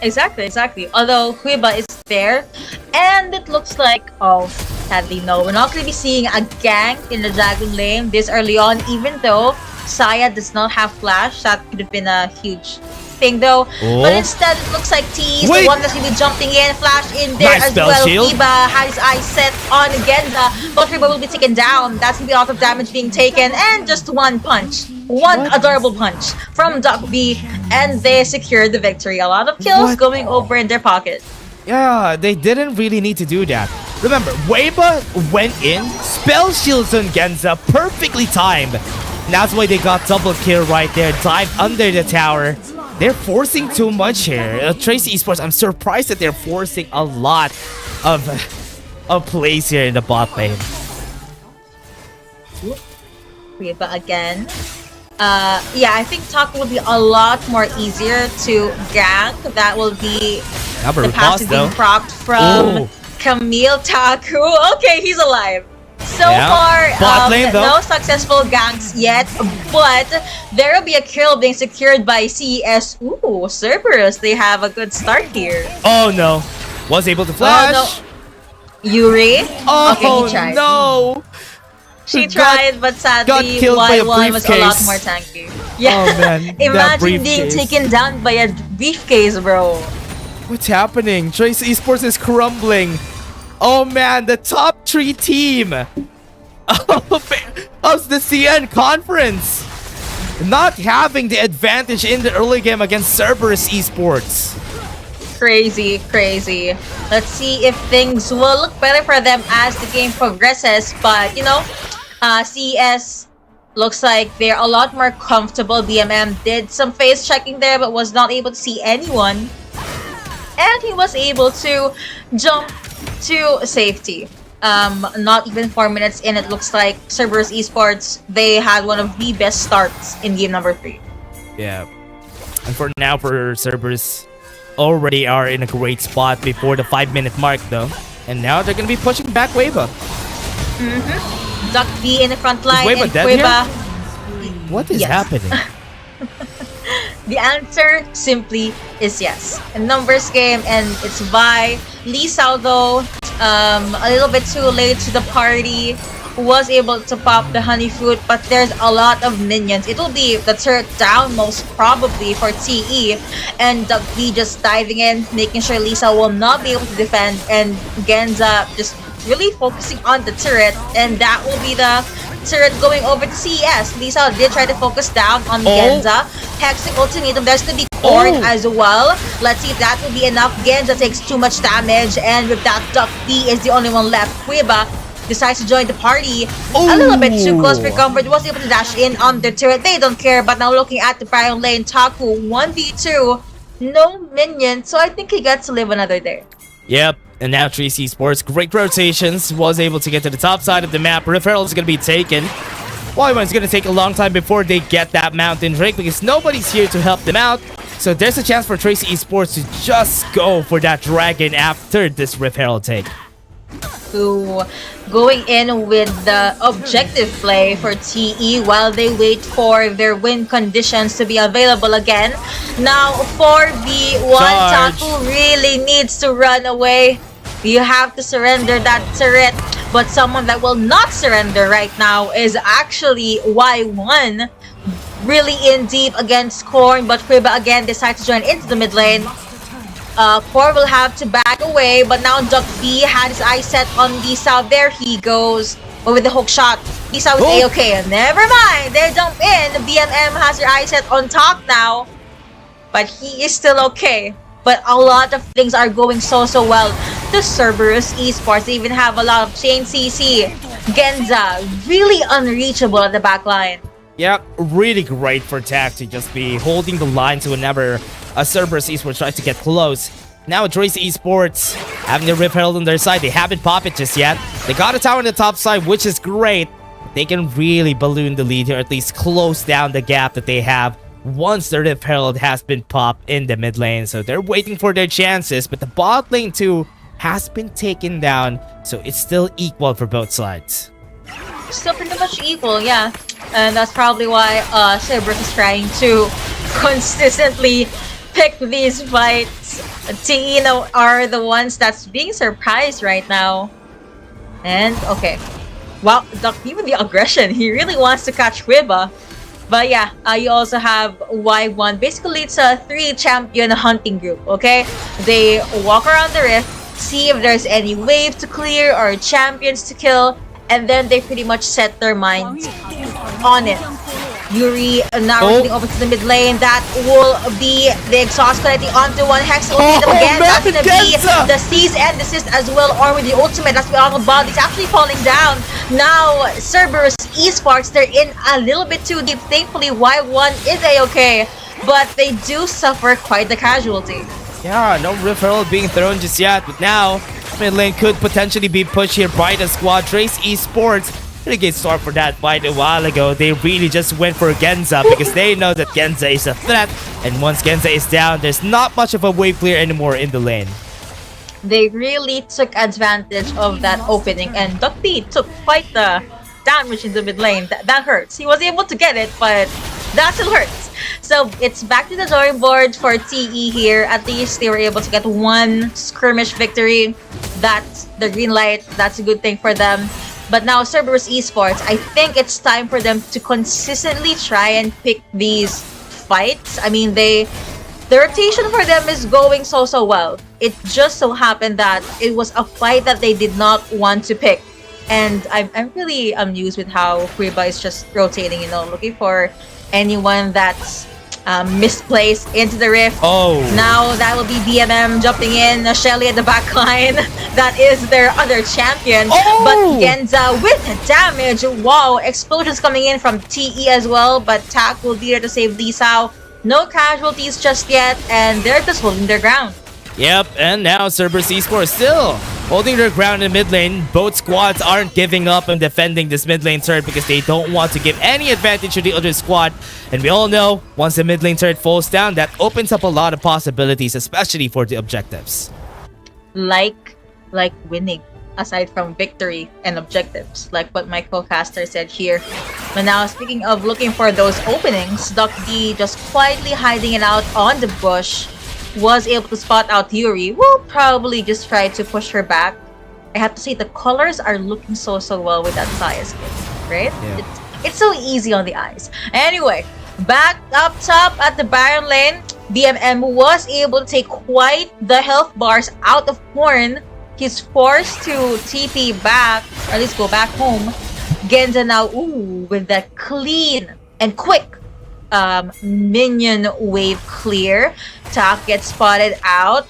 Exactly. Although Huiba is there, and it looks like, oh, sadly no, we're not going to be seeing a gank in the Dragon lane this early on, even though Saya does not have flash. That could have been a huge thing though. Oh. But instead, it looks like T is the one that's going to be jumping in, flash in there Nice as spell well. shield. Huiba has his eyes set on Genza, but Huiba will be taken down. That's going to be a lot of damage being taken, and just one punch. One adorable punch from Dugby, and they secured the victory. A lot of kills going over in their pocket. Yeah, they didn't really need to do that. Remember, Weiba went in, spell shields on Genza, perfectly timed. And that's why they got double kill right there, dive under the tower. They're forcing too much here. Tracy Esports, I'm surprised that they're forcing a lot of plays here in the bot lane. But again, yeah, I think Talk will be a lot more easier to gank. That will be the passive being procced from Camille Taku. Okay, he's alive. So far, Bot lane, no successful ganks yet, but there will be a kill being secured by CES. Ooh, Cerberus, they have a good start here. Oh no, was able to flash. Oh, no. Yuri? Oh okay, he tried. no. She tried, but sadly, Y1 was a lot more tanky. Yeah, oh, man. Imagine being taken down by a briefcase, bro. What's happening? Trace Esports is crumbling. Oh man, the top 3 team of the CN conference not having the advantage in the early game against Cerberus Esports. Crazy. Let's see if things will look better for them as the game progresses. But, you know, CES looks like they're a lot more comfortable. BMM did some face checking there, but was not able to see anyone. And he was able to jump to safety. Not even 4 minutes in, it looks like Cerberus Esports, they had one of the best starts in game number 3. Yeah. And for now, for Cerberus, already are in a great spot before the 5-minute mark though. And now they're going to be pushing back Weiba. Duck B in the front line. Is Weiba dead here? What is happening? The answer simply is yes. A numbers game, and it's Vi. Lee Sao though, a little bit too late to the party. Was able to pop the honey fruit, but there's a lot of minions. It will be the turret down most probably for TE, and Duck B just diving in, making sure Lisa will not be able to defend, and Genza just really focusing on the turret, and that will be the turret going over to CES. Lisa did try to focus down on Genza. Hexing ultimatum. There's to be Korn as well. Let's see if that will be enough. Genza takes too much damage, and with that, Duck B is the only one left. Quiba decides to join the party a little bit too close for comfort. Was able to dash in on the turret. They don't care, but now looking at the Brian lane, Taku 1v2, no minion, so I think he gets to live another day. Yep, and now 3 Esports, great rotations, was able to get to the top side of the map. Rift Herald is going to be taken. Y1's going to take a long time before they get that mountain drake because nobody's here to help them out. So there's a chance for Trace Esports to just go for that dragon after this Rift Herald take. Who going in with the objective play for TE while they wait for their win conditions to be available again. Now 4v1, Taku really needs to run away. You have to surrender that turret, but someone that will not surrender right now is actually Y1. Really in deep against Korn, but Quiba again decides to join into the mid lane. Korn will have to back away, but now Duck B had his eyes set on Lisa. There he goes. But with the hook shot, Lisa was A-okay. Never mind, they jump in. BMM has their eyes set on top now, but he is still okay. But a lot of things are going so well to Cerberus Esports. They even have a lot of chain CC. Genza, really unreachable at the back line. Yep, really great for Tak to just be holding the line to whenever Cerberus Esports tries to get close. Now Trace Esports having the Rift Herald on their side. They haven't popped it just yet. They got a tower on the top side, which is great. They can really balloon the lead here, at least close down the gap that they have once the Rift Herald has been popped in the mid lane. So they're waiting for their chances, but the bot lane too has been taken down. So it's still equal for both sides. Still pretty much equal, yeah. And that's probably why Cerberus is trying to consistently pick these fights. TE are the ones that's being surprised right now. And, okay. Wow, even the aggression. He really wants to catch Quiba. But yeah, you also have Y1. Basically, it's a 3-champion hunting group, okay? They walk around the rift, see if there's any wave to clear or champions to kill, and then they pretty much set their minds on it. Yuri now running over to the mid lane. That will be the exhaust connecting onto one Hex. Will beat them again. That's gonna be the cease and desist as well, or with the ultimate. That's the auto bot. It's actually falling down. Now Cerberus Esports, they're in a little bit too deep. Thankfully, Y1 is a-okay, but they do suffer quite the casualty. Yeah, no Rift Herald being thrown just yet, but now mid lane could potentially be pushed here by the squad. Trace Esports didn't get started for that fight a while ago. They really just went for Genza because they know that Genza is a threat, and once Genza is down, there's not much of a wave clear anymore in the lane. They really took advantage of that opening, and Duck B took quite the damage in the mid lane. That hurts. He was able to get it, but that still hurts. So it's back to the drawing board for TE here. At least they were able to get one skirmish victory. That's the green light. That's a good thing for them. But now Cerberus Esports, I think it's time for them to consistently try and pick these fights. I mean, the rotation for them is going so well. It just so happened that it was a fight that they did not want to pick. And I'm really amused with how Quiba is just rotating, you know, looking for anyone that's misplaced into the rift. Now that will be BMM jumping in, Shelly at the back line. That is their other champion. But Genza with damage. Wow, explosions coming in from TE as well, but Tak will be there to save Lisa. No casualties just yet, and they're just holding their ground. Yep, and now Cerberus Esports still holding their ground in mid lane. Both squads aren't giving up and defending this mid lane turret because they don't want to give any advantage to the other squad. And we all know, once the mid lane turret falls down, that opens up a lot of possibilities, especially for the objectives. Like winning, aside from victory and objectives, like what my co-caster said here. But now, speaking of looking for those openings, Duck D just quietly hiding it out on the bush. Was able to spot out Yuri. Will probably just try to push her back. I have to say the colors are looking so well with that Saya skin, right? Yeah. It's so easy on the eyes. Anyway, back up top at the Baron lane, BMM was able to take quite the health bars out of Korn. He's forced to TP back, or at least go back home. Genza now, with that clean and quick minion wave clear. Tak gets spotted out.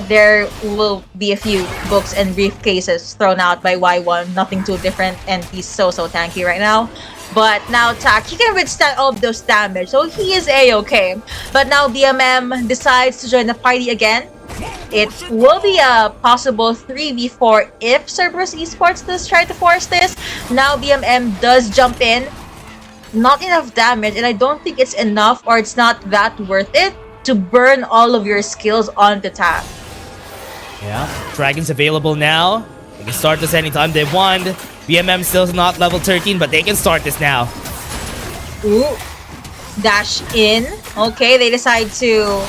There will be a few books and briefcases thrown out by Y1. Nothing too different, and he's so tanky right now. But now Tak, he can withstand all of those damage, so he is a-okay. But now BMM decides to join the party again. It will be a possible 3v4 if Cerberus Esports does try to force this. Now BMM does jump in. Not enough damage, and I don't think it's enough, or it's not that worth it to burn all of your skills on the Tak. Yeah, Dragon's available now. They can start this anytime they want. BMM still not level 13, but they can start this now. Ooh. Dash in. Okay, they decide to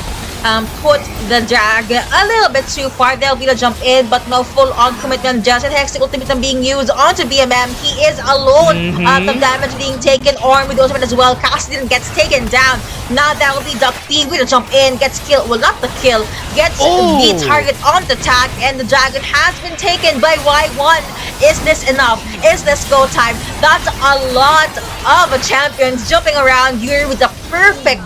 put the drag a little bit too far. They'll be to jump in, but no full-on commitment. Just Hex, the ultimate being used onto BMM. He is alone. The damage being taken. Orn with the ultimate as well. Cassidy gets taken down. Now that will be Duck B with a jump in. Gets killed. Well, not the kill. Gets the target on the tag, and the dragon has been taken by Y1. Is this enough? Is this go time? That's a lot of champions jumping around here with the perfect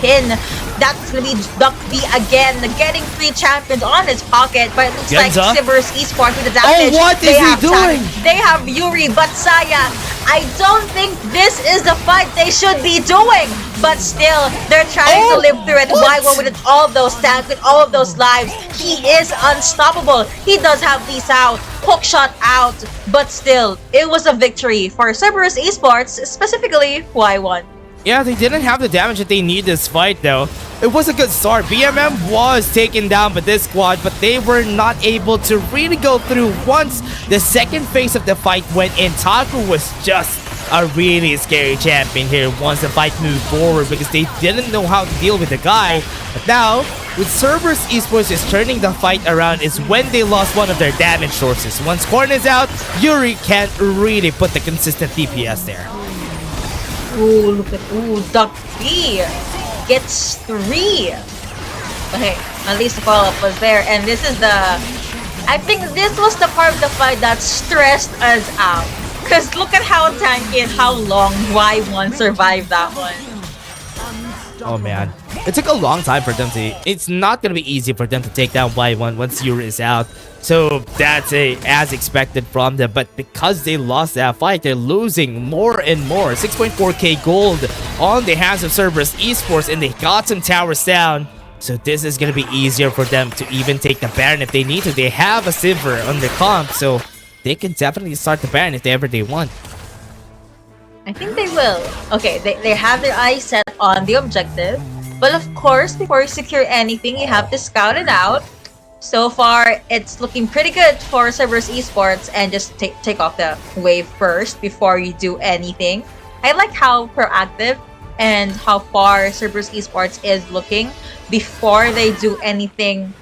pin. That's gonna be Duck B again, getting 3 champions on his pocket, but it looks like Cerberus Esports with the damage. Oh, what is he doing? They have Yuri, but Saya, I don't think this is the fight they should be doing. But still, they're trying to live through it. Y1 with all of those tanks, with all of those lives. He is unstoppable. He does have these out, hook shot out, but still, it was a victory for Cerberus Esports, specifically Y1. Yeah, they didn't have the damage that they need this fight though. It was a good start. BMM was taken down by this squad, but they were not able to really go through once the second phase of the fight went in. Taku was just a really scary champion here once the fight moved forward because they didn't know how to deal with the guy. But now, with Cerberus Esports just turning the fight around is when they lost one of their damage sources. Once Korn is out, Yuri can't really put the consistent DPS there. Ooh, look at Duck B gets 3. Okay, at least the follow-up was there, and this is I think this was the part of the fight that stressed us out. Cause look at how tanky and how long Y1 survived that one. Oh man, it took a long time for them to. It's not gonna be easy for them to take down Y1 once Yuri is out. So that's as expected from them. But because they lost that fight, they're losing more and more. 6.4k gold on the hands of Cerberus Esports, and they got some towers down. So this is gonna be easier for them to even take the Baron if they need to. They have a Silver on their comp, so they can definitely start the Baron if they want. I think they will. Okay, they have their eyes set on the objective. But of course, before you secure anything, you have to scout it out. So far, it's looking pretty good for Cerberus Esports, and just take off the wave first before you do anything. I like how proactive and how far Cerberus Esports is looking before they do anything.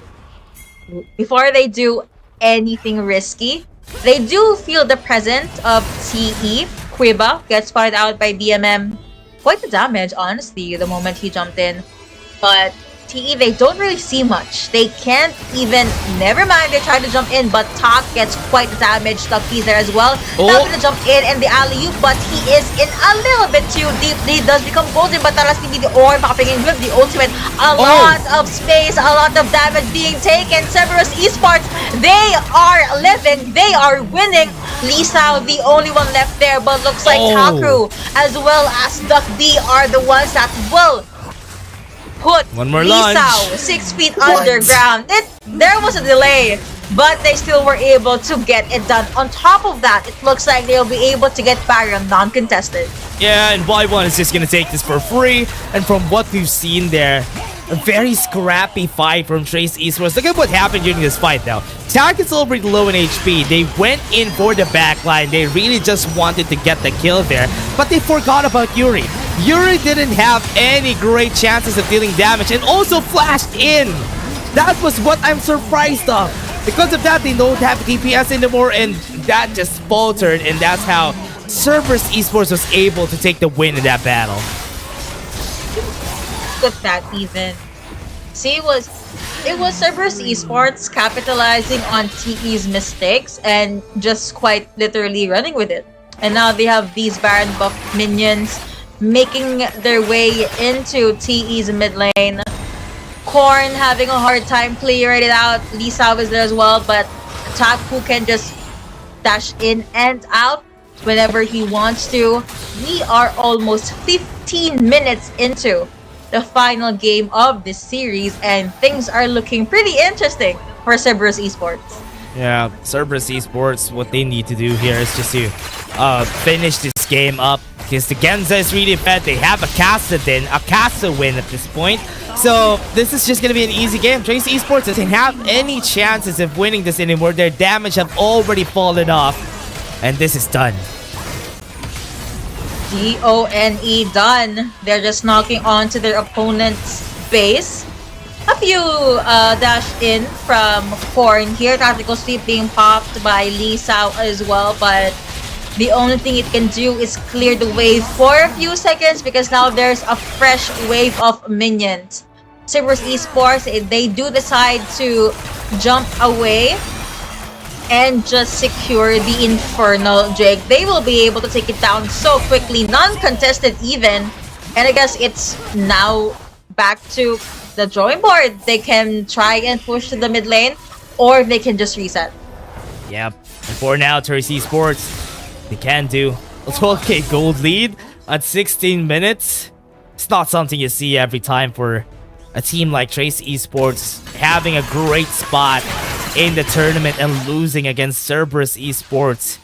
Before they do anything risky, they do feel the presence of TE. Quiba gets spotted out by BMM. Quite the damage, honestly, the moment he jumped in. But TE, they don't really see much. They can't even, never mind, they try to jump in, but Tak gets quite the damage. Tucky's there as well. Now gonna jump in and the alley-oop, but he is in a little bit too deep. He does become golden, but that's gonna be the Orn popping in with the ultimate. A lot of space, a lot of damage being taken. Cerberus Esports, they are living, they are winning. Lisa, the only one left there, but looks like Taku as well as Duck B are the ones that will put one more Lisao 6 feet underground. There was a delay, but they still were able to get it done. On top of that, it looks like they'll be able to get Baron non-contested. Yeah, and Y1 is just gonna take this for free. And from what we've seen there, a very scrappy fight from Trace Esports. Look at what happened during this fight now. Tak is already low in HP. They went in for the backline. They really just wanted to get the kill there, but they forgot about Yuri. Yuri didn't have any great chances of dealing damage and also flashed in. That was what I'm surprised of. Because of that, they don't have DPS anymore, and that just faltered, and that's how Cerberus Esports was able to take the win in that battle. Look at that even. See, it was Cerberus Esports capitalizing on TE's mistakes and just quite literally running with it. And now they have these Baron buff minions making their way into TE's mid lane. Korn having a hard time clearing it out. Lisa is there as well, but Taku can just dash in and out whenever he wants to. We are almost 15 minutes into the final game of this series, and things are looking pretty interesting for Cerberus Esports. Yeah, Cerberus Esports, what they need to do here is just to finish this game up, because the Genza is really bad. They have a Casa win at this point. So this is just going to be an easy game. Trace Esports doesn't have any chances of winning this anymore. Their damage have already fallen off, and this is done. DONE done. They're just knocking onto their opponent's base. A few dash in from Korn here. Tactical sweep being popped by Lee Sao as well, but the only thing it can do is clear the wave for a few seconds, because now there's a fresh wave of minions. Cerberus Esports, they do decide to jump away and just secure the Infernal Drake. They will be able to take it down so quickly, non-contested even. And I guess it's now back to the drawing board. They can try and push to the mid lane, or they can just reset. Yep. And for now, Trace Esports, they can do a 12k gold lead at 16 minutes. It's not something you see every time for a team like Trace Esports having a great spot in the tournament and losing against Cerberus Esports.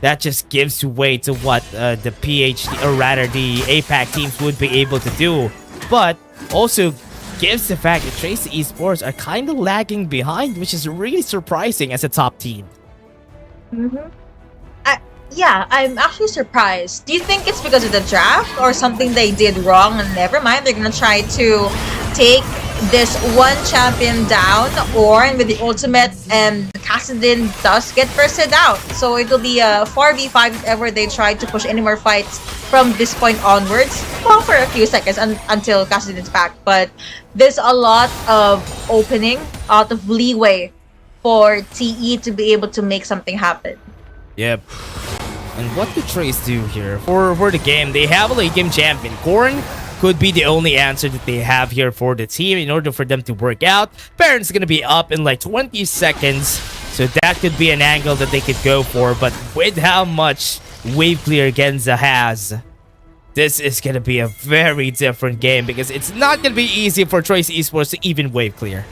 That just gives way to what the PhD, or rather the APAC teams would be able to do. But also gives the fact that Trace Esports are kind of lagging behind, which is really surprising as a top team. Yeah, I'm actually surprised. Do you think it's because of the draft or something they did wrong? And never mind, they're gonna try to take this one champion down, or with the ultimate, and Kassadin does get bursted out. So it'll be a 4v5 if ever they try to push any more fights from this point onwards. Well, for a few seconds until Kassadin's back. But there's a lot of opening, a lot of leeway for TE to be able to make something happen. Yep. And what did Trace do here? For the game, they have a late game champion. Korn could be the only answer that they have here for the team in order for them to work out. Baron's gonna be up in like 20 seconds, so that could be an angle that they could go for. But with how much wave clear Genza has, this is gonna be a very different game, because it's not gonna be easy for Trace Esports to even wave clear.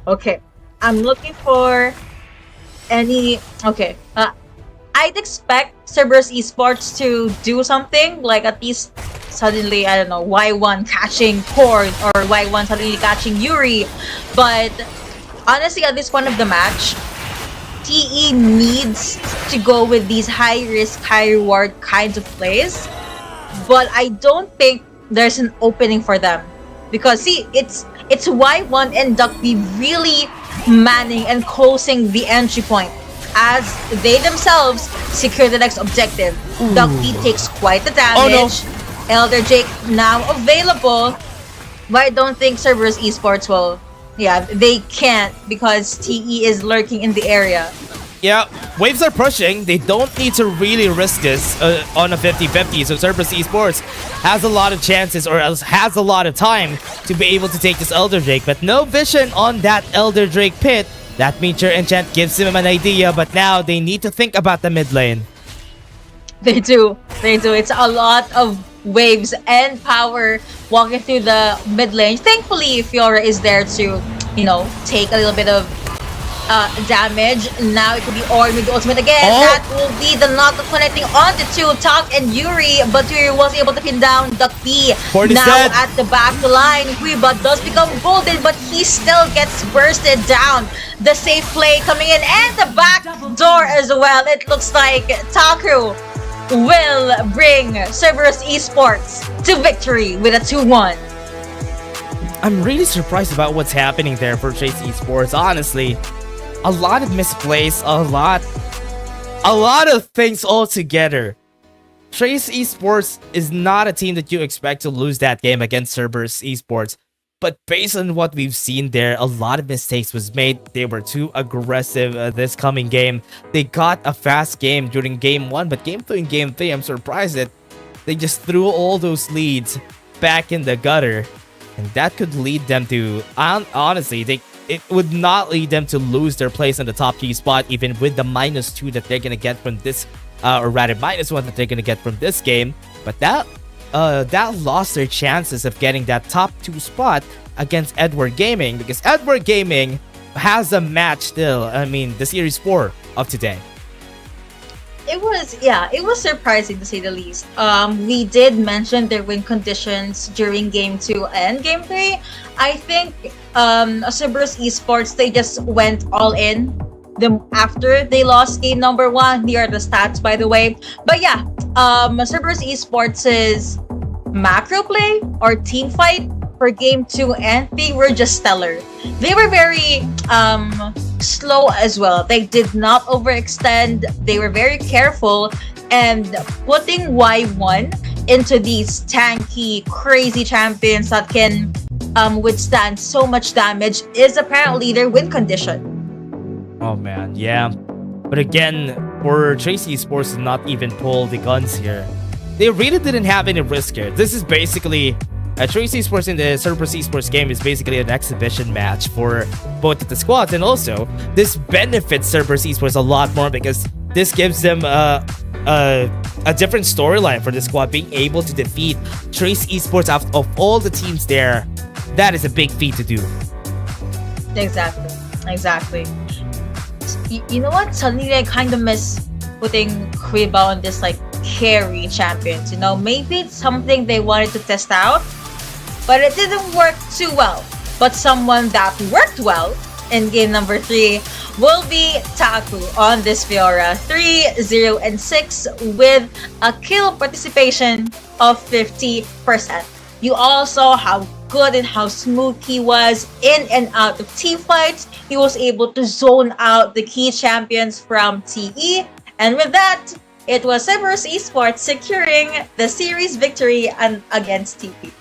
Okay, I'm looking for any... Okay, I'd expect Cerberus Esports to do something, like at least suddenly, I don't know, Y1 catching Korn, or Y1 suddenly catching Yuri. But honestly, at this point of the match, TE needs to go with these high risk, high reward kinds of plays. But I don't think there's an opening for them. Because see, it's Y1 and Duck-B really manning and closing the entry point as they themselves secure the next objective. Duck-B takes quite the damage. Oh, no. Elder Jake now available, but I don't think Cerberus Esports will. Yeah, they can't, because TE is lurking in the area. Yeah, waves are pushing. They don't need to really risk this on a 50-50. So Cerberus Esports has a lot of chances, or else has a lot of time to be able to take this Elder Drake. But no vision on that Elder Drake pit. That Meteor Enchant gives him an idea, but now they need to think about the mid lane. They do. It's a lot of waves and power walking through the mid lane. Thankfully, Fiora is there to, you know, take a little bit of damage. Now it could be Orn with the ultimate again. That will be the knock connecting on the two, Tak and Yuri, but Yuri was able to pin down Duck-B. Now at the back line, Huiba does become golden, but he still gets bursted down. The safe play coming in, and the back door as well. It looks like Taku will bring Cerberus Esports to victory with a 2-1. I'm really surprised about what's happening there for Trace Esports, honestly. A lot of misplays, a lot of things all together. Trace Esports is not a team that you expect to lose that game against Cerberus Esports. But based on what we've seen there, a lot of mistakes was made. They were too aggressive this coming game. They got a fast game during game 1, but game 2 and game 3, I'm surprised that they just threw all those leads back in the gutter. And that could lead them to, honestly, it would not lead them to lose their place in the top 3 spot, even with the -2 that they're going to get from this, or rather -1 that they're going to get from this game. But that lost their chances of getting that top 2 spot against Edward Gaming, because Edward Gaming has a match still. I mean, the Series 4 of today. It was surprising to say the least. We did mention their win conditions during game 2 and game 3. I think Cerberus Esports, they just went all in after they lost game number 1. Here are the stats, by the way. But yeah, Cerberus Esports' macro play or team fight for game 2 and 3 were just stellar. They were very slow as well. They did not overextend. They were very careful, and putting Y1 into these tanky, crazy champions that can withstand so much damage is apparently their win condition. Oh man, yeah. But again, for Tracy Esports to not even pull the guns here, they really didn't have any risk here. This is basically Tracy Esports in the Cerberus Esports game is basically an exhibition match for both of the squads, and also this benefits Cerberus Esports a lot more because this gives them a different storyline for the squad, being able to defeat Trace Esports out of all the teams there. That is a big feat to do. Exactly. You know what? Suddenly I kind of miss putting Kriba on this like carry champions. You know, maybe it's something they wanted to test out, but it didn't work too well. But someone that worked well in game number 3 will be Taku on this Fiora. 3, 0, and 6 with a kill participation of 50%. You all saw how good and how smooth he was in and out of team fights. He was able to zone out the key champions from TE. And with that, it was Cerberus Esports securing the series victory against TP.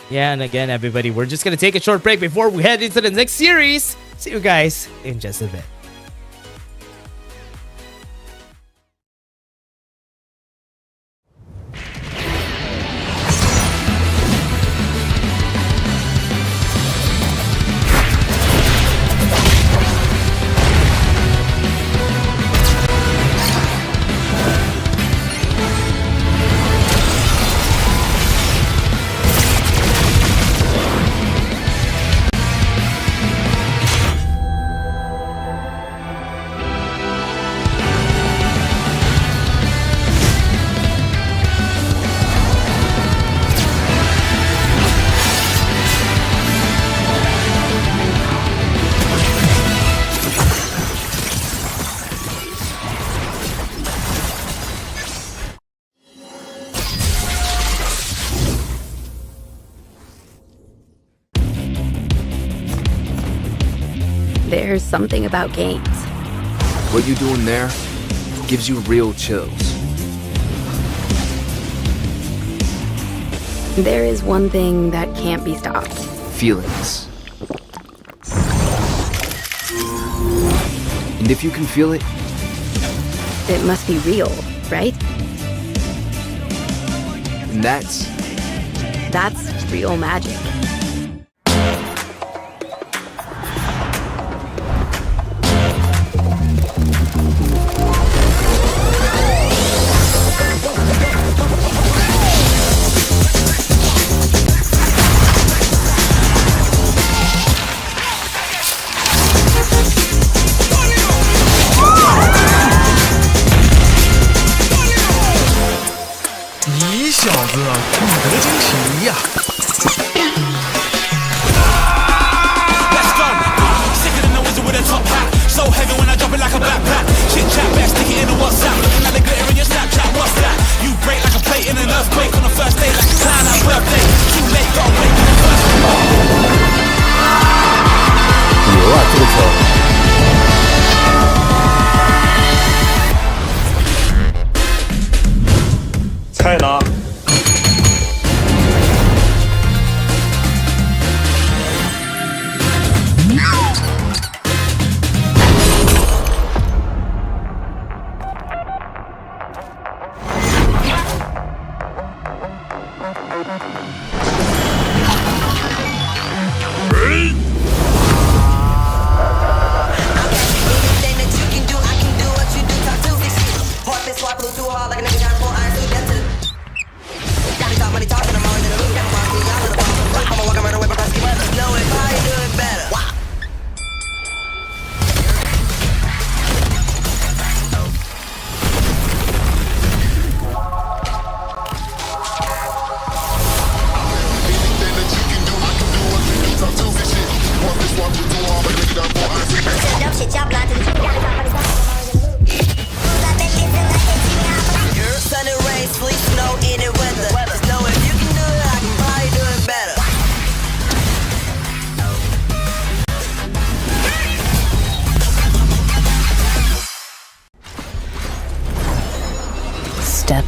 Yeah, and again, everybody, we're just going to take a short break before we head into the next series. See you guys in just a bit. There's something about games. What you doing there gives you real chills. There is one thing that can't be stopped. Feelings. And if you can feel it, it must be real, right? And that's real magic.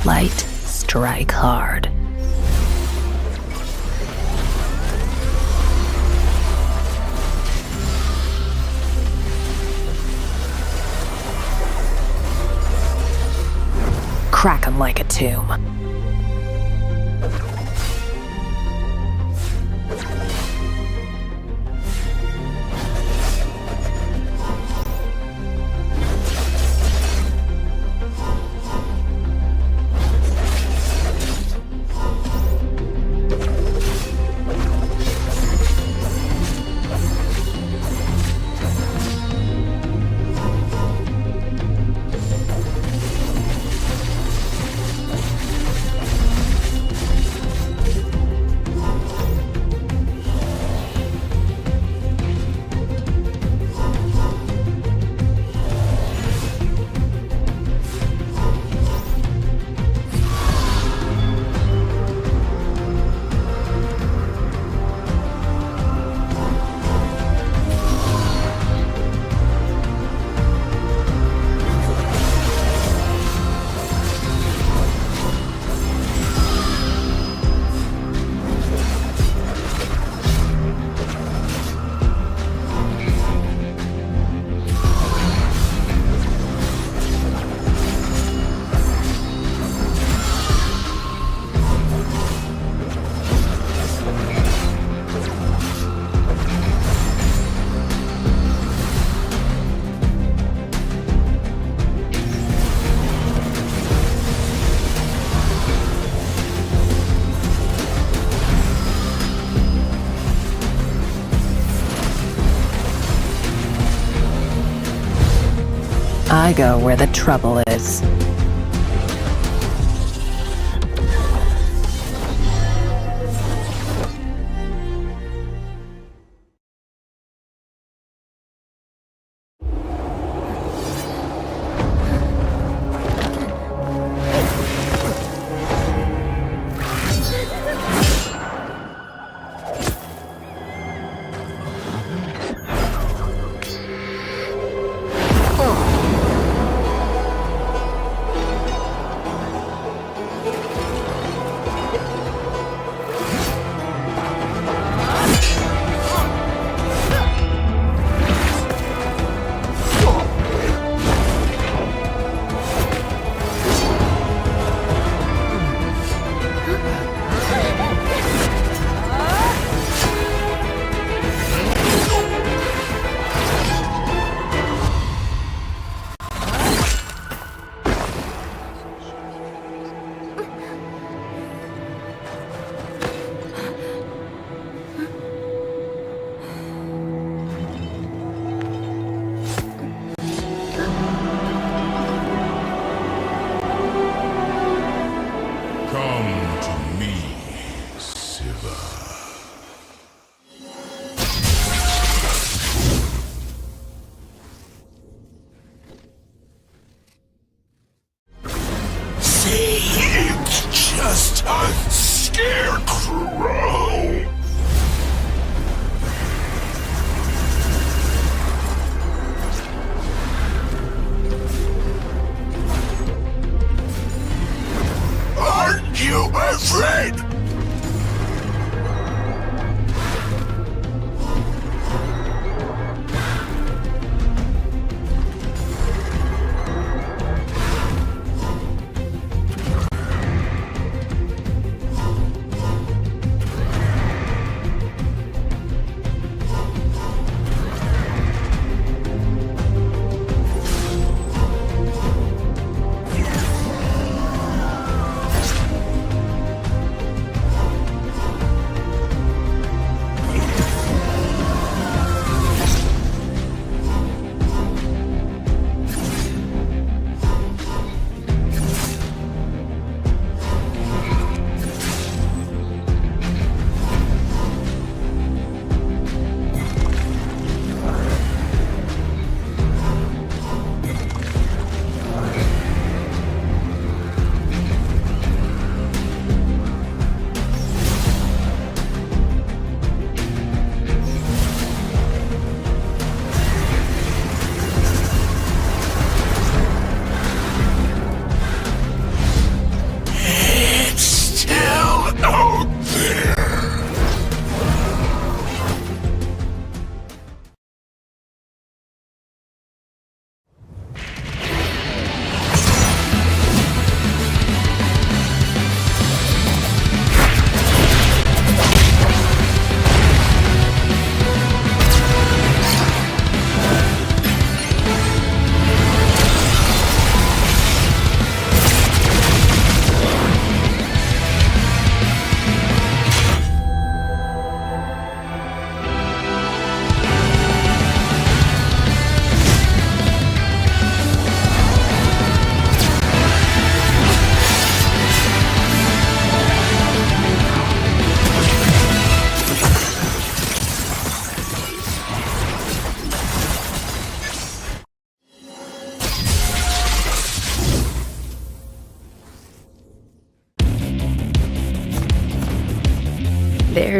Step light, strike hard. Crack 'em like a tomb. I go where the trouble is.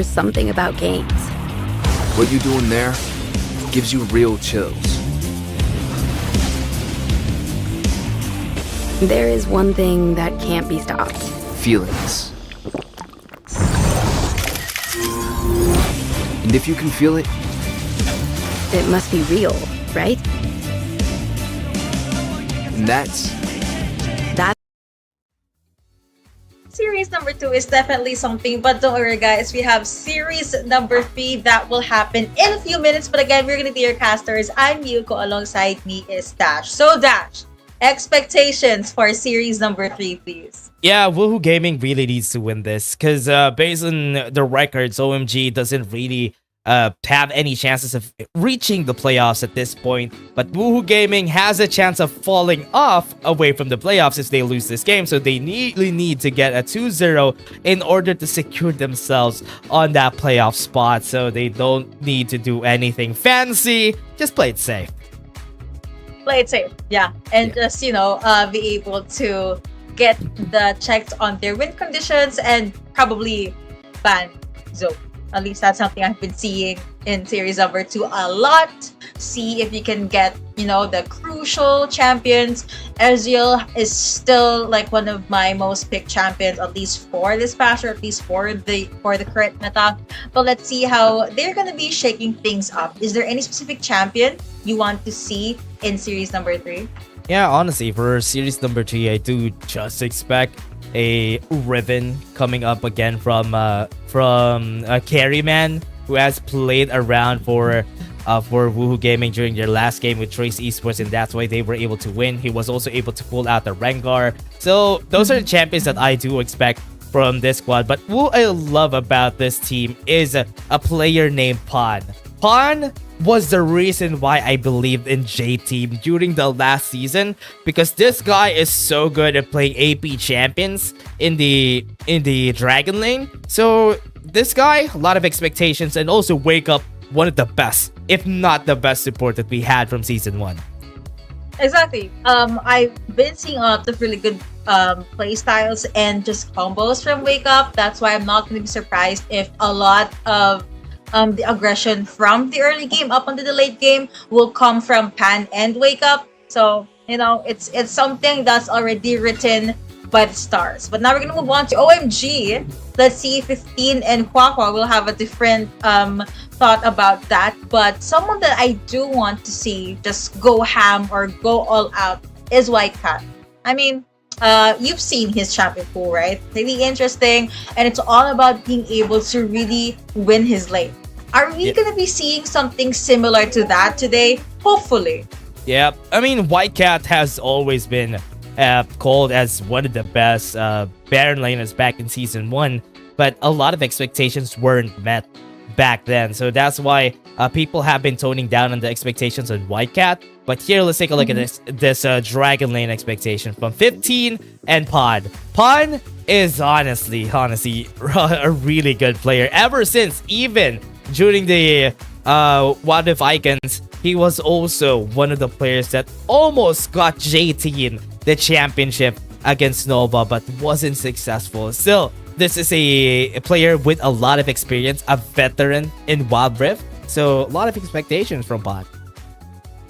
There's something about games. What you doing there gives you real chills. There is one thing that can't be stopped. Feelings. And if you can feel it, it must be real, right? And that's Series number 2 is definitely something, but don't worry guys, we have series number 3 that will happen in a few minutes. But again, we're gonna be your casters. I'm Yuko, alongside me is Dash. So Dash, expectations for series number 3, please. Yeah, Woohoo Gaming really needs to win this because based on the records, OMG doesn't really have any chances of reaching the playoffs at this point. But Woohoo Gaming has a chance of falling off away from the playoffs if they lose this game. So they really need to get a 2-0 in order to secure themselves on that playoff spot. So they don't need to do anything fancy. Just play it safe. Play it safe, yeah. And just, you know, be able to get the checks on their win conditions and probably ban zone. At least that's something I've been seeing in series number 2 a lot. See if you can get, you know, the crucial champions. Ezreal is still like one of my most picked champions, at least for this patch, or at least for the current meta. But let's see how they're gonna be shaking things up. Is there any specific champion you want to see in series number 3? Yeah, honestly, for series number 3, I do just expect a Riven coming up again from a carryman who has played around for Woohoo Gaming during their last game with Trace Esports, and that's why they were able to win. He was also able to pull out the Rengar. So those are the champions that I do expect from this squad. But what I love about this team is a player named Pawn. Pawn was the reason why I believed in J-Team during the last season, because this guy is so good at playing AP champions in the Dragon lane. So this guy, a lot of expectations, and also Wake Up, one of the best, if not the best support that we had from season 1. Exactly. I've been seeing a lot of really good play styles and just combos from Wake Up. That's why I'm not going to be surprised if a lot of the aggression from the early game up onto the late game will come from Pan and Wake Up. So, you know, it's something that's already written by the stars. But now we're gonna move on to OMG. Let's see if 15 and Huahua will have a different thought about that. But someone that I do want to see just go ham or go all out is White Cat. I mean, you've seen his champion pool, right? Really interesting, and it's all about being able to really win his lane. Are we gonna be seeing something similar to that today? Hopefully. Yeah, I mean, White Cat has always been called as one of the best Baron laners back in season 1, but a lot of expectations weren't met back then. So that's why people have been toning down on the expectations on White Cat. But here, let's take a look at this Dragon lane expectation from 15 and Pod. Pod is honestly a really good player. Ever since even during the What If Icons, he was also one of the players that almost got JT the championship against Nova, but wasn't successful. Still, this is a player with a lot of experience, a veteran in Wild Rift. So a lot of expectations from Pod.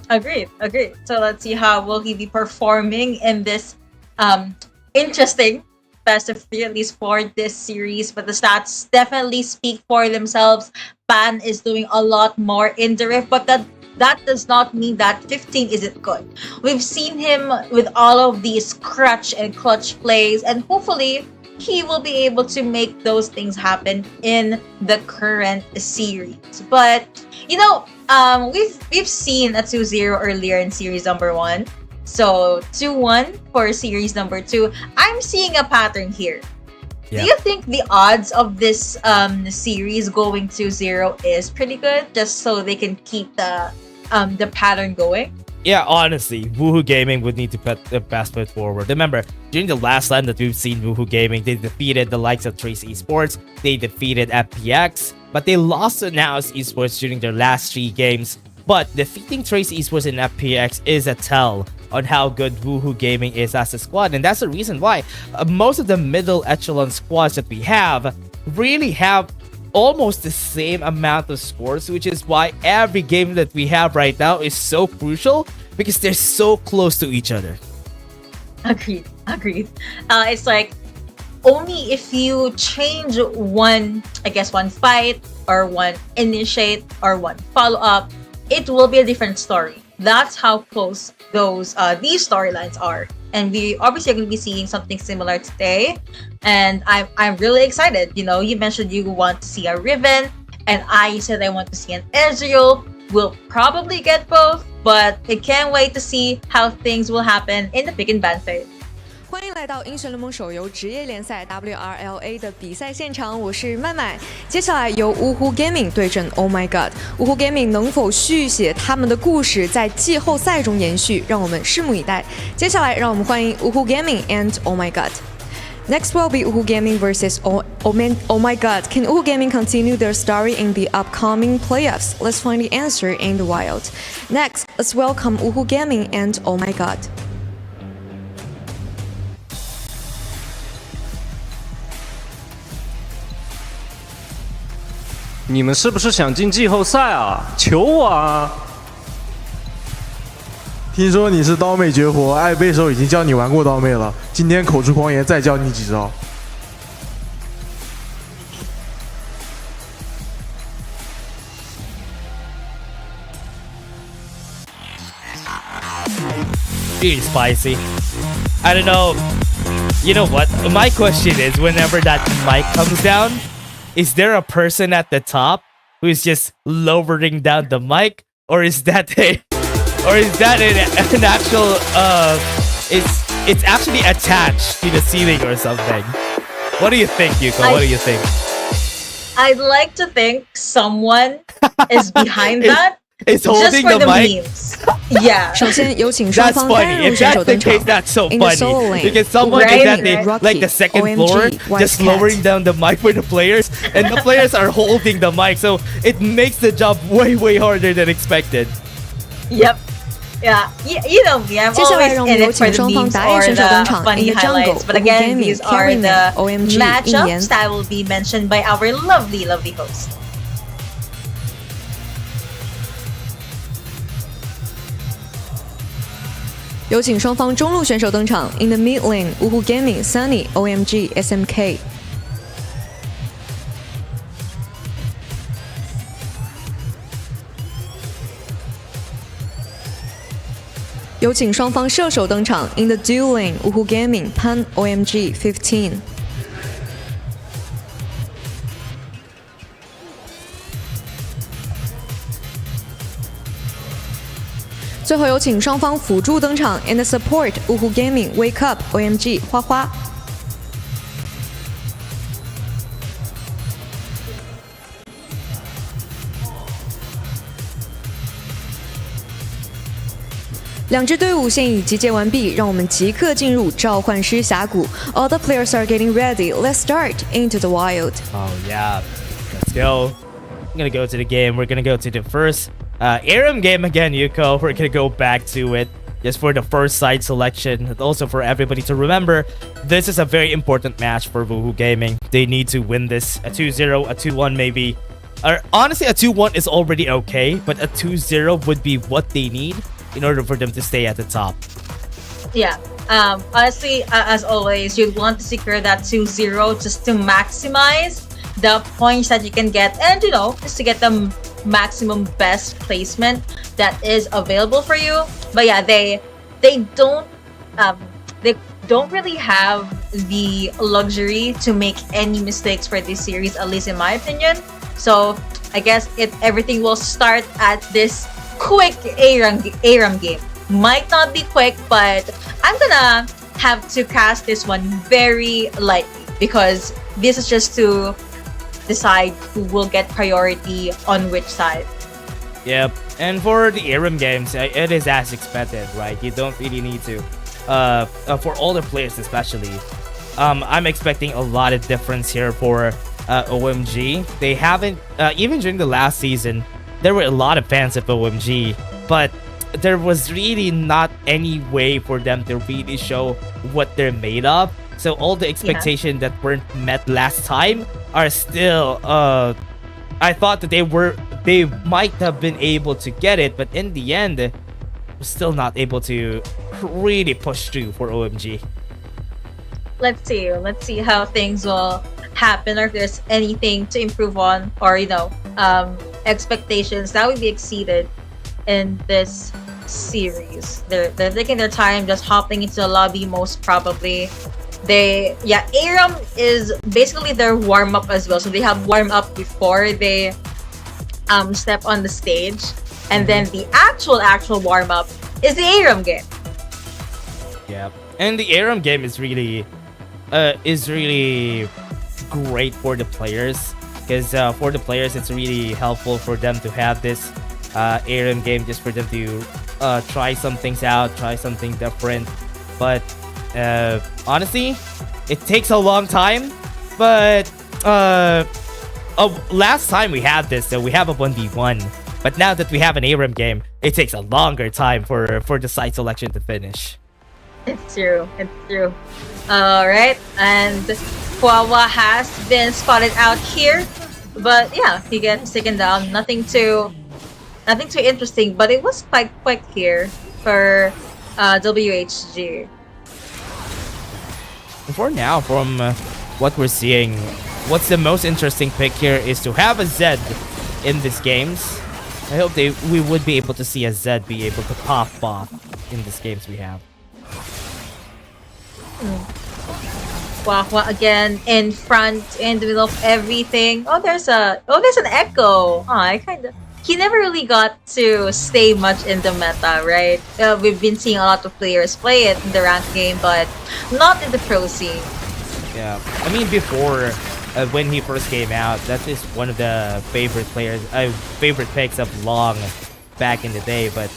Agreed. So let's see how will he be performing in this interesting best of 3, at least for this series. But the stats definitely speak for themselves. Pan is doing a lot more in the Rift, but that does not mean that 15 isn't good. We've seen him with all of these crutch and clutch plays, and hopefully he will be able to make those things happen in the current series. But you know, we've seen a 2-0 earlier in series number 1. So 2-1 for series number 2. I'm seeing a pattern here. Yeah. Do you think the odds of this series going 2-0 is pretty good, just so they can keep the pattern going? Yeah, honestly, Woohoo Gaming would need to put the best foot forward. Remember, during the last time that we've seen Woohoo Gaming, they defeated the likes of Trace Esports, they defeated FPX, but they lost to Naos Esports during their last 3 games. But defeating Trace Esports and FPX is a tell on how good Woohoo Gaming is as a squad, and that's the reason why most of the middle echelon squads that we have really have almost the same amount of scores, which is why every game that we have right now is so crucial because they're so close to each other. Agreed. It's like only if you change one fight or one initiate or one follow up, it will be a different story. That's how close these storylines are. And we obviously are going to be seeing something similar today. And I'm really excited. You know, you mentioned you want to see a Riven, and I said I want to see an Ezreal. We'll probably get both, but I can't wait to see how things will happen in the pick and ban phase. 欢迎来到英雄联盟手游职业联赛 WRL-A 的比赛现场，我是麦麦。接下来由呜呼 Gaming 对阵 Oh My God， 呜呼 Gaming 能否续写他们的故事，在季后赛中延续，让我们拭目以待。接下来，让我们欢迎呜呼 Gaming and Oh My God。Next will be Uhu Gaming versus Oh My God. Can Uhu Gaming continue their story in the upcoming playoffs? Let's find the answer in the wild. Next, let's welcome Uhu Gaming and Oh My God. 你们是不是想进季后赛啊？求我啊！听说你是刀妹绝活，爱贝手已经教你玩过刀妹了，今天口出狂言，再教你几招。Really spicy. I don't know. You know what? My question is, whenever that mic comes down, is there a person at the top who is just lowering down the mic, or is that an actual it's actually attached to the ceiling or something? What do you think, Yuko? What do you think? I'd like to think someone is behind that. It's holding just for the mic. Memes. Yeah. 首先有请双 That's 方单 funny. 人 If 选 that's 手 the 登场 case, that's so In the solo funny. lane, Because someone is at the Rocky, like the second OMG, floor, White just Cat. lowering down the mic for the players, and the players are holding the mic, so it makes the job way harder than expected. Yep. Yeah, you know me. I'm 接下来 always 让我们 in 有 it for 请 the 双方 memes 打野 or 选手登 the 场。In funny the jungle, highlights. But Uhu again, Gaming, these are Carryman, the OMG, matchups that will be mentioned by our lovely host. 有请双方中路选手登场。In the mid lane, Uhu Gaming, Sunny, OMG, SMK。有请双方射手登场。In the duel lane, Uhu Gaming, Pan, OMG, 15。最后有请双方辅助登场 ，and support Uhu Gaming Wake Up OMG 花花。两支队伍现已集结完毕，让我们即刻进入召唤师峡谷。All the players are getting ready. Let's start into the wild. Oh yeah, let's go. I'm gonna go to the game. We're gonna go to the first Aram game again, Yuko. We're gonna go back to it just for the first side selection, and also for everybody to remember, this is a very important match for Woohoo Gaming. They need to win this. A 2-0, a 2-1 maybe. Or honestly, a 2-1 is already okay, but a 2-0 would be what they need in order for them to stay at the top. Yeah. Honestly, as always, you'd want to secure that 2-0 just to maximize the points that you can get, and just to get the maximum best placement that is available for you. But yeah, they don't really have the luxury to make any mistakes for this series, at least in my opinion. So I guess everything will start at this quick ARAM game. Might not be quick, but I'm gonna have to cast this one very lightly because this is just to decide who will get priority on which side. Yep, and for the ARAM games, it is as expected, right? You don't really need to. For older players especially, I'm expecting a lot of difference here for OMG. They haven't, even during the last season, there were a lot of fans of OMG, but there was really not any way for them to really show what they're made of. So all the expectations that weren't met last time are still I thought that they might have been able to get it, but in the end we're still not able to really push through for OMG. Let's see how things will happen, or if there's anything to improve on, or expectations that will be exceeded in this series. They're taking their time, just hopping into the lobby most probably. ARAM is basically their warm-up as well, so they have warm-up before they step on the stage, and then the actual warm-up is the ARAM game. Yeah, and the ARAM game is really great for the players, because for the players it's really helpful for them to have this ARAM game, just for them to try some things out, try something different. But honestly, it takes a long time. But last time we had this, so we have a 1v1. But now that we have an ARAM game, it takes a longer time for the site selection to finish. It's true. Alright, and Huawa has been spotted out here. But yeah, he gets taken down. Nothing too interesting, but it was quite quick here for WHG. For now, from what we're seeing, what's the most interesting pick here is to have a Zed in these games. I hope we would be able to see a Zed be able to pop off in these games we have. Wahwa again in front, in the middle of everything. There's an echo. He never really got to stay much in the meta, right? We've been seeing a lot of players play it in the ranked game, but not in the pro scene. Yeah, I mean, before when he first came out, that is one of the favorite picks of Long back in the day. But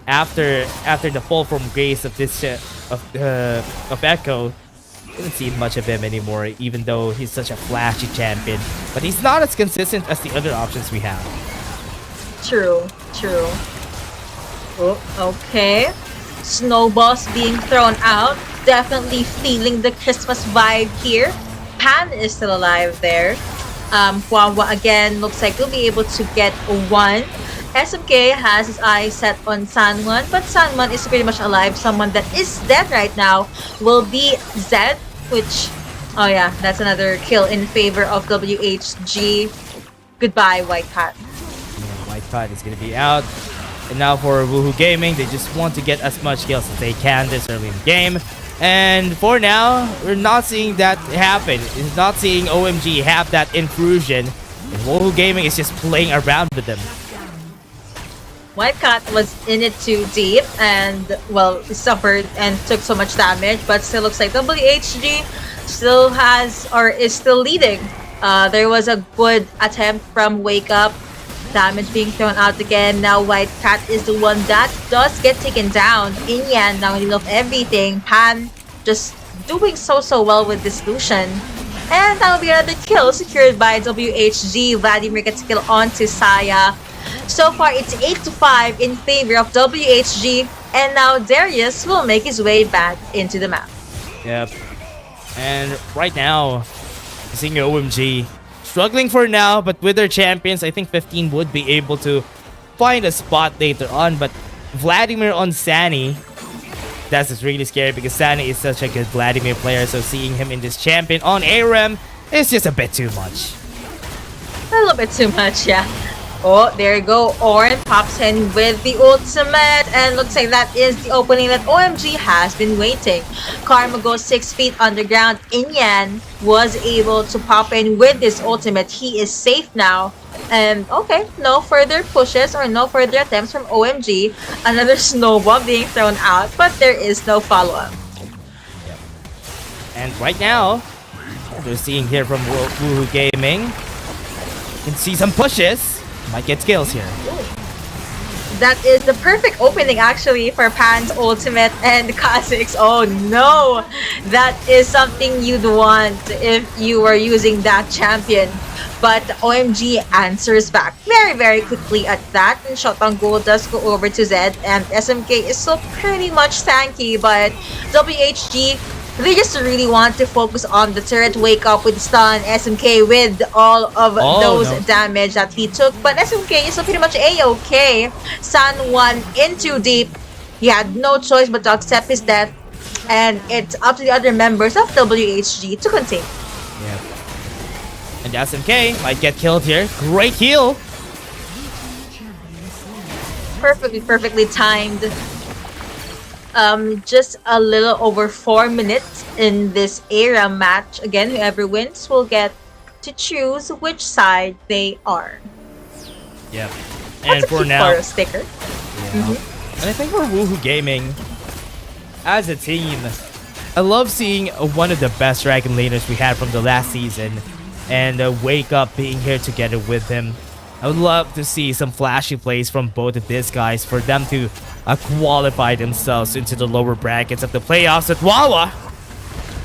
after the fall from grace of this of Echo, I haven't seen much of him anymore. Even though he's such a flashy champion, but he's not as consistent as the other options we have. True. Oh, okay. Snowballs being thrown out. Definitely feeling the Christmas vibe here. Pan is still alive there. Huawa again looks like he'll be able to get one. SMK has his eyes set on Sanwon, but Sanwon is pretty much alive. Someone that is dead right now will be Zed, which, oh yeah, that's another kill in favor of WHG. Goodbye, White Cat. White Cat is going to be out. And now for Woohoo Gaming, they just want to get as much kills as they can this early in the game. And for now, we're not seeing that happen. We're not seeing OMG have that intrusion. And Woohoo Gaming is just playing around with them. White Cat was in it too deep and, well, suffered and took so much damage, but still looks like WHG still has, or is still leading. There was a good attempt from Wake Up. Damage being thrown out again. Now White Cat is the one that does get taken down. Inyan now in the middle of everything. Pan just doing so well with this Lucian. And that will be another kill secured by WHG. Vladimir gets a kill onto Saya. So far, it's 8-5 in favor of WHG. And now Darius will make his way back into the map. Yep. And right now, seeing OMG struggling for now, but with their champions, I think 15 would be able to find a spot later on. But Vladimir on Sani, that's just really scary because Sani is such a good Vladimir player. So seeing him in this champion on ARAM is just a bit too much. A little bit too much, yeah. Oh, there you go. Orn pops in with the ultimate, and looks like that is the opening that OMG has been waiting. Karma goes 6 feet underground. Inyan was able to pop in with this ultimate. He is safe now. And okay, no further pushes or no further attempts from OMG. Another snowball being thrown out, but there is no follow-up. Yep. And right now, we're seeing here from Woohoo Gaming, you can see some pushes. Might get kills here. That is the perfect opening actually for Pan's ultimate and Kha'Zix. Oh no! That is something you'd want if you were using that champion. But OMG answers back very quickly at that. And Shot on Gold does go over to Zed. And SMK is still pretty much tanky. But WHG They just really want to focus on the turret, wake up with stun, SMK with all of those damage that he took. But SMK is still pretty much A-okay. San 1 in too deep. He had no choice but to accept his death. And it's up to the other members of WHG to contain. Yeah. And SMK might get killed here. Great heal. Perfectly timed. Just a little over 4 minutes in this era match. Again, whoever wins will get to choose which side they are. Yep. And for now, for a sticker. Yeah. And I think for Woohoo Gaming, as a team, I love seeing one of the best Dragon laners we had from the last season, and Wake Up being here together with him. I would love to see some flashy plays from both of these guys for them to qualify themselves into the lower brackets of the playoffs at Wawa.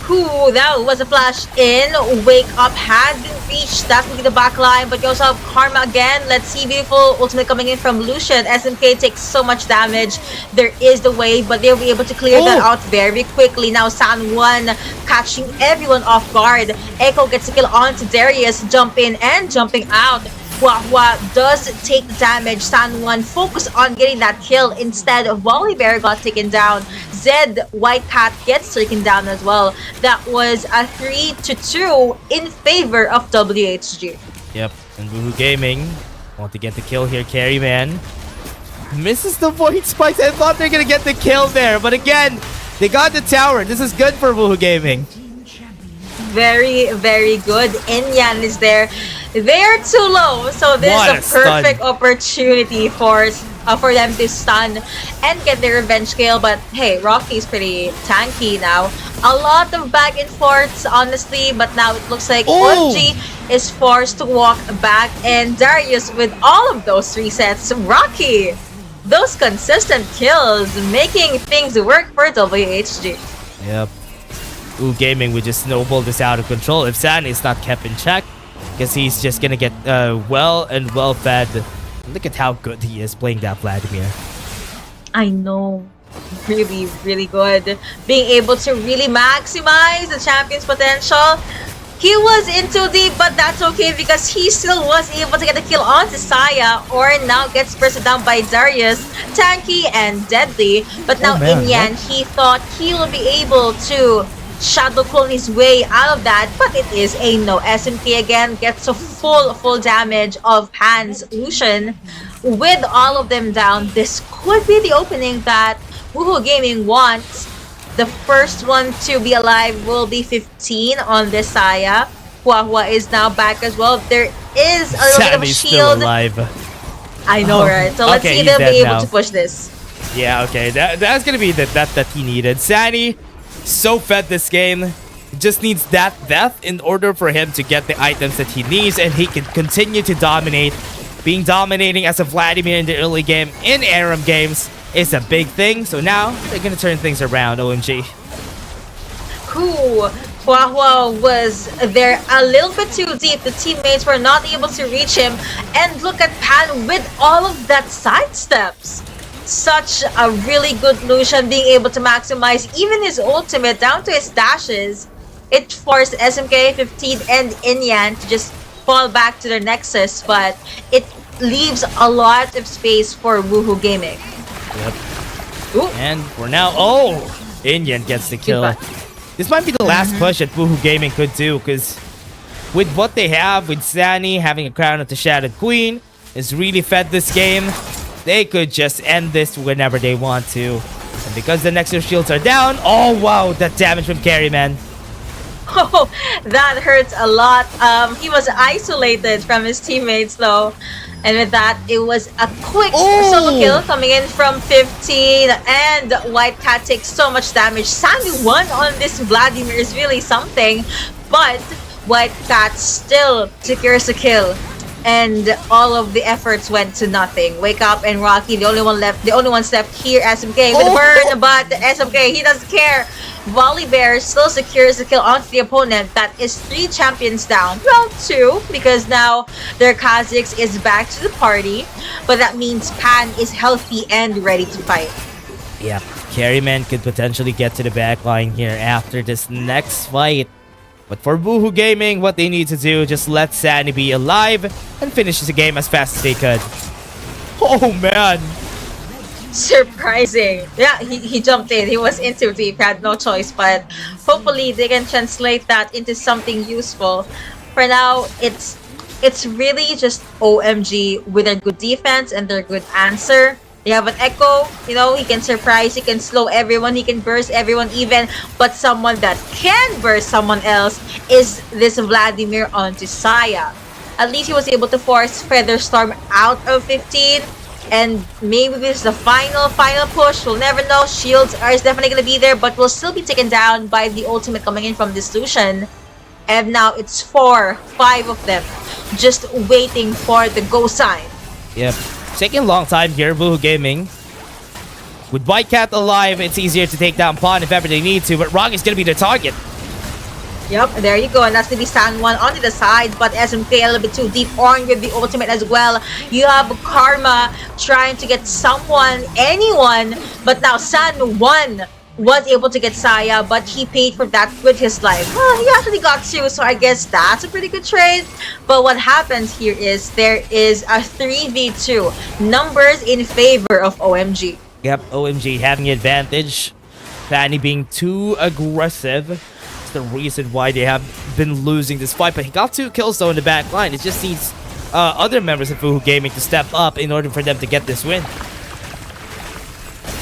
Ooh, that was a flash in. Wake Up had been reached. That's going to be the back line. But you also have Karma again. Let's see. Beautiful ultimate coming in from Lucian. SMK takes so much damage. There is the wave, but they'll be able to clear that out very quickly. Now San 1 catching everyone off guard. Echo gets a kill onto Darius. Jumping and jumping out. Hua does take the damage. San 1 focus on getting that kill instead of Bear got taken down. Zed White Cat gets taken down as well. That was a 3-2 in favor of WHG. Yep, and Woohoo Gaming want to get the kill here. Carryman misses the void spikes. I thought they're gonna get the kill there, but again, they got the tower. This is good for Woohoo Gaming. Very, very good. Inyan is there. They're too low, so this is a perfect opportunity for them to stun and get their revenge kill. But hey, Rocky's pretty tanky now. A lot of back and forths, honestly, but now it looks like OMG is forced to walk back, and Darius with all of those resets. Rocky, those consistent kills, making things work for WHG. Yep. Ooh, Gaming would just snowball this out of control if San is not kept in check, because he's just gonna get well fed. Look at how good he is playing that Vladimir. I know. Really, really good. Being able to really maximize the champion's potential. He was in too deep, but that's okay because he still was able to get a kill on Saya, or now gets bursted down by Darius. Tanky and deadly. But now Inyan, he thought he will be able to shadow clone his way out of that, but it is a no. SMK again gets a full damage of Pan's Lucian. With all of them down, this could be the opening that Woohoo Gaming wants. The first one to be alive will be 15 on this Saya. Hua is now back as well. There is a little bit of a shield. Still alive. I know, right? So let's see if they'll be able to push this. Yeah, okay. That's gonna be the death that he needed. Sani, so fed this game. Just needs that death in order for him to get the items that he needs, and he can continue to dominate. Being dominating as a Vladimir in the early game in Aram games is a big thing. So now they're gonna turn things around. OMG. Cool. Hua was there a little bit too deep. The teammates were not able to reach him, and look at Pan with all of that sidesteps. Such a really good Lucian, being able to maximize even his ultimate down to his dashes. It forced SMK, 15, and Inyan to just fall back to their nexus, but it leaves a lot of space for Woohoo Gaming. Yep. Ooh. And for now, Inyan gets the kill. Goodbye. This might be the last push that Woohoo Gaming could do, because with what they have, with Sani having a crown of the Shattered Queen, is really fed this game. They could just end this whenever they want to. And because the Nexus shields are down, oh wow, that damage from Carryman. Oh, that hurts a lot. He was isolated from his teammates though. And with that, it was a quick solo kill coming in from 15. And White Cat takes so much damage. Sani 1 on this Vladimir is really something. But White Cat still secures a kill. And all of the efforts went to nothing. Wake Up and Rocky, the only ones left here. SMK with a burn, but SMK, he doesn't care. Bear still secures the kill onto the opponent. That is 3 champions down. Well, 2, because now their Kha'Zix is back to the party. But that means Pan is healthy and ready to fight. Yep. Carryman could potentially get to the back line here after this next fight. But for Woohoo Gaming, what they need to do, just let Sunny be alive and finish the game as fast as they could. Oh man! Surprising. Yeah, he jumped in. He was in too deep, had no choice, but hopefully they can translate that into something useful. For now, it's really just OMG with their good defense and their good answer. They have an Echo, you know, he can surprise, he can slow everyone, he can burst everyone even, but someone that can burst someone else is this Vladimir onto Saya. At least he was able to force Featherstorm out of 15, and maybe this is the final push, we'll never know. Shields are definitely going to be there, but will still be taken down by the ultimate coming in from this Lucian. And now it's 5 of them just waiting for the go sign. Yep. Taking a long time here, Woohoo Gaming. With Whitecat alive, it's easier to take down Pawn if ever they need to, but Rock is going to be the target. Yep, there you go, and that's going to be San Juan onto the side, but SMK a little bit too deep, Orn with the ultimate as well. You have Karma trying to get anyone, but now San Juan was able to get Saya, but he paid for that with his life. Well, he actually got 2, so I guess that's a pretty good trade. But what happens here is there is a 3v2. Numbers in favor of OMG. Yep, OMG having the advantage. Fanny being too aggressive. It's the reason why they have been losing this fight. But he got 2 kills though in the back line. It just needs other members of Woohoo Gaming to step up in order for them to get this win.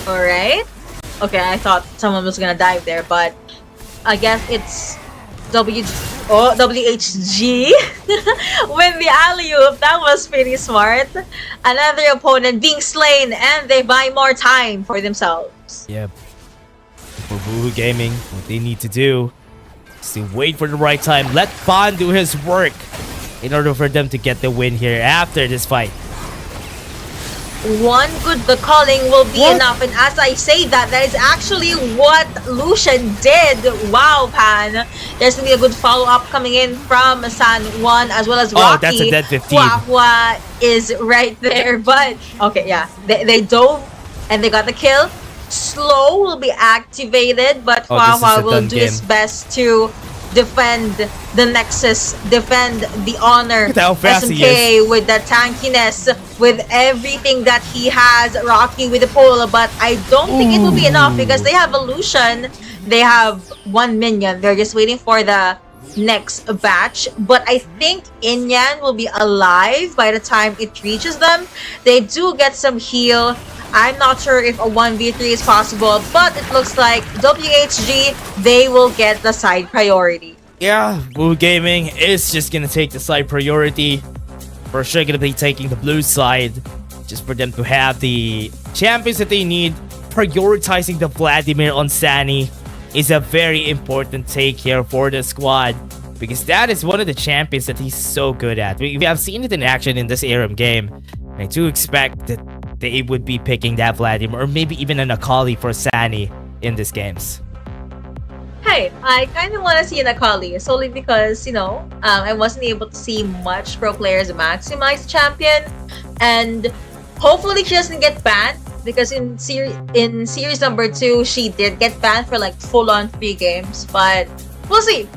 Alright. Okay, I thought someone was gonna dive there, but I guess it's WHG with the alley-oop. That was pretty smart. Another opponent being slain, and they buy more time for themselves. Yep. For Woohoo Gaming, what they need to do is to wait for the right time. Let Bond do his work in order for them to get the win here after this fight. One good calling will be enough, and as I say that is actually what Lucian did. Wow, Pan. There's gonna be a good follow-up coming in from San Juan as well as Rocky. Oh, that's a dead 15. Wahwa is right there, but okay, yeah. They dove and they got the kill. Slow will be activated, but Wahwa will do his best to defend the Nexus, defend the honor. SMK with the tankiness, with everything that he has, Rocky with the pole, but I don't think it will be enough because they have Illusion, they have 1 minion, they're just waiting for the next batch, but I think Inyan will be alive by the time it reaches them. They do get some heal. I'm not sure if a 1v3 is possible, but it looks like WHG, they will get the side priority. Yeah, Woohoo Gaming is just gonna take the side priority. For sure gonna be taking the blue side, just for them to have the champions that they need. Prioritizing the Vladimir on Sunny is a very important take here for the squad, because that is one of the champions that he's so good at. We have seen it in action in this ARM game. I do expect that they would be picking that Vladimir, or maybe even an Akali for Sunny in these games. Hey, I kind of want to see an Akali, solely because, you know, I wasn't able to see much pro players maximize champion, and hopefully she doesn't get banned, because in series number 2, she did get banned for like full-on 3 games, but we'll see.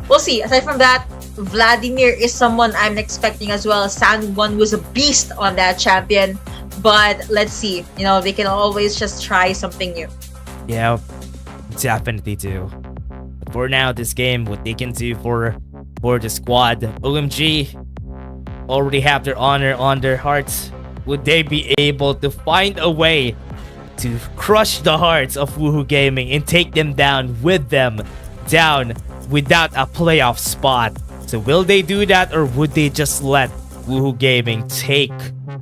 Aside from that, Vladimir is someone I'm expecting as well. San Juan was a beast on that champion, but let's see. You know, they can always just try something new. Yeah, definitely do. But for now, this game, what they can do for the squad, OMG already have their honor on their hearts. Would they be able to find a way to crush the hearts of Woohoo Gaming and take them down with them, down without a playoff spot? So will they do that, or would they just let Woohoo Gaming take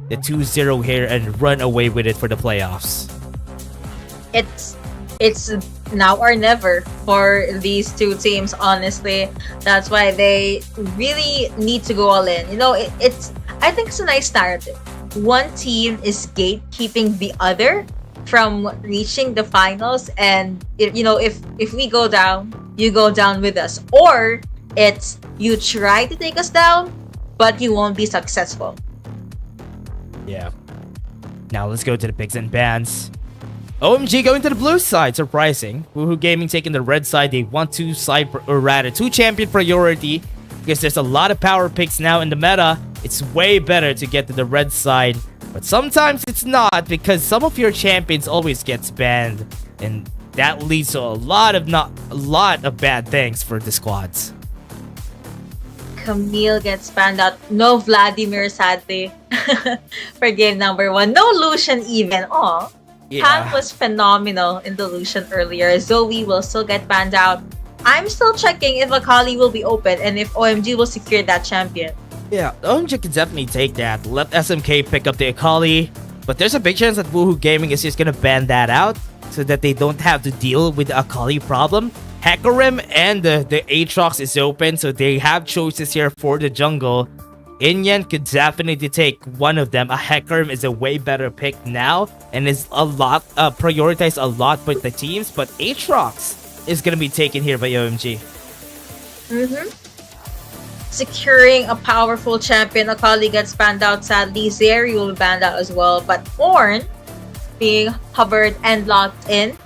the 2-0 here and run away with it for the playoffs? It's now or never for these two teams, honestly. That's why they really need to go all in. You know, I think it's a nice narrative. One team is gatekeeping the other from reaching the finals, and if we go down, you go down with us, or it's you try to take us down but you won't be successful. Yeah. Now let's go to the picks and bans. OMG going to the blue side, surprising. Woohoo Gaming taking the red side. They want two side, or rather, two champion priority because there's a lot of power picks now in the meta. It's way better to get to the red side, but sometimes it's not because some of your champions always gets banned, and that leads to a lot of bad things for the squads. Camille gets banned out. No Vladimir, sadly, for game number 1. No Lucian even. Oh, Yeah. Pan was phenomenal in the Lucian earlier. Zoe will still get banned out. I'm still checking if Akali will be open and if OMG will secure that champion. Yeah, OMG can definitely take that. Let SMK pick up the Akali, but there's a big chance that Woohoo Gaming is just gonna ban that out so that they don't have to deal with the Akali problem. Hecarim and the Aatrox is open, so they have choices here for the jungle. Inyan could definitely take one of them. A Hecarim is a way better pick now and is a lot prioritized a lot with the teams, but Aatrox is gonna be taken here by OMG. Securing a powerful champion. Akali gets banned out, sadly. Zeri will be banned out as well, but Ornn being hovered and locked in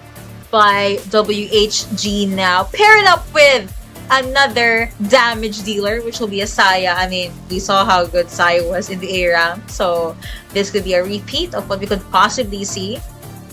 by WHG now, paired up with another damage dealer, which will be a Saya. I mean, we saw how good Saya was in the A-Ram, so this could be a repeat of what we could possibly see.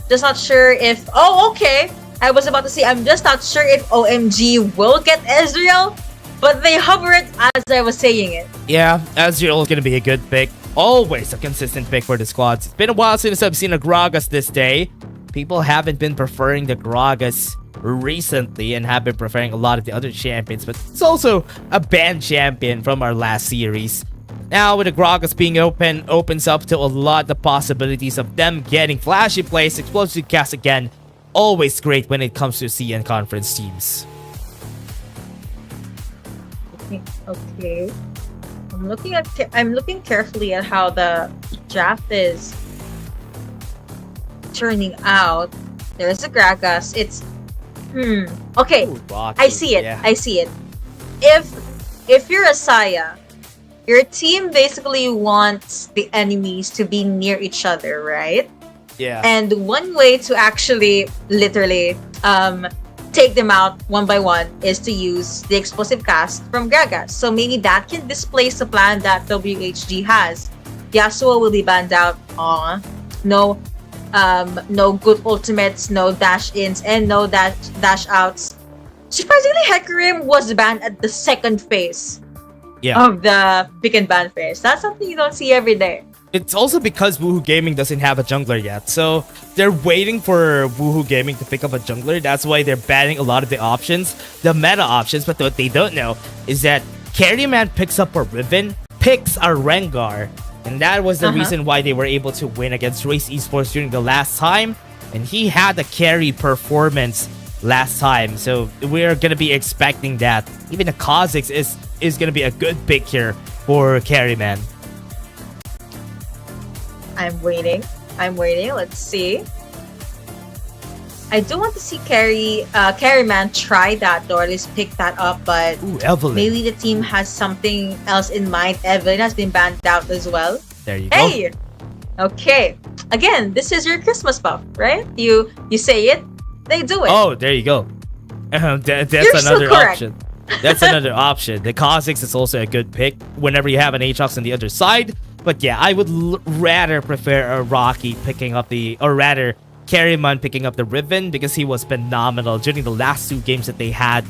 Just not sure if... Oh, okay! I was about to say, I'm just not sure if OMG will get Ezreal, but they hover it as I was saying it. Yeah, Ezreal is going to be a good pick. Always a consistent pick for the squads. It's been a while since I've seen a Gragas this day. People haven't been preferring the Gragas recently and have been preferring a lot of the other champions, but it's also a banned champion from our last series. Now with the Gragas being open, opens up to a lot of possibilities of them getting flashy plays, explosive cast again. Always great when it comes to CN conference teams. Okay. I'm looking carefully at how the draft is turning out. There's a Gragas. It's okay. Ooh, Rocky, I see it. yeah. I see it. If you're a Saya, your team basically wants the enemies to be near each other, right? Yeah. And one way to actually literally take them out one by one is to use the explosive cast from Gragas. So maybe that can displace the plan that WHG has. Yasuo will be banned out. No good ultimates, no dash ins, and no dash outs. Surprisingly, Hecarim was banned at the second phase of the pick and ban phase. That's something you don't see every day. It's also because Woohoo Gaming doesn't have a jungler yet, so they're waiting for Woohoo Gaming to pick up a jungler. That's why they're banning a lot of the options, the meta options. But what they don't know is that Carryman picks up a Riven, picks a Rengar, and that was the reason why they were able to win against Race Esports during the last time. And he had a carry performance last time, so we're gonna be expecting that. Even the Kha'Zix is gonna be a good pick here for Carryman. I'm waiting. Let's see. I do want to see Carryman try that, or at least pick that up, but Ooh, Evelyn. maybe the team has something else in mind. Evelyn has been banned out as well. There you go. Hey! Okay. Again, this is your Christmas buff, right? You say it, they do it. Oh, there you go. That's You're another so correct. option. That's another option. The Kha'Zix is also a good pick whenever you have an Aatrox on the other side. But yeah, I would rather prefer a Rocky picking up or rather Carryman picking up the Riven, because he was phenomenal during the last 2 games that they had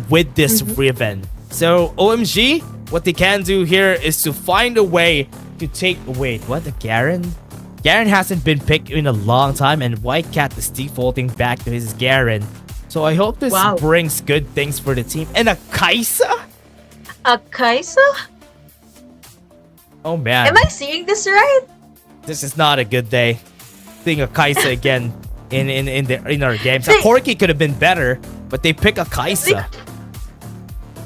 with this Riven. So OMG, what they can do here is to find a way to take... Wait, what? The Garen? Garen hasn't been picked in a long time, and White Cat is defaulting back to his Garen. So I hope this brings good things for the team. And a Kai'Sa? A Kai'Sa? Oh man. Am I seeing this right? This is not a good day. Seeing a Kai'Sa again in our games. A Corki could have been better, but they pick a Kai'Sa.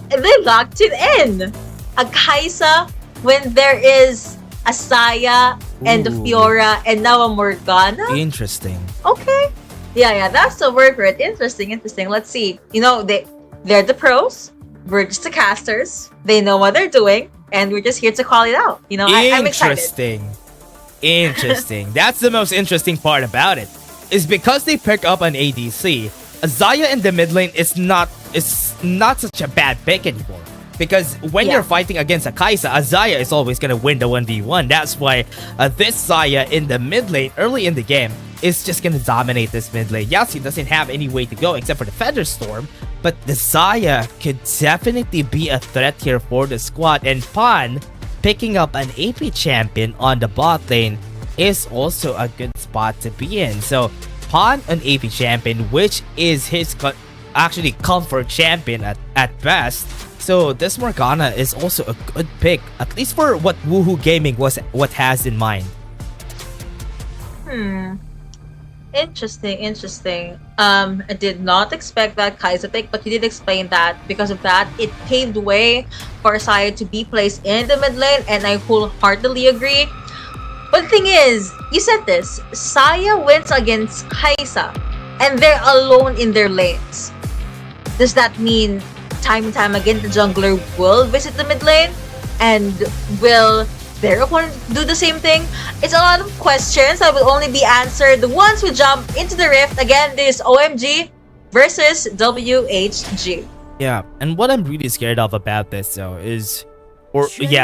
They locked it in. A Kai'Sa when there is a Saya and a Fiora and now a Morgana. Interesting. Okay. Yeah, that's the word for it. Interesting. Let's see. You know, they're the pros. We're just the casters. They know what they're doing, and we're just here to call it out. You know, I'm excited. Interesting. That's the most interesting part about it. is because they pick up an ADC. Xayah in the mid lane is not such a bad pick anymore. Because when you're fighting against a Kai'Sa, Xayah is always gonna win the 1v1. That's why this Xayah in the mid lane early in the game is just gonna dominate this mid lane. Yasuo doesn't have any way to go except for the Featherstorm, but the Xayah could definitely be a threat here for the squad. And Pan picking up an AP champion on the bot lane is also a good spot to be in. So Pan, an AP champion, which is his actually comfort champion at best. So this Morgana is also a good pick, at least for what Woohoo Gaming has in mind. Interesting. I did not expect that Kai'Sa pick, but you did explain that because of that, it paved the way for Xayah to be placed in the mid lane, and I wholeheartedly agree. But the thing is, you said this, Xayah wins against Kai'Sa, and they're alone in their lanes. Does that mean time and time again the jungler will visit the mid lane? And will their opponent do the same thing? It's a lot of questions that will only be answered once we jump into the rift. Again, this is OMG versus WHG. Yeah, and what I'm really scared of about this though is,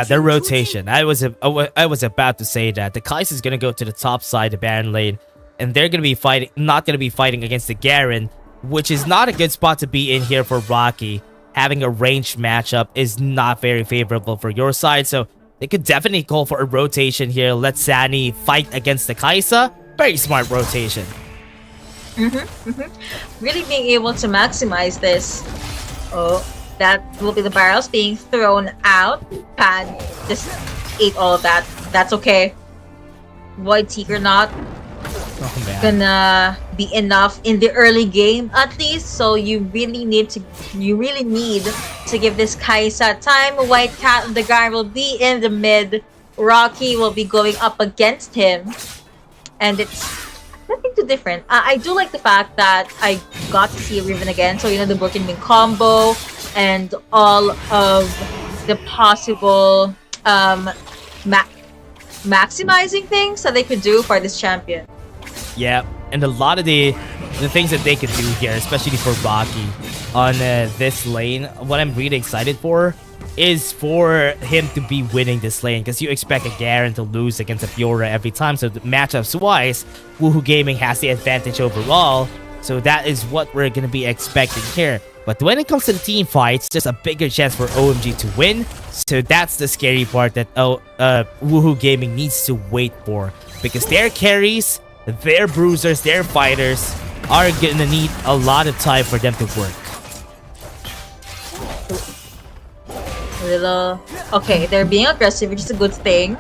their rotation. I was about to say that the Kai'Sa is gonna go to the top side of Baron lane, and they're gonna be not gonna be fighting against the Garen, which is not a good spot to be in here for Rocky. Having a ranged matchup is not very favorable for your side, so they could definitely call for a rotation here. Let Sunny fight against the Kai'Sa. Very smart rotation. Really being able to maximize this. Oh, that will be the barrels being thrown out. Pan just ate all of that. That's okay. Void Seeker not gonna be enough in the early game at least, so you really need to give this Kai'Sa time. White Cat and the guy will be in the mid. Rocky will be going up against him, and it's nothing too different. I do like the fact that I got to see Riven again, so the broken wing combo and all of the possible maximizing things that they could do for this champion. Yeah, and a lot of the things that they could do here, especially for Rocky on this lane, what I'm really excited for is for him to be winning this lane, because you expect a Garen to lose against a Fiora every time, so the matchups wise, Woohoo Gaming has the advantage overall, so that is what we're going to be expecting here. But when it comes to the team fights, there's a bigger chance for OMG to win, so that's the scary part that Woohoo Gaming needs to wait for, because their carries, their bruisers, their fighters are gonna need a lot of time for them to work. Okay, they're being aggressive, which is a good thing.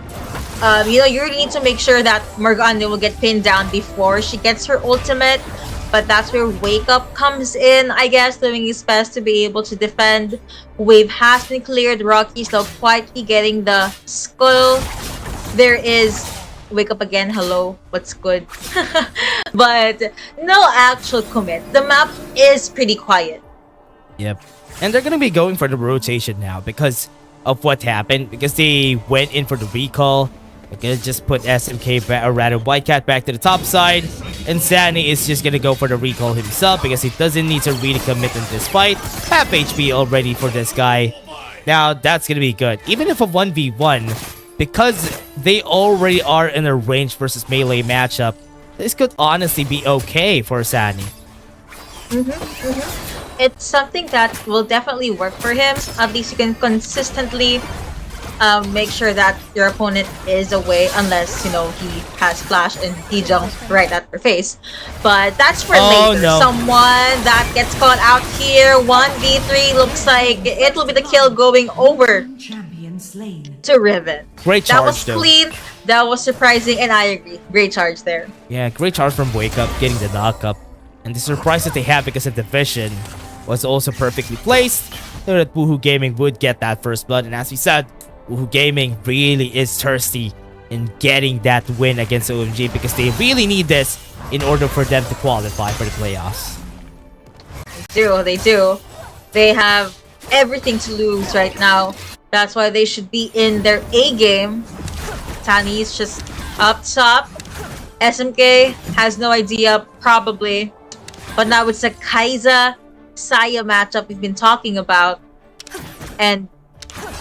You really need to make sure that Morgana will get pinned down before she gets her ultimate, but that's where Wake Up comes in, I guess, doing his best to be able to defend. Wave has been cleared. Rocky's now quietly getting the skull. There is Wake Up again, hello, what's good? But no actual commit. The map is pretty quiet. Yep. And they're gonna be going for the rotation now because of what happened. Because they went in for the recall. They're gonna just put SMK back, or rather White Cat back to the top side. And Sunny is just gonna go for the recall himself because he doesn't need to really commit in this fight. Half HP already for this guy. Now that's gonna be good. Even if a 1v1, because they already are in a range versus melee matchup, this could honestly be okay for Sunny. It's something that will definitely work for him. At least you can consistently make sure that your opponent is away, unless he has flash and he jumps right at your face. But that's for later. No. Someone that gets caught out here. 1v3 looks like it will be the kill going over to Riven. Great charge, that was clean, that was surprising, and I agree. Great charge there. Yeah, great charge from Wake Up, getting the knockup. And the surprise that they have because of the vision was also perfectly placed, so that Woohoo Gaming would get that first blood. And as we said, Woohoo Gaming really is thirsty in getting that win against OMG, because they really need this in order for them to qualify for the playoffs. They do. They have everything to lose right now. That's why they should be in their A game. Tani is just up top, SMK has no idea, probably. But now it's a Kai'Sa Saya matchup we've been talking about. And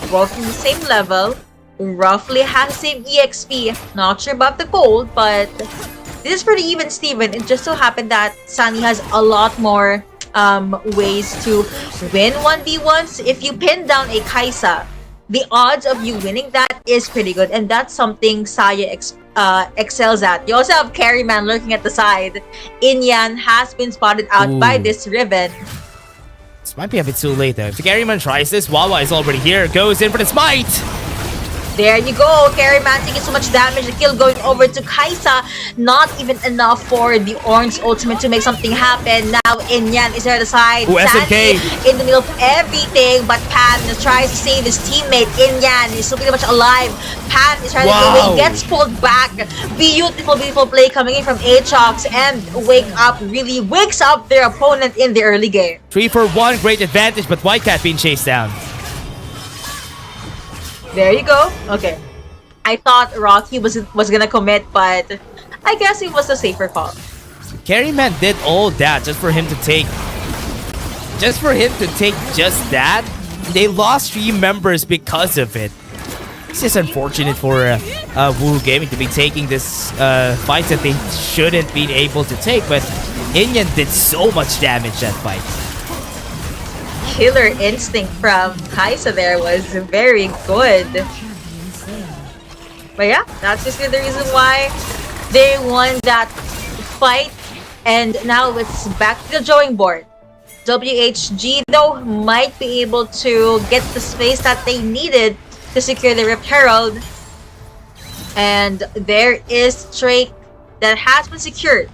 both from the same level, roughly has the same EXP. Not sure about the gold, but this is pretty even, Steven. It just so happened that Sunny has a lot more ways to win 1v1s. If you pin down a Kai'Sa, the odds of you winning that is pretty good, and that's something Saya excels at. You also have Carryman lurking at the side. Inyan has been spotted out by this Riven. This might be a bit too late though. If the Carryman tries this, Wawa is already here. Goes in for the smite. There you go, Carryman taking so much damage. The kill going over to Kai'Sa. Not even enough for the Orange ultimate to make something happen. Now Inyan is there at the side. Ooh, SMK in the middle of everything, but Pan tries to save his teammate. Inyan is still pretty much alive. Pan is trying to get away, gets pulled back. Beautiful, beautiful play coming in from Aatrox, and Wake Up really wakes up their opponent in the early game. 3 for 1, great advantage, but Whitecat being chased down. There you go. Okay. I thought Rocky was gonna commit, but I guess it was a safer call. Carryman did all that just for him to take just that. They lost 3 members because of it. It's just unfortunate for Woohoo Gaming to be taking this fight that they shouldn't be able to take, but Inyan did so much damage that fight. Killer instinct from Kai'Sa there was very good. But yeah, that's basically the reason why they won that fight. And now it's back to the drawing board. WHG though might be able to get the space that they needed to secure the Rift Herald. And there is Drake that has been secured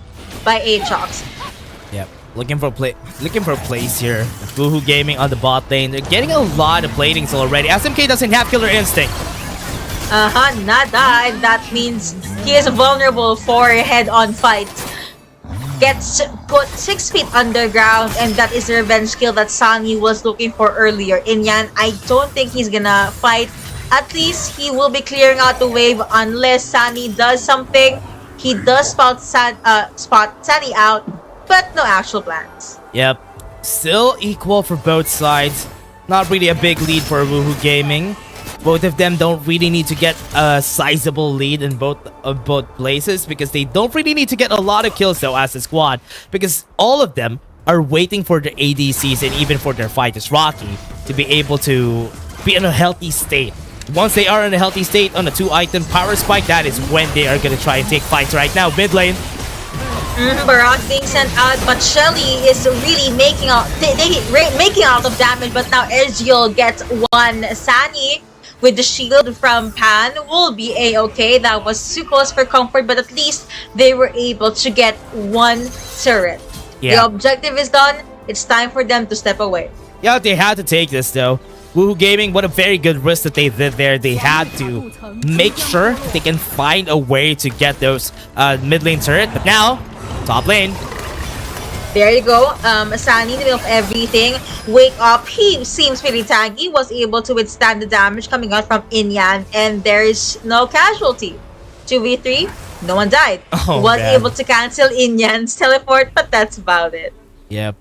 by Aatrox. Yep. Looking for a place here. Woohoo Gaming on the bot lane. They're getting a lot of platings already. SMK doesn't have killer instinct. Nada. And that means he is vulnerable for a head-on fight. Gets put 6 feet underground, and that is the revenge skill that Sunny was looking for earlier. Inyan, I don't think he's gonna fight. At least he will be clearing out the wave unless Sunny does something. He does spot Sunny out, but no actual plans. Yep. Still equal for both sides. Not really a big lead for Woohoo Gaming. Both of them don't really need to get a sizable lead in both places, because they don't really need to get a lot of kills though as a squad, because all of them are waiting for their ADCs and even for their fighters, Rocky, to be able to be in a healthy state. Once they are in a healthy state on a 2-item power spike, that is when they are going to try and take fights right now. Mid lane. Barat being sent out, but Shelly is really making out of damage, but now Ezreal gets one. Sunny with the shield from Pan will be a-okay. That was too close for comfort, but at least they were able to get one turret. Yeah. The objective is done. It's time for them to step away. Yeah, they had to take this though. Woohoo Gaming, what a very good risk that they did there. They had to make sure that they can find a way to get those mid lane turret. But now, top lane. There you go. Sunny in the middle of everything. Wake Up. He seems pretty tanky. Was able to withstand the damage coming out from Inyan. And there is no casualty. 2v3. No one died. Was able to cancel Inyan's teleport, but that's about it. Yep.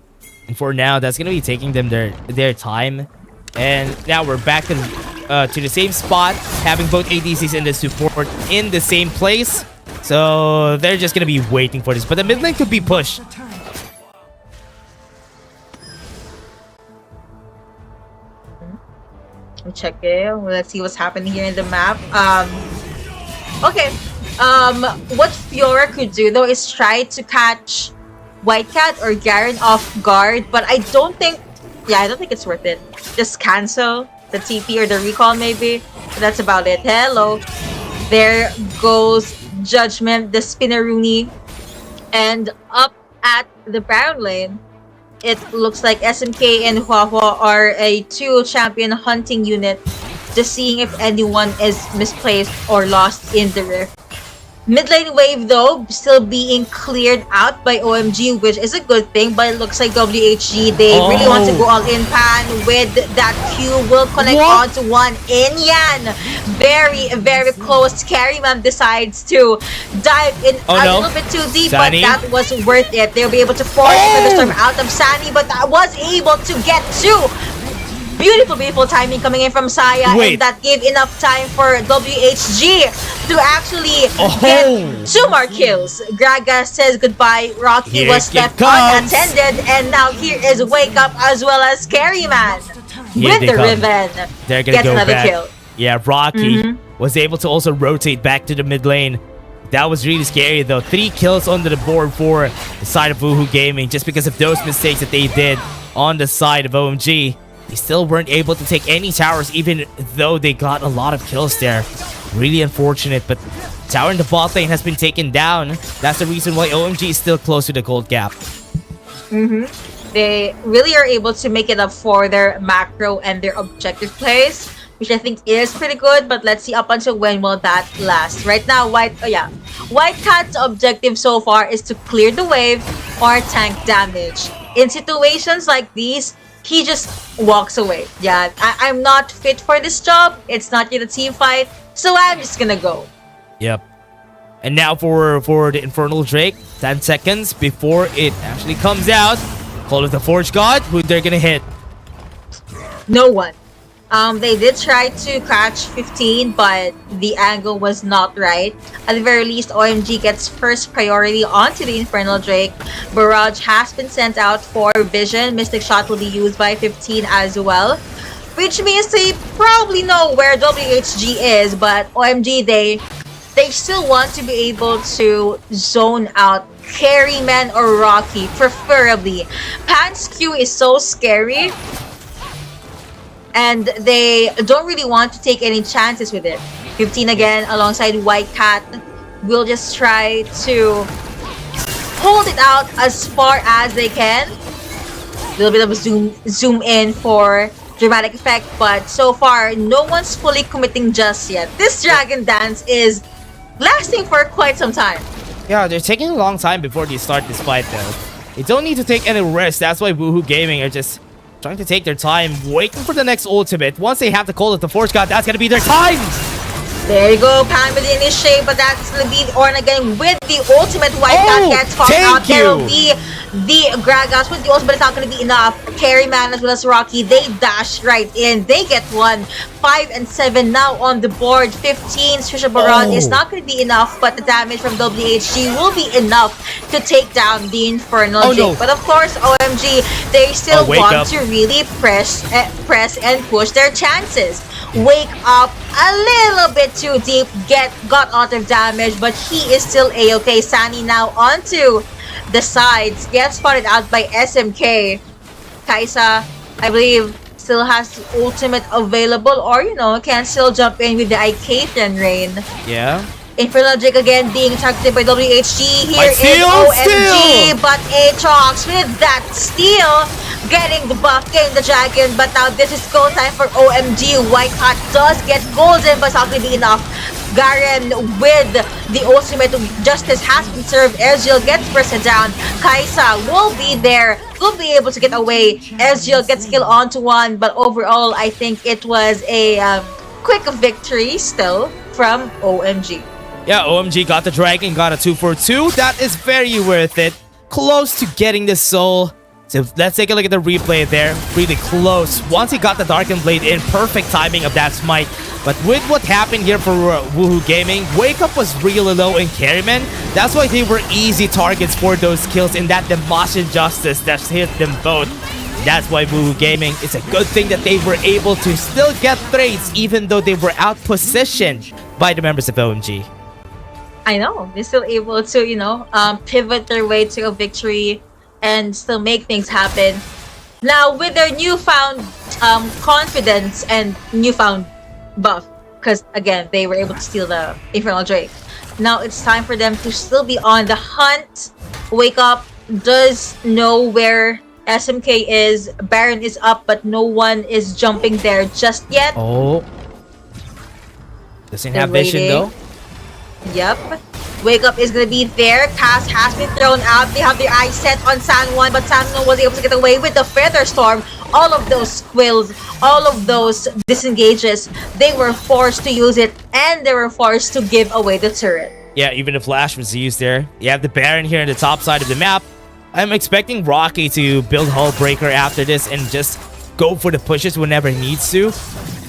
And for now, that's going to be taking them their time. And now we're back to the same spot, having both ADCs and the support in the same place. So they're just going to be waiting for this. But the mid lane could be pushed. Check it. Let's see what's happening here in the map. Okay. What Fiora could do though is try to catch Whitecat or Garen off guard, but I don't think it's worth it. Just cancel the TP or the recall maybe. But that's about it. Hello. There goes Judgment, the Spinneroonie. And up at the Baron lane, it looks like SMK and Huahua are a 2-champion hunting unit, just seeing if anyone is misplaced or lost in the rift. Mid lane wave though still being cleared out by OMG, which is a good thing, but it looks like WHG, they really want to go all in. Pan with that Q will connect onto one in Yan. Very, very close. Carryman decides to dive in little bit too deep, Sunny. but that was worth it. They'll be able to force the storm out of Sunny, but that was able to get two. Beautiful, beautiful timing coming in from Saya, and that gave enough time for WHG to actually get 2 more kills. Graga says goodbye. Rocky was left unattended, and now here is Wake Up as well as Carryman with the Riven. They're gonna Gets go another back. kill. Yeah, Rocky was able to also rotate back to the mid lane. That was really scary though. 3 kills onto the board for the side of Woohoo Gaming just because of those mistakes that they did on the side of OMG. They still weren't able to take any towers even though they got a lot of kills there. Really unfortunate, but tower in the bot lane has been taken down. That's the reason why OMG is still close to the gold gap. They really are able to make it up for their macro and their objective plays, which I think is pretty good, but let's see up until when will that last. Right now, White Cat's objective so far is to clear the wave or tank damage. In situations like these, he just walks away. Yeah, I'm not fit for this job. It's not yet a team fight, so I'm just gonna go. Yep. And now for the Infernal Drake, 10 seconds before it actually comes out. Call of the Forge God, who they're gonna hit. No one. They did try to catch 15, but the angle was not right. At the very least, OMG gets first priority onto the Infernal Drake. Barrage has been sent out for Vision. Mystic Shot will be used by 15 as well, which means they probably know where WHG is, but OMG, they still want to be able to zone out Carryman or Rocky, preferably. Pan's Q is so scary, and they don't really want to take any chances with it. 15 again alongside White Cat will just try to hold it out as far as they can. A little bit of a zoom in for dramatic effect, but so far no one's fully committing just yet. This Dragon Dance is lasting for quite some time. Yeah, they're taking a long time before they start this fight though. They don't need to take any risks. That's why Woohoo Gaming are just trying to take their time, waiting for the next ultimate. Once they have the Call of the Force God, that's gonna be their time! There you go, Pan with the initiate, but that's gonna be Orn again with the ultimate. White Cat gets caught out. There will be the Gragas with the ultimate. It's not gonna be enough. Carryman as well as Rocky, they dash right in. They get 1. 5 and 7 now on the board. 15 Trisha Baron is not gonna be enough, but the damage from WHG will be enough to take down the Infernal Drake. But of course, OMG, they still want to really press and push their chances. Wake Up a little bit too deep, got out of damage, but he is still a-okay. Sunny now onto the sides, gets spotted out by SMK. Kaisa, I believe, still has ultimate available, or can still jump in with the Icatian Rain. Yeah. Infernal Drake again being targeted by WHG. Here is OMG, but Aatrox with that steal, getting the buff, getting the dragon, but now this is gold time for OMG. White Hat does get golden, but it's not going to be enough. Garen with the ultimate. Justice has been served. Ezreal gets bursted down. Kaisa will be there, will be able to get away. Ezreal gets kill onto one, but overall, I think it was a quick victory still from OMG. Yeah, OMG got the dragon, got a 2 for 2. That is very worth it. Close to getting the soul. So let's take a look at the replay there. Really close. Once he got the Darkened Blade in, perfect timing of that smite. But with what happened here for Woohoo Gaming, Wake Up was really low in Carryman. That's why they were easy targets for those kills in that Demacian Justice that hit them both. That's why Woohoo Gaming, it's a good thing that they were able to still get trades even though they were out-positioned by the members of OMG. I know, they're still able to, pivot their way to a victory and still make things happen. Now, with their newfound confidence and newfound buff, because again, they were able to steal the Infernal Drake. Now it's time for them to still be on the hunt. Wake Up does know where SMK is. Baron is up, but no one is jumping there just yet. Oh. Doesn't have vision though. Yep. Wake Up is gonna be there. Cass has been thrown out. They have their eyes set on San Juan, but San Juan was able to get away with the Feather Storm. All of those squills, all of those disengages, they were forced to use it, and they were forced to give away the turret. Yeah, even the flash was used there. You have the Baron here on the top side of the map. I'm expecting Rocky to build Hull Breaker after this and just go for the pushes whenever he needs to.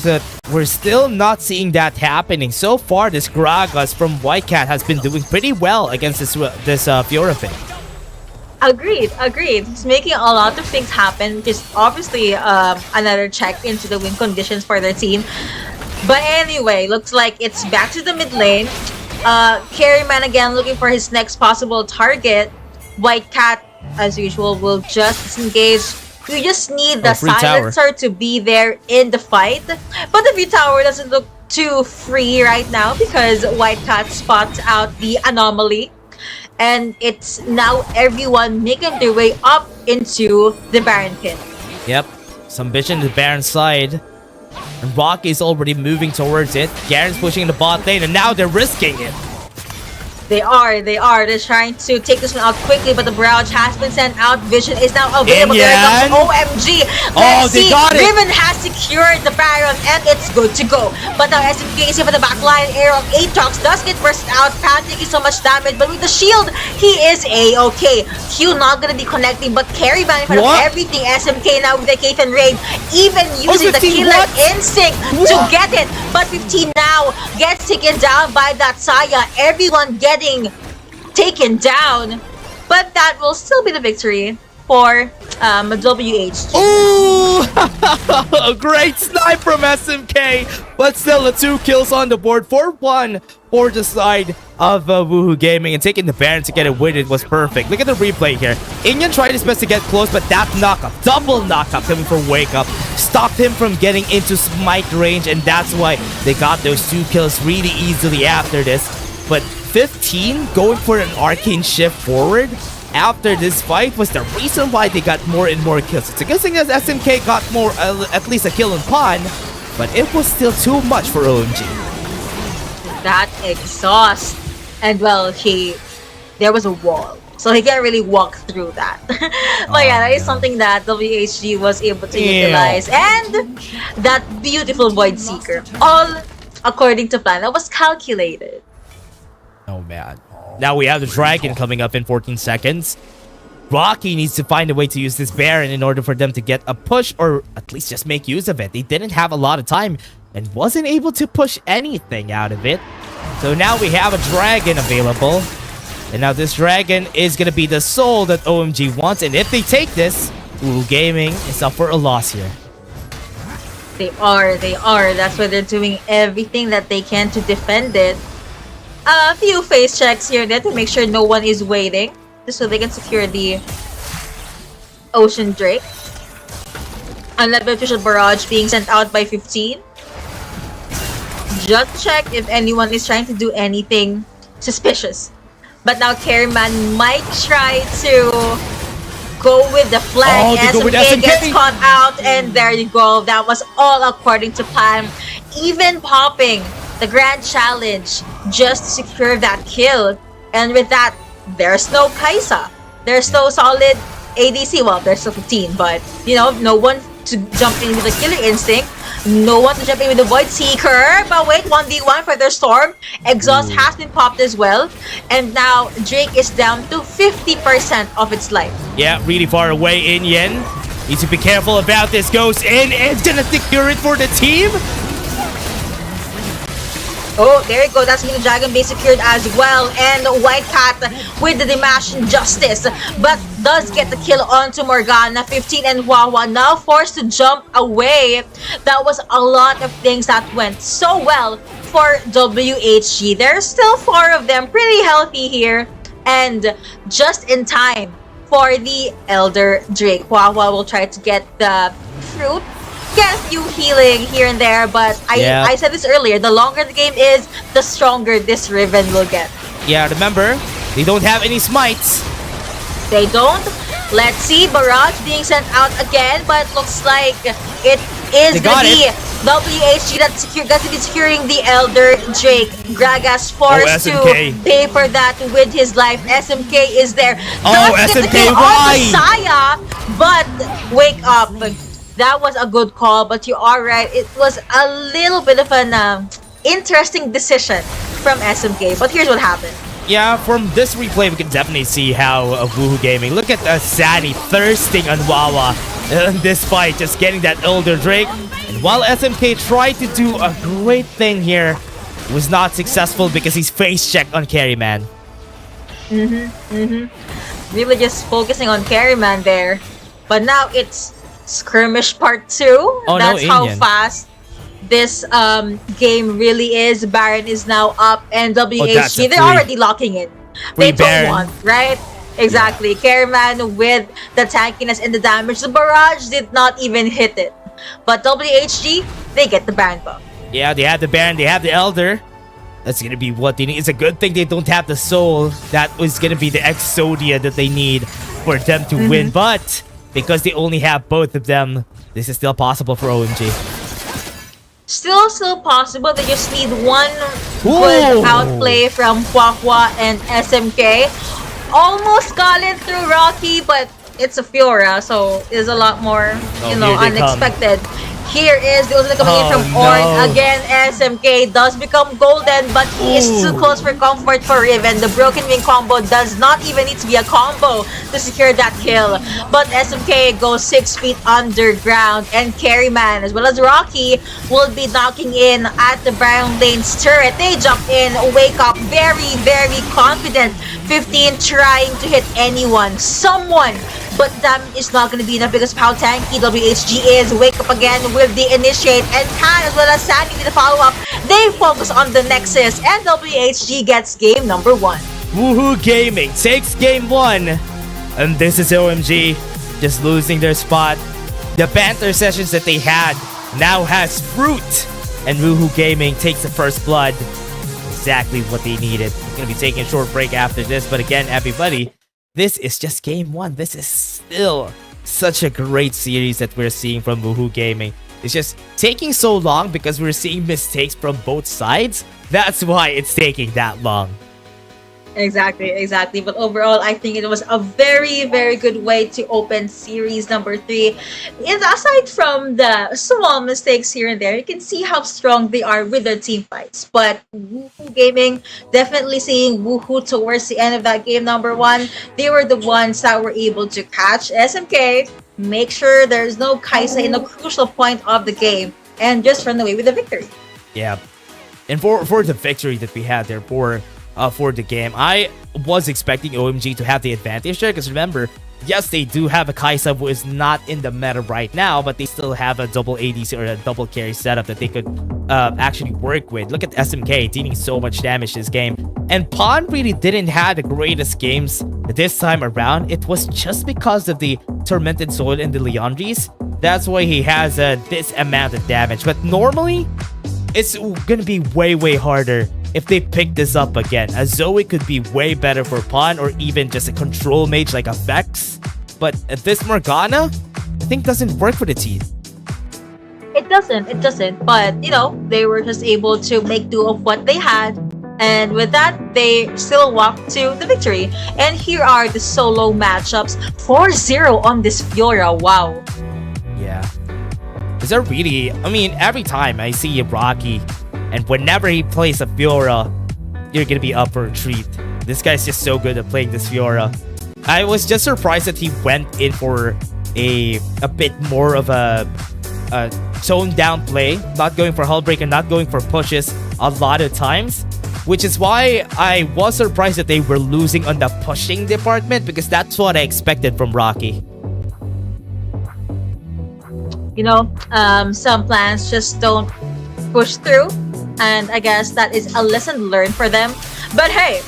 But we're still not seeing that happening. So far, this Gragas from White Cat has been doing pretty well against this Fiora pick. Agreed. He's making a lot of things happen, which is obviously another check into the win conditions for their team. But anyway, looks like it's back to the mid lane. Carryman again looking for his next possible target. White Cat, as usual, will just disengage. You just need the silencer to be there in the fight. But the V Tower doesn't look too free right now because White Cat spots out the anomaly. And it's now everyone making their way up into the Baron pit. Yep, some vision to the Baron side. And Rocky's already moving towards it. Garen's pushing the bot lane, and now they're risking it. They are. They're trying to take this one out quickly, but the barrage has been sent out. Vision is now available. There it comes OMG. Let's see. Riven has secured the Baron, and it's good to go. But now SMK is here for the backline. Arrow of Aatrox does get burst out. Pan taking so much damage, but with the shield, he is A-okay. Q not gonna be connecting, but Carryman in front of everything. SMK now with the Cape and Raid, even using the killer instinct to get it. But 15 now gets taken down by that Saya. Everyone getting taken down, but that will still be the victory for WHG. Ooh! A great snipe from SMK, but still the 2 kills on the board. 4-1 for the side of Woohoo Gaming, and taking the Baron to get it with it was perfect. Look at the replay here. Inyan tried his best to get close, but that knockup, double knockup coming from Wake Up, stopped him from getting into smite range, and that's why they got those 2 kills really easily after this. But 15 going for an arcane shift forward after this fight was the reason why they got more and more kills. It's a good thing that SMK got more, at least a kill on Pawn, but it was still too much for OMG. That exhaust, and well, there was a wall, so he can't really walk through that. But yeah, that is something that WHG was able to utilize, and that beautiful Void Seeker, all according to plan. That was calculated. Oh man. Now we have the Dragon coming up in 14 seconds. Rocky needs to find a way to use this Baron in order for them to get a push, or at least just make use of it. They didn't have a lot of time and wasn't able to push anything out of it. So now we have a Dragon available. And now this Dragon is going to be the soul that OMG wants. And if they take this, Woohoo Gaming is up for a loss here. They are. That's why they're doing everything that they can to defend it. A few face checks here and there to make sure no one is waiting, just so they can secure the Ocean Drake. Unbeneficial barrage being sent out by 15. Just check if anyone is trying to do anything suspicious. But now Carryman might try to go with the flag. SMK gets caught out, and there you go. That was all according to plan. Even popping the grand challenge just to secure that kill. And with that, there's no Kaisa. There's no solid ADC. Well, there's still 15, but you know, no one to jump in with the killer instinct. No one to jump in with the Void Seeker. But wait, 1v1 for their Storm. Exhaust has been popped as well. And now Drake is down to 50% of its life. Yeah, really far away in Yen. Need to be careful about this. Goes in and it's gonna secure it for the team. Oh, there you go. That's the Dragon Base secured as well. And White Cat with the Dimash Injustice, but does get the kill onto Morgana. 15 and Wawa now forced to jump away. That was a lot of things that went so well for WHG. There's still 4 of them, pretty healthy here. And just in time for the Elder Drake. Wawa will try to get the fruit. Get a few healing here and there, but I said this earlier, the longer the game is, the stronger this Riven will get. Yeah, remember, they don't have any smites. They don't. Let's see, Barrage being sent out again, but looks like it is gonna be WHG that's to be securing the Elder Drake. Gragas forced to SMK. pay for that with his life. SMK is there. Oh, Does get the SMK, kill on why? Messiah, but wake up. That was a good call, but you are right. It was a little bit of an interesting decision from SMK. But here's what happened. Yeah, from this replay, we can definitely see how Woohoo Gaming. Look at Sani thirsting on Wawa in this fight, just getting that Elder Drake. And while SMK tried to do a great thing here, it was not successful because he's face checked on Carryman. Really just focusing on Carryman there. But now it's skirmish part 2. Oh, That's no how Indian. fast this game really is. Baron is now up, and that's a WHG, they're free- already locking in. free They don't Baron. want, right? Exactly. Carryman with the tankiness and the damage. The barrage did not even hit it. But WHG, they get the Baron buff. Yeah, they have the Baron, they have the Elder. That's gonna be what they need. It's a good thing they don't have the Soul. That was gonna be the Exodia that they need for them to win. But because they only have both of them, this is still possible for OMG. Still possible. They just need one Ooh. good outplay from Huahua and SMK. Almost got it through Rocky, but it's a Fiora, so it's a lot more, Oh, you know, here they come. unexpected. Here is the Uzuna coming in from Oh, Orn. no. Again, SMK does become golden, but he is too close for comfort for Riven. The broken wing combo does not even need to be a combo to secure that kill. But SMK goes 6 feet underground, and Carryman as well as Rocky will be knocking in at the Brown Lane's turret. They jump in, wake up, very, very confident. 15 trying to hit anyone, someone. But damage is not going to be enough because of how tanky WHG is. Wake up again with the initiate, and Khan as well as Sandy with the follow-up. They focus on the Nexus, and WHG gets game number 1. Woohoo Gaming takes game 1. And this is OMG just losing their spot. The banter sessions that they had now has fruit. And Woohoo Gaming takes the first blood. Exactly what they needed. We're going to be taking a short break after this. But again, everybody, this is just game 1. This is still such a great series that we're seeing from Woohoo Gaming. It's just taking so long because we're seeing mistakes from both sides. That's why it's taking that long. Exactly. But overall, I think it was a very, very good way to open series number 3. And aside from the small mistakes here and there, you can see how strong they are with their team fights. But Woohoo Gaming, definitely seeing Woohoo towards the end of that game number 1. They were the ones that were able to catch SMK, make sure there's no Kaisa in a crucial point of the game, and just run away with the victory. Yeah. And for the victory that we had there for the game, I was expecting OMG to have the advantage there, because remember, yes, they do have a Kaisa who is not in the meta right now, but they still have a double ADC or a double carry setup that they could actually work with. Look at SMK dealing so much damage this game. And Pawn really didn't have the greatest games this time around. It was just because of the Tormented Soul and the Leandries. That's why he has this amount of damage. But normally, it's gonna be way harder if they pick this up again. A Zoe could be way better for Pawn, or even just a control mage like a Vex. But this Morgana, I think, doesn't work for the team. It doesn't. But, you know, they were just able to make do of what they had. And with that, they still walk to the victory. And here are the solo matchups. 4-0 on this Fiora. Wow. Yeah. Is there really... I mean, every time I see Rocky, and whenever he plays a Fiora, you're gonna be up for a treat. This guy's just so good at playing this Fiora. I was just surprised that he went in for a bit more of a toned down play, not going for Hullbreaker, not going for pushes a lot of times, which is why I was surprised that they were losing on the pushing department, because that's what I expected from Rocky. You know, some plans just don't push through, and I guess that is a lesson learned for them. But hey,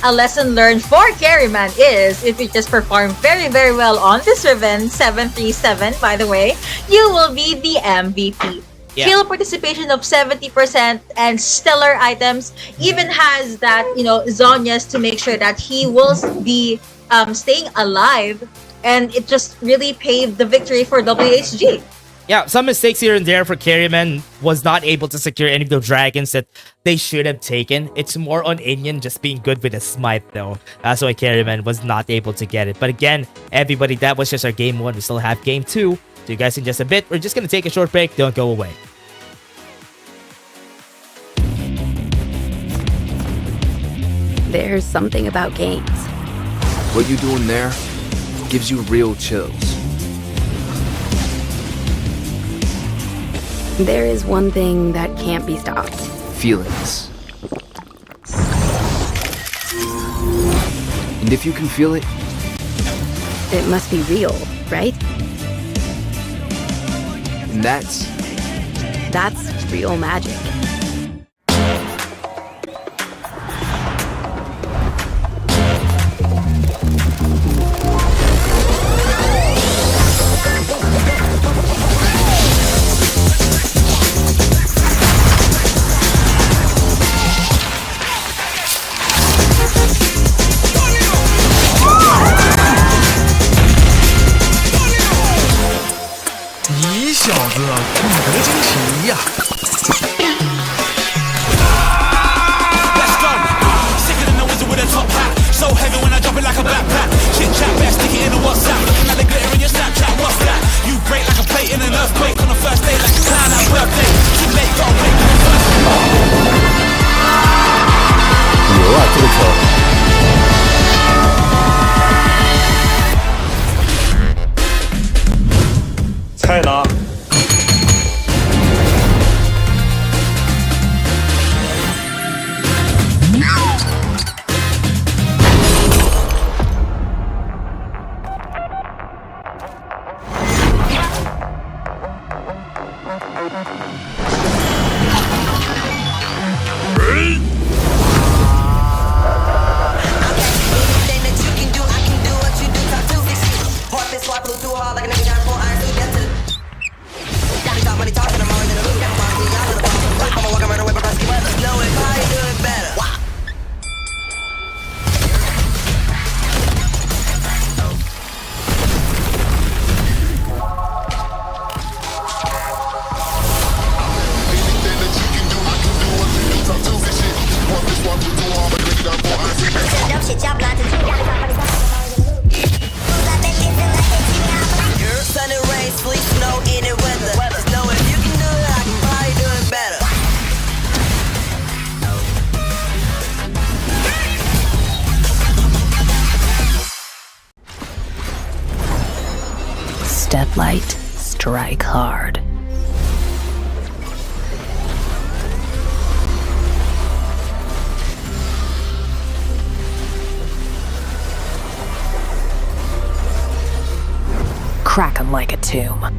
a lesson learned for Carryman is, if you just perform very well on this Riven 737, by the way, you will be the MVP. Yeah. Kill participation of 70% and stellar items, even has that, you know, Zonias to make sure that he will be staying alive, and it just really paved the victory for WHG. Yeah, some mistakes here and there for Carryman. Was not able to secure any of the dragons that they should have taken. It's more on Inian just being good with a smite though. That's why Carryman was not able to get it. But again, everybody, that was just our game 1. We still have game 2. See you guys in just a bit. We're just gonna take a short break. Don't go away. There's something about games. What you doing there gives you real chills. There is one thing that can't be stopped. Feelings. And if you can feel it, It must be real, right? and that's real magic. Let's go. Sicker than the wizard with a top hat. So heavy when I drop it like a backpack. Chit chat back, stick it in a WhatsApp. Looking at the glitter in your Snapchat. What's that? You break like a plate in an earthquake on the first day, like a clown at birthday. Too late, gotta wait for the first. 牛啊，这个球！菜呢？ Step light, strike hard. Crack 'em like a tomb.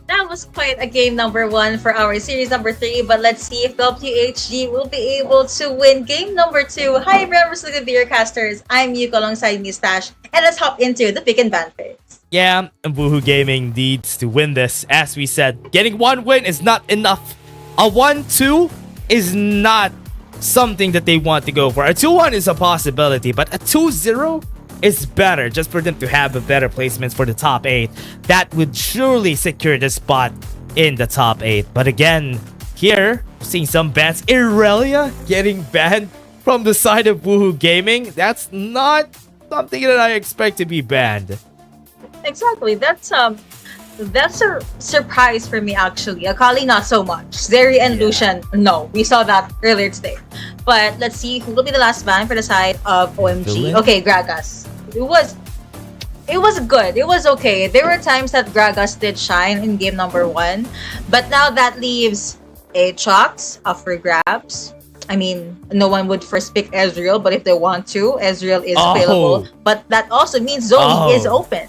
That was quite a game number 1 for our series number 3, but let's see if WHG will be able to win game number 2. Hi, members of the Beer Casters. I'm Yuko alongside Mustache, and let's hop into the pick and ban picks. Yeah, and Woohoo Gaming needs to win this. As we said, getting 1 win is not enough. A 1-2 is not something that they want to go for. A 2-1 is a possibility, but a 2-0 is better just for them to have a better placements for the top 8. That would surely secure the spot in the top 8. But again, here, seeing some bans. Irelia getting banned from the side of Woohoo Gaming. That's not something that I expect to be banned. Exactly. That's a surprise for me actually. Akali not so much. Zeri and Lucian, no. We saw that earlier today. But let's see who will be the last ban for the side of OMG. Okay, Gragas. It was good. It was okay. There were times that Gragas did shine in game number 1, but now that leaves Aatrox up for grabs. I mean, no one would first pick Ezreal, but if they want to, Ezreal is available. But that also means Zoe is open.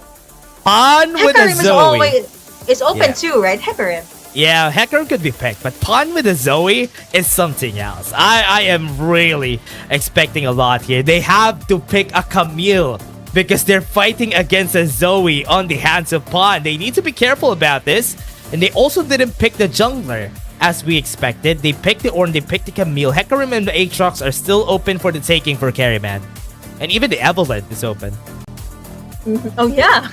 Pawn with a Zoe is open too, right? Hecarim. Yeah, Hecarim could be picked, but Pawn with a Zoe is something else. I am really expecting a lot here. They have to pick a Camille because they're fighting against a Zoe on the hands of Pawn. They need to be careful about this. And they also didn't pick the jungler as we expected. They picked the Ornn, they picked the Camille. Hecarim and the Aatrox are still open for the taking for Carryman. And even the Evelyn is open. Oh yeah,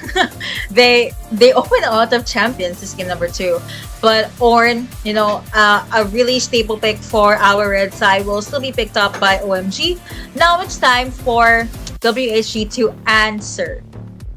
they open a lot of champions this game number 2, but Ornn, you know, a really staple pick for our red side, will still be picked up by OMG. Now it's time for WHG to answer.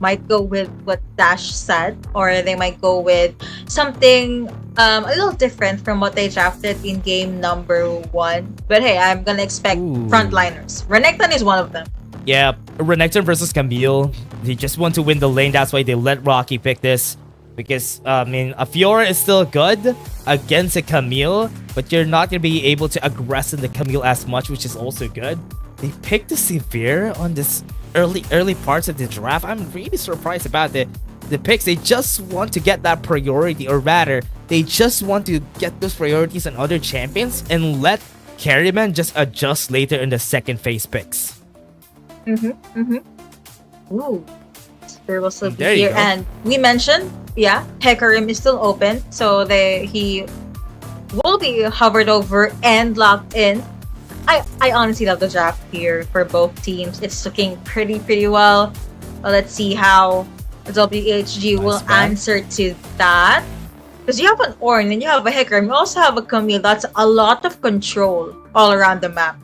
Might go with what Dash said, or they might go with something a little different from what they drafted in game number 1. But hey, I'm gonna expect frontliners. Renekton is one of them. Yeah, Renekton versus Camille. They just want to win the lane. That's why they let Rocky pick this. Because, I mean, a Fiora is still good against a Camille, but you're not going to be able to aggress in the Camille as much, which is also good. They picked the Severe on this early parts of the draft. I'm really surprised about the picks. They just want to get that priority, or rather, they just want to get those priorities on other champions and let Carryman just adjust later in the second phase picks. Ooh, there will still be here, and we mentioned, Hecarim is still open, so he will be hovered over and locked in. I honestly love the draft here for both teams. It's looking pretty well. Let's see how WHG will answer to that. Because you have an Ornn and you have a Hecarim, you also have a Camille. That's a lot of control all around the map.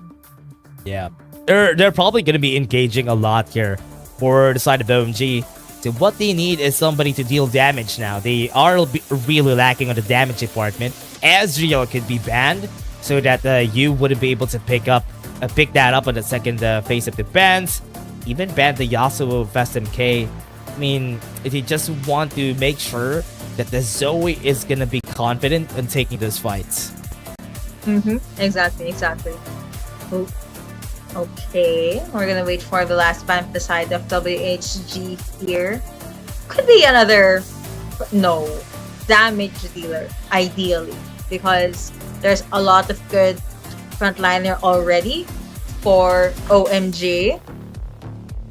Yeah. They're probably going to be engaging a lot here for the side of OMG. So what they need is somebody to deal damage now. They are really lacking on the damage department. Ezreal could be banned so that you wouldn't be able to pick that up on the second phase of the bans. Even ban the Yasuo of SMK. I mean, if you just want to make sure that the Zoe is going to be confident in taking those fights. Exactly. Ooh. Okay, we're gonna wait for the last ban for the side of WHG here. Could be another damage dealer, ideally, because there's a lot of good frontliner already for OMG.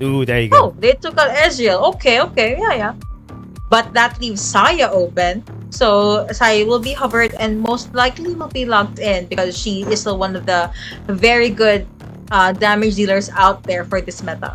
Ooh, there you go. Oh, they took out Ezreal. Okay, yeah. But that leaves Saya open. So Saya will be hovered and most likely will be locked in because she is still one of the very good damage dealers out there for this meta.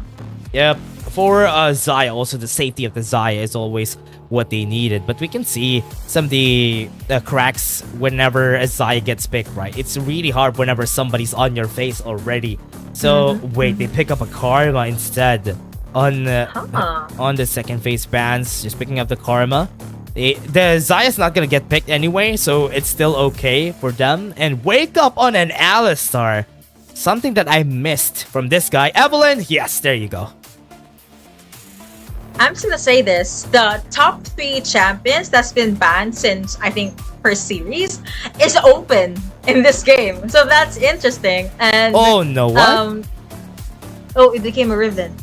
Yep. For Xayah, also the safety of the Xayah is always what they needed. But we can see some of the cracks whenever a Xayah gets picked, right? It's really hard whenever somebody's on your face already. So wait, they pick up a Karma instead on the second phase bans. Just picking up the Karma. The Xayah's not gonna get picked anyway, so it's still okay for them. And wake up on an Alistar. Something that I missed from this guy. Evelyn, yes, there you go. I'm just gonna say this. The top 3 champions that's been banned since, I think, first series is open in this game. So that's interesting. And oh, no, what? It became a Riven.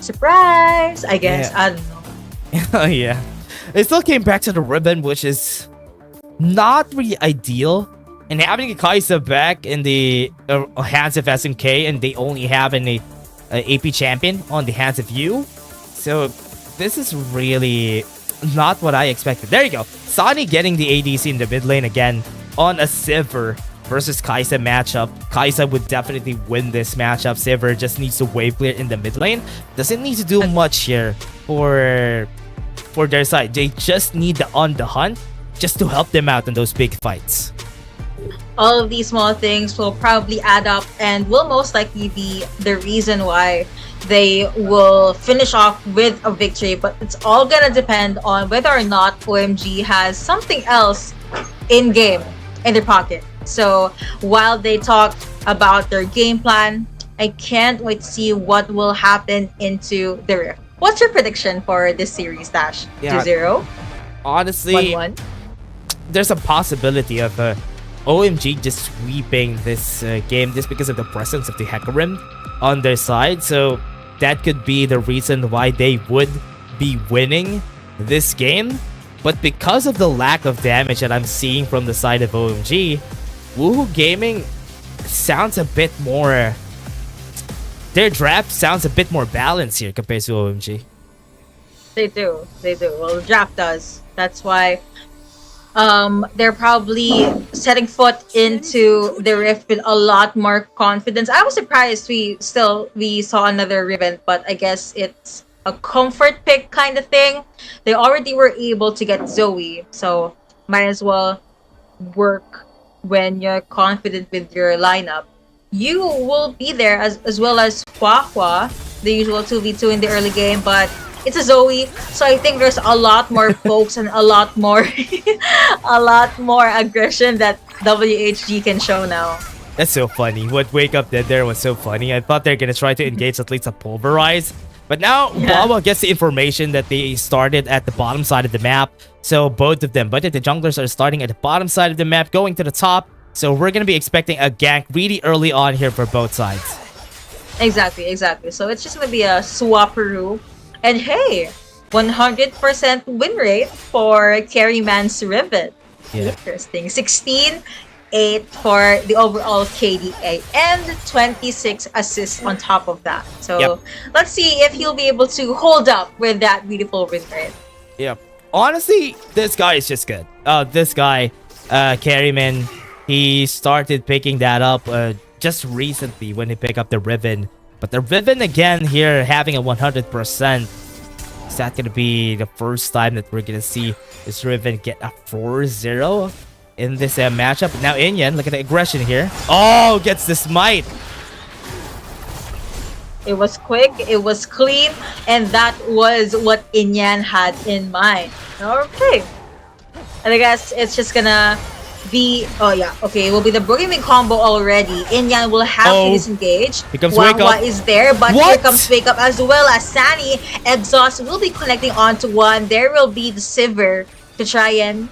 Surprise, I guess. Yeah. I don't know. Yeah. It still came back to the Riven, which is not really ideal. And having a Kai'Sa back in the hands of SMK, and they only have an AP champion on the hands of you. So this is really not what I expected. There you go. Sonny getting the ADC in the mid lane again on a Sivir versus Kai'Sa matchup. Kai'Sa would definitely win this matchup. Sivir just needs to wave clear in the mid lane. Doesn't need to do much here for their side. They just need the on the hunt just to help them out in those big fights. all of these small things will probably add up and will most likely be the reason why they will finish off with a victory. But it's all gonna depend on whether or not OMG has something else in game in their pocket. So while they talk about their game plan, I can't wait to see what will happen into the Rift. What's your prediction for this series, Dash? Yeah. 2-0? Honestly, 1-1? there's a possibility of OMG just sweeping this game just because of the presence of the Hecarim on their side. So that could be the reason why they would be winning this game. But because of the lack of damage that I'm seeing from the side of OMG, Woohoo Gaming sounds a bit more... Their draft sounds a bit more balanced here compared to OMG. They do. Well, the draft does. That's why they're probably setting foot into the Rift with a lot more confidence. I was surprised we saw another Riven, but I guess it's a comfort pick kind of thing. They already were able to get Zoe, so might as well work when you're confident with your lineup. You will be there as well as Hua, the usual 2v2 in the early game, but it's a Zoe, so I think there's a lot more folks and a lot more aggression that WHG can show now. That's so funny. What Wake Up did there was so funny. I thought they're gonna try to engage at least a Pulverize, but now Wawa gets the information that they started at the bottom side of the map. So both of them, but the junglers are starting at the bottom side of the map, going to the top. So we're gonna be expecting a gank really early on here for both sides. Exactly. So it's just gonna be a swapperoo. And hey, 100% win rate for Carryman's Riven. Yeah. Interesting. 16-8 for the overall KDA and 26 assists on top of that. So let's see if he'll be able to hold up with that beautiful win rate. Yeah. Honestly, this guy is just good. This guy, Carryman, he started picking that up just recently when he picked up the Riven. But the Riven again here having a 100%. Is that going to be the first time that we're going to see this Riven get a 4-0 in this matchup? Now Inyan, look at the aggression here. Oh, gets the smite. It was quick, it was clean, and that was what Inyan had in mind. Okay. And I guess it's just gonna be... Oh yeah, okay, it will be the Boogeyman combo already. Inyan will have to disengage. Here comes Wake Up. is there, but here comes Wake Up as well as Sunny. Exhaust will be connecting onto one. There will be the Sivir to try and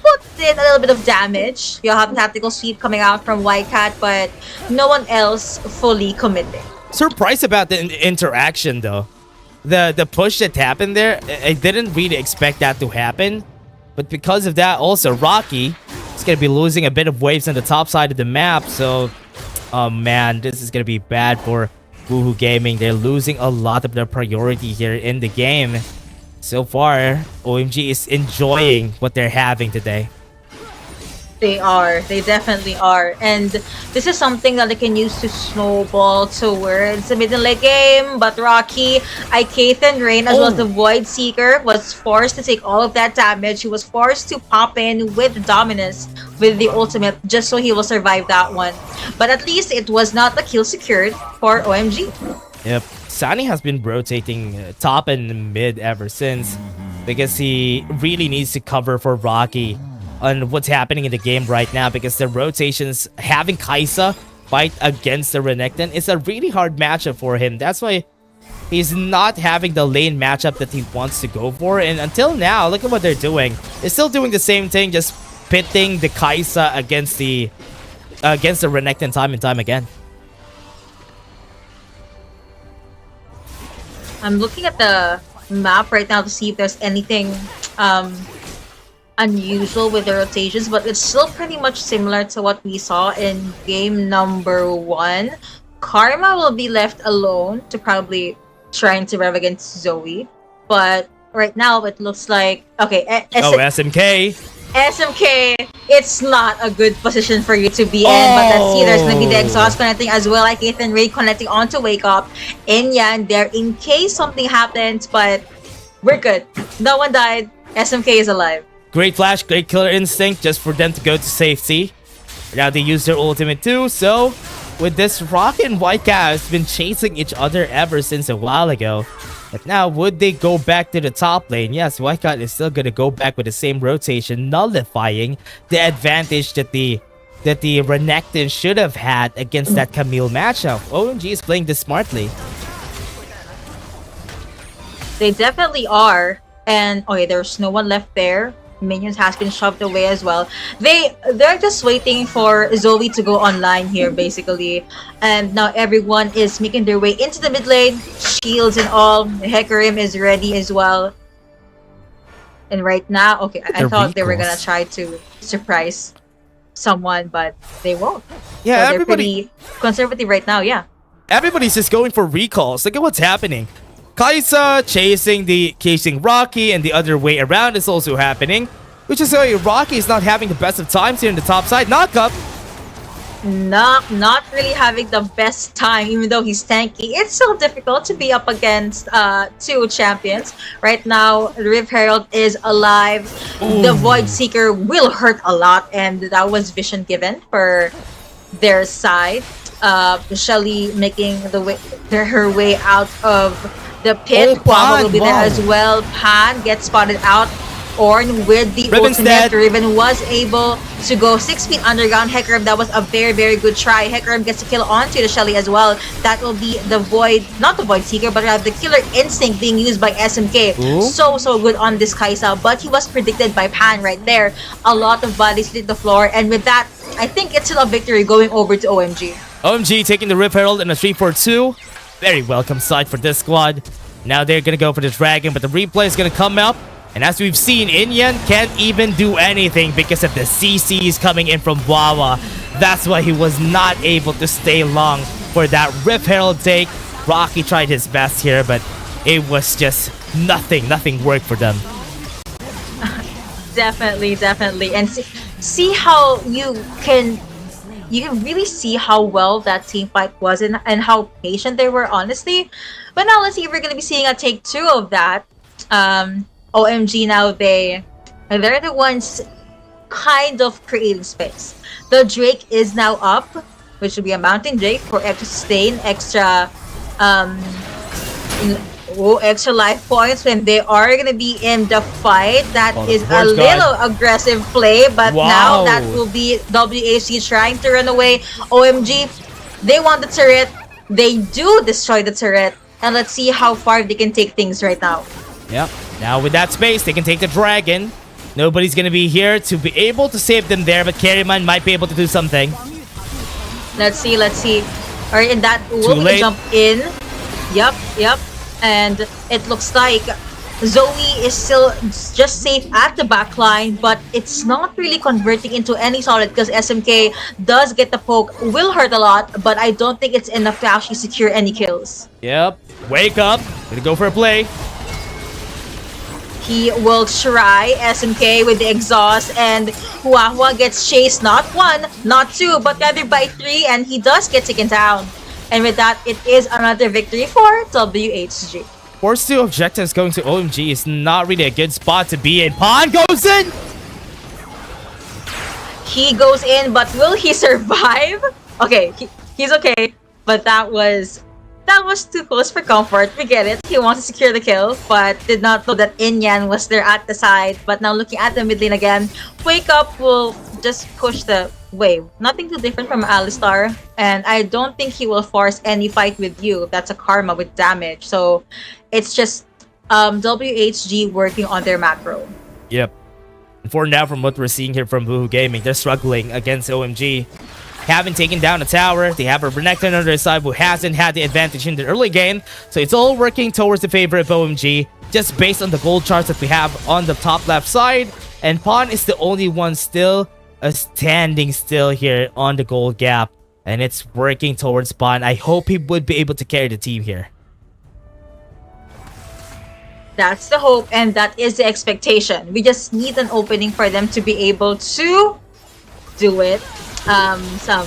put in a little bit of damage. You'll have tactical sweep coming out from Whitecat, but no one else fully committing. Surprised about the interaction though. The push that happened there, I didn't really expect that to happen. But because of that also, Rocky is going to be losing a bit of waves on the top side of the map. So, oh man, this is going to be bad for Woohoo Gaming. They're losing a lot of their priority here in the game. So far, OMG is enjoying what they're having today. They are. They definitely are. And this is something that they can use to snowball towards the mid and late game. But Rocky, Ikeathan Rain, as well as the Void Seeker, was forced to take all of that damage. He was forced to pop in with Dominus with the ultimate just so he will survive that one. But at least it was not the kill secured for OMG. Yep. Sunny has been rotating top and mid ever since because he really needs to cover for Rocky on what's happening in the game right now, because the rotations, having Kai'Sa fight against the Renekton is a really hard matchup for him. That's why he's not having the lane matchup that he wants to go for. And until now, look at what they're doing. They're still doing the same thing, just pitting the Kai'Sa against the Renekton time and time again. I'm looking at the map right now to see if there's anything unusual with the rotations, but it's still pretty much similar to what we saw in game number 1. Karma will be left alone to probably trying to rev against Zoe, but right now it looks like SMK, it's not a good position for you to be in. But let's see, there's gonna be the exhaust connecting as well, like Ethan Ray connecting onto Wake Up. Inyan there in case something happens, but we're good. No one died. SMK is alive. Great flash, great killer instinct just for them to go to safety. Now they use their ultimate too, so with this, Rocky and White Cat has been chasing each other ever since a while ago. But now, would they go back to the top lane? Yes, White Cat is still gonna go back with the same rotation, nullifying the advantage that the Renekton should have had against that Camille matchup. OMG is playing this smartly. They definitely are. And okay, there's no one left there. Minions has been shoved away as well. They're just waiting for Zoe to go online here, basically. And now everyone is making their way into the mid lane. Shields and all. Hecarim is ready as well. And right now, okay, I thought they were gonna try to surprise someone, but they won't. Yeah, so everybody they're pretty conservative right now, yeah. Everybody's just going for recalls. Look at what's happening. Kaisa chasing Rocky, and the other way around is also happening. Which is why Rocky is not having the best of times here in the top side. Knockup. Not really having the best time, even though he's tanky. It's still difficult to be up against two champions. Right now, Riv Herald is alive. Ooh. The Void Seeker will hurt a lot, and that was vision given for their side. Shelly making her way out of the pit. Quavo will be there as well. Pan gets spotted out. Ornn with the Riven's ultimate. dead. Riven was able to go 6 feet underground. Hecarim, that was a very, very good try. Hecarim gets a kill onto the Shelly as well. That will be the Void, not the Void Seeker, but the Killer Instinct being used by SMK. Ooh. So good on this Kaisa, but he was predicted by Pan right there. A lot of bodies hit the floor, and with that, I think it's still a victory going over to OMG. OMG taking the Riv Herald in a 3-4-2. Very welcome sight for this squad. Now they're gonna go for the Dragon, but the replay is gonna come up. And as we've seen, Inyan can't even do anything because of the CCs coming in from Wawa. That's why he was not able to stay long for that Riv Herald take. Rocky tried his best here, but it was just nothing worked for them. Definitely. And see how you can really see how well that team fight was and how patient they were, honestly. But now let's see if we're gonna be seeing a take 2 of that. OMG, now they're the ones kind of creating space. The Drake is now up, which will be a Mountain Drake for extra sustain, extra extra life points when they are gonna be in the fight. That is a little aggressive play, but now that will be WHG trying to run away. OMG, they want the turret. They do destroy the turret, and let's see how far they can take things right now. Yep. Now with that space, they can take the Dragon. Nobody's gonna be here to be able to save them there, but Carryman might be able to do something. Let's see. Alright, and that will jump in. Yep. And it looks like Zoe is still just safe at the back line, but it's not really converting into any solid because SMK does get the poke, will hurt a lot, but I don't think it's enough to actually secure any kills. Yep. Wake up. Gonna go for a play. He will try SMK with the exhaust, and Huahua gets chased not 1, not 2, but rather by 3, and he does get taken down. And with that, it is another victory for WHG. Force 2 objectives going to OMG is not really a good spot to be in. Pawn goes in! He goes in, but will he survive? Okay, he's okay, but that was too close for comfort. We get it. He wants to secure the kill, but did not know that Inyan was there at the side. But now looking at the mid lane again, Wake Up will just push the wave. Nothing too different from Alistar, and I don't think he will force any fight with you. That's a karma with damage. So it's just WHG working on their macro. Yep. And for now, from what we're seeing here from Boohoo Gaming, they're struggling against OMG. Haven't taken down a tower. They have a Renekton on their side who hasn't had the advantage in the early game. So it's all working towards the favor of OMG, just based on the gold charts that we have on the top left side. And Pawn is the only one still standing still here on the gold gap. And it's working towards Pawn. I hope he would be able to carry the team here. That's the hope, and that is the expectation. We just need an opening for them to be able to do it. Some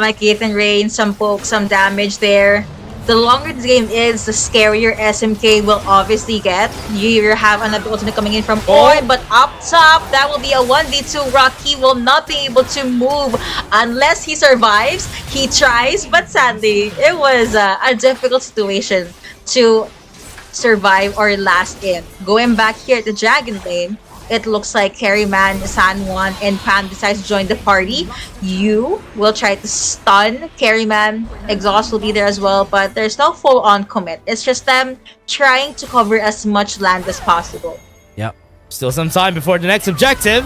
Akate and Rain, some poke, some damage there. the longer the game is, the scarier SMK will obviously get. You have another ultimate coming in from Orn, but up top, that will be a 1v2. Rocky will not be able to move unless he survives. He tries, but sadly, it was a difficult situation to survive or last in. Going back here at the Dragon Lane, it looks like Carryman, San Juan, and Pan decides to join the party. You will try to stun Carryman. Exhaust will be there as well, but there's no full-on commit. It's just them trying to cover as much land as possible. Yep. Still some time before the next objective.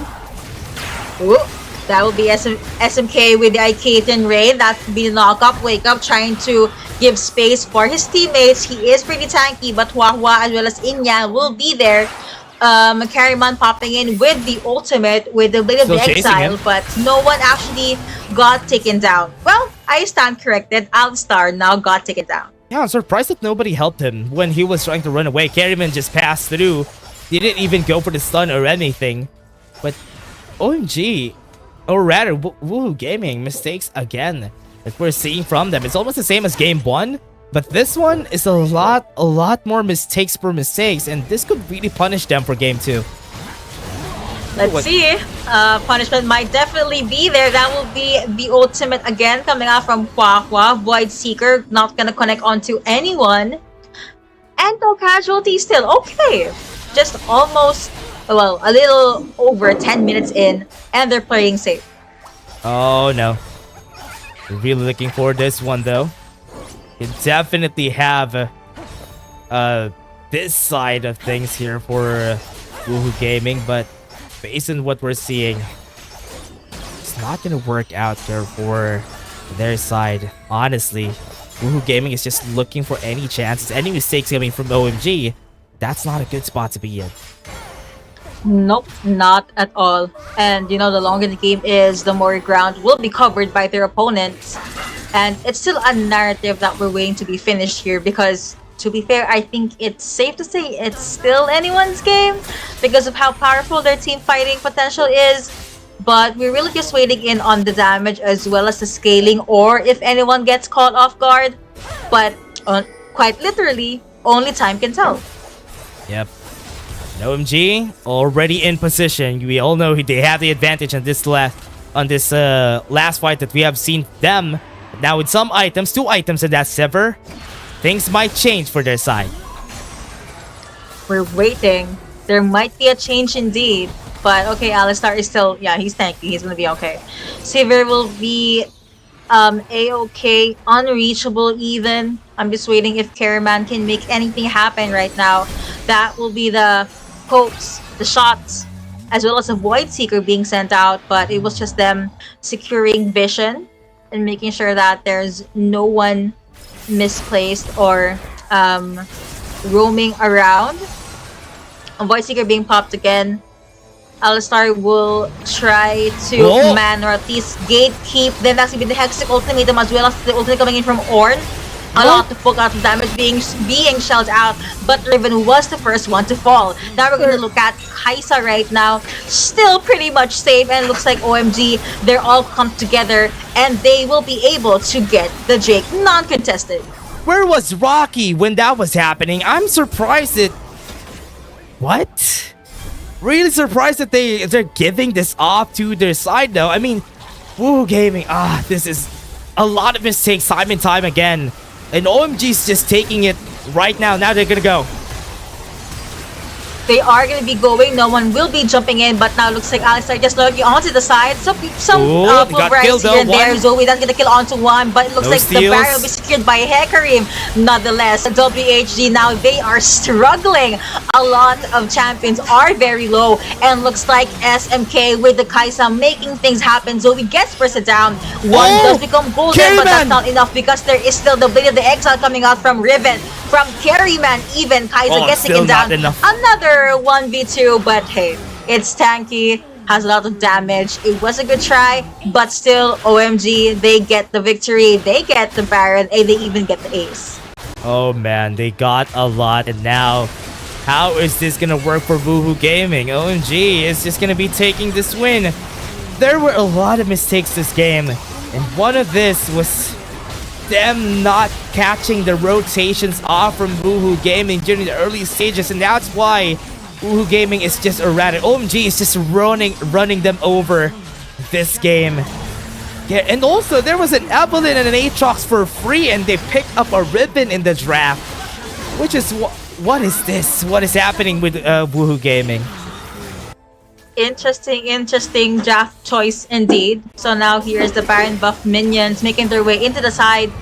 Ooh, that will be SMK with the Iketan Ray. That will be the knock-up, wake-up, trying to give space for his teammates. He is pretty tanky, but Huahua as well as Inya will be there. Carryman popping in with the ultimate with the Blade of the Exile, but no one actually got taken down. Well, I stand corrected. Alistar now got taken down. Yeah, I'm surprised that nobody helped him when he was trying to run away. Carryman just passed through. He didn't even go for the stun or anything. But OMG, or rather, Woohoo Gaming mistakes again that we're seeing from them. It's almost the same as game 1. But this one is a lot more mistakes per mistakes, and this could really punish them for game 2. Let's see. Punishment might definitely be there. That will be the ultimate again coming out from Huahua. Void Seeker not gonna connect onto anyone. And no casualty still. Okay. Just almost, well, a little over 10 minutes in, and they're playing safe. Oh no. Really looking for this one though. You definitely have this side of things here for Woohoo Gaming, but based on what we're seeing, it's not gonna work out there for their side. Honestly, Woohoo Gaming is just looking for any chances, any mistakes coming from OMG. That's not a good spot to be in. Nope, not at all. And you know, the longer the game is, the more ground will be covered by their opponents. And it's still a narrative that we're waiting to be finished here because, to be fair, I think it's safe to say it's still anyone's game because of how powerful their team fighting potential is. But we're really just waiting in on the damage as well as the scaling, or if anyone gets caught off guard. But quite literally, only time can tell. Yep. OMG already in position. We all know they have the advantage on this last fight that we have seen them. Now with some items, 2 items in that Sever, things might change for their side. We're waiting. There might be a change indeed. But okay, Alistar is still, yeah, he's tanky. He's gonna be okay. Sever will be A-okay, unreachable even. I'm just waiting if Carryman can make anything happen right now. That will be the pokes, the shots, as well as a Void Seeker being sent out. But it was just them securing vision and making sure that there's no one misplaced or roaming around. A Void Seeker being popped again. Alistar will try to man or at least gatekeep. Then that's going to be the Hextech Ultimatum as well as the ultimate coming in from Orn. A lot to poke out of damage being shelled out, but Riven was the first one to fall. Now we're going to look at Kaisa right now. Still pretty much safe, and looks like OMG, they're all come together and they will be able to get the Jake non-contested. Where was Rocky when that was happening? I'm surprised that... What? Really surprised that they're giving this off to their side though. I mean, Woohoo Gaming, this is a lot of mistakes time and time again. And OMG's just taking it right now. Now they're gonna go. They are going to be going. No one will be jumping in, but now looks like Alistar just looking onto the side. Some pulverized here and there. Zoe that's going to kill onto one, but it looks like the barrel will be secured by Hecarim. Nonetheless, WHG now, they are struggling. A lot of champions are very low, and looks like SMK with the Kaisa making things happen. Zoe gets bursted down. One does become golden, but that's not enough because there is still the Blade of the Exile coming out from Riven. From Carryman, even Kaisa gets taken down. Another 1v2, but hey, it's tanky, has a lot of damage. It was a good try, but still, OMG, they get the victory, they get the Baron, and they even get the ace. Oh man, they got a lot, and now, how is this gonna work for Woohoo Gaming? OMG is just gonna be taking this win. There were a lot of mistakes this game, and one of this was them not catching the rotations off from Woohoo Gaming during the early stages, and that's why Woohoo Gaming is just erratic. OMG is just running them over this game. Yeah, and also there was an Evelyn and an Aatrox for free, and they picked up a ribbon in the draft, which is what is this? What is happening with Woohoo Gaming? Interesting draft choice indeed. So now here's the Baron buff minions making their way into the side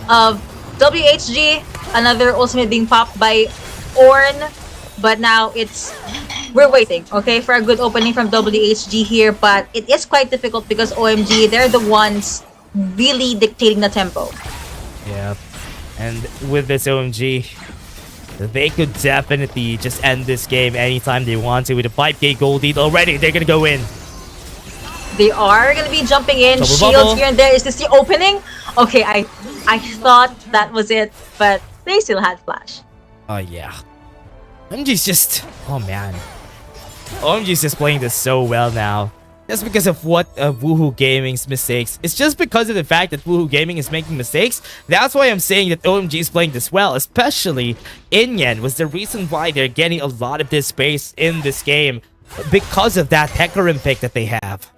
of WHG. Another ultimate being popped by Ornn, but now we're waiting, okay, for a good opening from WHG here, but it is quite difficult because OMG, they're the ones really dictating the tempo. Yeah, and with this OMG, they could definitely just end this game anytime they want to. With a 5k gold lead already, they're gonna go in. They are gonna be jumping in. Double Shields bubble. here and there. Is this the opening? Okay, I thought that was it, but they still had flash. Oh yeah. OMG's just... Oh man. OMG's just playing this so well now. Just because of what Woohoo Gaming's mistakes. It's just because of the fact that Woohoo Gaming is making mistakes. That's why I'm saying that OMG is playing this well. Especially Inyen was the reason why they're getting a lot of this space in this game. Because of that Hecarim pick that they have.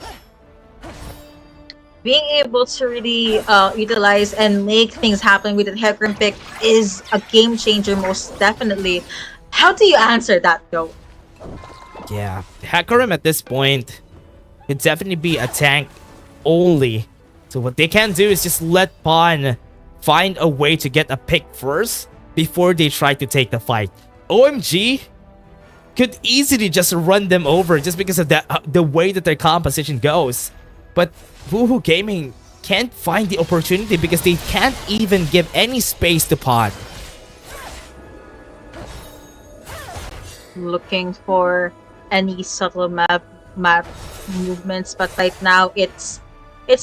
Being able to really utilize and make things happen with the Hecarim pick is a game changer, most definitely. How do you answer that though? Yeah, Hecarim at this point could definitely be a tank only. So what they can do is just let Pawn find a way to get a pick first before they try to take the fight. OMG could easily just run them over just because of the way that their composition goes. But Woohoo Gaming can't find the opportunity because they can't even give any space to Pawn. Looking for any subtle map movements, but right now it's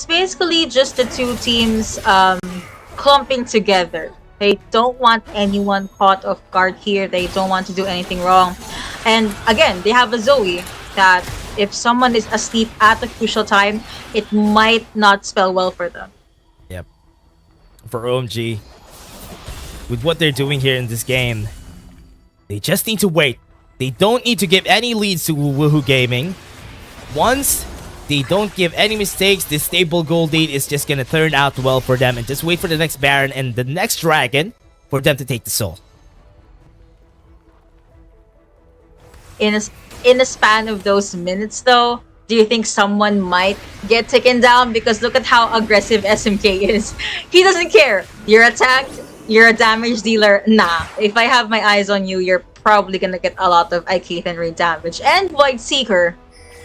basically just the two teams clumping together. They don't want anyone caught off guard here. They don't want to do anything wrong. And again, they have a Zoe that if someone is asleep at a crucial time, it might not spell well for them. Yep. For OMG, with what they're doing here in this game, they just need to wait. They don't need to give any leads to Woohoo Gaming. Once they don't give any mistakes, this stable gold lead is just gonna turn out well for them, and just wait for the next Baron and the next Dragon for them to take the soul. In a span of those minutes though, do you think someone might get taken down? Because look at how aggressive SMK is. He doesn't care. You're a tank, you're a damage dealer. Nah, if I have my eyes on you, you're probably gonna get a lot of IK and rain damage. And Void Seeker,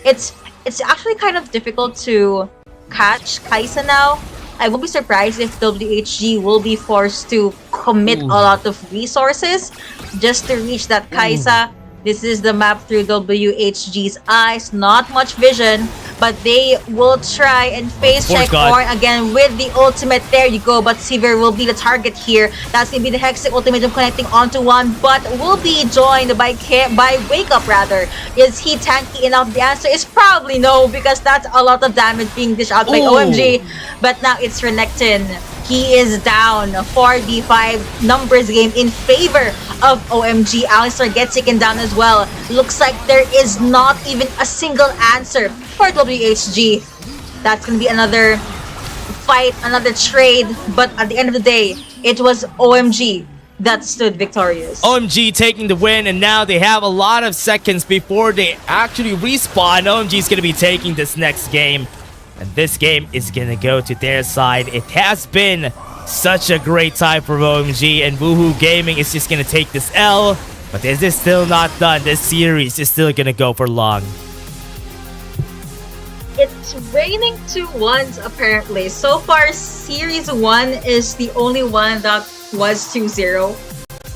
it's actually kind of difficult to catch Kai'Sa now. I won't be surprised if WHG will be forced to commit a lot of resources just to reach that Kai'Sa. This is the map through WHG's eyes. Not much vision, but they will try and face check Ornn again with the ultimate. There you go, but Sivir will be the target here. That's gonna be the Hexic ultimatum connecting onto one, but will be joined by Wake Up rather. Is he tanky enough? The answer is probably no, because that's a lot of damage being dished out by OMG. But now it's Renekton. He is down. 4v5 numbers game in favor of OMG. Alistar gets taken down as well. Looks like there is not even a single answer for WHG. That's gonna be another fight, another trade, but at the end of the day, it was OMG that stood victorious. OMG taking the win, and now they have a lot of seconds before they actually respawn. OMG is gonna be taking this next game, and this game is gonna go to their side. It has been such a great time for OMG, and Woohoo Gaming is just gonna take this L. But this is still not done. This series is still gonna go for long. It's raining 2-1s apparently. So far, Series 1 is the only one that was 2-0.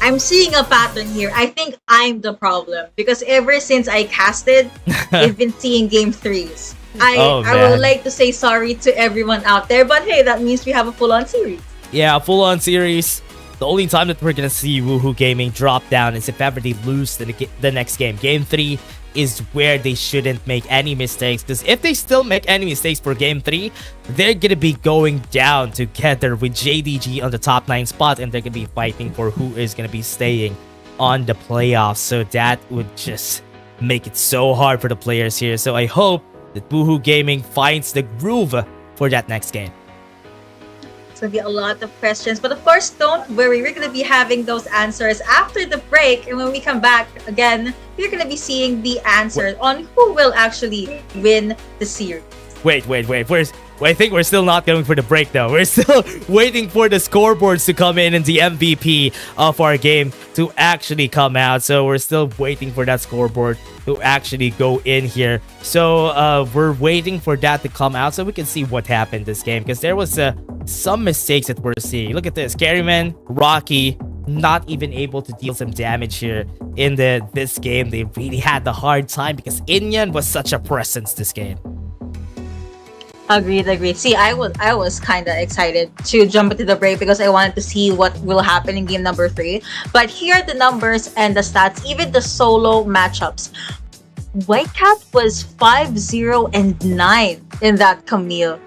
I'm seeing a pattern here. I think I'm the problem, because ever since I casted, I've been seeing game 3s. I would like to say sorry to everyone out there, but hey, that means we have a full-on series. Yeah, full-on series. The only time that we're gonna see Woohoo Gaming drop down is if ever they lose the next game. Game 3, is where they shouldn't make any mistakes, because if they still make any mistakes for game 3, they're gonna be going down together with JDG on the top 9 spot, and they're gonna be fighting for who is gonna be staying on the playoffs. So that would just make it so hard for the players here. So I hope that Boohoo Gaming finds the groove for that next game. It's going to be a lot of questions. But of course, don't worry. We're going to be having those answers after the break. And when we come back again, you're going to be seeing the answers on who will actually win the series. Wait. I think we're still not going for the break though. We're still waiting for the scoreboards to come in and the MVP of our game to actually come out. So we're still waiting for that scoreboard to actually go in here. So we're waiting for that to come out so we can see what happened this game, because there was some mistakes that we're seeing. Look at this. Carryman, Rocky, not even able to deal some damage here in this game. They really had the hard time because Inyan was such a presence this game. Agreed. See, I was kind of excited to jump into the break because I wanted to see what will happen in game number 3. But here are the numbers and the stats, even the solo matchups. Whitecat was 5-0-9 in that Camille.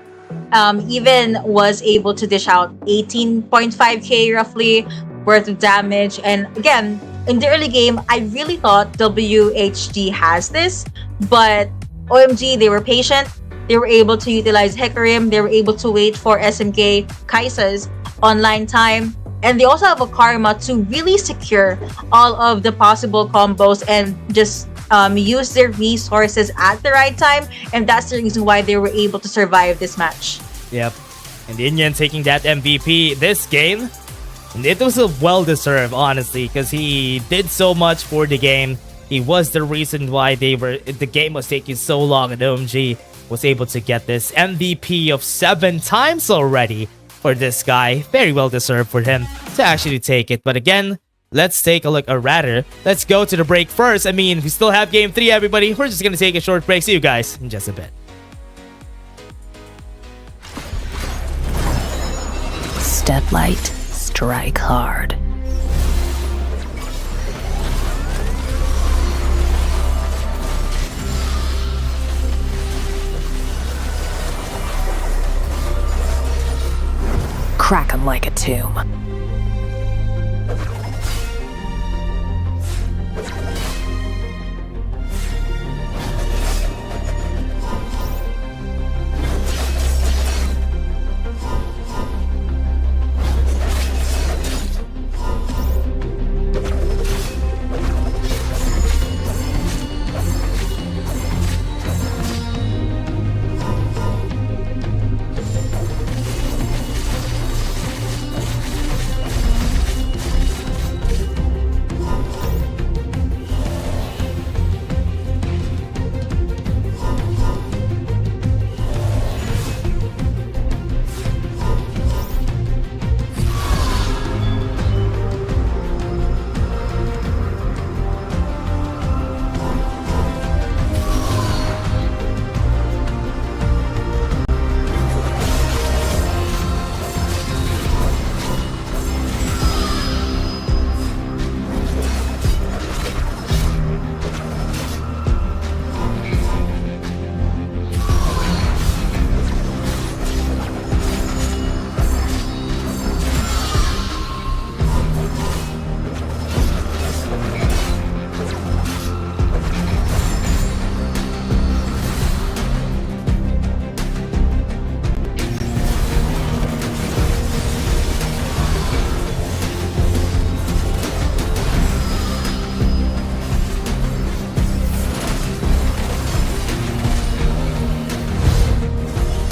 Even was able to dish out 18.5k roughly worth of damage. And again, in the early game, I really thought WHG has this, but OMG, they were patient. They were able to utilize Hecarim. They were able to wait for SMK Kai'Sa's online time. And they also have a Karma to really secure all of the possible combos and just use their resources at the right time. And that's the reason why they were able to survive this match. Yep. And Inyan taking that MVP this game. And it was a well-deserved, honestly, because he did so much for the game. He was the reason why the game was taking so long, and OMG was able to get this MVP of 7 times already for this guy. Very well deserved for him to actually take it. But again, let's take a look, or rather, let's go to the break first. I mean, we still have game 3, everybody. We're just gonna take a short break. See you guys in just a bit. Step light, strike hard. Crack 'em like a tomb.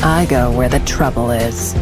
I go where the trouble is.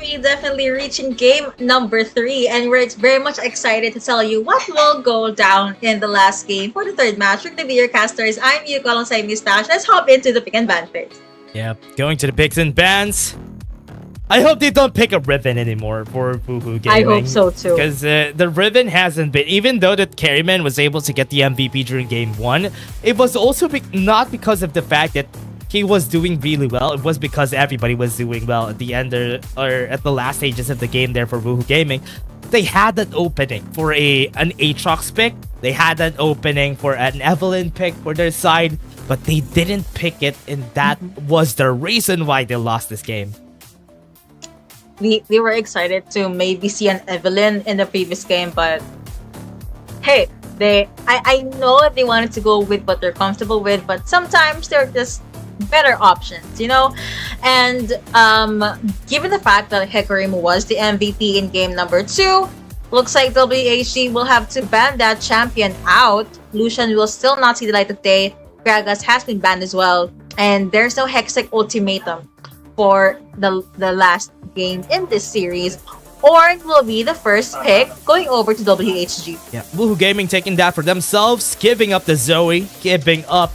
BO3 definitely reaching game number 3, and we're very much excited to tell you what will go down in the last game for the third match. We're gonna be your casters. I'm Yuko alongside Miss Tash. Let's hop into the pick and ban phase. Yep, going to the picks and bans. I hope they don't pick a Riven anymore for Boohoo Gaming. I hope so too. Because the Riven hasn't been, even though that Carryman was able to get the MVP during game 1, it was also not because of the fact that he was doing really well. It was because everybody was doing well at the end or at the last stages of the game there for Boohoo Gaming. They had an opening for an Aatrox pick. They had an opening for an Evelyn pick for their side, but they didn't pick it, and that was the reason why they lost this game. We were excited to maybe see an Evelyn in the previous game, but hey, I know they wanted to go with what they're comfortable with, but sometimes they're just better options, you know? And given the fact that Hecarim was the MVP in game number 2, looks like WHG will have to ban that champion out. Lucian will still not see the light of day. Gragas has been banned as well, and there's no Hextech ultimatum for the last game in this series. Ornn will be the first pick going over to WHG. Yeah, Boohoo Gaming taking that for themselves, giving up the Zoe, giving up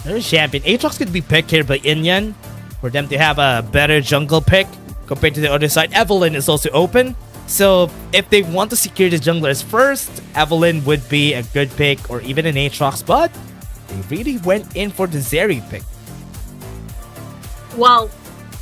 their champion. Aatrox could be picked here by Inyan for them to have a better jungle pick compared to the other side. Evelyn is also open, so if they want to secure the junglers first, Evelyn would be a good pick, or even an Aatrox, but they really went in for the Zeri pick. Well,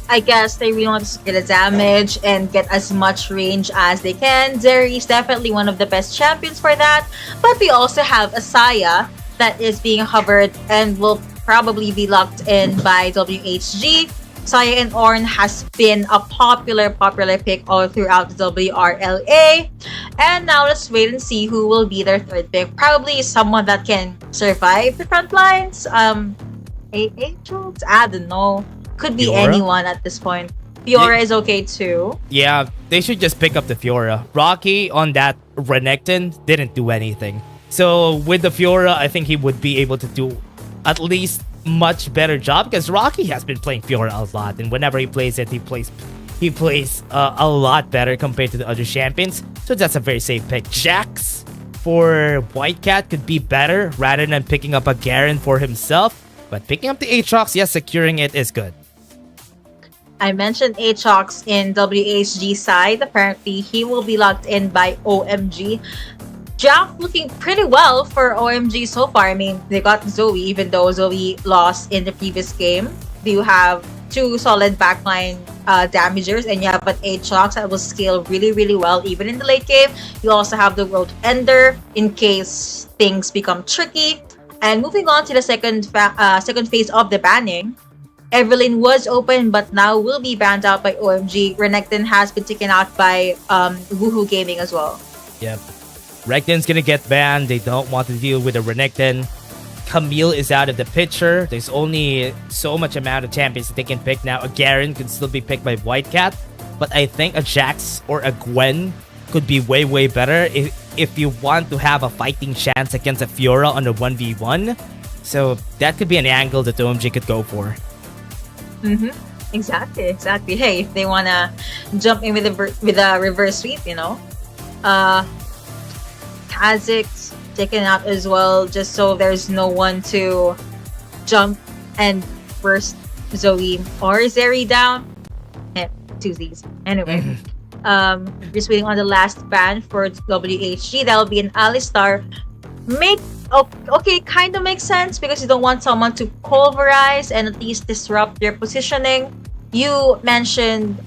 I guess they really want to get the damage and get as much range as they can. Zeri is definitely one of the best champions for that. But we also have Asaya that is being hovered and will probably be locked in by WHG. Saya and Ornn has been a popular pick all throughout the WRL-A. And now let's wait and see who will be their third pick. Probably someone that can survive the front lines. Aatrox? I don't know. Could be Fiora? anyone at this point. Fiora is okay too. Yeah, they should just pick up the Fiora. Rocky on that Renekton didn't do anything. So with the Fiora, I think he would be able to do at least much better job, because Rocky has been playing Fiora a lot, and whenever he plays it, he plays a lot better compared to the other champions. So that's a very safe pick. Jax for White Cat could be better rather than picking up a Garen for himself, but picking up the Aatrox, yes, securing it is good. I mentioned Aatrox in WHG side. Apparently, he will be locked in by OMG. Jack looking pretty well for OMG so far. I mean, they got Zoe, even though Zoe lost in the previous game. You have 2 solid backline damagers, and you have an Aatrox that will scale really, really well even in the late game. You also have the Road Ender in case things become tricky. And moving on to the second phase of the banning, Evelyn was open but now will be banned out by OMG. Renekton has been taken out by Woohoo Gaming as well. Yep. Renekton's gonna get banned. They don't want to deal with a Renekton. Camille is out of the picture. There's only so much amount of champions that they can pick now. A Garen could still be picked by White Cat, but I think a Jax or a Gwen could be way, way better if you want to have a fighting chance against a Fiora on a 1v1. So that could be an angle that OMG could go for. Exactly. Hey, if they wanna jump in with a reverse sweep, you know. Kha'Zix taken out as well, just so there's no one to jump and burst Zoe or Zeri down. Two Z's. Anyway, just waiting on the last ban for WHG. That'll be an Alistar. Kind of makes sense because you don't want someone to pulverize and at least disrupt their positioning. You mentioned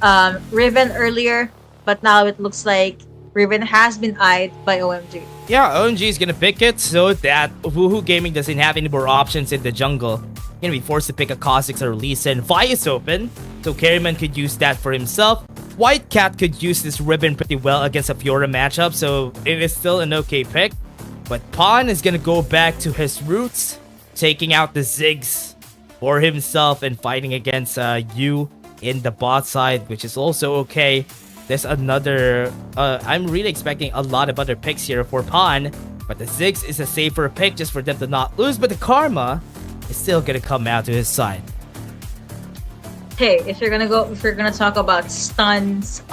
Riven earlier, but now it looks like Riven has been eyed by OMG. Yeah, OMG is gonna pick it so that Woohoo Gaming doesn't have any more options in the jungle. Gonna be forced to pick a Kha'Zix or Lee Sin. Vi is open, so Carryman could use that for himself. White Cat could use this Riven pretty well against a Fiora matchup, so it is still an okay pick. But Pawn is gonna go back to his roots, taking out the Ziggs for himself and fighting against Yu in the bot side, which is also okay. There's another... I'm really expecting a lot of other picks here for Pawn, but the Ziggs is a safer pick just for them to not lose, but the Karma is still gonna come out to his side. hey, if you're gonna talk about stuns,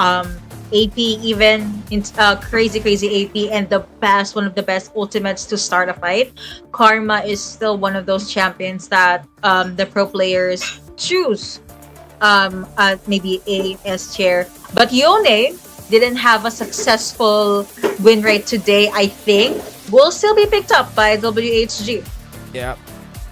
AP, even in crazy AP, and one of the best ultimates to start a fight, Karma is still one of those champions that the pro players choose at maybe A S tier. But Yone didn't have a successful win rate today. I think will still be picked up by WHG. Yeah,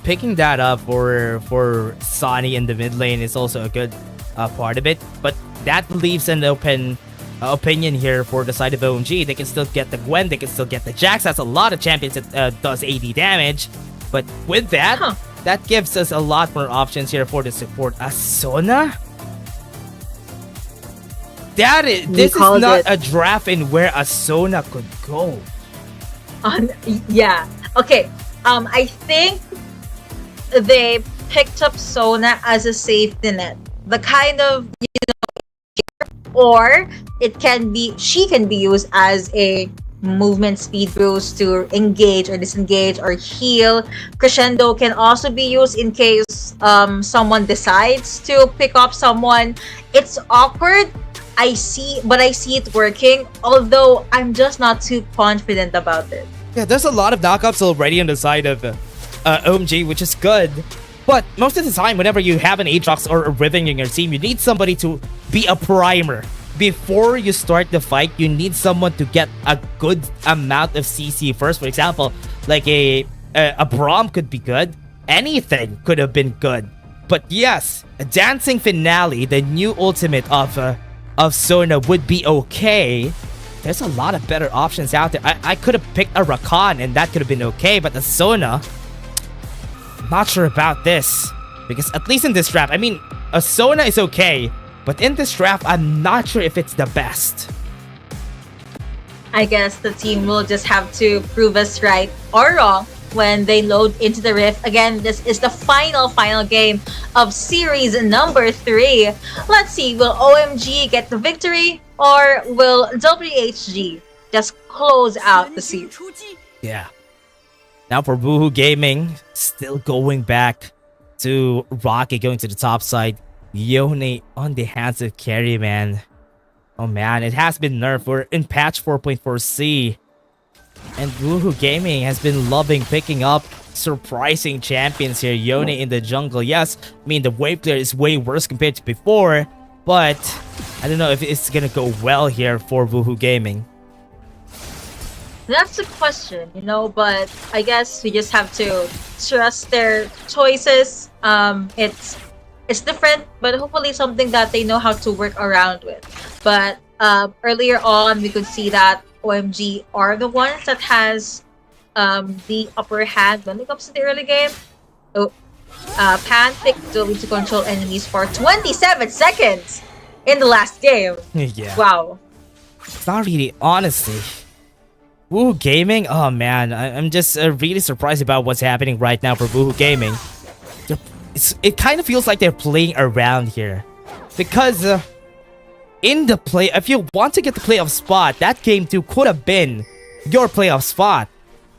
picking that up for Sonny in the mid lane is also a good part of it. But that leaves an open opinion here for the side of OMG. They can still get the Gwen, they can still get the Jax. That's a lot of champions that does 80 damage. But with that, that gives us a lot more options here for the support. Asuna? This is not a draft in where Asuna could go. Yeah. Okay. I think they picked up Sona as a safety net. The kind of, or she can be used as a movement speed boost to engage or disengage or heal. Crescendo can also be used in case someone decides to pick up someone. It's awkward. I see it working, although I'm just not too confident about it. Yeah, there's a lot of knockups already on the side of OMG, which is good. But most of the time, whenever you have an Aatrox or a Riven in your team, you need somebody to be a primer. Before you start the fight, you need someone to get a good amount of CC first. For example, like a Braum could be good. Anything could have been good. But yes, a Dancing Finale, the new ultimate of Sona, would be okay. There's a lot of better options out there. I could have picked a Rakan and that could have been okay, but the Sona, I'm not sure about this. Because at least in this draft, I mean, a Sona is okay, but in this draft, I'm not sure if it's the best. I guess the team will just have to prove us right or wrong when they load into the Rift. Again, this is the final game of series number 3. Let's see, will OMG get the victory or will WHG just close out the series? Yeah. Now for Boohoo Gaming, still going back to Rocky, going to the top side. Yone on the hands of carry, man. Oh man, it has been nerfed. We're in patch 4.4C. And Boohoo Gaming has been loving picking up surprising champions here. Yone in the jungle. Yes, I mean, the wave player is way worse compared to before. But I don't know if it's gonna go well here for Boohoo Gaming. That's the question, but I guess we just have to trust their choices. It's different, but hopefully something that they know how to work around with. But earlier on, we could see that OMG are the ones that has the upper hand when it comes to the early game. Pan picked W to control enemies for 27 seconds in the last game. Yeah. Wow. It's not really, honestly. Boohoo Gaming? Oh man, I'm just really surprised about what's happening right now for Boohoo Gaming. It kind of feels like they're playing around here. Because in the play, if you want to get the playoff spot, that game 2 could have been your playoff spot.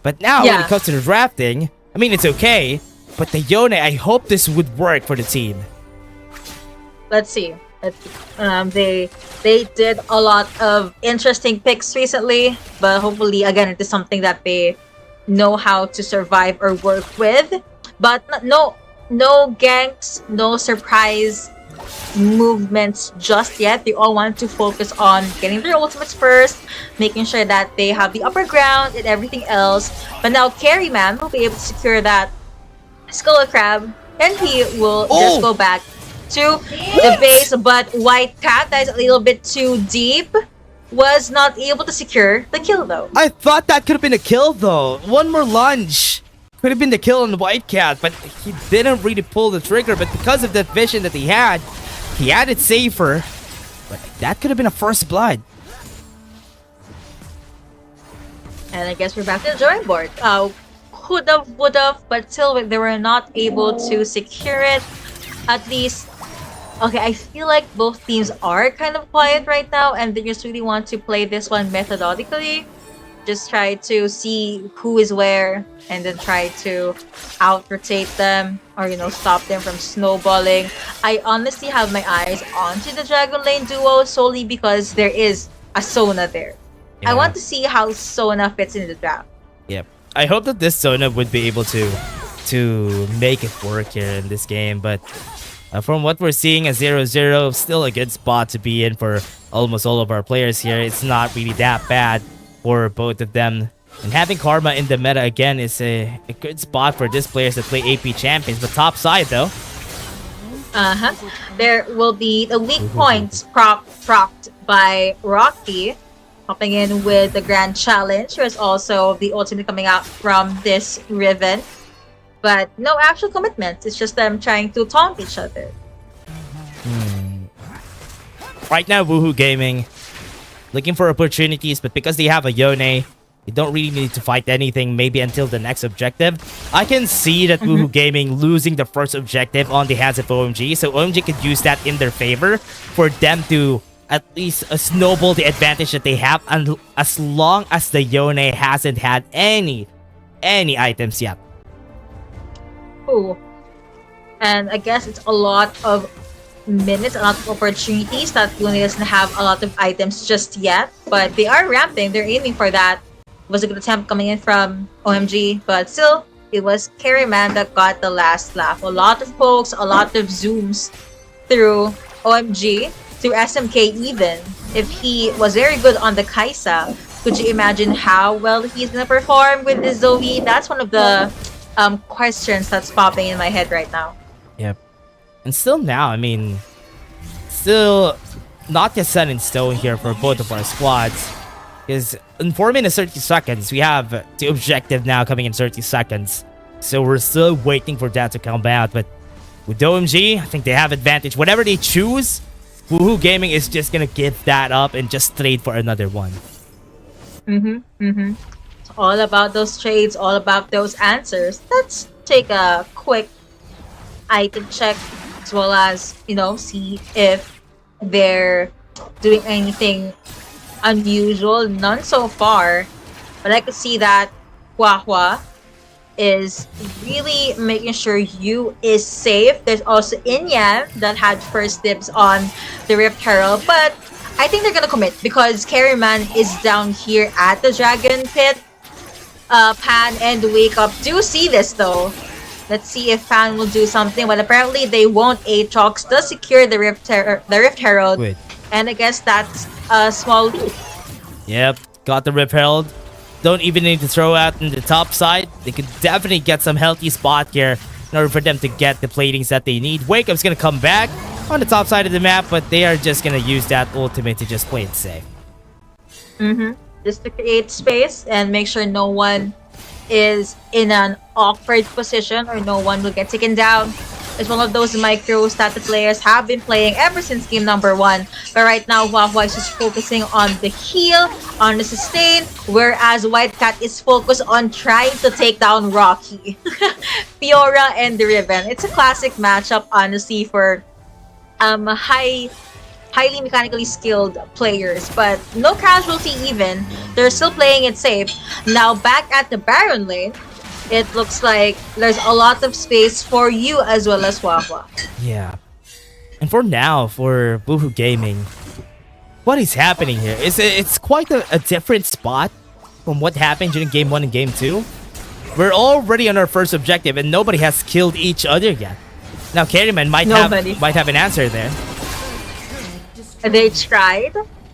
But now when it comes to the drafting, I mean, it's okay. But the Yone, I hope this would work for the team. Let's see. They did a lot of interesting picks recently, but hopefully, again, it is something that they know how to survive or work with. But no ganks, no surprise movements just yet. They all want to focus on getting their ultimates first, making sure that they have the upper ground and everything else. But now Carryman will be able to secure that Skull Crab, and he will just go back to the base. But White Cat, that is a little bit too deep, was not able to secure the kill though. I thought that could have been a kill though. One more lunge could have been the kill on the White Cat, but he didn't really pull the trigger. But because of that vision that he had it safer. But that could have been a first blood. And I guess we're back to the drawing board. Could've, would've, but still they were not able to secure it. At least, okay, I feel like both teams are kind of quiet right now and they just really want to play this one methodically. just try to see who is where and then try to out-rotate them or, stop them from snowballing. I honestly have my eyes onto the Dragon Lane duo solely because there is a Sona there. Yeah. I want to see how Sona fits in the draft. Yep. I hope that this Sona would be able to make it work here in this game, but from what we're seeing, a 0-0 still a good spot to be in for almost all of our players here. It's not really that bad for both of them. And having Karma in the meta again is a good spot for these players that play AP champions. But top side though. There will be the weak points propped by Rocky, hopping in with the Grand Challenge. There's also the ultimate coming out from this Riven. But no actual commitment. It's just them trying to taunt each other. Right now, Woohoo Gaming looking for opportunities, but because they have a Yone, they don't really need to fight anything, maybe until the next objective. I can see that Woohoo Gaming losing the first objective on the hands of OMG, so OMG could use that in their favor for them to at least snowball the advantage that they have, and as long as the Yone hasn't had any items yet. Ooh. And I guess it's a lot of minutes, a lot of opportunities that Yone doesn't have a lot of items just yet, but they are ramping. They're aiming for that. It was a good attempt coming in from OMG, but still, it was Carryman that got the last laugh. A lot of pokes, a lot of zooms through OMG, through SMK even. If he was very good on the Kaisa, could you imagine how well he's gonna perform with the Zoe? That's one of the questions that's popping in my head right now. Yep. And still now, I mean, still not yet set in stone here for both of our squads. Because in 4 minutes 30 seconds, we have the objective now coming in 30 seconds. So we're still waiting for that to come out. But with OMG, I think they have advantage. Whatever they choose, Woohoo Gaming is just gonna give that up and just trade for another one. It's all about those trades, all about those answers. Let's take a quick item check as well as, see if they're doing anything unusual. None so far, but I could see that Hua is really making sure you is safe. There's also Inyan that had first dibs on the Rift Herald, but I think they're gonna commit because Carryman is down here at the Dragon Pit. Pan and Wake Up do see this though. Let's see if Pan will do something, but apparently they won't. Aatrox does secure the Rift Herald. Wait. And I guess that's a small lead. Yep, got the Rift Herald. Don't even need to throw out in the top side. They could definitely get some healthy spot here in order for them to get the platings that they need. Wake Up's gonna come back on the top side of the map, but they are just gonna use that ultimate to just play it safe. Just to create space and make sure no one is in an awkward position or no one will get taken down. It's one of those micros that the players have been playing ever since game number 1. But right now, Hua is just focusing on the heal, on the sustain, whereas White Cat is focused on trying to take down Rocky, Fiora, and the Riven. It's a classic matchup, honestly, for highly mechanically skilled players, but no casualty even. They're still playing it safe. Now back at the Baron lane, it looks like there's a lot of space for you as well as Hua. Yeah. And for now, for Woohoo Gaming, what is happening here is it's quite a different spot from what happened during game 1 and game 2. We're already on our first objective and nobody has killed each other yet. Now Carryman might have an answer there. They tried.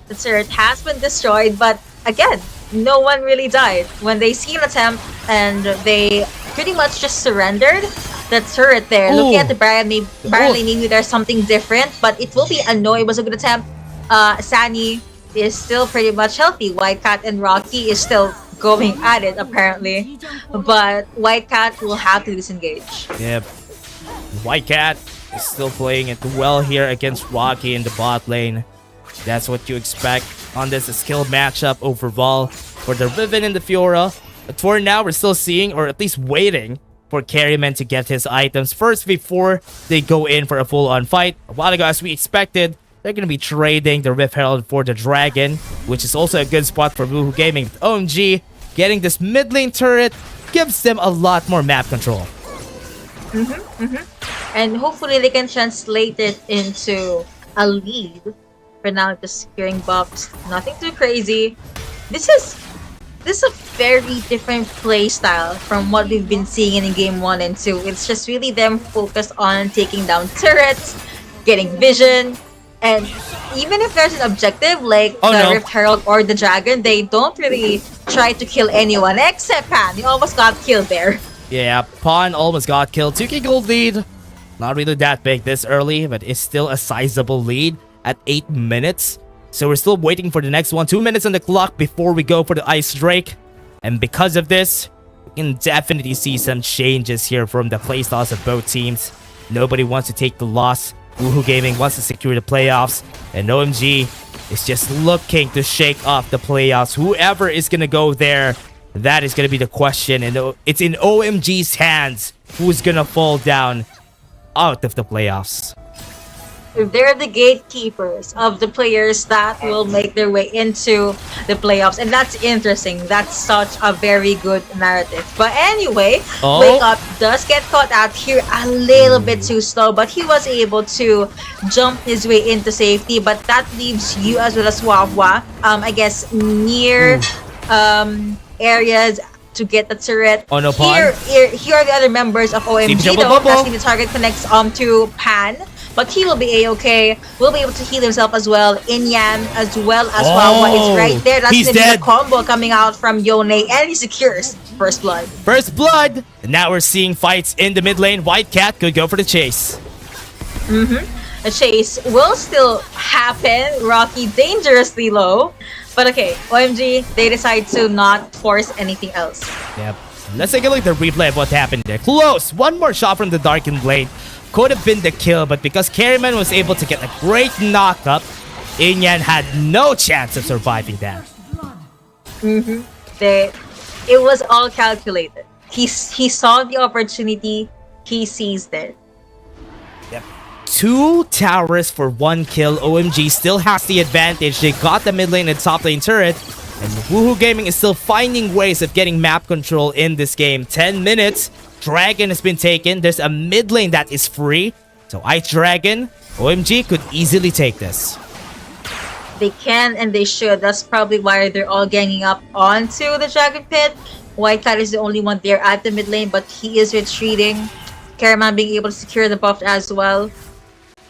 The turret has been destroyed, but again, no one really died. When they see an attempt and they pretty much just surrendered the turret there. Looking at the Baron, maybe there's something different, but it will be a no. It was a good attempt. Sani is still pretty much healthy. White Cat and Rocky is still going at it apparently, but White Cat will have to disengage. Yep. White Cat is still playing it well here against Rocky in the bot lane. That's what you expect on this skill matchup overall for the Riven and the Fiora. But for now, we're still seeing, or at least waiting, for Carryman to get his items first before they go in for a full-on fight. A while ago, as we expected, They're going to be trading the Rift Herald for the Dragon, which is also a good spot for Woohoo Gaming. OMG getting this mid lane turret gives them a lot more map control. And hopefully they can translate it into a lead. For now, just securing buffs. Nothing too crazy. This is a very different play style from what we've been seeing in game 1 and 2. It's just really them focused on taking down turrets, getting vision, and even if there's an objective like the Rift Herald or the Dragon, they don't really try to kill anyone except Pan. He almost got killed there. Yeah, Pawn almost got killed. 2k gold lead. Not really that big this early, but it's still a sizable lead at 8 minutes. So we're still waiting for the next one. 2 minutes on the clock before we go for the Ice Drake. And because of this, we can definitely see some changes here from the playstyles of both teams. Nobody wants to take the loss. Woohoo Gaming wants to secure the playoffs. And OMG is just looking to shake off the playoffs. Whoever is going to go there, that is going to be the question. And it's in OMG's hands who's going to fall down out of the playoffs. They're the gatekeepers of the players that will make their way into the playoffs. And that's interesting. That's such a very good narrative. But anyway, Wake Up does get caught out here a little bit too slow. But he was able to jump his way into safety. But that leaves you as well as Wawa, I guess, near areas to get the turret. Oh, no, here are the other members of OMG though. Actually, the target connects to Pan. But he will be a-okay. Will be able to heal himself as well. Inyan as well as Wawa is right there. That's gonna be the combo coming out from Yone, and he secures First Blood. First Blood! And now we're seeing fights in the mid lane. White Cat could go for the chase. The chase will still happen. Rocky dangerously low. But okay, OMG, they decide to not force anything else. Yep. Let's take a look at the replay of what happened there. Close! One more shot from the Darkened Blade. Could have been the kill, but because Carryman was able to get a great knock-up, Inyan had no chance of surviving that. It was all calculated. He saw the opportunity, he seized it. Yep. 2 towers for 1 kill. OMG still has the advantage. They got the mid lane and top lane turret. And Woohoo Gaming is still finding ways of getting map control in this game. 10 minutes. Dragon has been taken. There's a mid lane that is free. So Ice Dragon, OMG could easily take this. They can and they should. That's probably why they're all ganging up onto the Dragon Pit. White Cat is the only one there at the mid lane, but he is retreating. Caraman being able to secure the buff as well.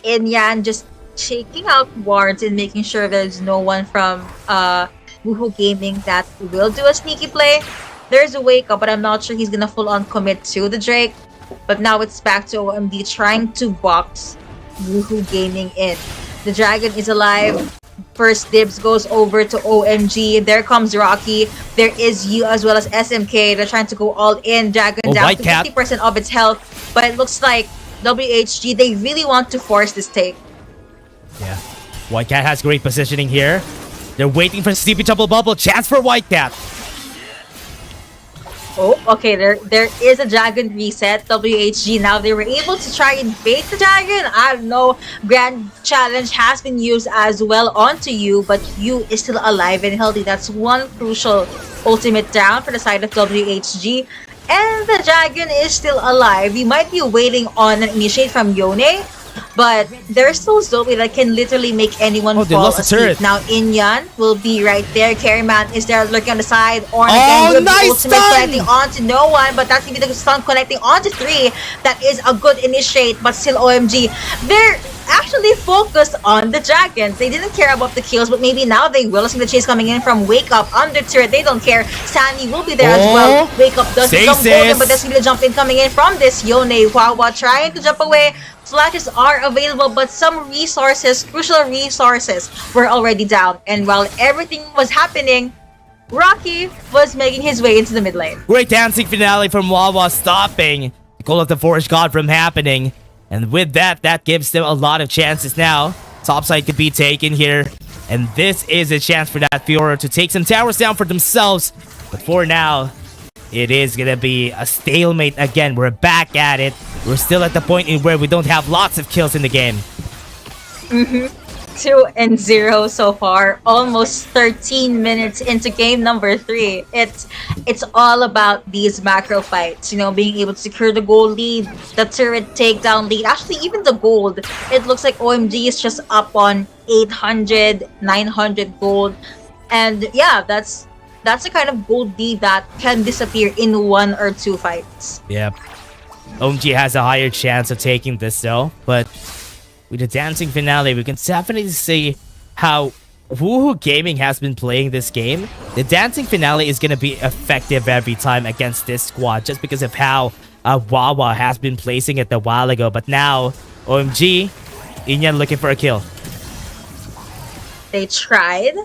Inyan just checking out wards and making sure there's no one from Woohoo Gaming that will do a sneaky play. There's a Wake Up, but I'm not sure he's gonna full-on commit to the Drake. But now it's back to OMD trying to box Woohoo Gaming in. The Dragon is alive. First dibs goes over to OMG. There comes Rocky. There is you as well as SMK. They're trying to go all in. Dragon down to 50% of its health. But it looks like WHG, they really want to force this take. Yeah. White Cat has great positioning here. They're waiting for Sleepy Trouble Bubble. Chance for White Cat. Oh, okay, there is a Dragon reset. WHG, now they were able to try and bait the Dragon. I don't know. Grand Challenge has been used as well onto you, but you is still alive and healthy. That's one crucial ultimate down for the side of WHG. And the Dragon is still alive. We might be waiting on an initiate from Yone, but there's still Zoe that can literally make anyone fall asleep. Now Inyan will be right there. Carryman is there lurking on the side. Orn again will be ultimate connecting onto no one, but that's gonna be the stun connecting onto 3. That is a good initiate, but still OMG. They're actually focused on the Dragons. They didn't care about the kills, but maybe now they will. See the chase coming in from Wake Up under turret. They don't care. Sandy will be there as well. Wake Up does some golden, but there's gonna be the jump in coming in from this Yone. Wawa trying to jump away. Flashes are available, but some resources, crucial resources, were already down. And while everything was happening, Rocky was making his way into the mid lane. Great dancing finale from Wawa, stopping the Call of the Forest God from happening. And with that, that gives them a lot of chances now. Topside could be taken here. And this is a chance for that Fiora to take some towers down for themselves. But for now, it is gonna be a stalemate again. We're back at it. We're still at the point in where we don't have lots of kills in the game. 2-0 so far, almost 13 minutes into game number 3. It's all about these macro fights, being able to secure the gold lead, the turret takedown lead. Actually, even the gold, it looks like OMG is just up on 800, 900 gold. And yeah, that's the kind of gold lead that can disappear in 1 or 2 fights. Yep. OMG has a higher chance of taking this though, but with the dancing finale, we can definitely see how Woohoo Gaming has been playing this game. The dancing finale is going to be effective every time against this squad just because of how Wawa has been placing it a while ago. But now, OMG, Inyan looking for a kill. They tried,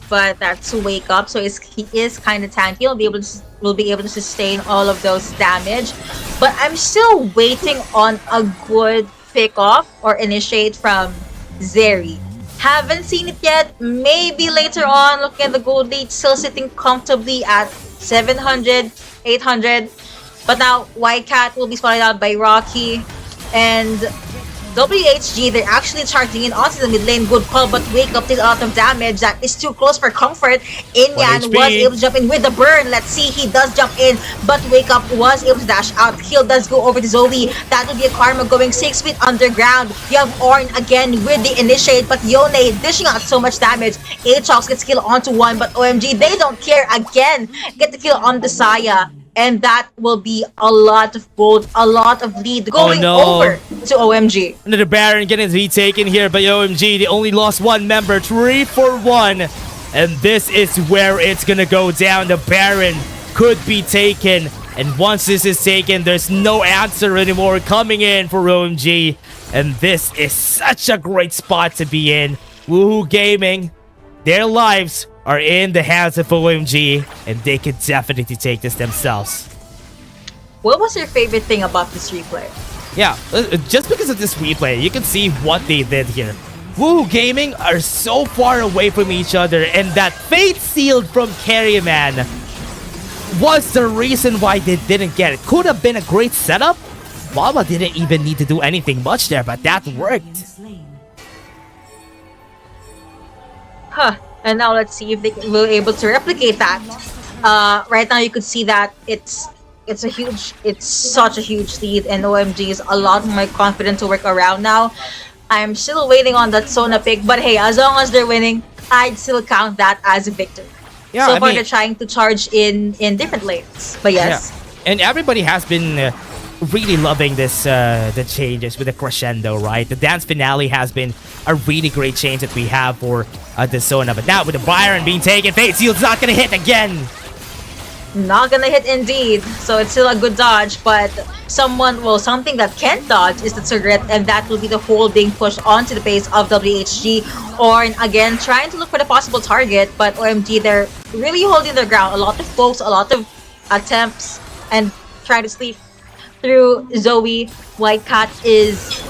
but that's Wake Up, so he is kind of tanky. He'll be able to sustain all of those damage. But I'm still waiting on a good pick off or initiate from Zeri. Haven't seen it yet. Maybe later on. Looking at the gold lead, still sitting comfortably at 700, 800. But now White Cat will be spotted out by Rocky, and WHG, they're actually charging in onto the mid lane. Good call, but Wake Up did a lot of damage. That is too close for comfort. Inyan was able to jump in with the burn. Let's see, he does jump in, but Wake Up was able to dash out. Heal does go over to Zoe. That would be a Karma going 6 feet underground. You have Ornn again with the initiate, but Yone dishing out so much damage. Aatrox gets kill onto 1, but OMG, they don't care again. Get the kill on the Saya. And that will be a lot of gold, a lot of lead going over to OMG. Another Baron getting to be taken here by OMG. They only lost 1 member, 3 for 1. And this is where it's gonna go down. The Baron could be taken. And once this is taken, there's no answer anymore coming in for OMG. And this is such a great spot to be in. Woohoo Gaming, their lives are in the hands of OMG, and they could definitely take this themselves. What was your favorite thing about this replay? Yeah, just because of this replay, you can see what they did here. Woohoo Gaming are so far away from each other, and that Fate Sealed from Carryman was the reason why they didn't get it. Could have been a great setup. Wawa didn't even need to do anything much there, but that worked. Huh. And now let's see if they will able to replicate that. Right now you could see that it's such a huge lead, and OMG is a lot more confident to work around now. I'm still waiting on that Sona pick, but hey, as long as they're winning, I'd still count that as a victory. Yeah, so far they're trying to charge in different lanes, but yes. Yeah. And everybody has been really loving this the changes with the crescendo, right? The dance finale has been a really great change that we have for the Sona, but now with the Byron being taken, Fate Sealed's not gonna hit again. Not gonna hit indeed, so it's still a good dodge, but something that can't dodge is the turret, and that will be the hole being pushed onto the base of WHG. Ornn again trying to look for the possible target, but OMG, they're really holding their ground. A lot of folks, a lot of attempts, and trying to sleep through Zoe. White Cat is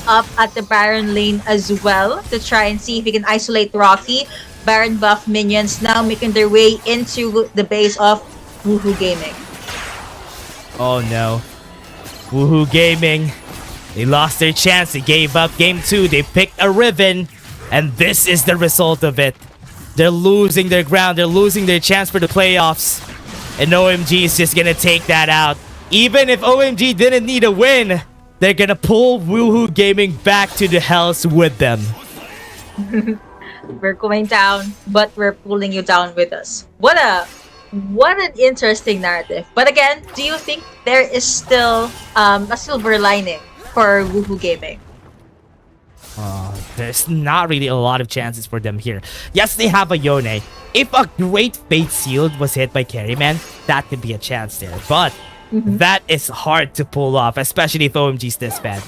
up at the Baron lane as well to try and see if he can isolate Rocky. Baron buff minions now making their way into the base of Woohoo Gaming. Oh no. Woohoo Gaming, they lost their chance. They gave up game 2. They picked a Riven, and this is the result of it. They're losing their ground. They're losing their chance for the playoffs. And OMG is just gonna take that out. Even if OMG didn't need a win, they're gonna pull Woohoo Gaming back to the hells with them. We're going down, but we're pulling you down with us. What an interesting narrative. But again, do you think there is still a silver lining for Woohoo Gaming? There's not really a lot of chances for them here. Yes, they have a Yone. If a great Fate Sealed was hit by Carryman, that could be a chance there. But that is hard to pull off, especially if OMG's this bad.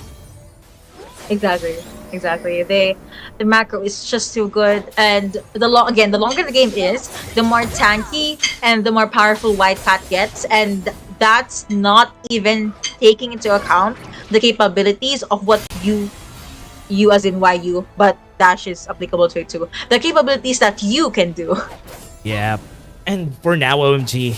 Exactly. The macro is just too good, and the longer the game is, the more tanky and the more powerful White Cat gets, and that's not even taking into account the capabilities of what you as in YU, but Dash is applicable to it too. The capabilities that you can do. Yeah, and for now, OMG,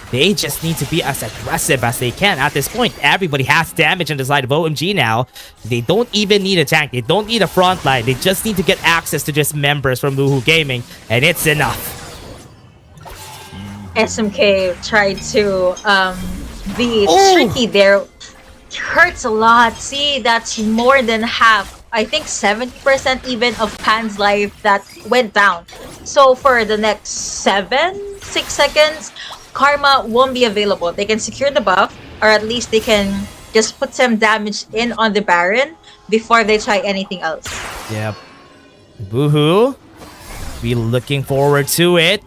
They just need to be as aggressive as they can. At this point, everybody has damage on the side of OMG now. They don't even need a tank. They don't need a front line. They just need to get access to just members from Woohoo Gaming, and it's enough. SMK tried to be Oh! tricky there. Hurts a lot. See, that's more than half. I think 70% even of Pan's life that went down. So for the next 6 seconds, Karma won't be available. They can secure the buff, or at least they can just put some damage in on the Baron before they try anything else. Yep. Woohoo. Be looking forward to it.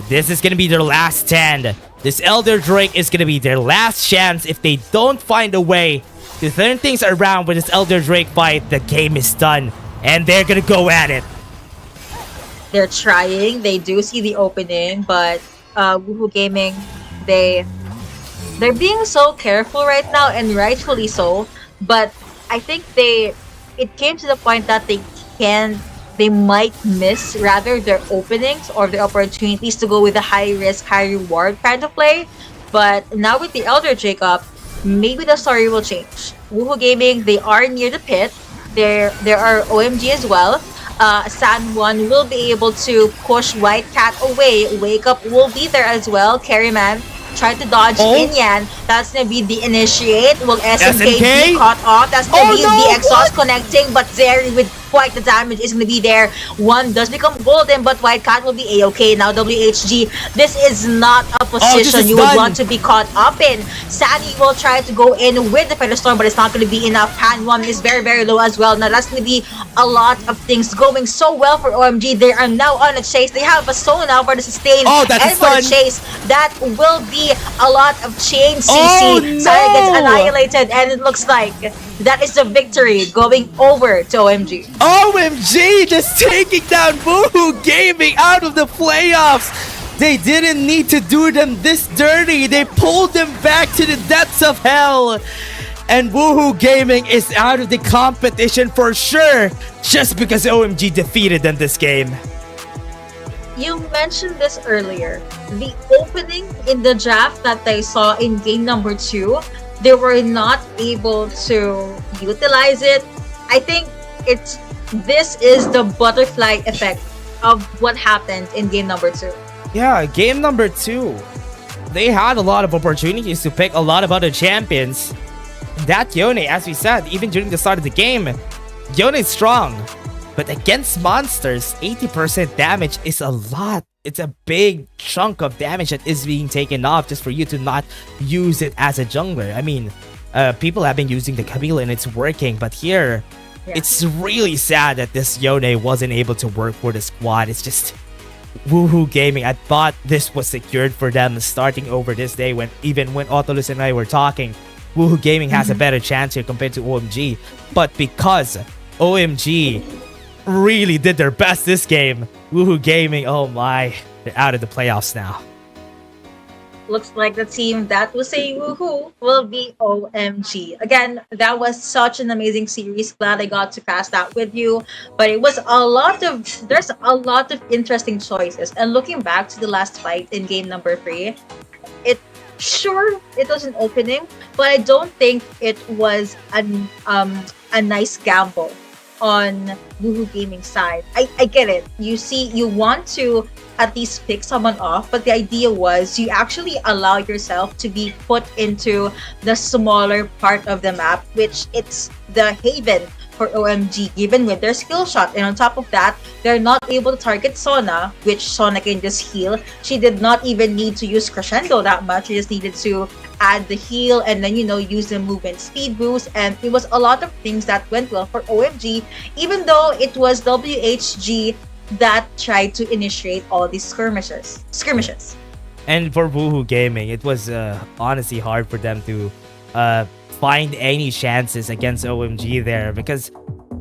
This is gonna be their last stand. This Elder Drake is gonna be their last chance. If they don't find a way to turn things around with this Elder Drake fight, the game is done. And they're gonna go at it. They're trying. They do see the opening, but Woohoo Gaming, they're being so careful right now, and rightfully so. But I think it came to the point that they might miss rather their openings or the opportunities to go with a high risk, high reward kind of play. But now with the Elder Drake up, maybe the story will change. Woohoo Gaming, they are near the pit. There are OMG as well. San Juan will be able to push White Cat away. Wake Up will be there as well. Carryman tried to dodge Inyan. That's gonna be the initiate. Will SMK be caught off? That's gonna be the exhaust connecting, but Zeri with quite the damage is gonna be there. One does become golden, but White Cat will be A-okay. Now WHG, this is not a position you would want to be caught up in. Sani will try to go in with the Feather Storm, but it's not gonna be enough. Pan 1 is very, very low as well. Now that's gonna be a lot of things going so well for OMG. They are now on a chase. They have a Sona for the sustain and for the chase. That will be a lot of chain CC. Sari gets annihilated, and it looks like that is the victory going over to OMG. OMG just taking down Woohoo Gaming out of the playoffs. They didn't need to do them this dirty. They pulled them back to the depths of hell. And Woohoo Gaming is out of the competition for sure, just because OMG defeated them this game. You mentioned this earlier. The opening in the draft that I saw in game number 2, they were not able to utilize it. I think this is the butterfly effect of what happened in game number 2. Yeah, game number 2. They had a lot of opportunities to pick a lot of other champions. That Yone, as we said, even during the start of the game, Yone is strong. But against monsters, 80% damage is a lot. It's a big chunk of damage that is being taken off just for you to not use it as a jungler. I mean, people have been using the Camille and it's working, but here, it's really sad that this Yone wasn't able to work for the squad. It's just Woohoo Gaming. I thought this was secured for them starting over this day, when Autolus and I were talking. Woohoo Gaming has a better chance here compared to OMG. But because OMG really did their best this game, Woohoo Gaming, oh my, they're out of the playoffs now. Looks like the team that will say woohoo will be OMG. Again, that was such an amazing series. Glad I got to cast that with you. But it was there's a lot of interesting choices. And looking back to the last fight in game number 3, it was an opening, but I don't think it was a nice gamble on Woohoo Gaming side. I get it. You want to at least pick someone off, but the idea was you actually allow yourself to be put into the smaller part of the map, which it's the haven for OMG, given with their skill shot. And on top of that, they're not able to target Sona, which Sona can just heal. She did not even need to use Crescendo that much. She just needed to add the heal and then, use the movement speed boost. And it was a lot of things that went well for OMG, even though it was WHG that tried to initiate all these skirmishes. And for Woohoo Gaming, it was honestly hard for them to find any chances against OMG there, because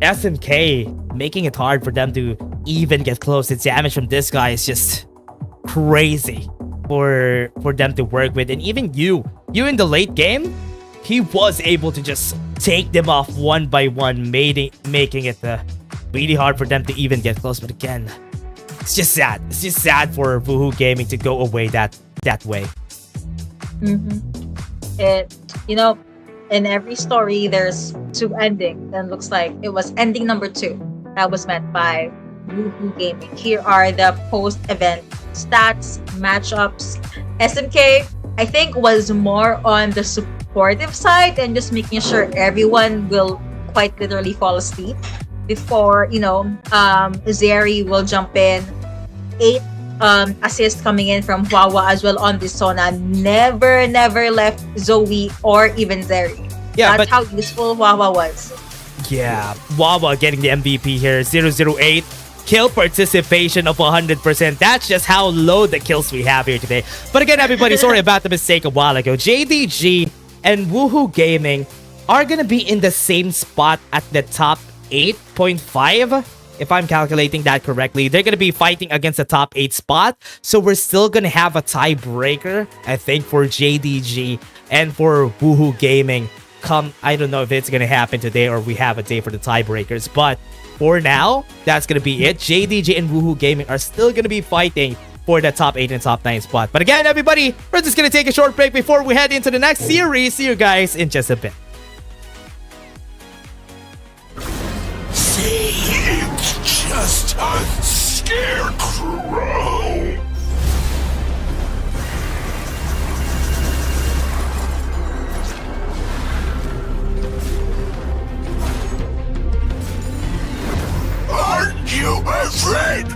SMK making it hard for them to even get close. The damage from this guy is just crazy for them to work with. And even you in the late game, he was able to just take them off one by one, making it really hard for them to even get close. But again, it's just sad. It's just sad for Woohoo Gaming to go away that way. It, you know, in every story there's two endings, and looks like it was ending number 2 that was meant by Woohoo Gaming. Here are the post-event stats, matchups. SMK, I think, was more on the supportive side and just making sure everyone will quite literally fall asleep before, Zeri will jump in. 8 assists coming in from Wawa as well on this Sona. Never left Zoe or even Zeri. Yeah, That's how useful Wawa was. Yeah, Wawa getting the MVP here. 008. Kill participation of 100%. That's just how low the kills we have here today. But again, everybody, sorry about the mistake a while ago. JDG and Woohoo Gaming are gonna be in the same spot at the top 8.5. If I'm calculating that correctly, they're going to be fighting against the top 8 spot. So we're still going to have a tiebreaker, I think, for JDG and for Woohoo Gaming. I don't know if it's going to happen today or we have a day for the tiebreakers. But for now, that's going to be it. JDG and Woohoo Gaming are still going to be fighting for the top 8 and top 9 spot. But again, everybody, we're just going to take a short break before we head into the next series. See you guys in just a bit. It's just a scarecrow. Aren't you afraid?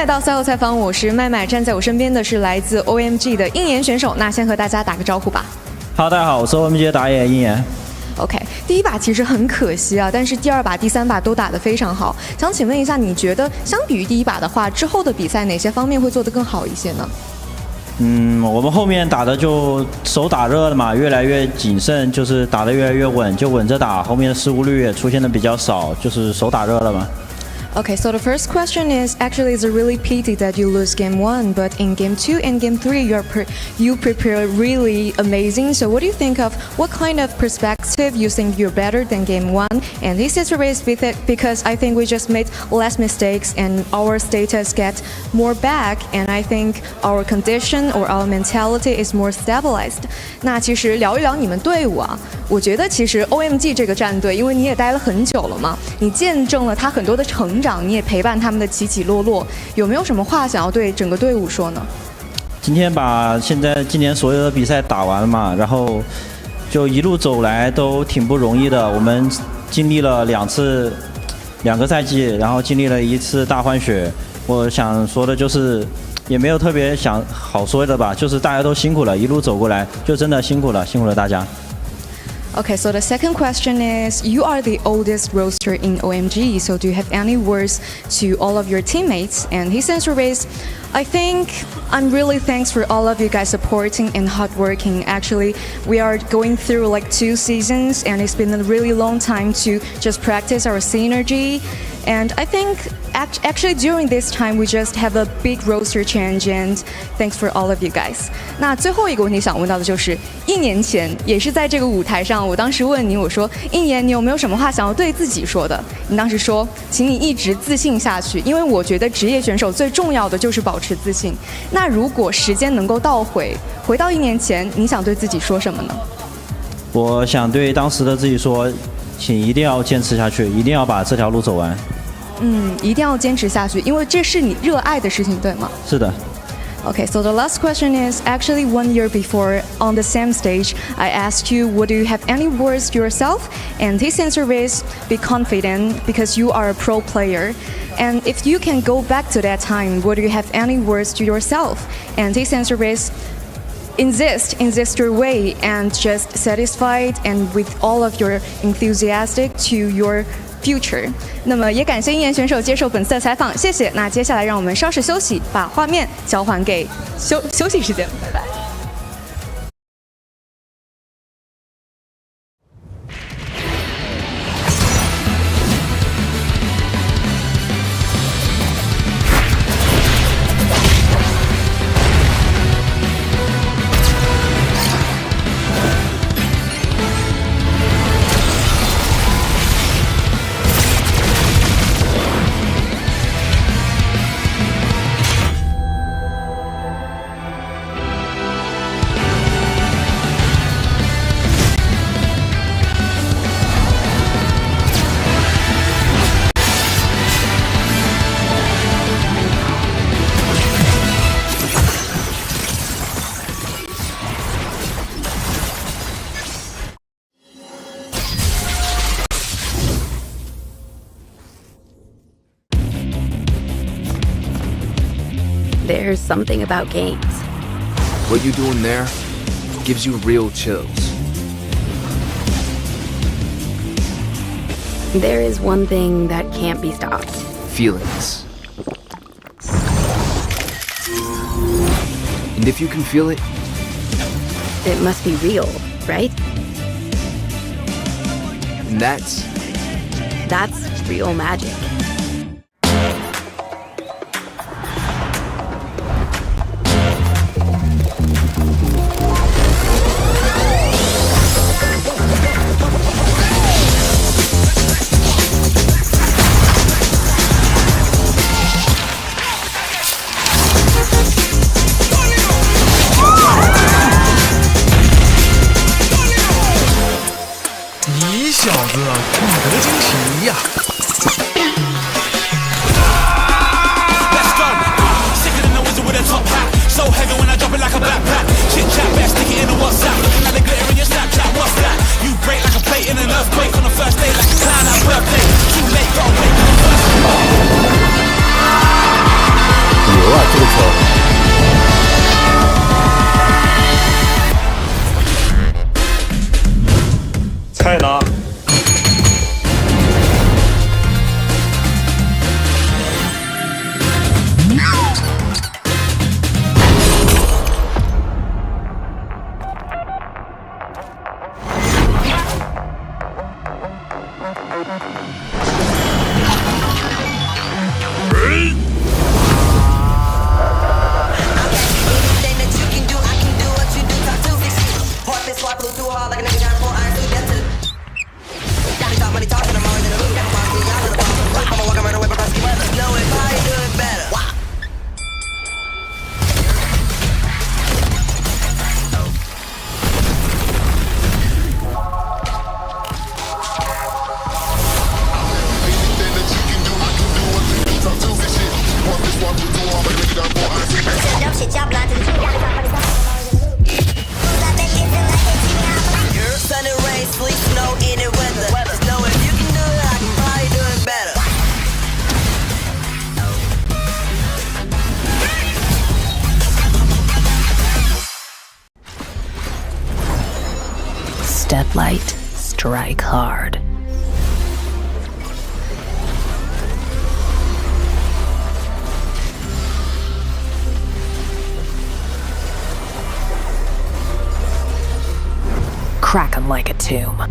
到赛后采访，我是麦麦，站在我身边的是来自 OMG 的应援选手。那先和大家打个招呼吧。Hello， 大家好，我是 OMG 的打野应援。OK， 第一把其实很可惜啊，但是第2把、第3把都打得非常好。想请问一下，你觉得相比于第1把的话，之后的比赛哪些方面会做得更好一些呢？我们后面打的就手打热了嘛，越来越谨慎，就是打得越来越稳，就稳着打，后面的失误率也出现的比较少，就是手打热了嘛。Okay, so the first question is actually it's a really pity that you lose game 1, but in game 2 and game 3 you prepare really amazing. So what do you think of what kind of perspective you think you're better than game 1? And this is a race because I think we just made less mistakes and our status get more back, and I think our condition or our mentality is more stabilized. 那其实聊一聊你们队伍啊，我觉得其实 OMG 这个战队，因为你也待了很久了嘛，你见证了他很多的成长。你也陪伴他们的起起落落，有没有什么话想要对整个队伍说呢？今天把今年所有的比赛打完了嘛，然后就一路走来都挺不容易的。我们经历了2个赛季，然后经历了1次大换血。我想说的就是，也没有特别好说的吧，就是大家都辛苦了，一路走过来，就真的辛苦了，辛苦了大家。Okay, so the second question is, you are the oldest roster in OMG, so do you have any words to all of your teammates? And his answer is, I think I'm really thanks for all of you guys supporting and hardworking. Actually, we are going through like 2 seasons and it's been a really long time to just practice our synergy. And I think actually during this time we just have a big roster change and thanks for all of you guys. 那最后一个问题想问到的就是1年前也是在这个舞台上，我当时问你，我说1年你有没有什么话想要对自己说的？你当时说，请你一直自信下去，因为我觉得职业选手最重要的就是保持自信。那如果时间能够倒回到1年前，你想对自己说什么呢？我想对当时的自己说，请一定要坚持下去，一定要把这条路走完。一定要坚持下去，因为这是你热爱的事情，对吗？是的。Okay, so the last question is actually 1 year before on the same stage, I asked you, would you have any words to yourself? And his answer is, be confident because you are a pro player. And if you can go back to that time, would you have any words to yourself? And his answer is, insist your way and just satisfied and with all of your enthusiastic to your future. 那么也感谢1年选手接受本次的采访，谢谢。那接下来让我们稍事休息，把画面交还给休息时间，拜拜。There's something about games. What you doing there gives you real chills. There is one thing that can't be stopped. Feelings. And if you can feel it, it must be real, right? And that's real magic. Step light, strike hard. Crack 'em like a tomb.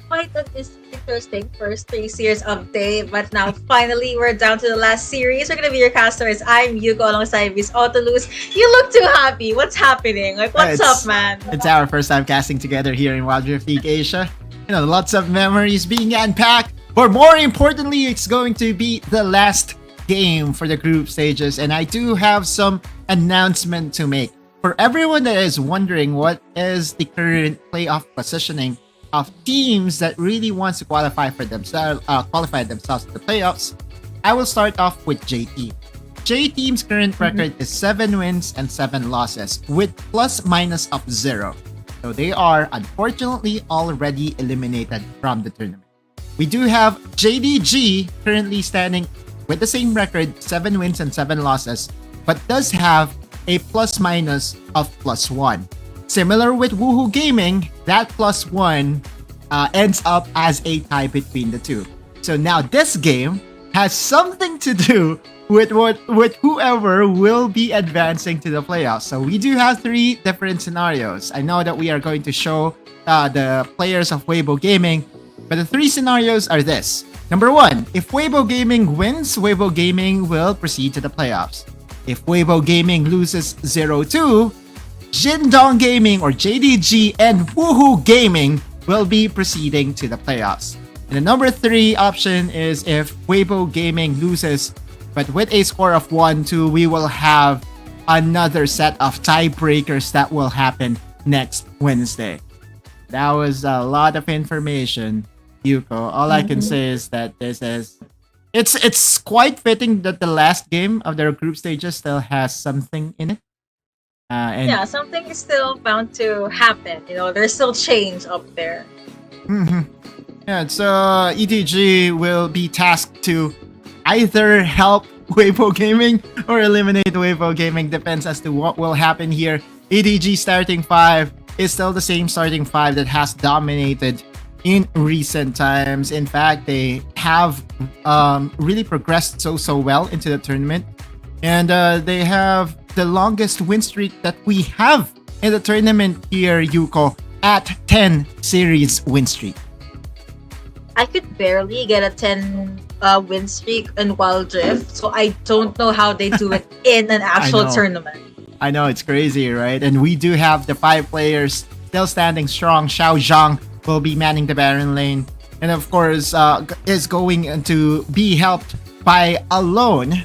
Quite an interesting first 3 series update, but now finally we're down to the last series. We're gonna be your casters. I'm Yuko alongside Miss Autolus. You look too happy. What's happening? Like, what's up, man? It's our first time casting together here in Wild Rift League Asia. You know, lots of memories being unpacked. But more importantly, it's going to be the last game for the group stages. And I do have some announcement to make. For everyone that is wondering what is the current playoff positioning of teams that really wants to qualify themselves to the playoffs, I will start off with J Team. J Team's current record is 7 wins and 7 losses with plus minus of 0. So they are unfortunately already eliminated from the tournament. We do have JDG currently standing with the same record, 7 wins and 7 losses, but does have a plus minus of +1. Similar with Woohoo Gaming, that +1 ends up as a tie between the two. So now this game has something to do with whoever will be advancing to the playoffs. So we do have 3 different scenarios. I know that we are going to show the players of Weibo Gaming, but the 3 scenarios are this. Number 1, if Weibo Gaming wins, Weibo Gaming will proceed to the playoffs. If Weibo Gaming loses 0-2, Jindong Gaming or JDG and Woohoo Gaming will be proceeding to the playoffs. And the number 3 option is if Weibo Gaming loses, but with a score of 1-2, we will have another set of tiebreakers that will happen next Wednesday. That was a lot of information, Yuko. All I can say is that it's quite fitting that the last game of their group stages still has something in it. And yeah, something is still bound to happen. You know, there's still change up there. Yeah, so EDG will be tasked to either help Weibo Gaming or eliminate Weibo Gaming. Depends as to what will happen here. EDG starting 5 is still the same starting 5 that has dominated in recent times. In fact, they have really progressed so well into the tournament. And they have the longest win streak that we have in the tournament here, Yuko, at 10 series win streak. I could barely get a 10 win streak in Wild Rift, so I don't know how they do it in an actual tournament. I know, it's crazy, right? And we do have the 5 players still standing strong. Xiao Zhang will be manning the Baron lane. And of course, is going to be helped by Alone,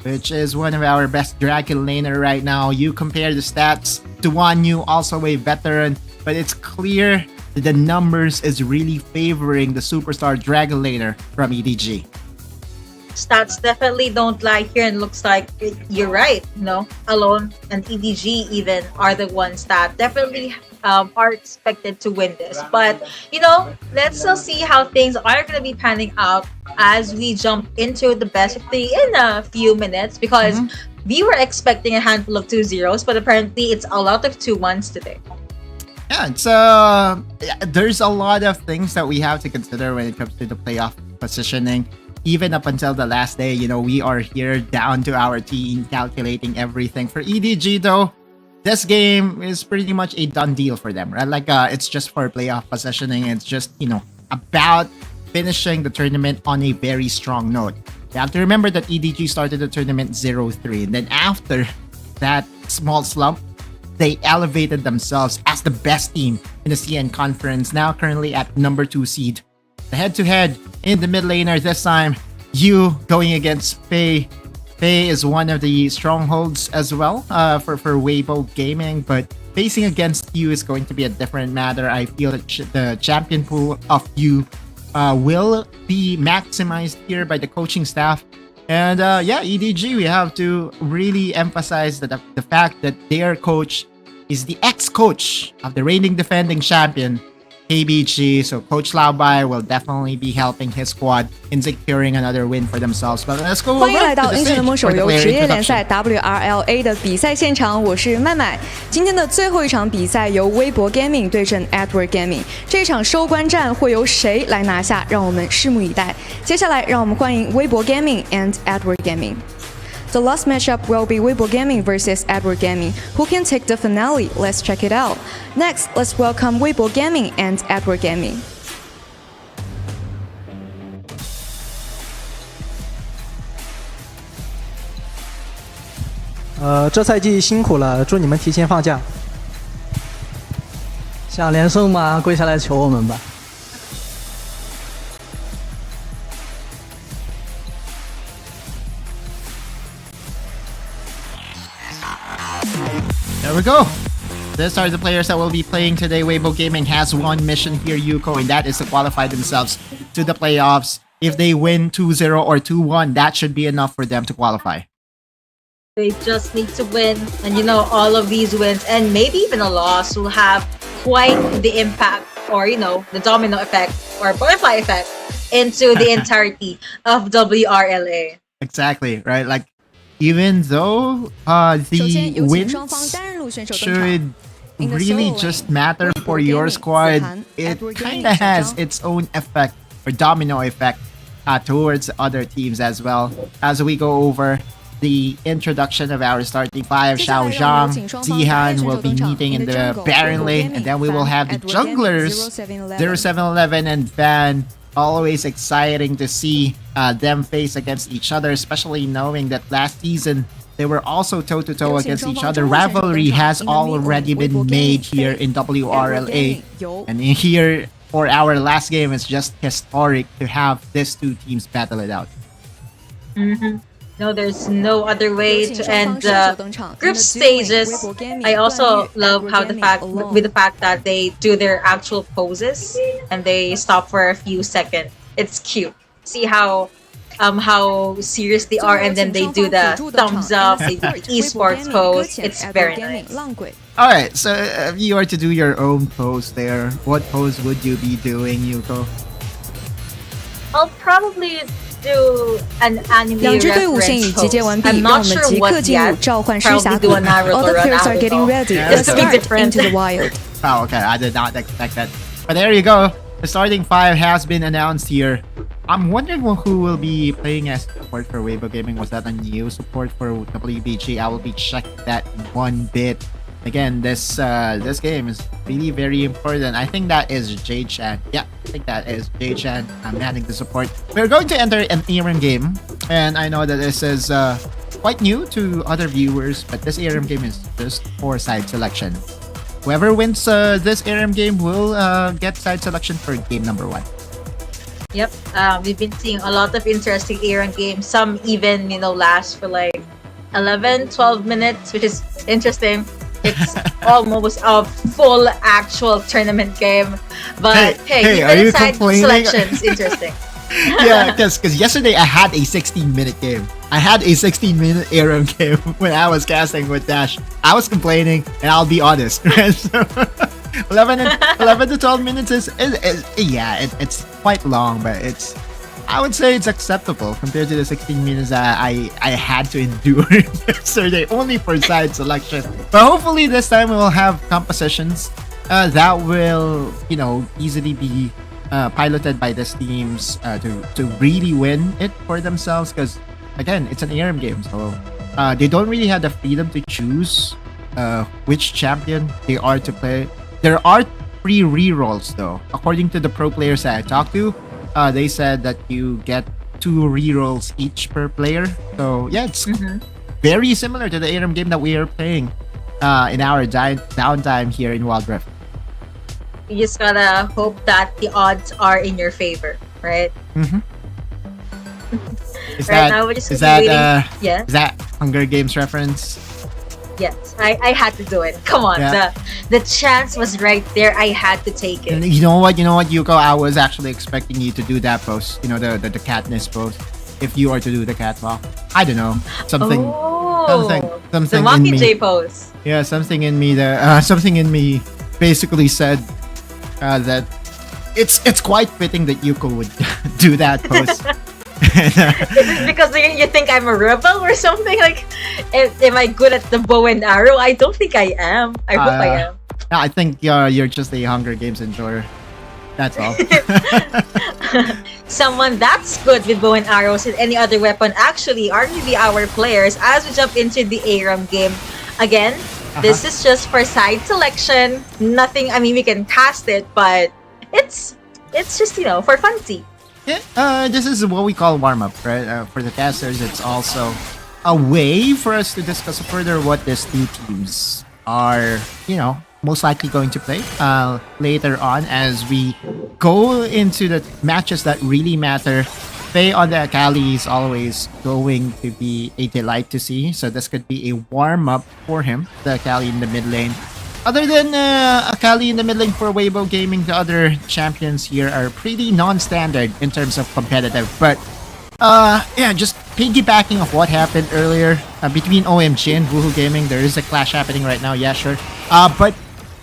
which is one of our best Dragon laner right now. You compare the stats to Wanyu, also a veteran, but it's clear that the numbers is really favoring the superstar Dragon laner from EDG. Stats definitely don't lie here, and looks like you're right. You know, Alone and EDG even are the ones that definitely are expected to win this. But you know, let's still see how things are going to be panning out as we jump into the best of 3 in a few minutes, because we were expecting a handful of 2-0s, but apparently it's a lot of 2-1s today. Yeah, there's a lot of things that we have to consider when it comes to the playoff positioning. Even up until the last day, we are here down to our team calculating everything. For EDG though, this game is pretty much a done deal for them, right? Like it's just for playoff positioning. It's just, about finishing the tournament on a very strong note. You have to remember that EDG started the tournament 0-3, and then after that small slump, they elevated themselves as the best team in the CN conference, now currently at number 2 seed. The head-to-head in the mid laner this time, you going against Faye. Faye is one of the strongholds as well for Weibo Gaming, but facing against you is going to be a different matter. I feel that the champion pool of you will be maximized here by the coaching staff. And EDG, we have to really emphasize that the fact that their coach is the ex-coach of the reigning defending champion, KBG. So Coach Laobai will definitely be helping his squad in securing another win for themselves. But let's go 欢迎来到英雄联盟 over 手 to the 游 player 职业联赛 introduction. WRL-A 的比赛现场，我是麦麦。今天的最后一场比赛由微博 Gaming 对阵 Edward Gaming， 这场收官战会由谁来拿下？让我们拭目以待。接下来，让我们欢迎微博 Gaming and Edward Gaming。The last matchup will be Weibo Gaming versus Edward Gaming. Who can take the finale? Let's check it out. Next, let's welcome Weibo Gaming and Edward Gaming. 这赛季辛苦了，祝你们提前放假。想连胜吗？跪下来求我们吧。There we go. These are the players that will be playing today. Weibo Gaming has one mission here, Yuko, and that is to qualify themselves to the playoffs. If they win 2-0 or 2-1, that should be enough for them to qualify. They just need to win, and all of these wins and maybe even a loss will have quite the impact, or the domino effect or butterfly effect into the entirety of WRL-A. Exactly, right? Like, even though the wins should really just matter for your squad, it kind of has its own effect or domino effect towards other teams as well. As we go over the introduction of our starting five, Xiao Zhang, Zihan will be meeting in the Baron lane, and then we will have the junglers, 0711 and Van. Always exciting to see them face against each other, especially knowing that last season they were also toe-to-toe against each other. Rivalry has already been made here in WRL-A, and in here for our last game, it's just historic to have these two teams battle it out. No, there's no other way to end the group stages. I also love the fact that they do their actual poses and they stop for a few seconds. It's cute. See how serious they are, and then they do the thumbs up, they do the esports pose. It's very nice. Alright, so if you were to do your own pose there, what pose would you be doing, Yuko? I'll probably do an anime 两支队伍现已集结完毕， I'm 让我 not 们 sure 即刻 what 进入 yet. 召唤师峡 Probably 谷。 do a Naruto All the or players are Naruto. getting ready. Yeah, Let's this will be start different. into the wild. Oh, okay, I did not expect that. But there you go. The starting five has been announced here. I'm wondering who will be playing as support for Weibo Gaming. Was that a new support for WBG? I will be checking that in one bit. Again, this game is really very important. I think that is J-Chan. Yeah, I think that is J-Chan. I'm manning the support. We're going to enter an ERM game. And I know that this is quite new to other viewers, but this ERM game is just for side selection. Whoever wins this ERM game will get side selection for game number 1. Yep, we've been seeing a lot of interesting ERM games. Some even, last for like 11, 12 minutes, which is interesting. It's almost a full actual tournament game. But hey are you side complaining? selections interesting. Yeah, because yesterday I had a 16-minute game. I had a 16-minute ERM game when I was casting with Dash. I was complaining, and I'll be honest. So 11 to 12 minutes is it's quite long, but I would say it's acceptable compared to the 16 minutes that I had to endure yesterday only for side selection. But hopefully this time we will have compositions that will, easily be piloted by these teams to really win it for themselves. Because again, it's an ARM game, so they don't really have the freedom to choose which champion they are to play. There are 3 rerolls though. According to the pro players that I talked to, they said that you get 2 rerolls each per player. So yeah, it's very similar to the ARM game that we are playing in our downtime here in Wild Rift. You just gotta hope that the odds are in your favor, right? Is Right that now, we're just is gonna be that waiting. Yes. is that Hunger Games reference? Yes, I had to do it. Come on, Yeah. the chance was right there. I had to take it. And you know what, Yuko? I was actually expecting you to do that pose. The Katniss pose. If you are to do the catwalk, I don't know, something The in Monkey me. J pose. Yeah, something in me basically said that it's quite fitting that Yuko would do that pose. Is it because you think I'm a rebel or something? Like, am I good at the bow and arrow? I don't think I am. I hope I am. No, I think you're just a Hunger Games enjoyer. That's all. Someone that's good with bow and arrows and any other weapon actually are going to be our players as we jump into the ARAM game. Again, this is just for side selection. Nothing, I mean, we can cast it, but it's just, for funsies. Yeah, this is what we call warm-up, right? For the casters, it's also a way for us to discuss further what these 2 teams are, most likely going to play later on as we go into the matches that really matter. Faye on the Akali is always going to be a delight to see, so this could be a warm-up for him, the Akali in the mid lane. Other than Akali in the mid lane for Weibo Gaming, the other champions here are pretty non-standard in terms of competitive. But just piggybacking of what happened earlier between OMG and Woohoo Gaming, there is a clash happening right now. Yeah, sure. But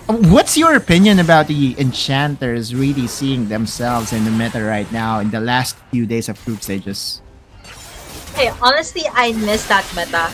what's your opinion about the Enchanters really seeing themselves in the meta right now in the last few days of group stages? Hey, honestly, I miss that meta.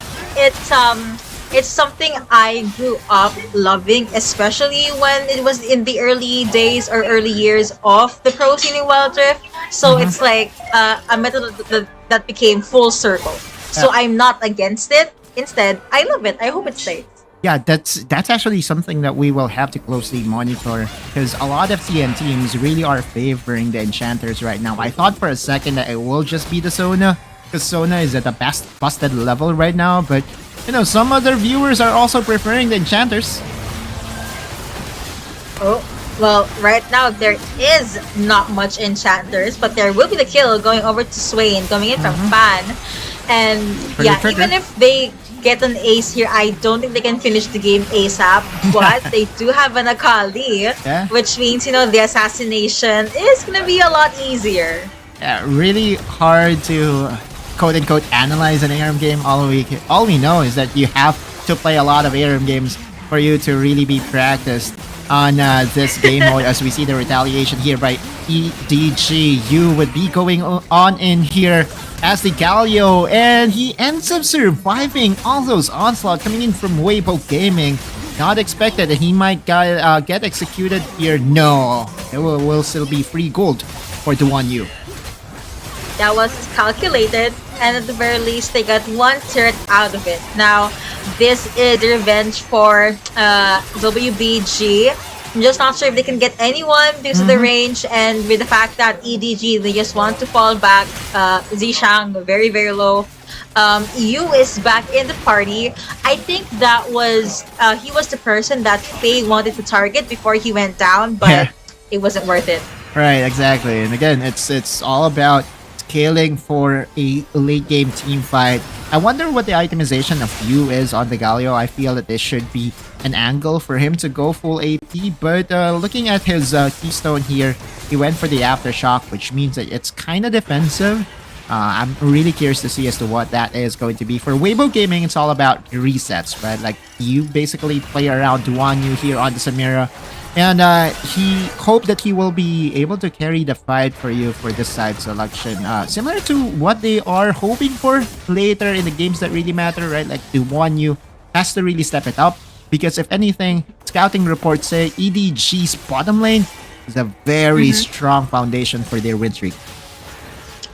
It's something I grew up loving, especially when it was in the early days or early years of the pro scene in Wild Rift. So it's like a meta that became full circle. So I'm not against it. Instead, I love it. I hope it stays. Yeah, that's actually something that we will have to closely monitor because a lot of CN teams really are favoring the Enchanters right now. I thought for a second that it will just be the Sona because Sona is at the best busted level right now, but some other viewers are also preferring the Enchanters. Oh, well, right now there is not much Enchanters, but there will be the kill going over to Swain, coming in from Fan. And even if they get an ace here, I don't think they can finish the game ASAP, but they do have an Akali, which means, the assassination is going to be a lot easier. Yeah, really hard to quote-unquote analyze an ARM game. All we know is that you have to play a lot of ARM games for you to really be practiced on this game mode. As we see the retaliation here by EDG, you would be going on in here as the Galio, and he ends up surviving all those onslaught coming in from Weibo Gaming. Not expected that he might get executed here. No, it will still be free gold for the 1U. That was calculated, and at the very least, they got 1 turret out of it. Now, this is revenge for WBG. I'm just not sure if they can get anyone because of the range, and with the fact that EDG, they just want to fall back. Zishang, very, very low. Yu is back in the party. I think that was, he was the person that Faye wanted to target before he went down, but it wasn't worth it. Right, exactly. And again, it's all about scaling for a late game team fight. I wonder what the itemization of Yu is on the Galio. I feel that this should be an angle for him to go full AP, but looking at his keystone here, he went for the Aftershock, which means that it's kind of defensive. I'm really curious to see as to what that is going to be. For Weibo Gaming, it's all about resets, right? Like, you basically play around Duanyu here on the Samira, and he hoped that he will be able to carry the fight for you for this side selection. Similar to what they are hoping for later in the games that really matter, right? Like, Duanyu has to really step it up because if anything, scouting reports say EDG's bottom lane is a very strong foundation for their win streak.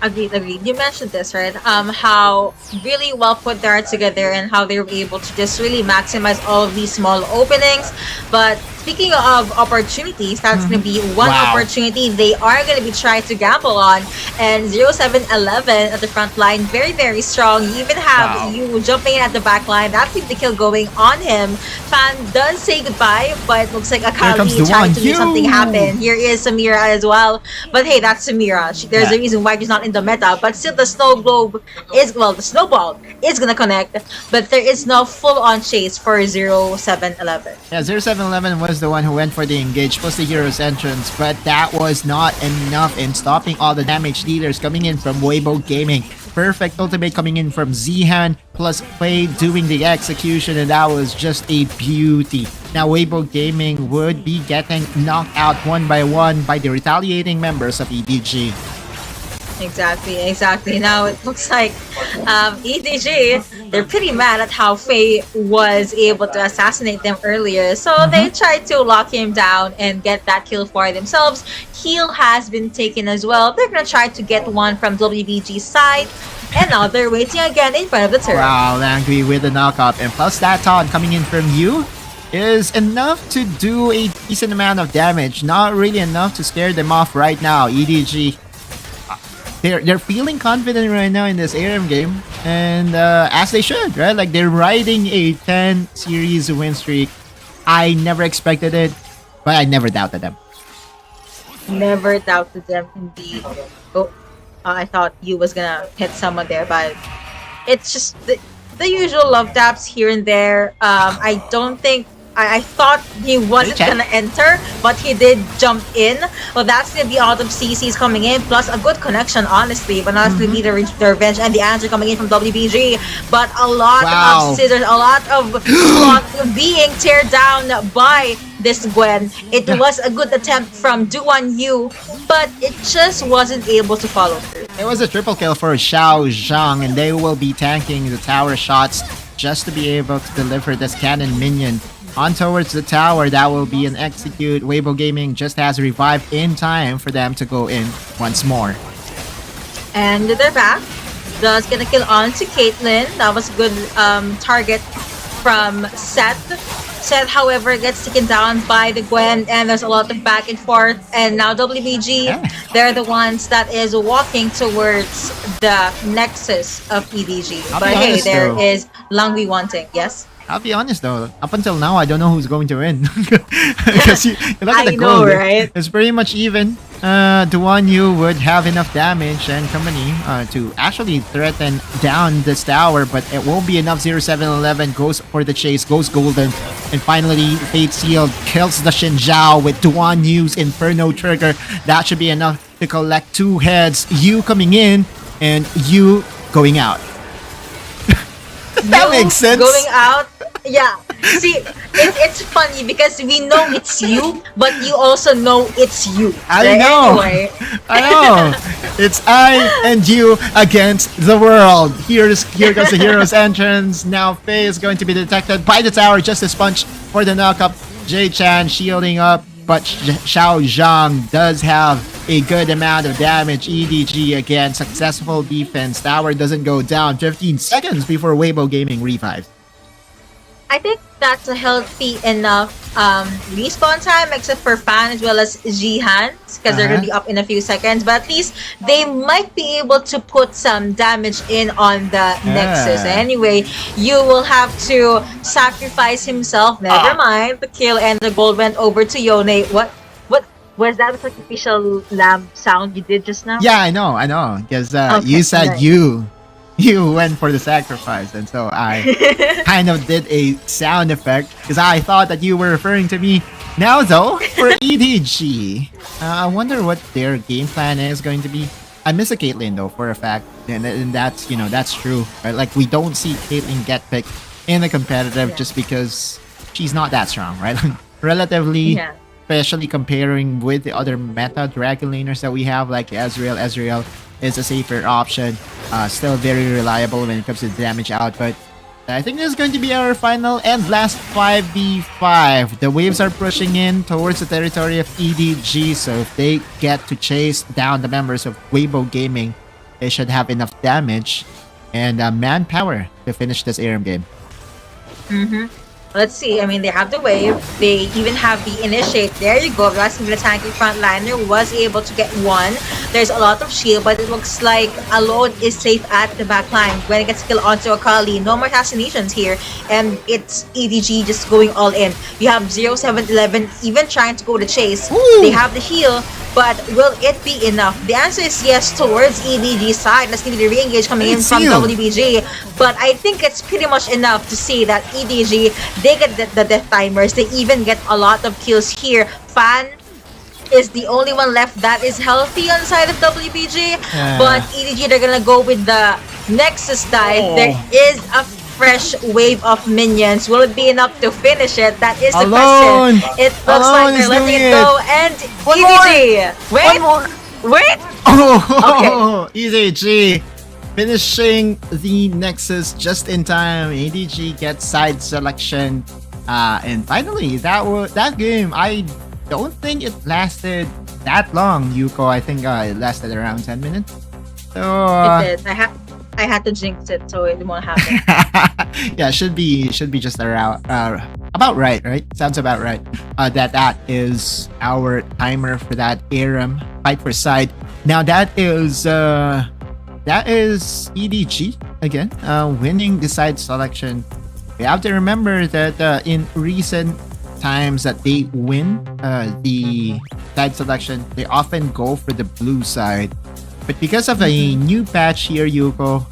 Agreed. You mentioned this, right? How really well put they are together and how they were able to just really maximize all of these small openings. But speaking of opportunities, that's going to be one opportunity they are going to be trying to gamble on. And 0711 at the front line, very, very strong. You even have you jumping in at the back line. That's the kill going on him. Fan does say goodbye, but it looks like Akali is trying to make something happen. Here is Samira as well. But hey, that's Samira. There's a reason why she's not in the meta. But still, the snow globe is, well, the snowball is going to connect. But there is no full-on chase for 0711. Yeah, 0711 was the one who went for the engage plus the hero's entrance, but that was not enough in stopping all the damage dealers coming in from Weibo Gaming. Perfect ultimate coming in from Zihan plus Play doing the execution, and that was just a beauty. Now Weibo Gaming would be getting knocked out one by one by the retaliating members of EDG. Exactly. Now it looks like EDG, they're pretty mad at how Faye was able to assassinate them earlier. So they tried to lock him down and get that kill for themselves. Heal has been taken as well. They're going to try to get one from WBG's side. And now they're waiting again in front of the turret. Wow, Langui with the knockup. And plus that taunt coming in from you is enough to do a decent amount of damage. Not really enough to scare them off right now. EDG, they're feeling confident right now in this ARM game, and as they should, right? Like, they're riding a 10 series win streak. I never expected it, but I never doubted them. Never doubted them indeed. Oh, I thought you was gonna hit someone there, but it's just the usual love taps here and there. I don't think I thought he wasn't gonna enter, but he did jump in. Well, that's gonna be all of CCs coming in, plus a good connection, honestly. But not to be the revenge and the answer coming in from WBG. But a lot of scissors, a lot of block being teared down by this Gwen. It was a good attempt from Duan Yu, but it just wasn't able to follow through. It was a triple kill for Xiao Zhang, and they will be tanking the tower shots just to be able to deliver this cannon minion on towards the tower. That will be an execute. Weibo Gaming just has revived in time for them to go in once more. And they're back. Does get a kill on to Caitlyn. That was a good target from Seth. Seth, however, gets taken down by the Gwen, and there's a lot of back and forth. And now WBG, they're the ones that is walking towards the nexus of EDG. But hey, there is Langui wanting. Yes? I'll be honest though, up until now, I don't know who's going to win. Because you look at the know, gold, right? It's pretty much even. Duan Yu would have enough damage and company to actually threaten down this tower, but it won't be enough. 0711 goes for the chase, goes golden, and finally Fate Sealed kills the Xin Zhao with Duan Yu's Inferno trigger. That should be enough to collect 2 heads. Yu coming in and Yu going out. That makes sense. Going out. Yeah. See, it's funny because we know it's you, but you also know it's you. I know. Anyway. I know. It's I and you against the world. Here goes the hero's entrance. Now Faye is going to be detected by the tower. Just a sponge for the knockup. Jay-chan shielding up, but Xiao Zhang does have a good amount of damage. EDG again, successful defense. Tower doesn't go down. 15 seconds before Weibo Gaming revives. I think that's a healthy enough respawn time, except for Fan as well as Jihan, because they're going to be up in a few seconds. But at least they might be able to put some damage in on the Nexus. Anyway, you will have to sacrifice himself. Never mind. The kill and the gold went over to Yone. What? Was that a sacrificial lamb sound you did just now? Yeah, I know. Because you said you went for the sacrifice, and so I kind of did a sound effect because I thought that you were referring to me. Now though, for EDG, I wonder what their game plan is going to be. I miss a Caitlyn though, for a fact, and that's that's true, right? Like, we don't see Caitlyn get picked in the competitive just because she's not that strong, right? Relatively. Yeah. Especially comparing with the other meta Dragon laners that we have, like Ezreal. Ezreal is a safer option, still very reliable when it comes to damage output. I think this is going to be our final and last 5v5. The waves are pushing in towards the territory of EDG, so if they get to chase down the members of Weibo Gaming, they should have enough damage and manpower to finish this ARM game. Let's see. I mean, they have the wave. They even have the initiate. There you go. That's the tanky frontliner was able to get one. There's a lot of shield, but it looks like Alone is safe at the back line. When it gets killed onto Akali, no more assassinations here. And it's EDG just going all in. You have 0711 even trying to go to chase. They have the heal, but will it be enough? The answer is yes towards EDG side. Let's see the re-engage coming in from WBG. But I think it's pretty much enough to see that EDG, they get the death timers. They even get a lot of kills here. Fan is the only one left that is healthy on the side of WBG. But EDG, they're gonna go with the Nexus dive. There is a fresh wave of minions. Will it be enough to finish it? That is the question. It looks like they're letting it go. And EDG, wait. EDG finishing the Nexus just in time. EDG gets side selection. And finally, that game, I don't think it lasted that long, Yuko. I think it lasted around 10 minutes. So it did. I had to jinx it, so it won't happen. yeah, should be just around about right? Sounds about right. That is our timer for that ARM fight for side. Now that is EDG again, winning the side selection. We have to remember that in recent times that they win the side selection, they often go for the blue side. But because of a new patch here, Yuko,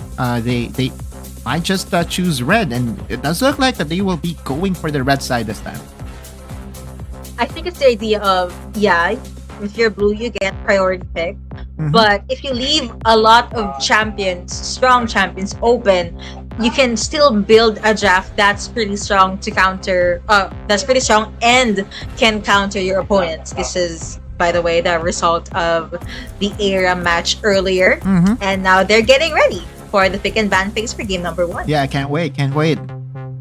they might just choose red, and it does look like that they will be going for the red side this time. I think it's the idea of, if you're blue, you get priority pick. But if you leave a lot of champions, strong champions open, you can still build a draft that's pretty strong to counter, that's pretty strong and can counter your opponents. This is, by the way, the result of the era match earlier. And now they're getting ready for the pick and ban phase for game number 1. Yeah, can't wait.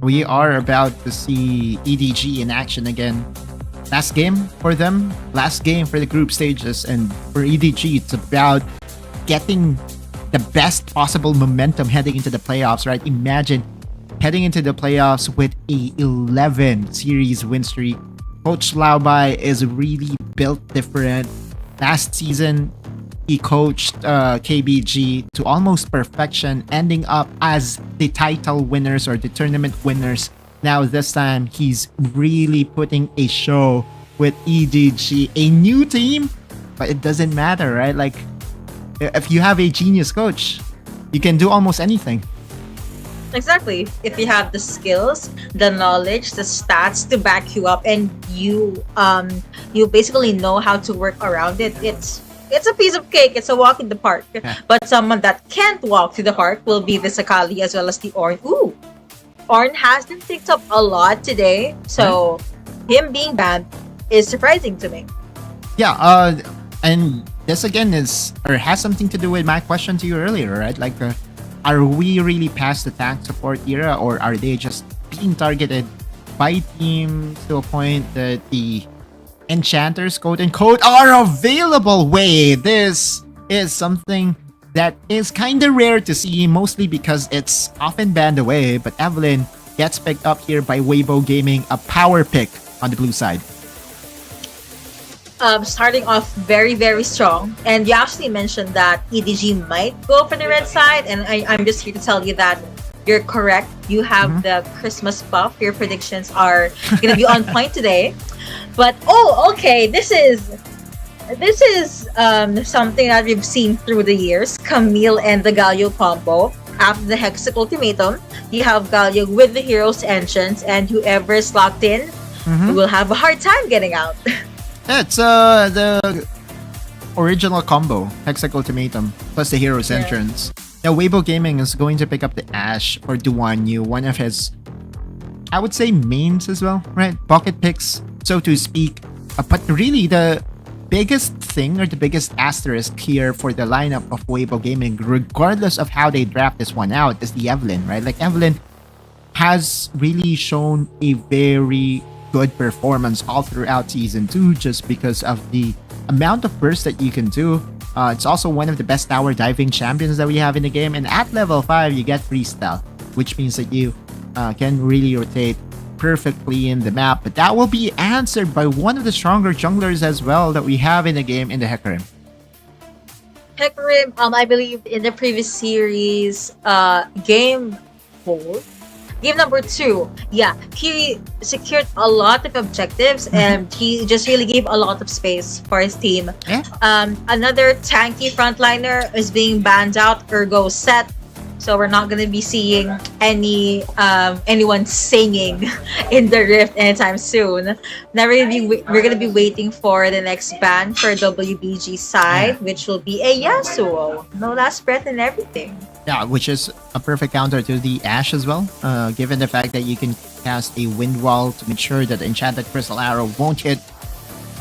We are about to see EDG in action again. Last game for them, last game for the group stages, and for EDG, it's about getting the best possible momentum heading into the playoffs, right? Imagine heading into the playoffs with a 11 series win streak. Coach Laubai is really built different. Last season, he coached KBG to almost perfection, ending up as the title winners or the tournament winners. Now this time, he's really putting a show with EDG, a new team, but it doesn't matter, right? Like, if you have a genius coach, you can do almost anything. Exactly. If you have the skills, the knowledge, the stats to back you up, and you basically know how to work around it, it's a piece of cake. It's a walk in the park. But someone that can't walk to the park will be the Sakali as well as the Ornn. Ornn hasn't picked up a lot today, so him being banned is surprising to me. Yeah, and this again has something to do with my question to you earlier, right? Like, are we really past the tank support era, or are they just being targeted by teams to a point that the enchanters, quote unquote, are available? Wait, this is something that is kind of rare to see, mostly because it's often banned away, but Evelyn gets picked up here by Weibo Gaming, a power pick on the blue side. Starting off very, very strong. And you actually mentioned that EDG might go for the red side, and I'm just here to tell you that you're correct. You have the Christmas buff. Your predictions are going to be on point today. But, okay, this is something that we've seen through the years. Camille and the Galio combo. After the Hexic Ultimatum, you have Galio with the Hero's Entrance, and whoever is locked in will have a hard time getting out. It's the original combo, Hexic Ultimatum, plus the Hero's Entrance. Now, Weibo Gaming is going to pick up the Ashe for Duanyu, one of his, I would say, mains as well, right? Pocket picks, so to speak. But really, the biggest thing, or the biggest asterisk here for the lineup of Weibo Gaming, regardless of how they draft this one out, is the Evelyn, right? Like, Evelyn has really shown a very good performance all throughout season 2 just because of the amount of burst that you can do. It's also one of the best tower diving champions that we have in the game, and at level 5 you get freestyle, which means that you can really rotate perfectly in the map. But that will be answered by one of the stronger junglers as well that we have in the game, in the Hecarim. Hecarim, I believe in the previous series, game 4, game number 2, yeah, he secured a lot of objectives and he just really gave a lot of space for his team. Another tanky frontliner is being banned out, ergo set. So we're not gonna be seeing anyone singing in the Rift anytime soon. Now we're gonna be waiting for the next ban for WBG side, which will be a Yasuo. No last breath and everything. Yeah, which is a perfect counter to the Ashe as well, given the fact that you can cast a Wind Wall to make sure that the Enchanted Crystal Arrow won't hit.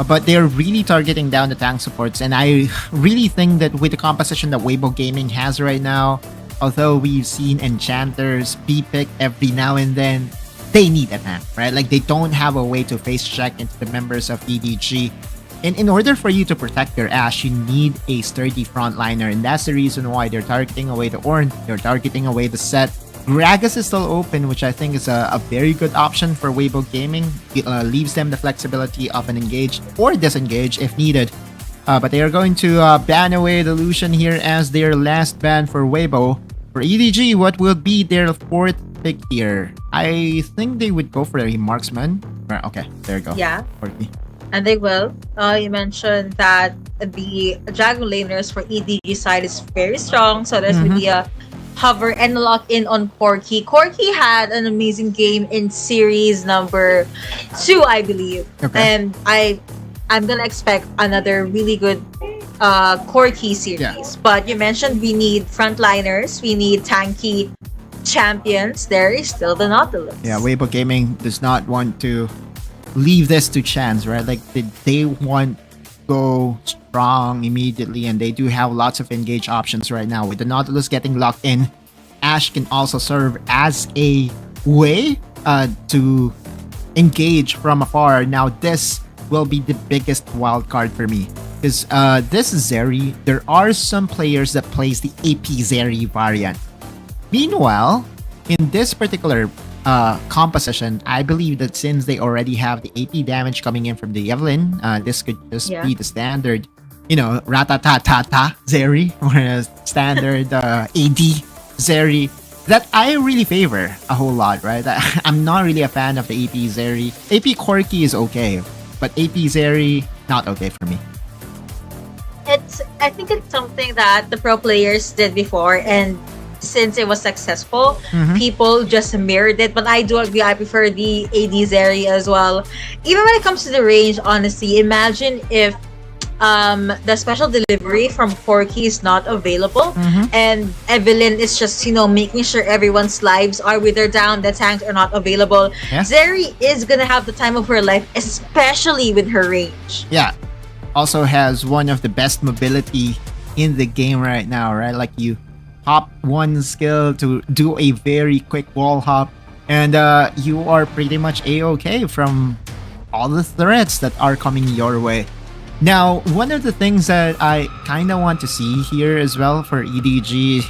But they're really targeting down the tank supports, and I really think that with the composition that Weibo Gaming has right now, although we've seen enchanters be picked every now and then, they need a tank, right? Like, they don't have a way to face check into the members of EDG. And in order for you to protect your Ashe, you need a sturdy frontliner, and that's the reason why they're targeting away the Ornn, they're targeting away the Set. Gragas is still open, which I think is a very good option for Weibo Gaming. It leaves them the flexibility of an engage or disengage if needed. But they are going to ban away the Lucian here as their last ban for Weibo. For EDG, what will be their 4th pick here? I think they would go for a Marksman. Right, okay, there you go. Yeah. Corky. And they will. You mentioned that the Dragon Laners for EDG side is very strong, so there's really a hover and lock in on Corky. Corky had an amazing game in series number 2, I believe. Okay. And I'm gonna expect another really good Corky series. Yeah. But you mentioned we need frontliners, we need tanky champions. There is still the Nautilus. Yeah, Weibo Gaming does not want to leave this to chance, right? Like, they want to go strong immediately, and they do have lots of engage options right now. With the Nautilus getting locked in, Ashe can also serve as a way to engage from afar. Now, this will be the biggest wild card for me, because this Zeri, there are some players that plays the AP Zeri variant. Meanwhile, in this particular composition, I believe that since they already have the AP damage coming in from the Evelyn, this could just be the standard, ratatatata Zeri, or a standard AD Zeri that I really favor a whole lot, right? I'm not really a fan of the AP Zeri. AP Corky is okay, but AP Zeri, not okay for me. I think it's something that the pro players did before, and since it was successful, people just mirrored it. But I do agree, I prefer the AD Zeri as well. Even when it comes to the range, honestly, imagine if the special delivery from Corky is not available, and Evelyn is just, making sure everyone's lives are withered down, the tanks are not available. Zeri is gonna have the time of her life, especially with her range. Yeah. Also has one of the best mobility in the game right now, right? Like, you hop one skill to do a very quick wall hop, and you are pretty much a-okay from all the threats that are coming your way. Now, one of the things that I kind of want to see here as well for EDG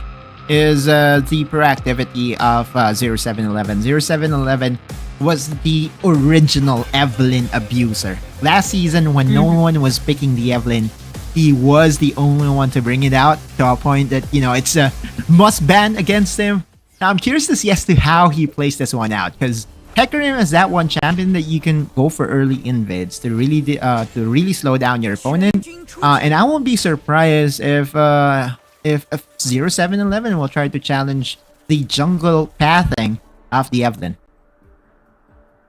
is the proactivity of 0711. 0711 was the original Evelyn abuser. Last season, when no one was picking the Evelyn, he was the only one to bring it out to a point that, it's a must ban against him. Now, I'm curious to see as to how he plays this one out, because Hecarim is that one champion that you can go for early invades to really slow down your opponent. And I won't be surprised if 0711 will try to challenge the jungle pathing of the Evelyn.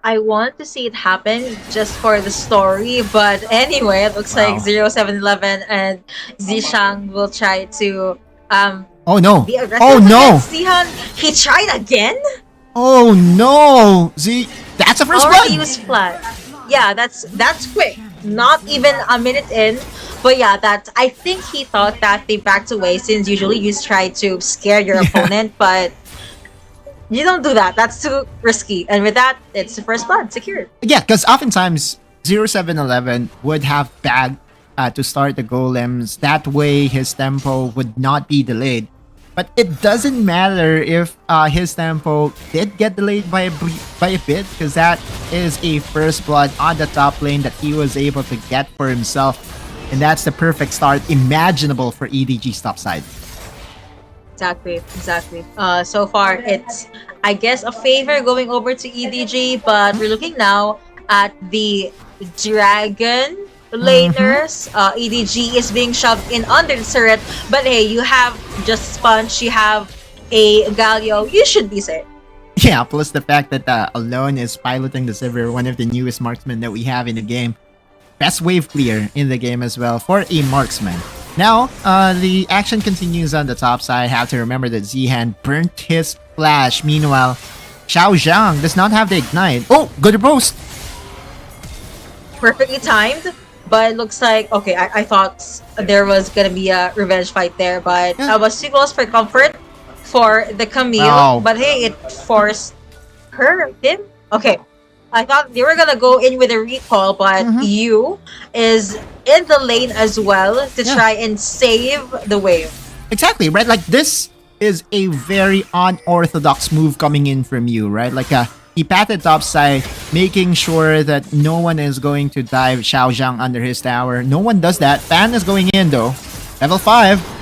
I want to see it happen just for the story, but anyway, it looks like 0711 and Zishang will try to oh no! be aggressive. Oh no! Zihan, he tried again? Oh no! That's the first Already one! was flat. Yeah, that's quick. Not even a minute in. But yeah, I think he thought that they backed away, since usually you try to scare your opponent, but You don't do that. That's too risky. And with that, it's the first blood secured. Yeah, because oftentimes 0711 would have bagged to start the golems. That way his tempo would not be delayed. But it doesn't matter if his tempo did get delayed by a bit, because that is a first blood on the top lane that he was able to get for himself. And that's the perfect start imaginable for EDG's top side. Exactly. So far, it's, I guess, a favor going over to EDG, but we're looking now at the Dragon laners. EDG is being shoved in under the turret, but hey, you have just Sponge, you have a Galio, you should be safe. Yeah, plus the fact that Alone is piloting the Sivir, one of the newest marksmen that we have in the game. Best wave clear in the game as well for a marksman. Now, the action continues on the top side. Have to remember that Zihan burnt his flash. Meanwhile, Xiao Zhang does not have the ignite. Oh, good post! Perfectly timed, but it looks like, okay, I thought there was gonna be a revenge fight there, but I was too close for comfort for the Camille. Oh. But hey, it forced him. Okay, I thought they were gonna go in with a recall, but you is in the lane as well to try and save the wave. Exactly, right? Like, this is a very unorthodox move coming in from you, right? Like, he patted top side, making sure that no one is going to dive Xiao Zhang under his tower. No one does that. Fan is going in, though. Level 5.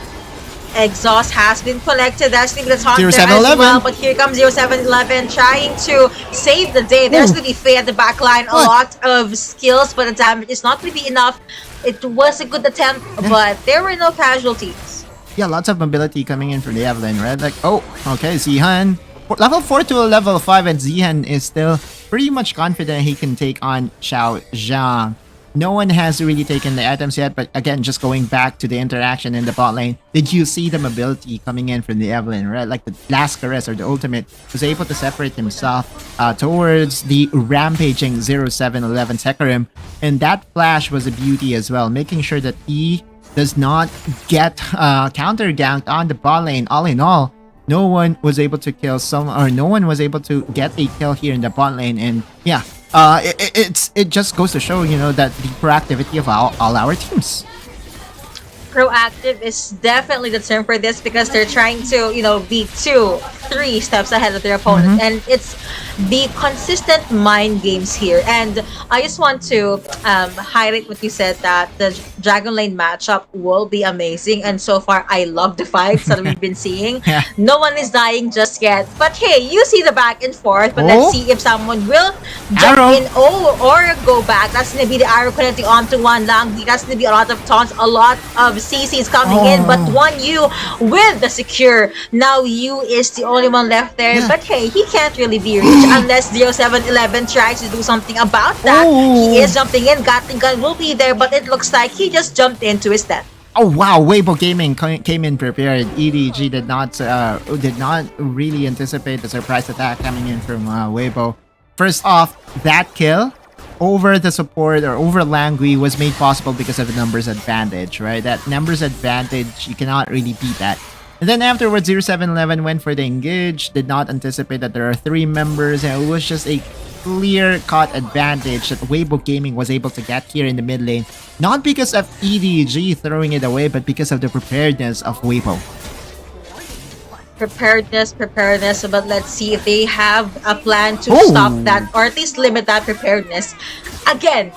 Exhaust has been collected. That's going to be the taunt there as 0711. well. But here comes 0711 trying to save the day. There's going to be Faye at the back line. A lot of skills, but the damage is not going to be enough. It was a good attempt, but there were no casualties. Yeah, lots of mobility coming in from the Evelyn, right? Like, oh, okay, Zihan. Level 4 to a level 5, and Zihan is still pretty much confident he can take on Xiao Zhang. No one has really taken the items yet, but again, just going back to the interaction in the bot lane, did you see the mobility coming in from the Evelyn, right? Like the last caress or the ultimate was able to separate himself towards the rampaging 0711 Hecarim, and that flash was a beauty as well, making sure that he does not get counter ganked on the bot lane. All in all, no one was able to kill no one was able to get a kill here in the bot lane, and yeah, it just goes to show, you know, that the proactivity of all our teams. Proactive is definitely the term for this, because they're trying to, you know, be 2-3 steps ahead of their opponent, and it's the consistent mind games here. And I just want to highlight what you said, that the Dragon Lane matchup will be amazing, and so far I love the fights that we've been seeing. No one is dying just yet, but hey, you see the back and forth, but let's see if someone will jump in or go back. That's gonna be the arrow connecting onto one Langdi. That's gonna be a lot of taunts, a lot of CCs coming in, but one you with the secure. Now you is the only one left there, but hey, he can't really be reached unless 0711 tries to do something about that. He is jumping in. Gatling gun will be there, but it looks like he just jumped into his death. Oh wow, Weibo Gaming came in prepared. EDG did not really anticipate the surprise attack coming in from Weibo. First off, that kill over the support or over Langui was made possible because of the numbers advantage, right? That numbers advantage, you cannot really beat that. And then afterwards, 0711 went for the engage, did not anticipate that there are 3 members, and it was just a clear-cut advantage that Weibo Gaming was able to get here in the mid lane. Not because of EDG throwing it away, but because of the preparedness of Weibo. Preparedness, but let's see if they have a plan to stop that, or at least limit that preparedness. Again,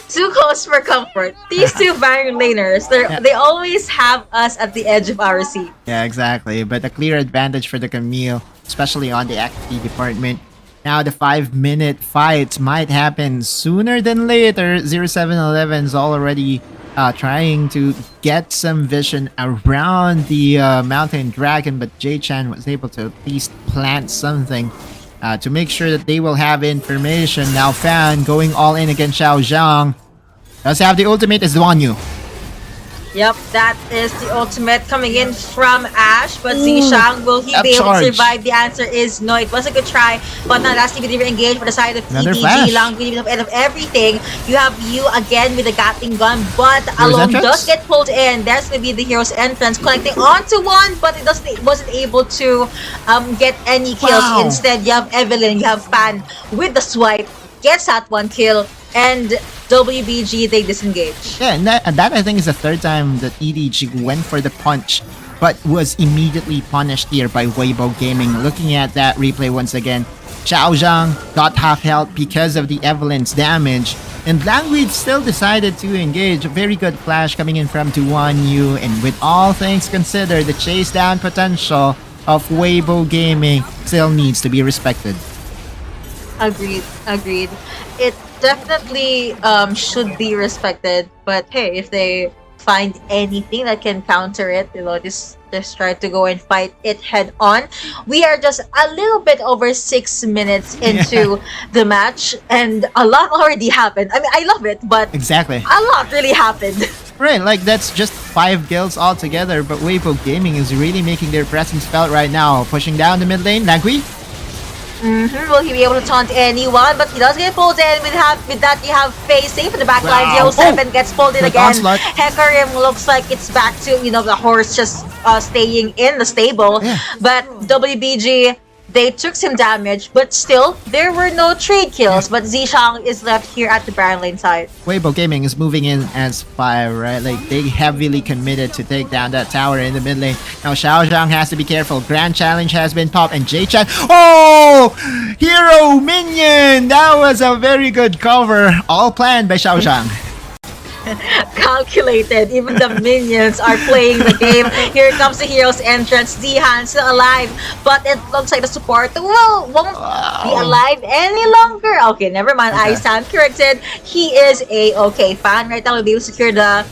too close for comfort. These two Baron laners, they always have us at the edge of our seat. Yeah, exactly. But a clear advantage for the Camille, especially on the XP department. Now the 5-minute fights might happen sooner than later. 0711's already trying to get some vision around the Mountain Dragon, but J-Chan was able to at least plant something to make sure that they will have information. Now Fan going all in against Xiao Zhang. Does have the ultimate, is Duan Yu. Yep, that is the ultimate coming in from Ash. But Ooh, Zishang, will he up be able to charge. survive? The answer is no. It was a good try, but now last TV engaged for the side of Another EDG. flash. Lang with end of everything. You have you again with the Gatling gun, but Hero's Alone entrance? does get pulled in. That's gonna be the hero's entrance, connecting onto one, but it wasn't able to get any kills. Wow. Instead, you have Evelyn, you have Fan with the swipe, gets that one kill, and WBG they disengage. Yeah, and that I think is the third time that EDG went for the punch, but was immediately punished here by Weibo Gaming. Looking at that replay once again, Xiao Zhang got half health because of the Evelyn's damage, and Language still decided to engage. A very good flash coming in from Duan Yu, and with all things considered, the chase down potential of Weibo Gaming still needs to be respected. Agreed. It definitely should be respected, but hey, if they find anything that can counter it, just try to go and fight it head on. We are just a little bit over 6 minutes into the match, and a lot already happened. I mean, I love it, but Exactly. a lot really happened. Right, like that's just 5 guilds altogether, but Weibo Gaming is really making their presence felt right now. Pushing down the mid lane, Langui. Will he be able to taunt anyone? But he does get pulled in. With that, you have Faye safe in the back line. Wow. 07 gets pulled in Good again. onslaught. Hecarim looks like it's back to, the horse just staying in the stable. Yeah. But WBG, they took some damage, but still, there were no trade kills. But Zishang is left here at the Baron lane side. Weibo Gaming is moving in as 5, right? Like they heavily committed to take down that tower in the mid lane. Now Xiao Zhang has to be careful. Grand Challenge has been popped, and J-Chan. Oh! Hero Minion! That was a very good cover. All planned by Xiao Zhang. Calculated. Even the minions are playing the game. Here comes the hero's entrance. Zihan still alive, but it looks like the support won't be alive any longer. Okay, never mind. Okay. I stand corrected. He is a fan right now. Will be able to secure the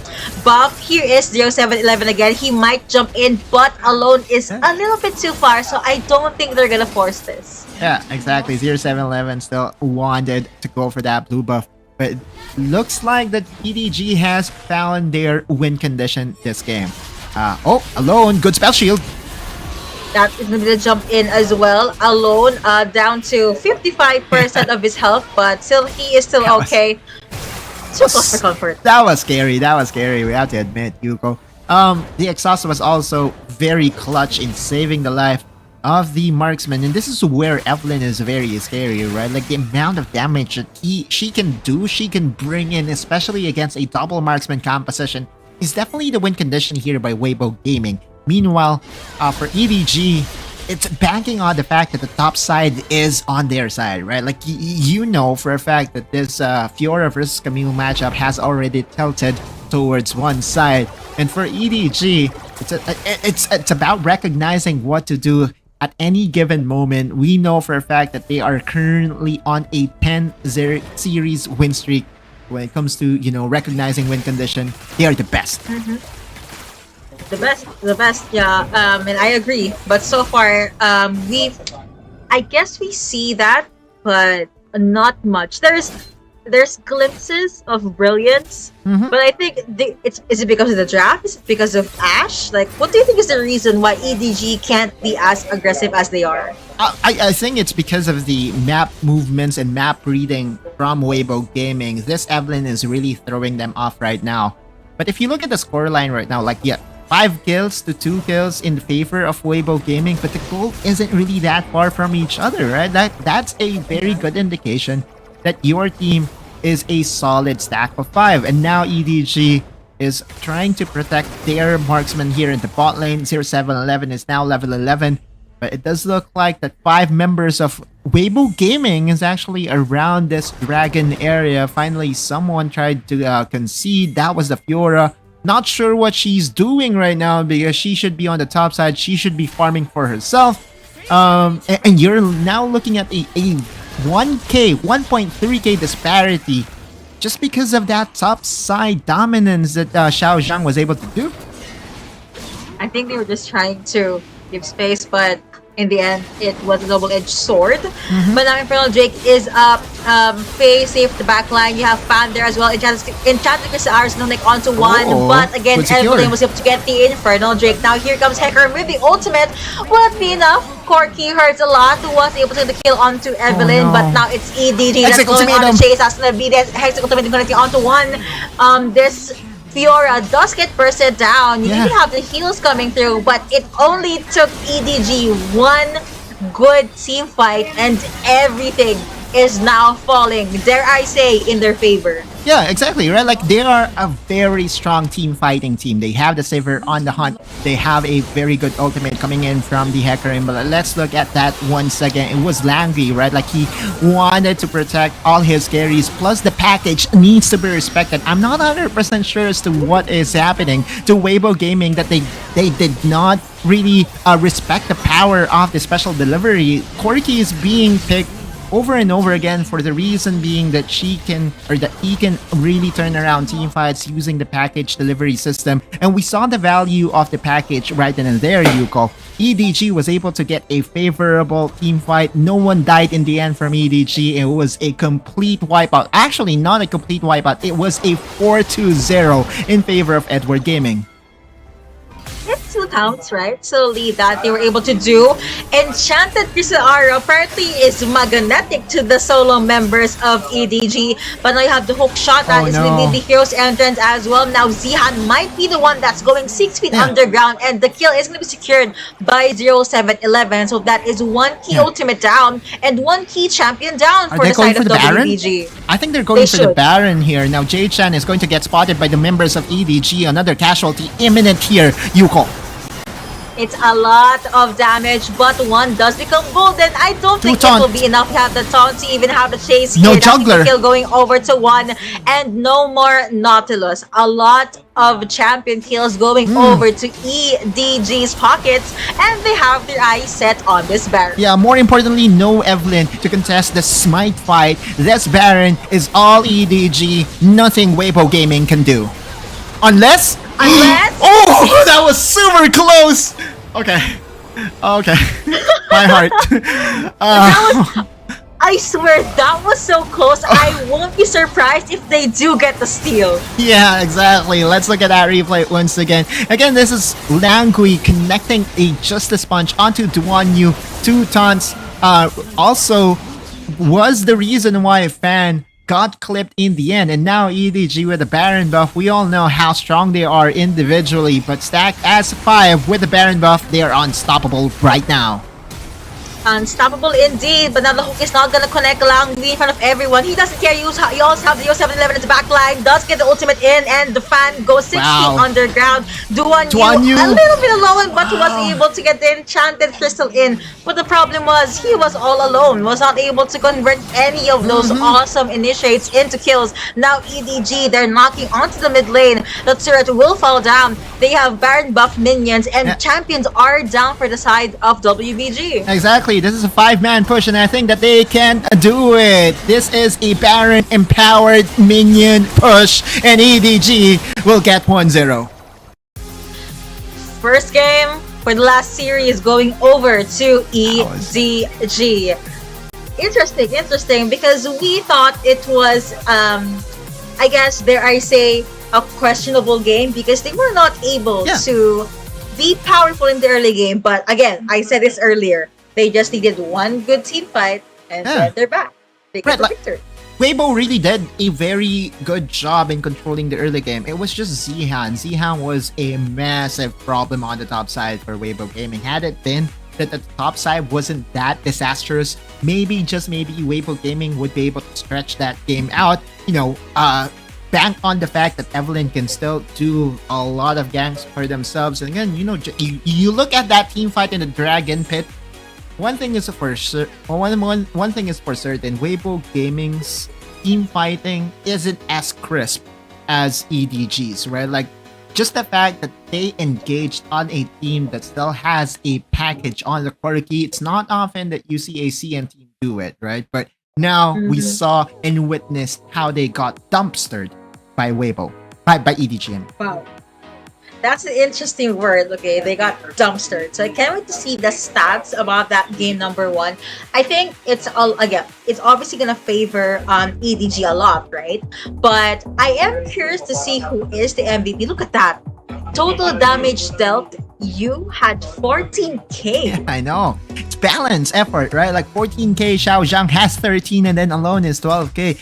buff. Here is 0711 again. He might jump in, but Alone is a little bit too far, so I don't think they're gonna force this. Yeah, exactly. 0711 still wanted to go for that blue buff. But it looks like that EDG has found their win condition this game. Alone, good spell shield. That is going to be the jump in as well. Alone, down to 55% of his health, but still he is still okay. Too close for comfort. That was scary. We have to admit, Yuko. The exhaust was also very clutch in saving the life of the marksman, and this is where Evelyn is very scary, right? Like the amount of damage that she can do, she can bring in, especially against a double marksman composition, is definitely the win condition here by Weibo Gaming. Meanwhile, for EDG, it's banking on the fact that the top side is on their side, right? Like you know for a fact that this Fiora versus Camille matchup has already tilted towards one side, and for EDG, it's about recognizing what to do at any given moment. We know for a fact that they are currently on a 10 series win streak. When it comes to recognizing win condition, they are the best. The best, yeah. And I agree. But so far, I guess we see that, but not much. There's glimpses of brilliance, but I think is it because of the draft? Is it because of Ash? Like, what do you think is the reason why EDG can't be as aggressive as they are? I think it's because of the map movements and map reading from Weibo Gaming. This Evelyn is really throwing them off right now. But if you look at the scoreline right now, 5 kills to 2 kills in favor of Weibo Gaming, but the goal isn't really that far from each other, right? That's a very good indication that your team is a solid stack of 5. And now EDG is trying to protect their marksman here in the bot lane. 0711 is now level 11. But it does look like that 5 members of Weibo Gaming is actually around this dragon area. Finally, someone tried to concede. That was the Fiora. Not sure what she's doing right now because she should be on the top side. She should be farming for herself. And you're now looking at a 1.3k disparity just because of that top side dominance that Xiao Zhang was able to do. I think they were just trying to give space, but in the end, it was a double-edged sword. But now Infernal Drake is up. Faye saved the backline. You have Fan there as well. Enchanted Chrysalis no like onto one, but again Evelyn was able to get the Infernal Drake. Now here comes Hecker with the ultimate. Will it be enough? Corky hurts a lot, who was able to get the kill onto Evelyn, but now it's EDG that's going on the chase. That's gonna be the Hex ultimate going to get onto one. This Fiora does get bursted down. You even have the heals coming through, but it only took EDG one good team fight and everything is now falling, dare I say, in their favor. Yeah, exactly, right? Like, they are a very strong team fighting team. They have the Saver on the hunt. They have a very good ultimate coming in from the Hecarim. But let's look at that once again. It was Langry, right? Like, he wanted to protect all his carries. Plus, the package needs to be respected. I'm not 100% sure as to what is happening to Weibo Gaming, that they did not really respect the power of the special delivery. Corky is being picked over and over again for the reason being that he can really turn around team fights using the package delivery system, and we saw the value of the package right then and there, Yuko. EDG was able to get a favorable team fight. No one died in the end from EDG. It was a complete wipeout. Actually, not a complete wipeout. It was a 4-2-0 in favor of Edward Gaming. It's 2 counts, right? Solely that they were able to do. Enchanted Crisara apparently is magnetic to the solo members of EDG, but now you have the hook shot that is going to be the hero's entrance as well. Now Zihan might be the one that's going 6 feet underground, and the kill is going to be secured by 0711. So that is 1 key ultimate down and 1 key champion down for the side of WBG. I think they're going for the Baron here. Now Jay-chan is going to get spotted by the members of EDG. Another casualty imminent here, Yuko. It's a lot of damage, but one does become golden. I don't think it will be enough to have the taunt to even have the chase here. No juggler. Kill going over to one, and no more Nautilus. A lot of champion kills going over to EDG's pockets, and they have their eyes set on this Baron. Yeah, more importantly, no Evelyn to contest the Smite fight. This Baron is all EDG. Nothing Weibo Gaming can do. Unless... Oh, that was super close! Okay. My heart. I swear, that was so close. I won't be surprised if they do get the steal. Yeah, exactly. Let's look at that replay once again. Again, this is Langui connecting a Justice Punch onto Duanyu. 2 taunts also was the reason why Fan got clipped in the end, and now EDG with the Baron buff. We all know how strong they are individually, but stacked as 5 with the Baron buff, they are unstoppable right now. Unstoppable indeed, but now the hook is not gonna connect Langui in front of everyone. He doesn't care. He also have the 0711 in the back line, does get the ultimate in, and the Fan goes 6 feet underground. Duanyu a little bit alone, but he was able to get the enchanted crystal in. But the problem was, he was all alone, was not able to convert any of those awesome initiates into kills. Now EDG, they're knocking onto the mid lane. The turret will fall down. They have Baron buff minions, and champions are down for the side of WBG. Exactly. This is a 5-man push, and I think that they can do it. This is a Baron empowered minion push, and EDG will get 1-0. First game for the last series going over to EDG. Interesting, because we thought it was, I guess, dare I say, a questionable game because they were not able to be powerful in the early game. But again, I said this earlier. They just needed one good team fight, and then they're back. They get the victory. Weibo really did a very good job in controlling the early game. It was just Zihan. Zihan was a massive problem on the top side for Weibo Gaming. Had it been that the top side wasn't that disastrous, maybe, just maybe, Weibo Gaming would be able to stretch that game out. Bank on the fact that Evelyn can still do a lot of ganks for themselves. And again, you look at that team fight in the Dragon Pit. One thing is for certain, Weibo Gaming's team fighting isn't as crisp as EDG's, right? Like, just the fact that they engaged on a team that still has a package on the Corky, it's not often that you see a CN team do it, right? But now we saw and witnessed how they got dumpstered by Weibo, by EDG. Wow. That's an interesting word. Okay, they got dumpstered. So I can't wait to see the stats about that game number one. I think it's all again. It's obviously gonna favor EDG a lot, right? But I am curious to see who is the MVP. Look at that. Total damage dealt, you had 14k. I know. It's balance effort, right? Like 14k, Xiao Zhang has 13 and then alone is 12k.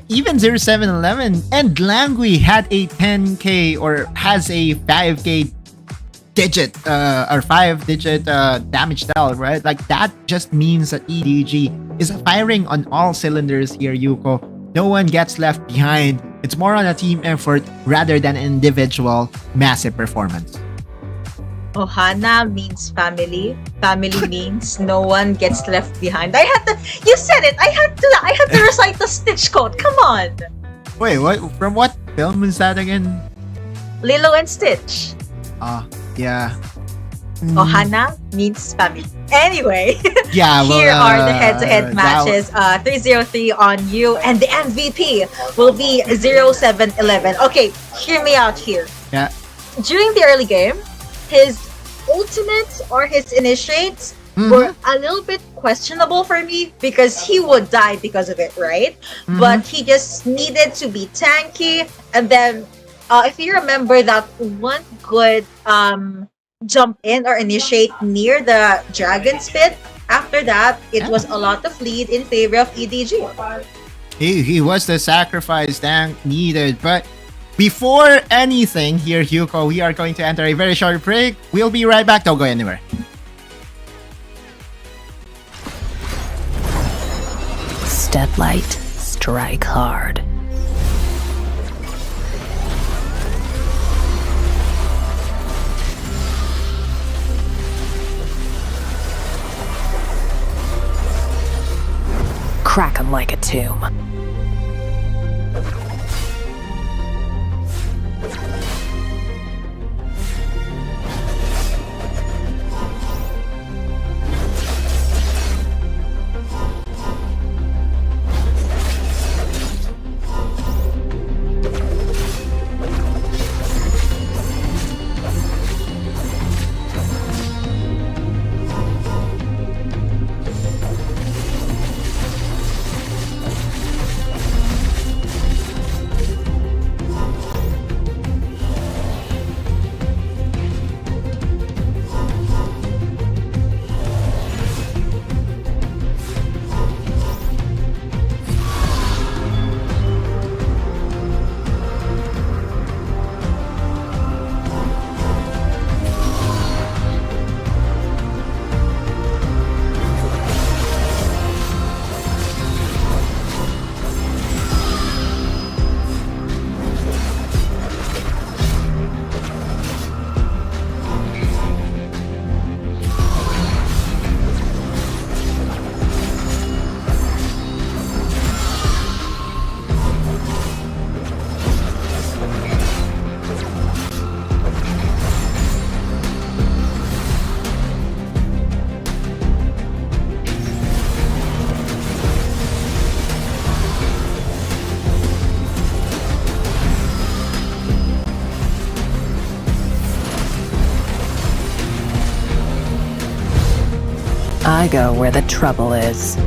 Even 0711 and Langui had a 10k or has a 5k digit or 5-digit damage dealt, right? Like that just means that EDG is firing on all cylinders here, Yuko. No one gets left behind. It's more on a team effort rather than individual massive performance. Ohana means family. Family means no one gets left behind. You said it. I had to recite the Stitch code. Come on. Wait, what? From what film is that again? Lilo and Stitch. Yeah. Ohana means family. Anyway, yeah. Well, here are the head-to-head matches. 303 on you, and the MVP will be 0711. Okay, hear me out here. Yeah. During the early game, his ultimates or his initiates were a little bit questionable for me because he would die because of it, right? But he just needed to be tanky. And then, if you remember that one good jump in or initiate near the dragon spit, after that, it was a lot of lead in favor of EDG. He was the sacrifice tank needed, but before anything here, Hugo, we are going to enter a very short break. We'll be right back. Don't go anywhere. Step light, strike hard. Crack 'em like a tomb. I go where the trouble is.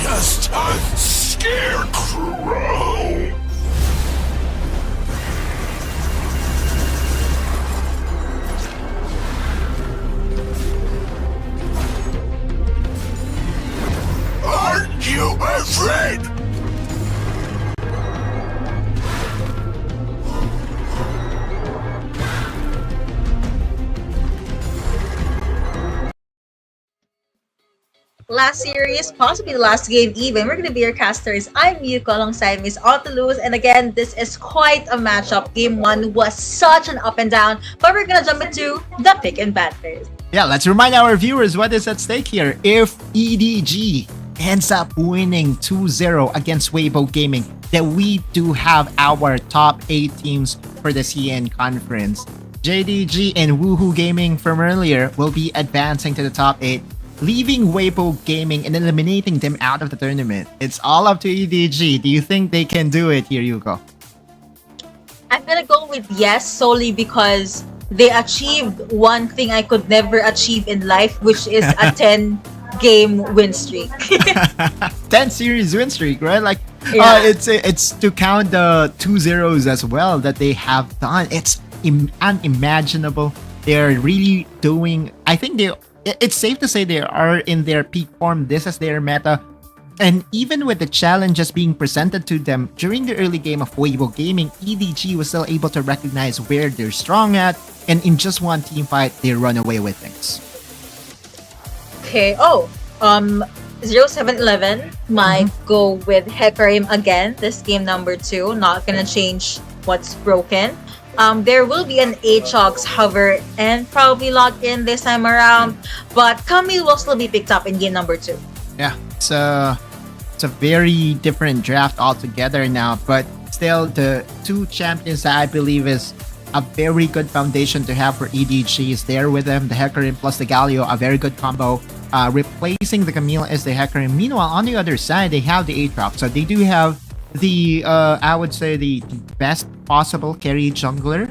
just a scarecrow. Aren't you afraid? Last series, possibly the last game even. We're gonna be your casters. I'm Yuko alongside Miss Autoluz, and again, this is quite a matchup. Game 1 was such an up and down, but we're gonna jump into the pick and ban first. Yeah, let's remind our viewers what is at stake here. If EDG ends up winning 2-0 against Weibo Gaming, then we do have our top 8 teams for the CN conference. JDG and Woohoo Gaming from earlier will be advancing to the top 8, leaving Weibo Gaming and eliminating them out of the tournament. It's all up to EDG. Do you think they can do it here, Yuko? I'm gonna go with yes, solely because they achieved one thing I could never achieve in life, which is a 10-game win streak. 10 series win streak, right? Like, Yeah. it's to count the 2-0s as well that they have done. It's unimaginable. They're really doing. I think it's safe to say they are in their peak form. This is their meta. And even with the challenges being presented to them during the early game of Weibo Gaming, EDG was still able to recognize where they're strong at, and in just one team fight, they run away with things. Okay. 0711 might go with Hecarim again. This game number 2. Not gonna change what's broken. There will be an Aatrox hover and probably lock in this time around, but Camille will still be picked up in game number 2. Yeah, it's a very different draft altogether now, but still the 2 champions that I believe is a very good foundation to have for EDG is there with them. The Hecarim plus the Galio, a very good combo. Replacing the Camille is the Hecarim. Meanwhile, on the other side, they have the Aatrox, so they do have the I would say the best possible carry jungler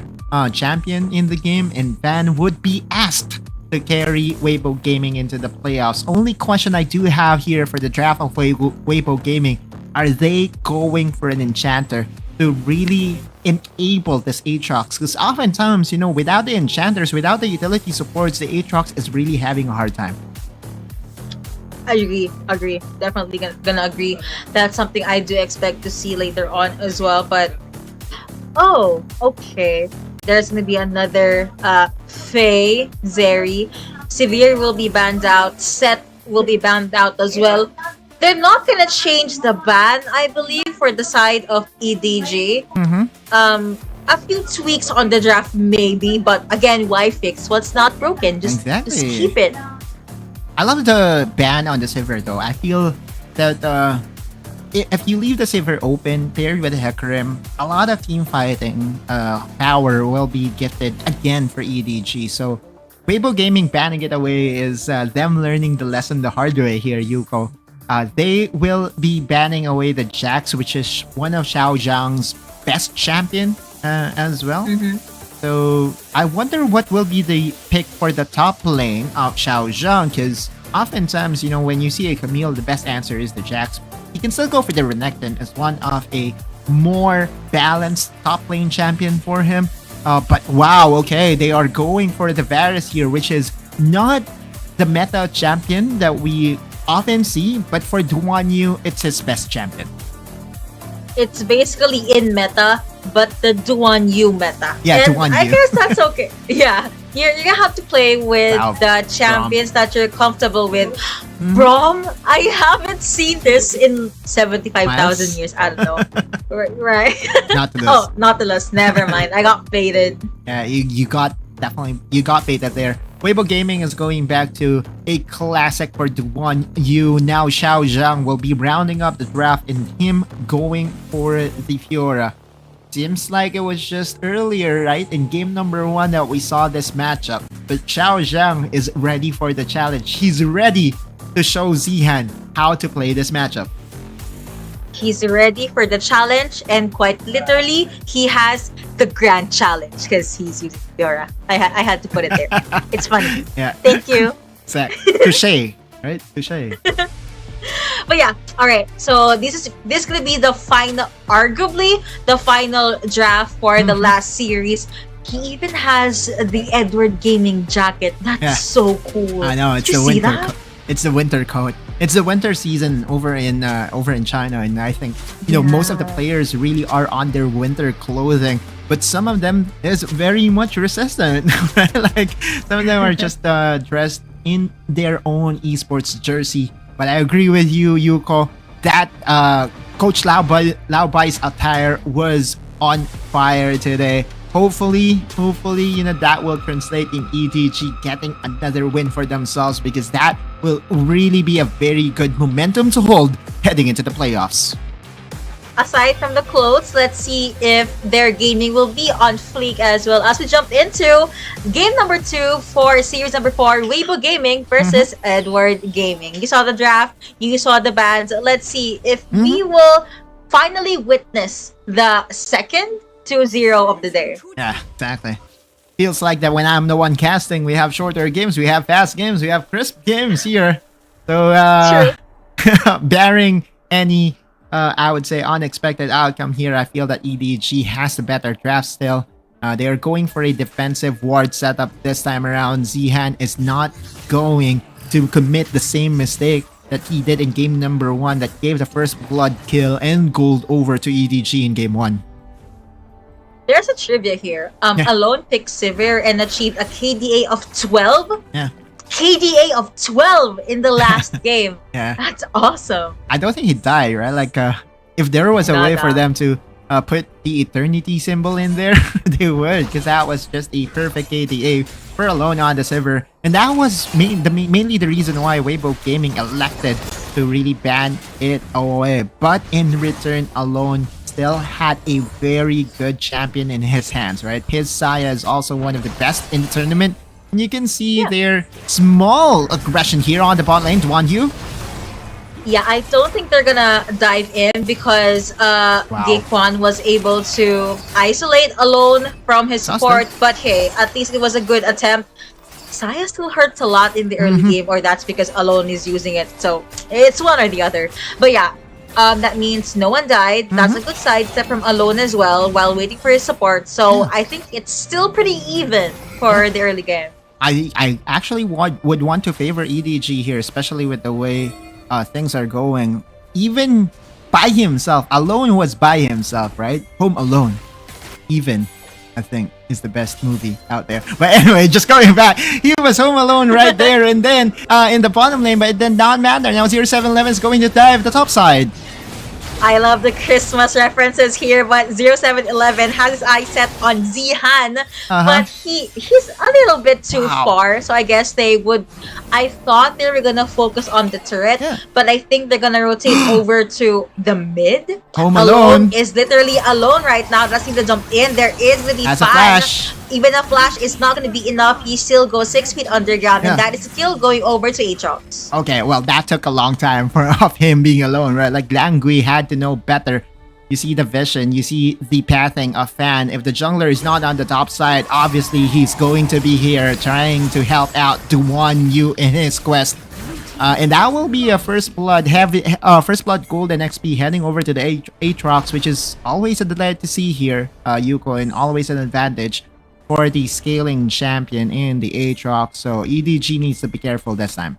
champion in the game, and Van would be asked to carry Weibo Gaming into the playoffs. Only question I do have here for the draft of Weibo Gaming, are they going for an enchanter to really enable this Aatrox? Because oftentimes, without the enchanters, without the utility supports, the Aatrox is really having a hard time. Agree. Definitely gonna agree. That's something I do expect to see later on as well. But okay. There's gonna be another Faye, Zeri. Severe will be banned out. Set will be banned out as well. They're not gonna change the ban, I believe, for the side of EDG. A few tweaks on the draft maybe, but again, why fix what's not broken? Just keep it. I love the ban on the Sivir though. I feel that if you leave the Sivir open, paired with Hecarim, a lot of team fighting power will be gifted again for EDG. So Weibo Gaming banning it away is them learning the lesson the hard way here, Yuko. They will be banning away the Jax, which is one of Xiao Zhang's best champion as well. So I wonder what will be the pick for the top lane of Xiao Zhang, because oftentimes, when you see a Camille, the best answer is the Jax. You can still go for the Renekton as one of a more balanced top lane champion for him. But wow, okay, they are going for the Varus here, which is not the meta champion that we often see, but for Duan Yu, it's his best champion. It's basically in meta, but the Duan Yu meta. Yeah, and Duan I Yu. guess that's okay. Yeah, you're gonna have to play with Wow, the champions that you're comfortable with. Mm-hmm. Brom, I haven't seen this in 75,000 Miles? years. I don't know. Right. Nautilus. Oh, Nautilus. Never mind. I got baited. Yeah, you got baited there. Weibo Gaming is going back to a classic for Duan Yu. Now Xiao Zhang will be rounding up the draft and him going for the Fiora. Seems like it was just earlier, right? In game number 1 that we saw this matchup. But Xiao Zhang is ready for the challenge. He's ready to show Zihan how to play this matchup. He's ready for the challenge, and quite literally, he has the grand challenge because he's using Fiora. I had to put it there. It's funny. Yeah. Thank you. Touche, right? Touche. But yeah, all right. So this gonna be the final, arguably the final draft for the last series. He even has the Edward Gaming jacket. That's so cool. I know, it's Did the you see winter. that? It's the winter coat. It's the winter season over in China, and I think most of the players really are on their winter clothing. But some of them is very much resistant. Right? Like some of them are just dressed in their own esports jersey. But I agree with you, Yuko. That Coach Lao Bai's attire was on fire today. Hopefully, that will translate in EDG getting another win for themselves, because that will really be a very good momentum to hold heading into the playoffs. Aside from the clothes, let's see if their gaming will be on fleek as well, as we jump into game number 2 for series number 4, Weibo Gaming versus Edward Gaming. You saw the draft, you saw the bans. Let's see if we will finally witness the second 2-0 of the day. Yeah, exactly. Feels like that when I'm the one casting, we have shorter games, we have fast games, we have crisp games here. So, barring any, I would say, unexpected outcome here, I feel that EDG has the better draft still. They are going for a defensive ward setup this time around. Zihan is not going to commit the same mistake that he did in game number 1 that gave the first blood kill and gold over to EDG in game 1. There's a trivia here. Alone picked Sivir and achieved a KDA of 12. Yeah. KDA of 12 in the last game. Yeah. That's awesome. I don't think he died, right? Like, if there was a way for them to put the eternity symbol in there, they would, because that was just a perfect KDA for Alone on the Sivir. And that was mainly the reason why Weibo Gaming elected to really ban it away. But in return, Alone still had a very good champion in his hands, right? His Saya is also one of the best in the tournament. And you can see their small aggression here on the bot lane. Duan Yeah, I don't think they're gonna dive in because Gaekwon was able to isolate Alone from his support. But hey, at least it was a good attempt. Saya still hurts a lot in the early game, or that's because Alone is using it. So it's one or the other. But yeah, that means no one died. That's a good sidestep from Alone as well while waiting for his support. So I think it's still pretty even for the early game. I actually would want to favor EDG here, especially with the way things are going. Even by himself, Alone was by himself, right? Home Alone. Even, I think, is the best movie out there. But anyway, just going back, he was home alone right there, and then in the bottom lane, but it did not matter. Now 0711 is going to dive the top side. I love the Christmas references here, but 0711 has his eyes set on Zihan, but he's a little bit too far, so I guess I thought they were gonna focus on the turret, but I think they're gonna rotate over to the mid. Home Alone is literally alone right now. Doesn't need to jump in. There is really As a flash. Even a flash is not gonna be enough. He still goes 6 feet underground, and that is still going over to Aatrox. Okay, well, that took a long time of him being alone, right? Like, Langui had to know better. You see the vision, you see the pathing of Fan. If the jungler is not on the top side, obviously he's going to be here trying to help out Duan Yu in his quest. And that will be a first blood gold and XP heading over to the Aatrox, which is always a delight to see here, Yuko, and always an advantage for the scaling champion in the Aatrox. So EDG needs to be careful this time.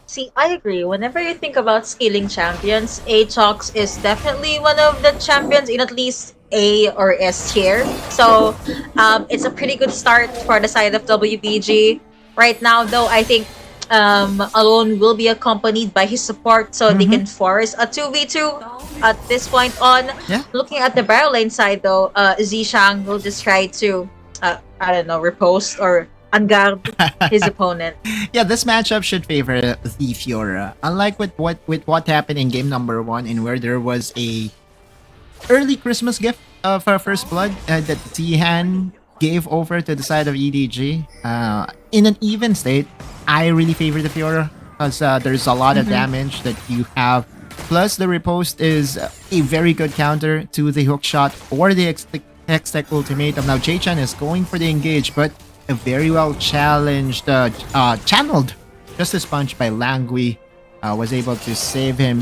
See, I agree. Whenever you think about scaling champions, Aatrox is definitely one of the champions in at least A or S tier. So it's a pretty good start for the side of WBG. Right now, though, I think Alone will be accompanied by his support, so they can force a 2v2 at this point on. Looking at the barrel lane side, though, Zishang will just try to, I don't know, repost or unguard his opponent. Yeah, this matchup should favor the Fiora. Unlike with what happened in game number 1, in where there was a early Christmas gift for First Blood that Zihan gave over to the side of EDG. In an even state, I really favor the Fiora because there's a lot of damage that you have. Plus, the riposte is a very good counter to the hook shot or the Hextech ultimatum. Now, Jay-chan is going for the engage, but a very well challenged, channeled Justice Punch by Langui was able to save him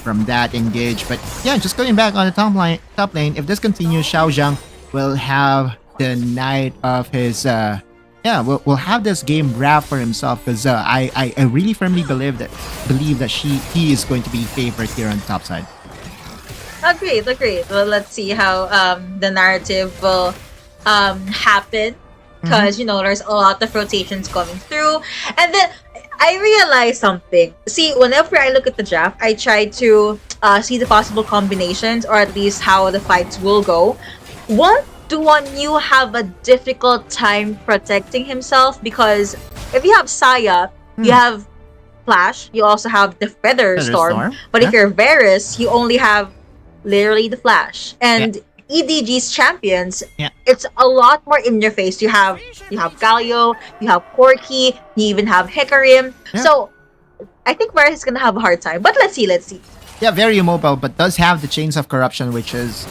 from that engage. But yeah, just going back on the top lane, if this continues, Xiao Zhang will have the night of his we'll have this game wrapped for himself, because I really firmly believe that he is going to be favored here on the top side. Agreed. Well, let's see how the narrative will happen, because there's a lot of rotations coming through. And then I realized something. See, whenever I look at the draft, I try to see the possible combinations, or at least how the fights will go. Do one you have a difficult time protecting himself? Because if you have Saya, you have Flash, you also have the Feather Storm. But if you're Varus, you only have literally the Flash. And EDG's champions, it's a lot more in your face. You have Galio, you have Corki, you even have Hecarim. So I think Varus is gonna have a hard time. But let's see. Yeah, very immobile, but does have the Chains of Corruption, which is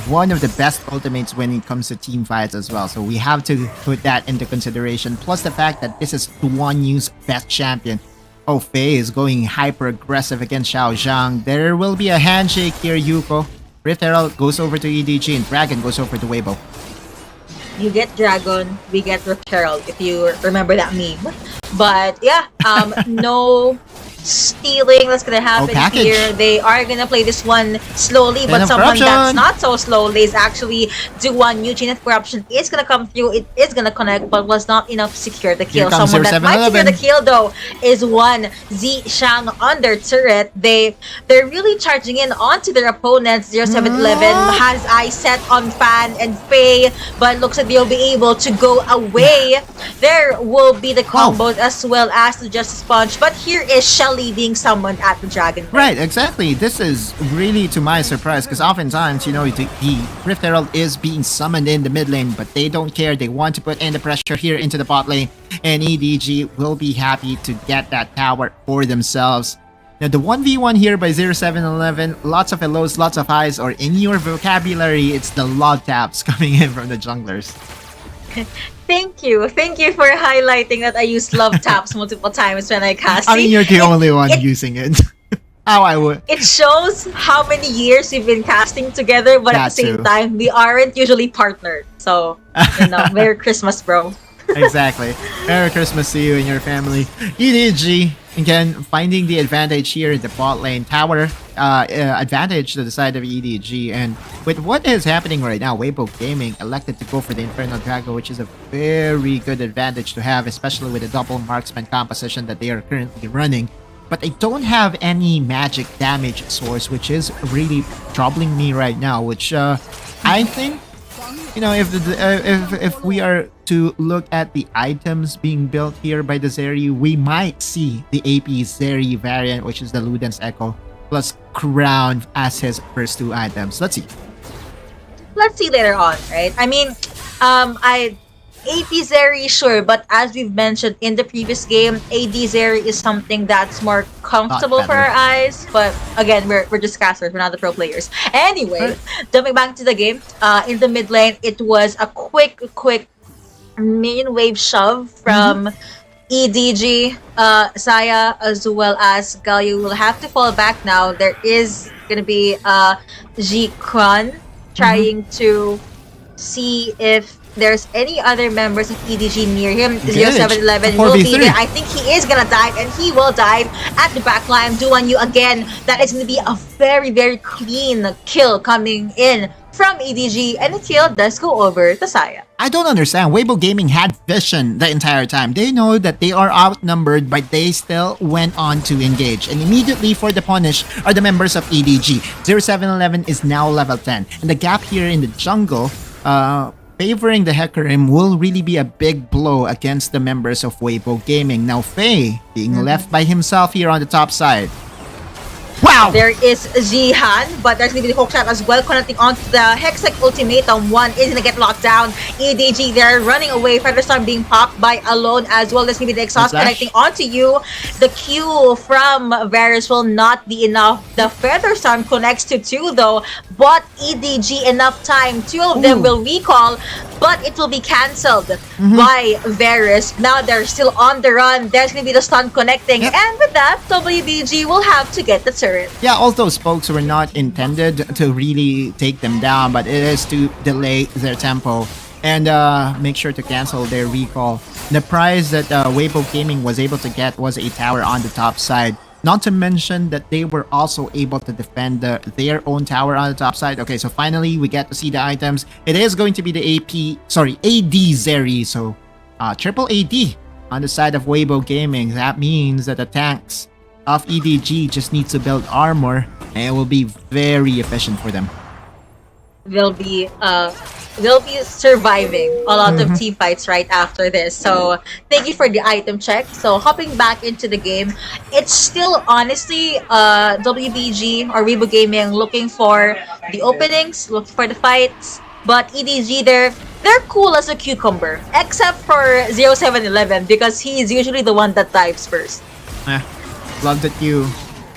one of the best ultimates when it comes to team fights as well. So we have to put that into consideration. Plus the fact that this is Duan Yu's best champion. Oh, Faye is going hyper aggressive against Xiao Zhang. There will be a handshake here, Yuko. Rift Herald goes over to EDG and Dragon goes over to Weibo. You get Dragon, we get Rift Herald, if you remember that meme. But yeah, no stealing that's gonna happen here. They are gonna play this one slowly, but someone that's not so slowly is actually Duan Yu. Chain of Corruption is gonna come through. It is gonna connect, but was not enough to secure the kill. Someone that might secure the kill though is one Zishang under turret. They're really charging in onto their opponents. 0711 has eyes set on Fan and Faye, but looks like they'll be able to go away. There will be the combos as well as the Justice Punch, but here is Shelly being summoned at the Dragon. Right, exactly. This is really to my surprise, because oftentimes, the Rift Herald is being summoned in the mid lane, but they don't care. They want to put in the pressure here into the bot lane, and EDG will be happy to get that tower for themselves. Now, the 1v1 here by 0711, lots of hellos, lots of highs, or in your vocabulary, it's the log taps coming in from the junglers. Thank you for highlighting that I used love taps multiple times when I cast. I mean, you're the only one using it. How I would. It shows how many years we've been casting together, but at the same time, we aren't usually partnered. So, Merry Christmas, bro. Exactly. Merry Christmas to you and your family. EDG, again, finding the advantage here in the bot lane. Tower advantage to the side of EDG. And with what is happening right now, Weibo Gaming elected to go for the Infernal Dragon, which is a very good advantage to have, especially with the double marksman composition that they are currently running. But they don't have any magic damage source, which is really troubling me right now, which I think, if we are to look at the items being built here by the Zeri, we might see the AP Zeri variant, which is the Luden's Echo, plus Crown as his first two items. Let's see later on, right? I mean, AP Zeri, sure, but as we've mentioned in the previous game, AD Zeri is something that's more comfortable for our eyes. But again, we're just casters, we're not the pro players. Anyway, jumping back to the game, in the mid lane, it was a quick minion wave shove from EDG. Saya as well as Galio will have to fall back now. There is gonna be Ji-Kwan trying to see if there's any other members of EDG near him. 0711 will be there. I think he is gonna dive, and he will dive at the back line. Duan Yu again. That is gonna be a very, very clean kill coming in from EDG, and the kill does go over to Saya. I don't understand. Weibo Gaming had vision the entire time. They know that they are outnumbered, but they still went on to engage. And immediately for the punish are the members of EDG. 0711 is now level 10. And the gap here in the jungle, favoring the Hecarim will really be a big blow against the members of Weibo Gaming. Now Faye being left by himself here on the top side. Wow! Wow! There is Zihan, but there's going to be the hook shot as well, connecting onto the Hextech Ultimatum. One is going to get locked down. EDG there running away. Featherstorm being popped by Alone as well. There's going to be the exhaust connecting onto you. The Q from Varus will not be enough. The Featherstorm connects to 2 though, but EDG enough time. 2 of them will recall, but it will be cancelled by Varus. Now they're still on the run. There's going to be the stun connecting, and with that, WBG will have to get the turret. Yeah, all those spokes were not intended to really take them down, but it is to delay their tempo and make sure to cancel their recall. The prize that Weibo Gaming was able to get was a tower on the top side. Not to mention that they were also able to defend their own tower on the top side. Okay, so finally we get to see the items. It is going to be the AD Zeri, so triple AD on the side of Weibo Gaming. That means that the tanks of EDG just need to build armor, and it will be very efficient for them. They'll be surviving a lot of team fights right after this. So thank you for the item check. So hopping back into the game, it's still honestly WBG or Weibo Gaming looking for the openings, looking for the fights. But EDG, they're cool as a cucumber, except for 0711 because he's usually the one that dives first. Love that you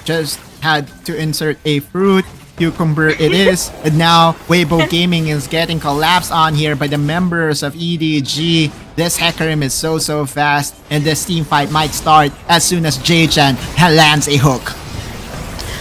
just had to insert a fruit. Cucumber it is, and now Weibo Gaming is getting collapsed on here by the members of EDG. This Hecarim is so fast, and this team fight might start as soon as Jay-chan lands a hook.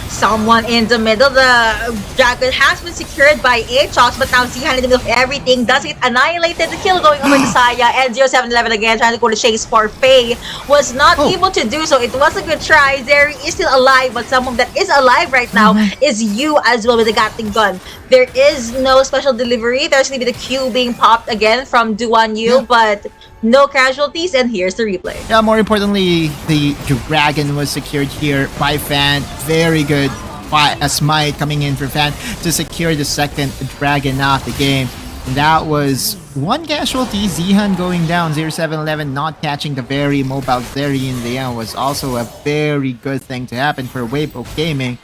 Someone in the middle. The dragon has been secured by Aatrox, but now Zihan in the middle of everything does get annihilated. The kill going over to Saya, and 0711 again trying to go to chase for Faye. Was not able to do so. It was a good try. Zeri is still alive, but someone that is alive right now is you as well with the Gatling gun. There is no special delivery. There's going to be the Q being popped again from Duan Yu, but no casualties, and here's the replay. Yeah, more importantly, the dragon was secured here by Fan. Very good. A smite coming in for Fan to secure the second dragon of the game. And that was one casualty. Zihan going down. 0711 not catching the very mobile Zeri in the end was also a very good thing to happen for Weibo Gaming.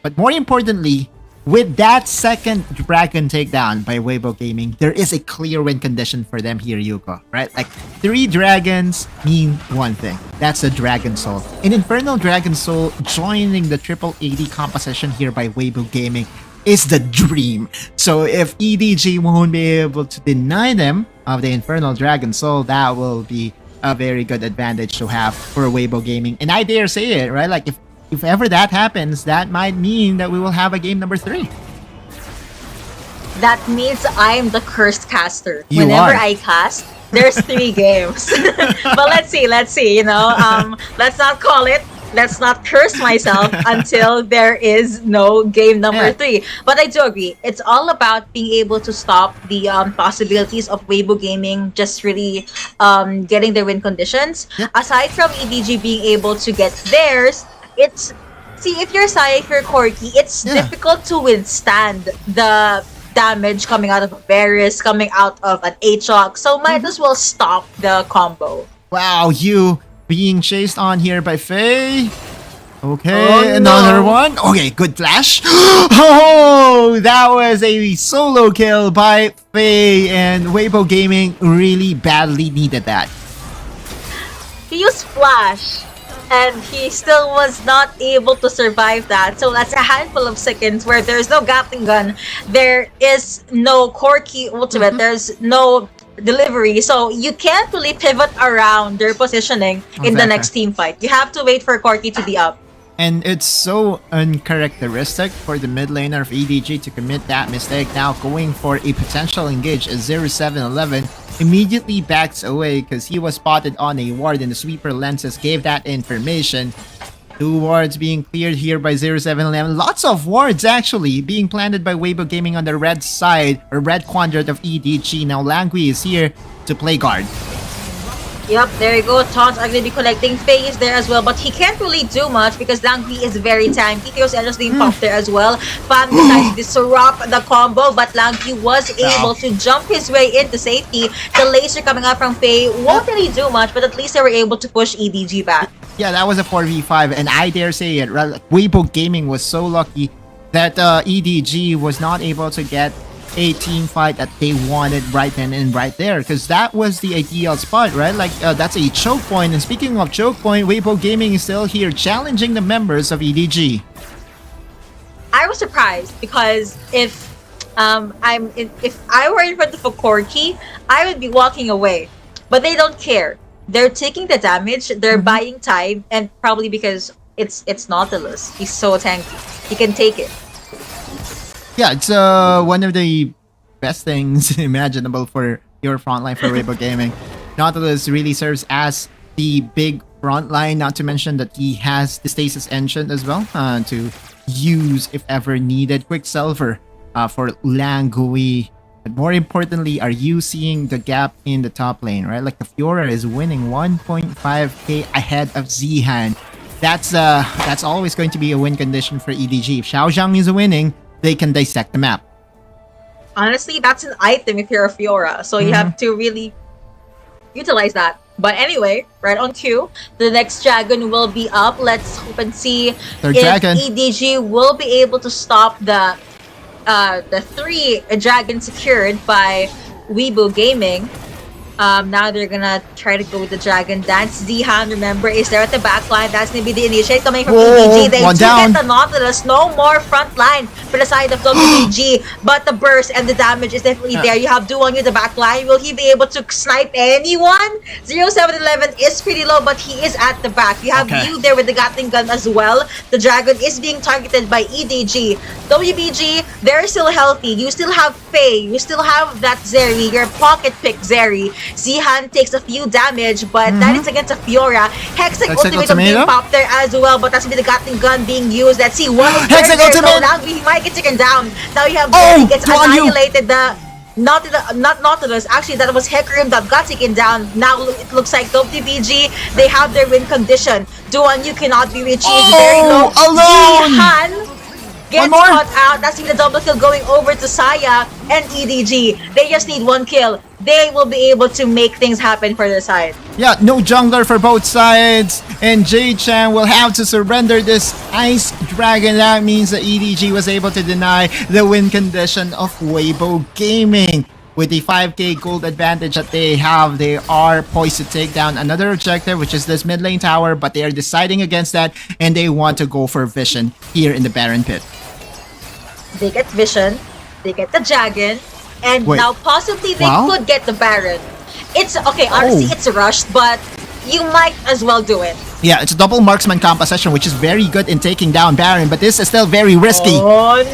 But more importantly, with that second dragon takedown by Weibo Gaming, there is a clear win condition for them here, Yuko, right? Like, 3 dragons mean one thing. That's the Dragon Soul. An Infernal Dragon Soul joining the triple AD composition here by Weibo Gaming is the dream. So if EDG won't be able to deny them of the Infernal Dragon Soul, that will be a very good advantage to have for Weibo Gaming. And I dare say it, right? Like, if ever that happens, that might mean that we will have a game number 3. That means I'm the cursed caster. You Whenever are. I cast, there's 3 games. But let's see, you know. Let's not call it. Let's not curse myself until there is no game number 3. But I do agree. It's all about being able to stop the possibilities of Weibo Gaming just really getting their win conditions. Aside from EDG being able to get theirs, if you're Sai, if you're Corki, it's difficult to withstand the damage coming out of a Varus, coming out of an Aatrox, so might as well stop the combo. Wow, you being chased on here by Faye. Okay, another one. Okay, good flash. Oh, that was a solo kill by Faye, and Weibo Gaming really badly needed that. He used Flash, and he still was not able to survive that. So that's a handful of seconds where there's no Gatling gun, there is no Corki ultimate, there's no delivery. So you can't really pivot around their positioning in the next team fight. You have to wait for Corki to be up. And it's so uncharacteristic for the mid laner of EDG to commit that mistake. Now going for a potential engage as 0711 immediately backs away because he was spotted on a ward, and the sweeper lenses gave that information. 2 wards being cleared here by 0711. Lots of wards actually being planted by Weibo Gaming on the red side, or red quadrant of EDG. Now Langui is here to play guard. Yep, there you go. Taunts are going to be collecting phase there as well, but he can't really do much because Langui is very tanky. There's just being popped there as well. Fan decides to disrupt the combo, but Langui was able to jump his way into safety. The laser coming out from Faye won't really do much, but at least they were able to push EDG back. yeah, that was a 4v5, and I dare say it, Weibo Gaming was so lucky that EDG was not able to get a team fight that they wanted right then and right there, because that was the ideal spot, right? Like, that's a choke point. And speaking of choke point, Weibo Gaming is still here challenging the members of EDG. I was surprised because if I were in front of a Corki, I would be walking away. But they don't care. They're taking the damage, they're buying time, and probably because it's Nautilus. He's so tanky. He can take it. Yeah, it's one of the best things imaginable for your frontline for Weibo Gaming. Nautilus really serves as the big frontline, not to mention that he has the stasis engine as well to use if ever needed. Quicksilver for Langui. But more importantly, are you seeing the gap in the top lane, right? Like the Fiora is winning 1.5k ahead of Zihan. That's always going to be a win condition for EDG. If Xiaozhang is winning, they can dissect the map. Honestly, that's an item if you're a Fiora, so you have to really utilize that. But anyway, right on cue, the next dragon will be up. Let's hope and see if EDG will be able to stop the 3 dragon secured by Weibo Gaming. Now they're gonna try to go with the dragon dance. Zihan, remember, is there at the back line. That's gonna be the initiate coming from EDG. They do get the Nautilus. No more front line for the side of WBG. But the burst and the damage is definitely there. You have Duan in the back line. Will he be able to snipe anyone? 0711 is pretty low, but he is at the back. You have you there with the Gatling gun as well. The dragon is being targeted by EDG. WBG, they're still healthy. You still have Faye. You still have that Zeri, your pocket pick Zeri. Zihan takes a few damage, but that is against a Fiora. Hextech Ultimate being popped there as well, but that's the Gatling gun being used. Let's see, one of Hextech Ultimate! Now he might get taken down. Now you have Zeri gets annihilated. Not Nautilus, actually that was Hecarim that got taken down. Now it looks like WBG, they have their win condition. Duan, you cannot be reached. He's very low. Zihan gets caught out. That's the double kill going over to Saya and EDG. They just need 1 kill. They will be able to make things happen for their side. Yeah, no jungler for both sides. And J-Chan will have to surrender this Ice Dragon. That means that EDG was able to deny the win condition of Weibo Gaming. With the 5k gold advantage that they have, they are poised to take down another objective, which is this mid lane tower, but they are deciding against that, and they want to go for Vision here in the Baron Pit. They get Vision, they get the Dragon, and now possibly they could get the Baron. It's okay, honestly, it's rushed, but you might as well do it. Yeah, it's a double marksman composition, which is very good in taking down Baron, but this is still very risky. Oh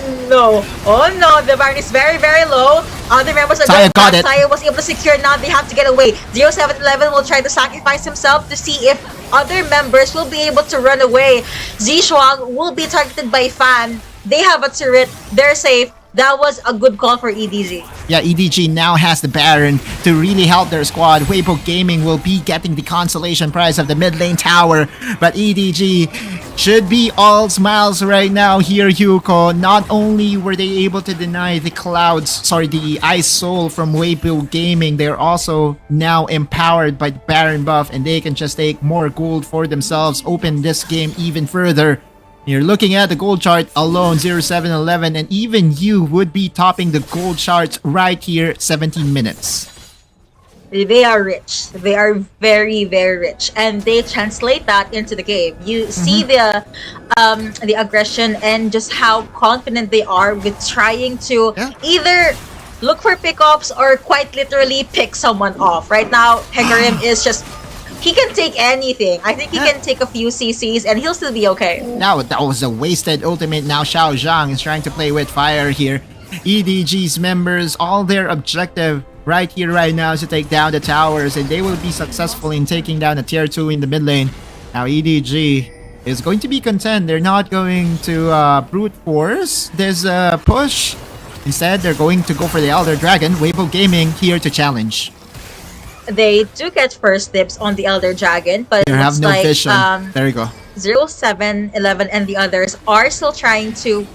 no, the Baron is very, very low. Other members of the Saya was able to secure. Now they have to get away. 0711 will try to sacrifice himself to see if other members will be able to run away. Zishuang will be targeted by Fan. They have a turret. They're safe. That was a good call for EDG. Yeah, EDG now has the Baron to really help their squad. Weibo Gaming will be getting the consolation prize of the mid lane tower, but EDG should be all smiles right now here, Yuko. Not only were they able to deny the Ice Soul from Weibo Gaming, they're also now empowered by the Baron buff, and they can just take more gold for themselves, open this game even further. You're looking at the gold chart alone, 0711, and even you would be topping the gold charts right here, 17 minutes. They are rich. They are very, very rich, and they translate that into the game. You see the aggression and just how confident they are with trying to either look for pickups or quite literally pick someone off. Right now, Hecarim is just... He can take anything. I think he can take a few CCs and he'll still be okay. Now that was a wasted ultimate. Now Xiaozhang is trying to play with fire here. EDG's members, all their objective right here, right now is to take down the towers, and they will be successful in taking down a tier 2 in the mid lane. Now EDG is going to be content. They're not going to brute force this push. Instead, they're going to go for the Elder Dragon. Weibo Gaming here to challenge. They do get first dibs on the Elder Dragon, but they have no vision. There you go. 0711 and the others are still trying to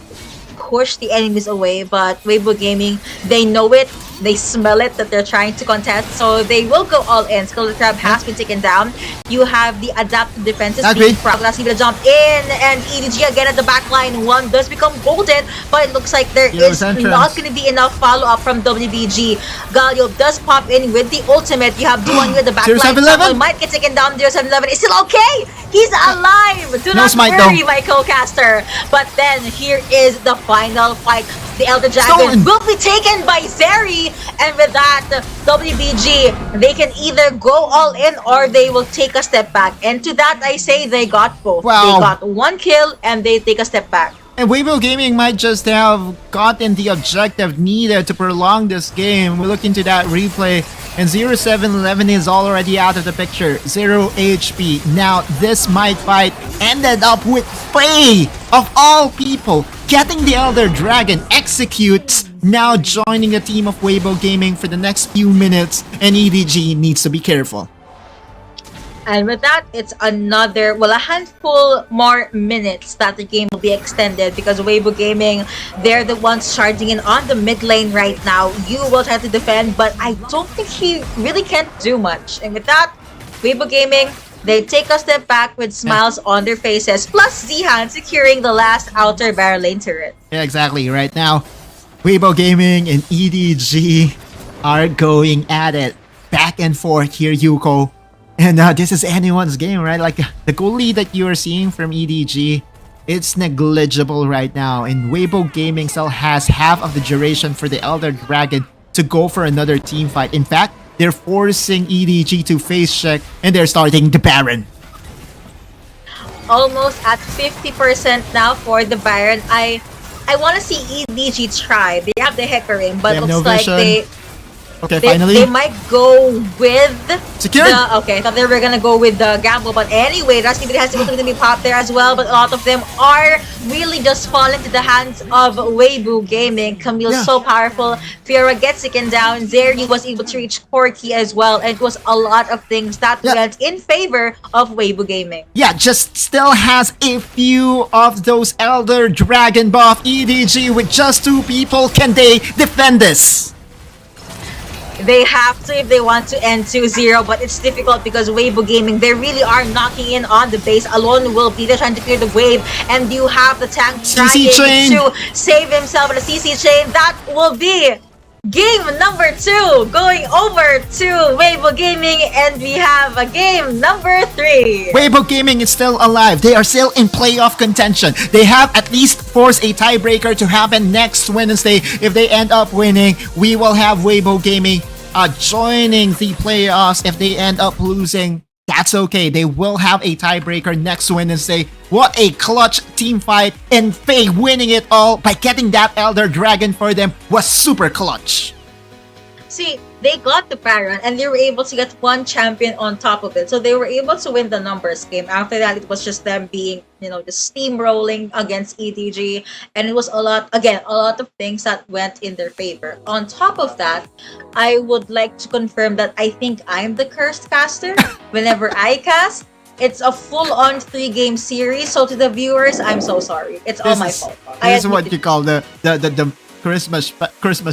push the enemies away, but Weibo Gaming, they know it. They smell it that they're trying to contest, so they will go all in. Skull Crab has been taken down. You have the adaptive defenses being Froglass able to jump in, and EDG again at the back line. One does become golden, but it looks like there is not going to be enough follow-up from WBG. Galio does pop in with the ultimate. You have Duan at the back line. Someone might get taken down. 0711 is still okay. He's alive. Do not worry, my co-caster. But then here is the final fight. The Elder Dragon will be taken by Zeri, and with that, WBG, they can either go all in or they will take a step back. And to that, I say they got both. They got one kill and they take a step back. And Weibo Gaming might just have gotten the objective needed to prolong this game. We look into that replay, and 0711 is already out of the picture. 0 HP. Now, this might fight ended up with Faye, of all people, getting the Elder Dragon. Executes, now joining the team of Weibo Gaming for the next few minutes, and EDG needs to be careful. And with that, it's another, well, a handful more minutes that the game will be extended, because Weibo Gaming, they're the ones charging in on the mid lane right now. You will try to defend, but I don't think he really can't do much. And with that, Weibo Gaming, they take a step back with smiles on their faces, plus Zihan securing the last outer barrel lane turret. Yeah, exactly. Right now, Weibo Gaming and EDG are going at it. Back and forth here, Yuko. And this is anyone's game, right? Like, the goal lead that you are seeing from EDG, it's negligible right now. And Weibo Gaming still has half of the duration for the Elder Dragon to go for another team fight. In fact, they're forcing EDG to face check, and they're starting the Baron. Almost at 50% now for the Baron. I want to see EDG try. They have the Hecarim, but looks like they... Okay, finally. They might go with Secured. Okay, I thought they were gonna go with the gamble, but anyway, Rasnivir has to be popped there as well. But a lot of them are really just falling to the hands of Weibo Gaming. Camille's so powerful. Fiora gets taken down. Zeri was able to reach Corki as well, and it was a lot of things that went in favor of Weibo Gaming. Yeah, just still has a few of those Elder Dragon buff. EDG with just 2 people. Can they defend this? They have to if they want to end 2-0, but it's difficult because Weibo Gaming, they really are knocking in on the base. Alone will be there trying to clear the wave, and you have the tank trying to save himself with a CC chain. That will be game number 2 going over to Weibo Gaming, and we have a game number 3. Weibo Gaming is still alive. They are still in playoff contention. They have at least forced a tiebreaker to happen next Wednesday. If they end up winning, we will have Weibo Gaming joining the playoffs. If they end up losing, that's okay. They will have a tiebreaker next Wednesday. What a clutch team fight, and Faye winning it all by getting that Elder Dragon for them was super clutch. See, they got the Baron, and they were able to get one champion on top of it. So they were able to win the numbers game. After that, it was just them being, just steamrolling against EDG. And it was a lot of things that went in their favor. On top of that, I would like to confirm that I think I'm the cursed caster. Whenever I cast, it's a full-on 3-game series. So to the viewers, I'm so sorry. It's all my fault. This is what you call the Christmas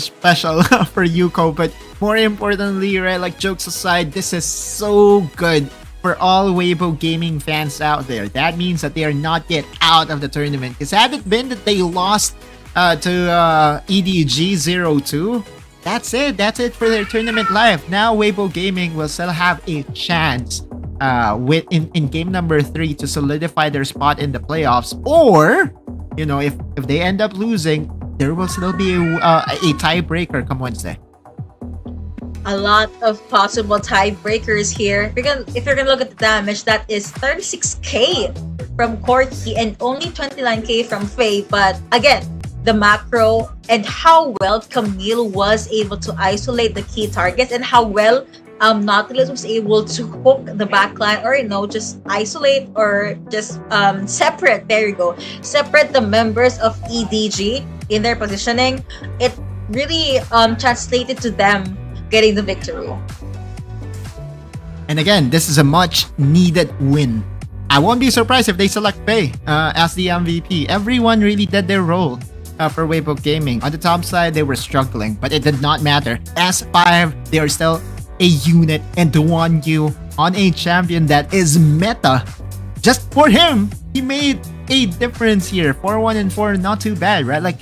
special for Yuko. But more importantly, right, like, jokes aside, this is so good for all Weibo Gaming fans out there. That means that they are not yet out of the tournament, because had it been that they lost to EDG 0-2, that's it for their tournament life. Now Weibo Gaming will still have a chance in game number 3 to solidify their spot in the playoffs, or if they end up losing, there will still be a tiebreaker come Wednesday. A lot of possible tiebreakers here. If you're gonna look at the damage, that is 36k from Corki and only 29k from Faye. But again, the macro and how well Camille was able to isolate the key targets, and how well Nautilus was able to hook the backline, or just isolate, or just separate. There you go. Separate the members of EDG in their positioning. It really translated to them getting the victory. And again, this is a much needed win. I won't be surprised if they select Faye as the MVP. Everyone really did their role. for Weibo Gaming. On the top side, they were struggling, but it did not matter. S5, they are still a unit, and Duan Yu on a champion that is meta. Just for him, he made a difference here. 4-1 and 4, not too bad, right? Like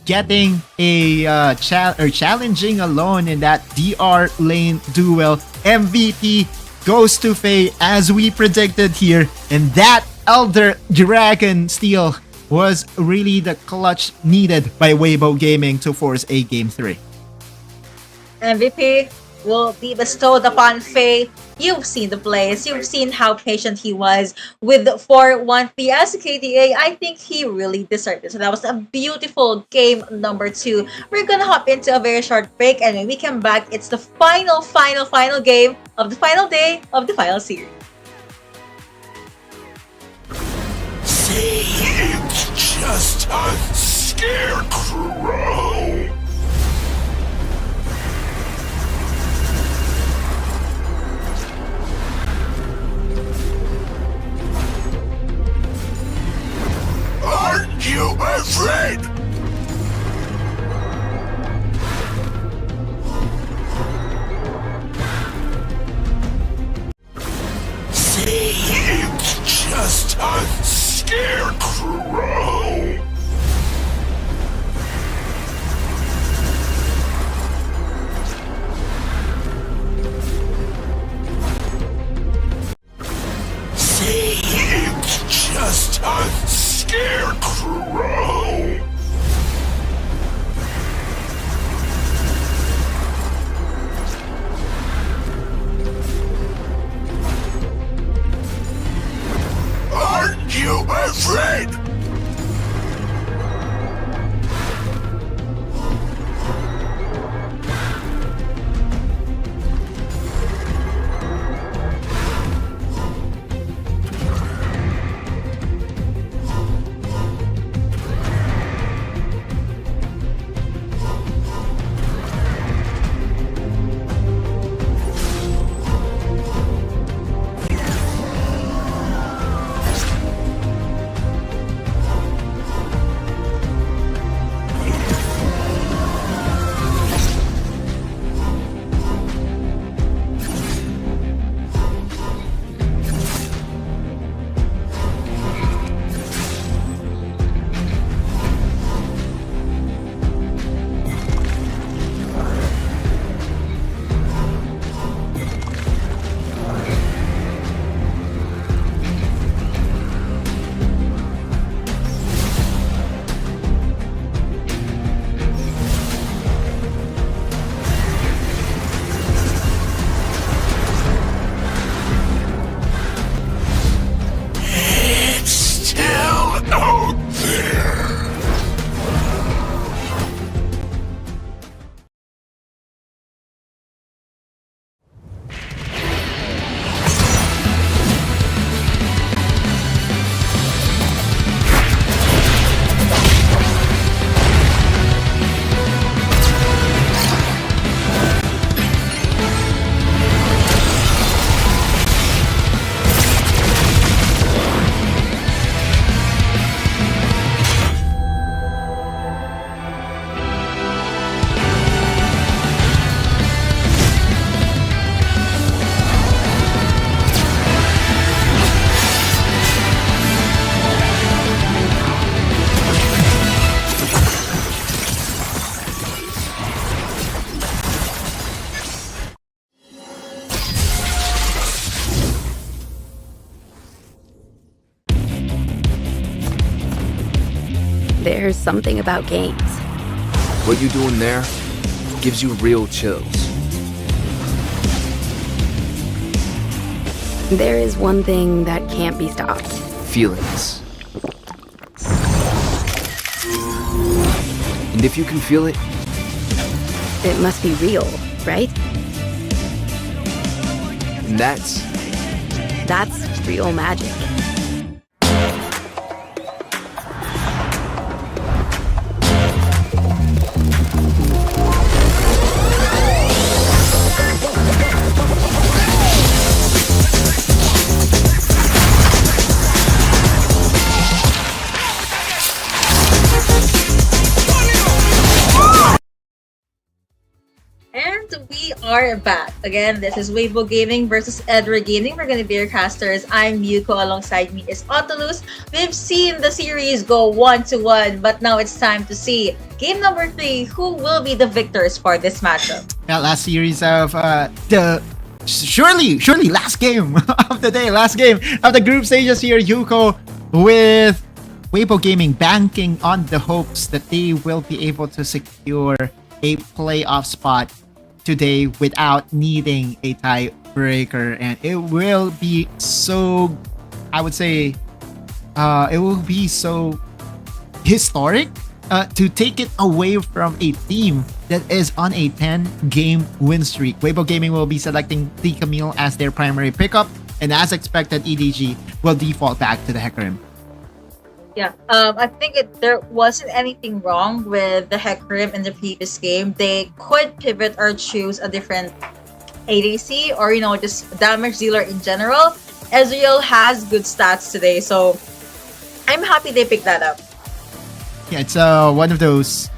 getting a challenging alone in that DR lane duel. MVP goes to Faye as we predicted here, and that Elder Dragon steal was really the clutch needed by Weibo Gaming to force a game 3. MVP will be bestowed upon Faye. You've seen the plays. You've seen how patient he was with 4-1-3 as a KDA. I think he really deserved it. So that was a beautiful game number 2. We're gonna hop into a very short break, and when we come back, it's the final game of the final day of the final series. See, it's just a scarecrow. Aren't you afraid? See, it's just a scarecrow. See, it's just a scarecrow. Aren't you afraid? There's something about games. What you doing there gives you real chills. There is one thing that can't be stopped. Feelings. And if you can feel it, it must be real, right? And that's real magic. are back. Again, this is Weibo Gaming versus Edward Gaming. We're gonna be your casters. I'm Yuko. Alongside me is Autolus. We've seen the series go 1-1, but now it's time to see game number 3. Who will be the victors for this matchup? Yeah, last series of the surely last game of the day, last game of the group stages here. Yuko with Weibo Gaming banking on the hopes that they will be able to secure a playoff spot today without needing a tiebreaker, and it will be so, I would say, it will be so historic to take it away from a team that is on a 10-game win streak. Weibo Gaming will be selecting the Camille as their primary pickup, and as expected, EDG will default back to the Hecarim. Yeah, I think there wasn't anything wrong with the Hecarim in the previous game. They could pivot or choose a different ADC or, just damage dealer in general. Ezreal has good stats today, so I'm happy they picked that up. Yeah, it's one of those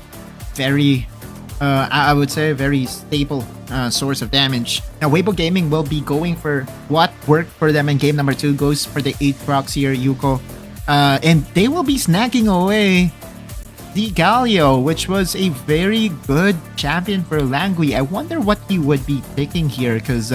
very, I would say, very stable source of damage. Now, Weibo Gaming will be going for what worked for them in game number 2, goes for the 8 procs here, Yuko. And they will be snagging away the Galio, which was a very good champion for Langui. I wonder what he would be picking here, because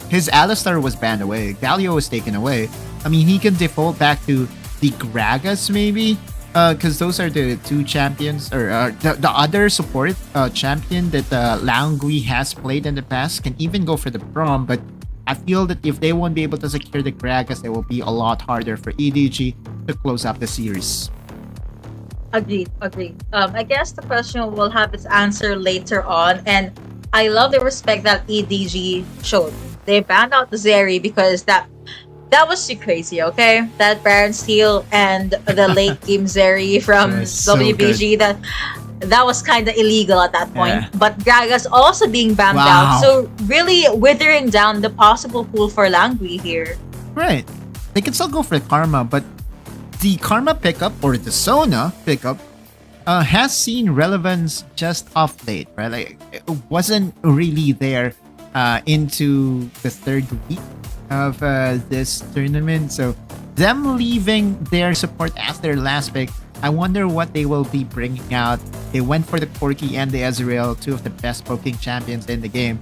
his Alistar was banned away. Galio was taken away. I mean, he can default back to the Gragas, maybe, because those are the 2 champions, or the other support champion that Langui has played in the past can even go for the Prom, but I feel that if they won't be able to secure the Gragas, it will be a lot harder for EDG to close up the series. Agreed. I guess the question will have its answer later on, and I love the respect that EDG showed. They banned out the Zeri because that was too crazy, okay? That Baron Steel and the late game Zeri from WBG, that was kind of illegal at that point. Yeah. But Gragas also being banned out, so really withering down the possible pool for Langui here. Right. They can still go for Karma, but the Karma pickup, or the Sona pickup, has seen relevance just off late, right? Like, it wasn't really there into the 3rd week of this tournament. So them leaving their support as their last pick, I wonder what they will be bringing out. They went for the Corki and the Ezreal, 2 of the best poking champions in the game.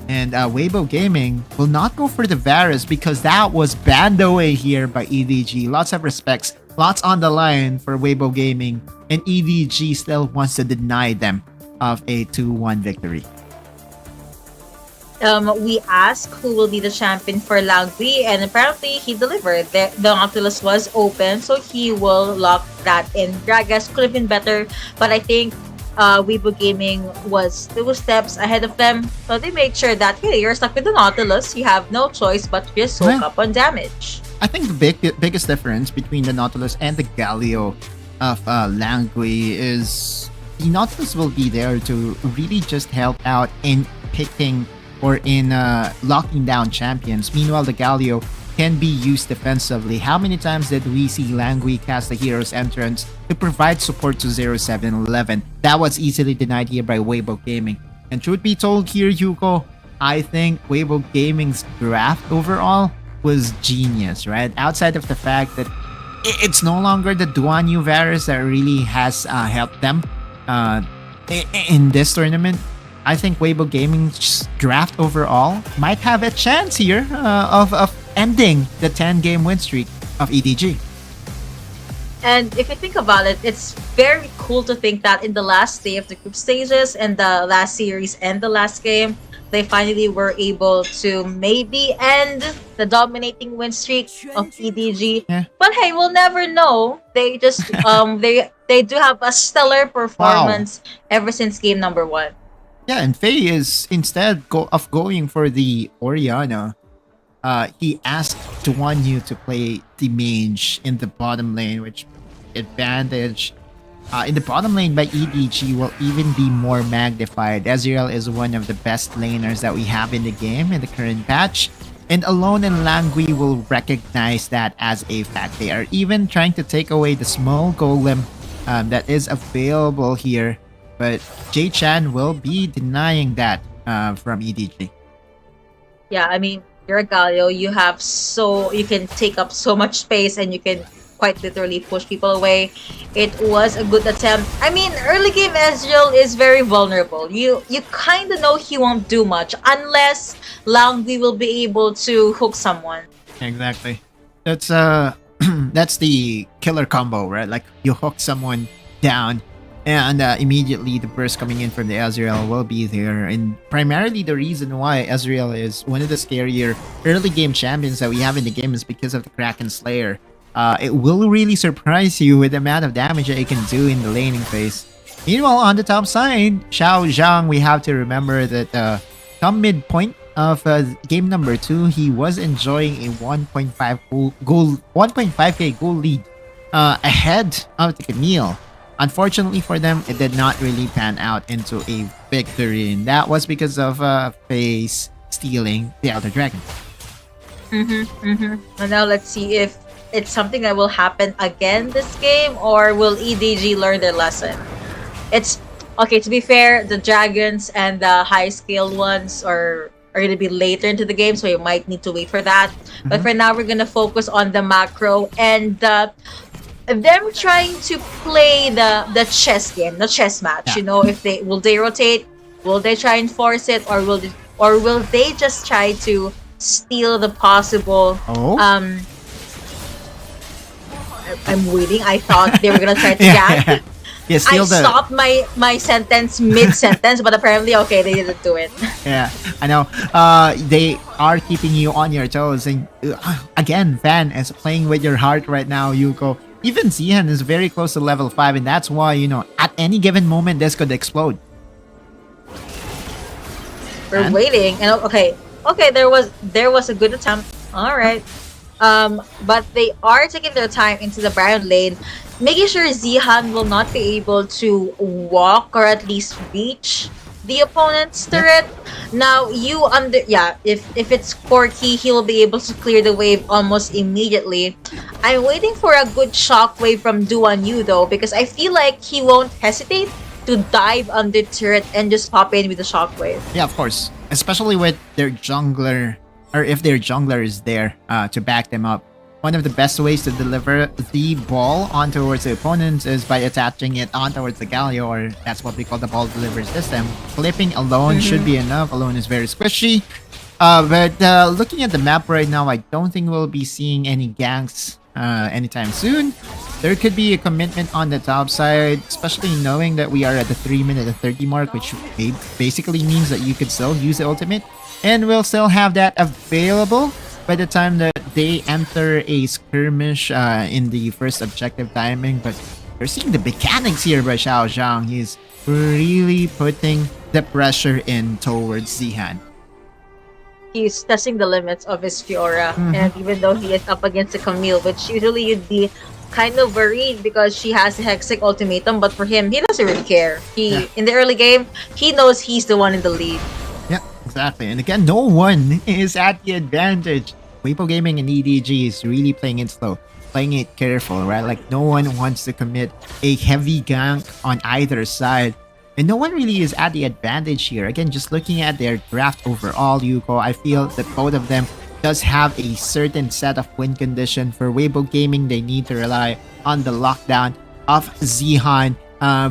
And Weibo Gaming will not go for the Varus because that was banned away here by EDG. Lots of respects, lots on the line for Weibo Gaming, and EDG still wants to deny them of a 2-1 victory. We asked who will be the champion for Langui, and apparently he delivered. The Nautilus was open, so he will lock that in. Gragas could have been better, but I think Weibo Gaming was 2 steps ahead of them. So they made sure that, hey, you're stuck with the Nautilus. You have no choice but to just soak up on damage. I think the biggest difference between the Nautilus and the Galio of Langui is the Nautilus will be there to really just help out in picking or in locking down champions. Meanwhile, the Galio can be used defensively. How many times did we see Langui cast the Hero's Entrance to provide support to 0711? That was easily denied here by Weibo Gaming. And truth be told here, Yuko, I think Weibo Gaming's draft overall was genius, right? Outside of the fact that it's no longer the Duanyu Varus that really has helped them in this tournament. I think Weibo Gaming's draft overall might have a chance here of ending the 10-game win streak of EDG. And if you think about it, it's very cool to think that in the last day of the group stages and the last series and the last game, they finally were able to maybe end the dominating win streak of EDG. Yeah. But hey, we'll never know. They just they do have a stellar performance ever since game number 1. Yeah, and Faye is instead of going for the Orianna, he asked Duanyu to play the mage in the bottom lane, which advantage in the bottom lane by EDG will even be more magnified. Ezreal is one of the best laners that we have in the game in the current patch, and Alone and Langui will recognize that as a fact. They are even trying to take away the small golem that is available here, but Jay Chan will be denying that from EDG. Yeah, I mean, you're a Galio. You can take up so much space, and you can quite literally push people away. It was a good attempt. I mean, early game Ezreal is very vulnerable. You kind of know he won't do much unless Langui will be able to hook someone. Exactly. That's that's the killer combo, right? Like you hook someone down, and immediately the burst coming in from the Ezreal will be there. And primarily the reason why Ezreal is one of the scarier early game champions that we have in the game is because of the Kraken Slayer. It will really surprise you with the amount of damage that it can do in the laning phase. Meanwhile, on the top side, Xiao Zhang, we have to remember that come midpoint of game number 2, he was enjoying a 1.5k goal lead ahead of the Camille. Unfortunately for them, it did not really pan out into a victory, and that was because of FaZe stealing the Elder Dragon. And now let's see if it's something that will happen again this game, or will EDG learn their lesson? It's okay, to be fair, the dragons and the high scaled ones are going to be later into the game, so you might need to wait for that. But for now, we're going to focus on the macro and them trying to play the chess game, the chess match. You know, if they rotate, will they try and force it, or will they just try to steal the possible I'm waiting. I thought they were gonna try to gank. Yeah, I stopped my sentence mid-sentence, but apparently, okay, they didn't do it. Yeah, I know. They are keeping you on your toes. And again, Van is playing with your heart right now, Yuko. Even Zihan is very close to level 5, and that's why, you know, at any given moment, this could explode. We're waiting, and okay, there was a good attempt. All right. But they are taking their time into the Baron lane, making sure Zihan will not be able to walk or at least reach the opponent's turret. Now, if it's Corki, he will be able to clear the wave almost immediately. I'm waiting for a good shockwave from Duan Yu though, because I feel like he won't hesitate to dive under turret and just pop in with the shockwave. Yeah, of course. Especially with their jungler, or if their jungler is there to back them up. One of the best ways to deliver the ball on towards the opponents is by attaching it on towards the Galio, or that's what we call the ball delivery system. Clipping alone should be enough. Alone is very squishy. But looking at the map right now, I don't think we'll be seeing any ganks anytime soon. There could be a commitment on the top side, especially knowing that we are at the 3-minute and 30 mark, which basically means that you could still use the ultimate. And we'll still have that available by the time that they enter a skirmish in the first objective timing. But you're seeing the mechanics here by Xiao Zhang. He's really putting the pressure in towards Zihan. He's testing the limits of his Fiora, and even though he is up against a Camille, which usually you'd be kind of worried because she has a Hexic ultimatum, but for him, he doesn't really care. In the early game, he knows he's the one in the lead. Yeah, exactly. And again, no one is at the advantage. Weibo Gaming and EDG is really playing it slow, playing it careful, right? Like, no one wants to commit a heavy gank on either side. And no one really is at the advantage here. Again, just looking at their draft overall, Yuko, I feel that both of them does have a certain set of win condition. For Weibo Gaming, they need to rely on the lockdown of Zihan,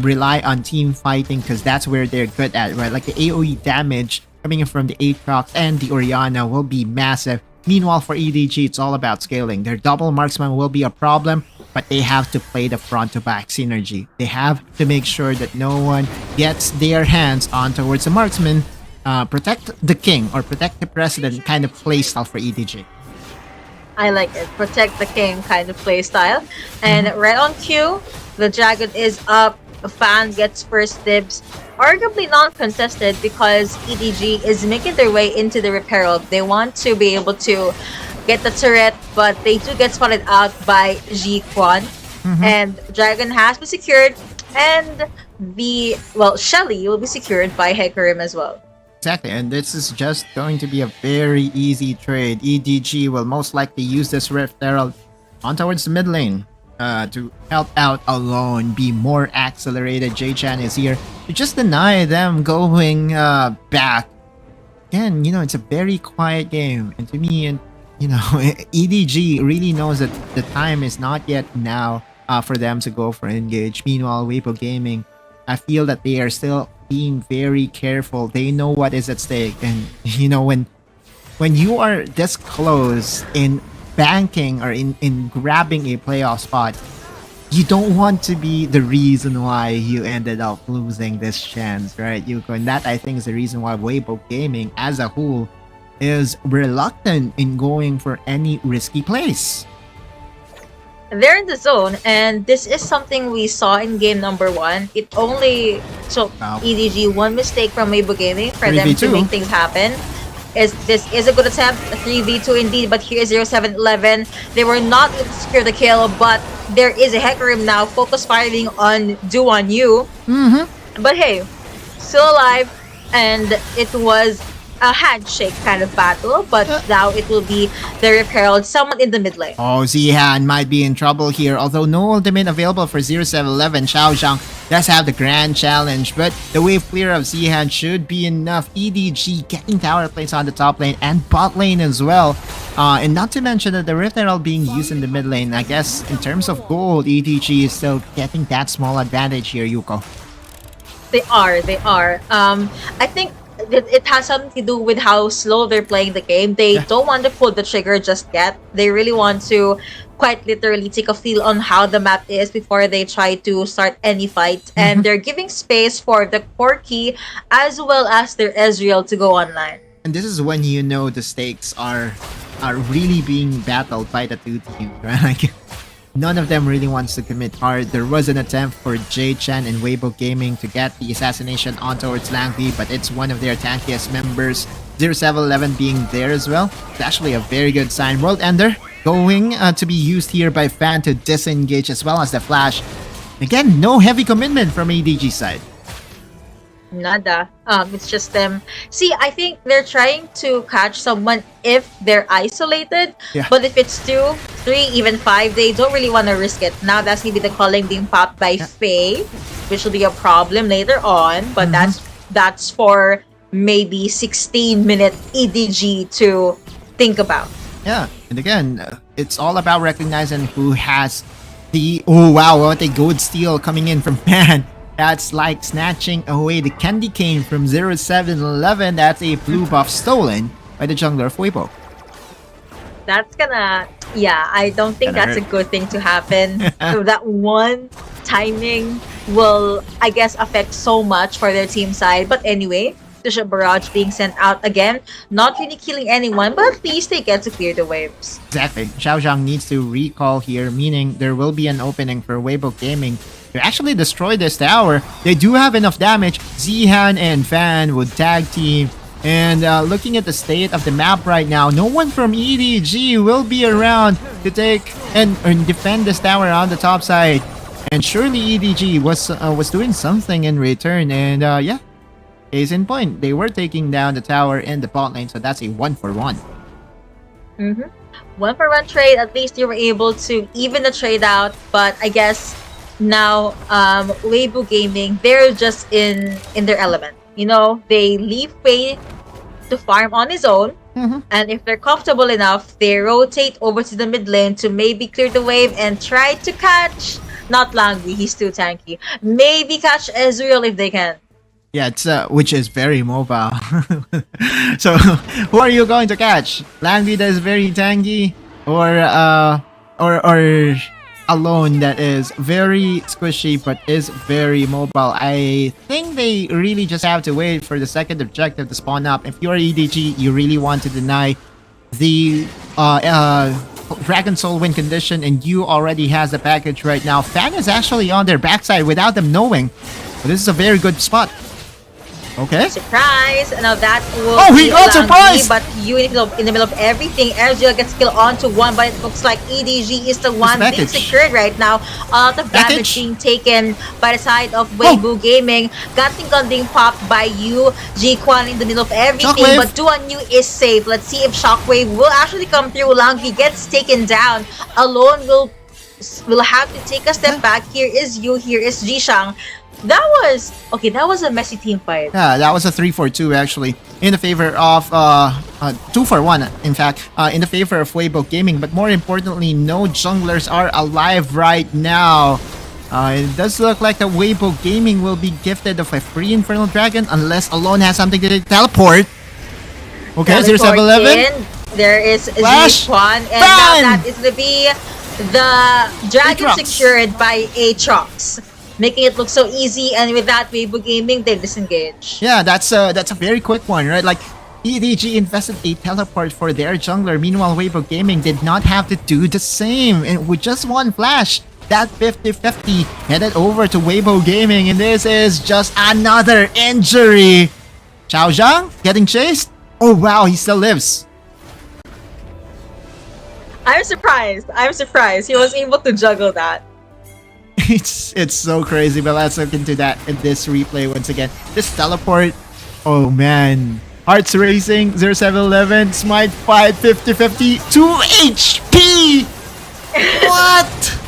rely on team fighting, because that's where they're good at, right? Like the AoE damage coming in from the Aatrox and the Orianna will be massive. Meanwhile, for EDG, it's all about scaling. Their double marksman will be a problem, but they have to play the front-to-back synergy. They have to make sure that no one gets their hands on towards the marksman. Protect the king, or protect the president kind of playstyle for EDG. I like it. Protect the king kind of playstyle. And right on cue, the dragon is up. A fan gets first dibs. Arguably not contested because EDG is making their way into the repair hub. They want to be able to get the turret, but they do get spotted out by Ji Quan. And dragon has been secured, and Shelly will be secured by Hecarim as well. Exactly, and this is just going to be a very easy trade. EDG will most likely use this Rift Herald on towards the mid lane to help out alone, be more accelerated. J-Chan is here to just deny them going back again, it's a very quiet game. And to me, and EDG really knows that the time is not yet now for them to go for engage. Meanwhile, Weibo Gaming, I feel that they are still being very careful. They know what is at stake. And, when you are this close in banking or in grabbing a playoff spot, you don't want to be the reason why you ended up losing this chance, right, Yuko? And that, I think, is the reason why Weibo Gaming as a whole is reluctant in going for any risky plays. They're in the zone, and this is something we saw in game number 1. It only took EDG one mistake from Weibo Gaming for them to 3v2. make things happen. This is a good attempt, a 3v2 indeed, but here's 0711. They were not able to secure the kill, but there is a Hecarim now focus firing on Duan Yu. But hey, still alive, and it was a handshake kind of battle, but now it will be the Rip Herald, someone in the mid lane. Oh, Zihan might be in trouble here. Although no ultimate available for 0711, Xiao Zhang does have the grand challenge, but the wave clear of Zihan should be enough. EDG getting tower plates on the top lane and bot lane as well. And not to mention that the Rift Herald being used in the mid lane. I guess in terms of gold, EDG is still getting that small advantage here, Yuko. They are. I think it has something to do with how slow they're playing the game. They don't want to pull the trigger just yet. They really want to quite literally take a feel on how the map is before they try to start any fight. And they're giving space for the Corki as well as their Ezreal to go online. And this is when the stakes are really being battled by the two teams, right? Like, none of them really wants to commit hard. There was an attempt for J-Chan and Weibo Gaming to get the assassination on towards Langby, but it's one of their tankiest members, 0711, being there as well. It's actually a very good sign. World Ender going to be used here by Fan to disengage as well as the flash. Again, no heavy commitment from EDG side. Nada. It's just them. See, I think they're trying to catch someone if they're isolated. Yeah. But if it's 2, 3, even 5, they don't really want to risk it. Now that's maybe the calling being popped by Faye, which will be a problem later on. But that's for maybe 16-minute EDG to think about. Yeah, and again, it's all about recognizing who has the... Oh wow, what a good steal coming in from Fan. That's like snatching away the candy cane from 0711. That's a blue buff stolen by the jungler of Weibo. That's gonna... Yeah, I don't think Gonna that's hurt. a good thing to happen. So that one timing will, I guess, affect so much for their team side. But anyway, the barrage being sent out again. Not really killing anyone, but at least they get to clear the waves. Exactly. Xiao Zhang needs to recall here, meaning there will be an opening for Weibo Gaming to actually destroy this tower. They do have enough damage. Zihan and Fan would tag team. And looking at the state of the map right now, no one from EDG will be around to take and defend this tower on the top side. And surely EDG was doing something in return. And yeah, case in point, they were taking down the tower in the bot lane. So that's a 1-for-1. 1-for-1 trade. At least you were able to even the trade out. But I guess now Weibo Gaming, they're just in their element. You know, they leave Faye to farm on his own. And if they're comfortable enough, they rotate over to the mid lane to maybe clear the wave and try to catch, not Langby, he's too tanky. Maybe catch Ezreal if they can. Yeah, it's which is very mobile. So who are you going to catch? Langby that is very tanky, or alone that is very squishy but is very mobile? I think they really just have to wait for the second objective to spawn up. If you're EDG, you really want to deny the Dragon Soul win condition, and you already has the package right now. Fan is actually on their backside without them knowing. So this is a very good spot. Okay. Surprise! Now that will he be got Langby, surprised! but you in the middle of everything. Ezreal gets killed onto one, but it looks like EDG is the one being package. secured right now. A lot of damage being taken by the side of Weibo Gaming. Gatling gun being popped by you, G-Quan in the middle of everything, Shockwave. but Duan Yu is safe. Let's see if Shockwave will actually come through. Langby gets taken down. Alone will will have to take a step back. Here is Yu, here is Jishang. That was a messy team fight. Yeah, that was a 3-4-2 actually, in the favor of 2-4-1 in fact, in the favor of Weibo Gaming. But more importantly, no junglers are alive right now. It does look like that Weibo Gaming will be gifted of a free Infernal Dragon unless Alone has something to teleport. Okay, 0711. There is Flash. G1, and now that is to be the dragon Aatrox. secured by Aatrox, making it look so easy. And with that, Weibo Gaming, they disengage. Yeah, that's a very quick one, right? Like EDG invested a teleport for their jungler. Meanwhile, Weibo Gaming did not have to do the same, and with just one flash, that 50-50 headed over to Weibo Gaming, and this is just another injury. Chao Zhang getting chased. Oh wow, he still lives. I'm surprised. He was able to juggle that. It's so crazy, but let's look into that in this replay once again. This teleport, oh man. Hearts racing, 0711, smite 5, 50-50, 2 HP! What?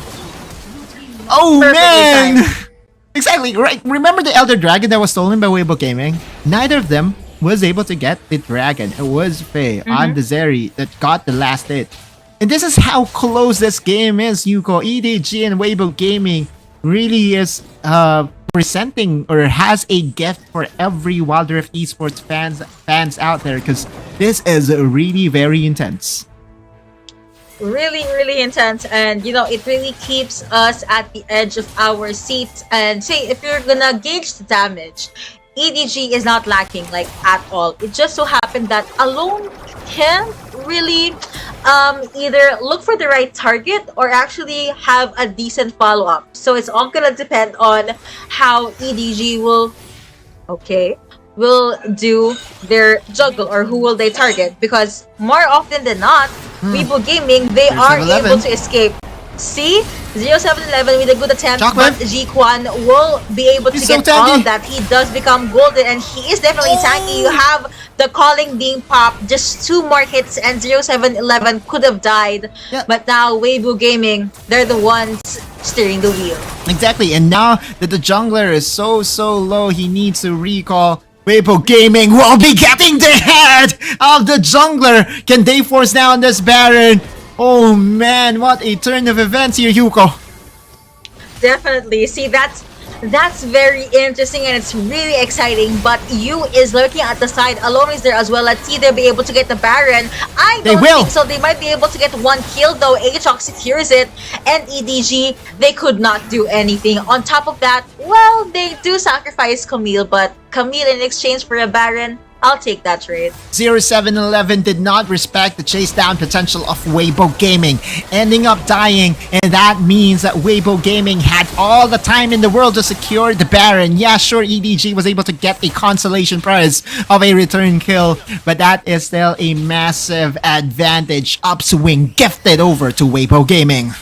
Oh man! Exactly, right. Remember the Elder Dragon that was stolen by Weibo Gaming? Neither of them was able to get the dragon. It was Faye on the Zeri that got the last hit. And this is how close this game is, Yuko. EDG and Weibo Gaming really is presenting or has a gift for every Wild Rift Esports fans out there, because this is really very intense. Really intense, and it really keeps us at the edge of our seats. And say, if you're gonna gauge the damage, EDG is not lacking like at all. It just so happened that Alone can't really either look for the right target or actually have a decent follow-up. So it's all gonna depend on how EDG will do their juggle, or who will they target, because more often than not, Weibo Gaming, they are able to escape. See? 0711 with a good attempt, but Ji-Quan will be able to get all of that. He does become golden, and he is definitely tanky. You have the calling being popped, just 2 more hits, and 0711 could have died. But now, Weibo Gaming, they're the ones steering the wheel. Exactly, and now that the jungler is so low, he needs to recall. Weibo Gaming will be getting the head of the jungler. Can they force down this Baron? Oh man, what a turn of events here, Yuko. Definitely. See, that's very interesting, and it's really exciting. But Yu is lurking at the side. Alone is there as well. Let's see if they'll be able to get the Baron. I don't think so. They might be able to get 1 kill though. Aatrox secures it, and EDG, they could not do anything. On top of that, well, they do sacrifice Camille, but Camille in exchange for a Baron, I'll take that trade. 0711 did not respect the chase down potential of Weibo Gaming, ending up dying, and that means that Weibo Gaming had all the time in the world to secure the Baron. Yeah, sure, EDG was able to get a consolation prize of a return kill, but that is still a massive advantage. Upswing gifted over to Weibo Gaming.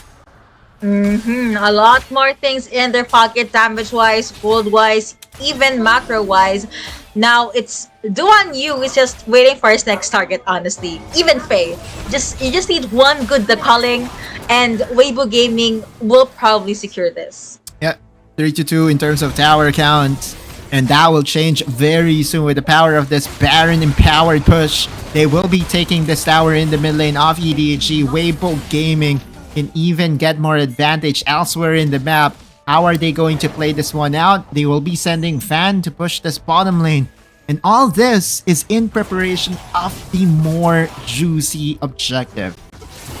A lot more things in their pocket, damage-wise, gold-wise, even macro-wise. Now it's Duan Yu is just waiting for his next target, honestly. Even Faye. You just need 1 good the calling, and Weibo Gaming will probably secure this. Yeah, 3-2 in terms of tower count. And that will change very soon with the power of this Baron empowered push. They will be taking this tower in the mid lane of EDG. Weibo Gaming can even get more advantage elsewhere in the map. How are they going to play this one out? They will be sending Fan to push this bottom lane. And all this is in preparation of the more juicy objective.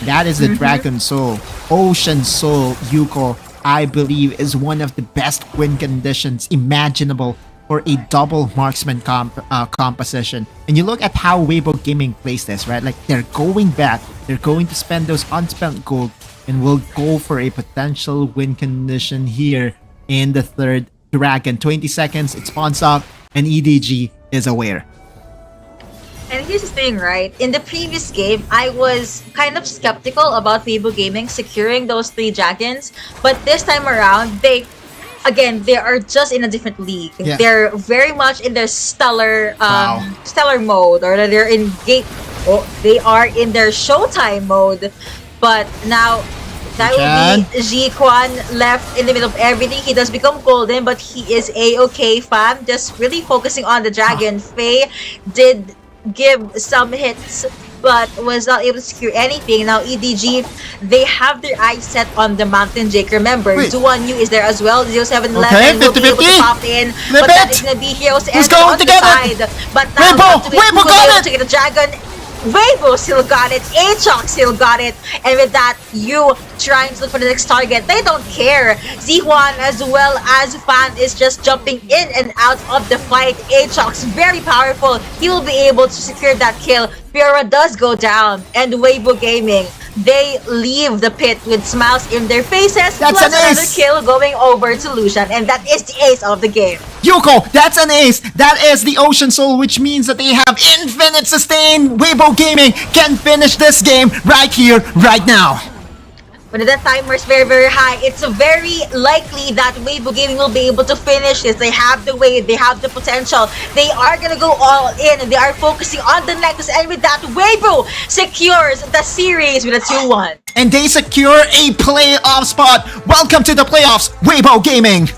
That is the Dragon Soul. Ocean Soul, Yuko, I believe is one of the best win conditions imaginable for a double marksman composition. And you look at how Weibo Gaming plays this, right? Like, they're going back. They're going to spend those unspent gold and will go for a potential win condition here in the 3rd Dragon. 20 seconds, it spawns up, and EDG is aware. And here's the thing, right? In the previous game, I was kind of skeptical about Weibo Gaming securing those 3 dragons. But this time around, they are just in a different league. Yeah. They're very much in their stellar mode, or they're in they are in their showtime mode. But now That will be Ji-Quan left in the middle of everything. He does become golden, but he is A-okay, fam. Just really focusing on the dragon. Faye did give some hits, but was not able to secure anything. Now EDG, they have their eyes set on the Mountain Jake. Remember, Zuan Yu is there as well. 0711 will be able to pop in, but that is gonna be Heroes and on the side. But now Weibo got it to get the dragon. Weibo still got it, Aatrox still got it, and with that, you trying to look for the next target. They don't care. Zihuan as well as Fan is just jumping in and out of the fight. Aatrox, very powerful. He will be able to secure that kill. Fiora does go down, and Weibo Gaming, they leave the pit with smiles in their faces. That's plus an another ace. kill going over to Lucian, and that is the ace of the game. Yuko, that's an ace. That is the Ocean Soul, which means that they have infinite sustain. Weibo Gaming can finish this game right here, right now. When the timer is very, very high, it's very likely that Weibo Gaming will be able to finish this. They have the way, they have the potential. They are gonna go all in, and they are focusing on the Nexus. And with that, Weibo secures the series with a 2-1. And they secure a playoff spot. Welcome to the playoffs, Weibo Gaming.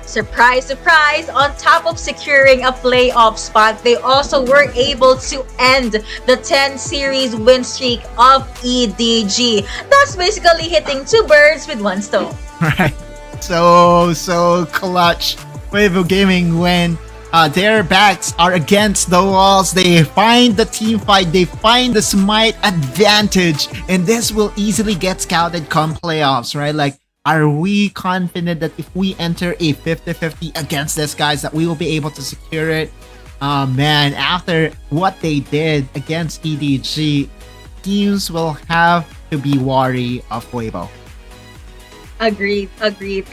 Surprise, surprise, on top of securing a playoff spot, they also were able to end the 10 series win streak of EDG. That's basically hitting two birds with one stone. Right. So clutch. Weibo Gaming when their backs are against the walls. They find the team fight. They find the smite advantage. And this will easily get scouted come playoffs, right? Like, are we confident that if we enter a 50-50 against this, guys, that we will be able to secure it? Man, after what they did against EDG, teams will have to be wary of Weibo. Agreed.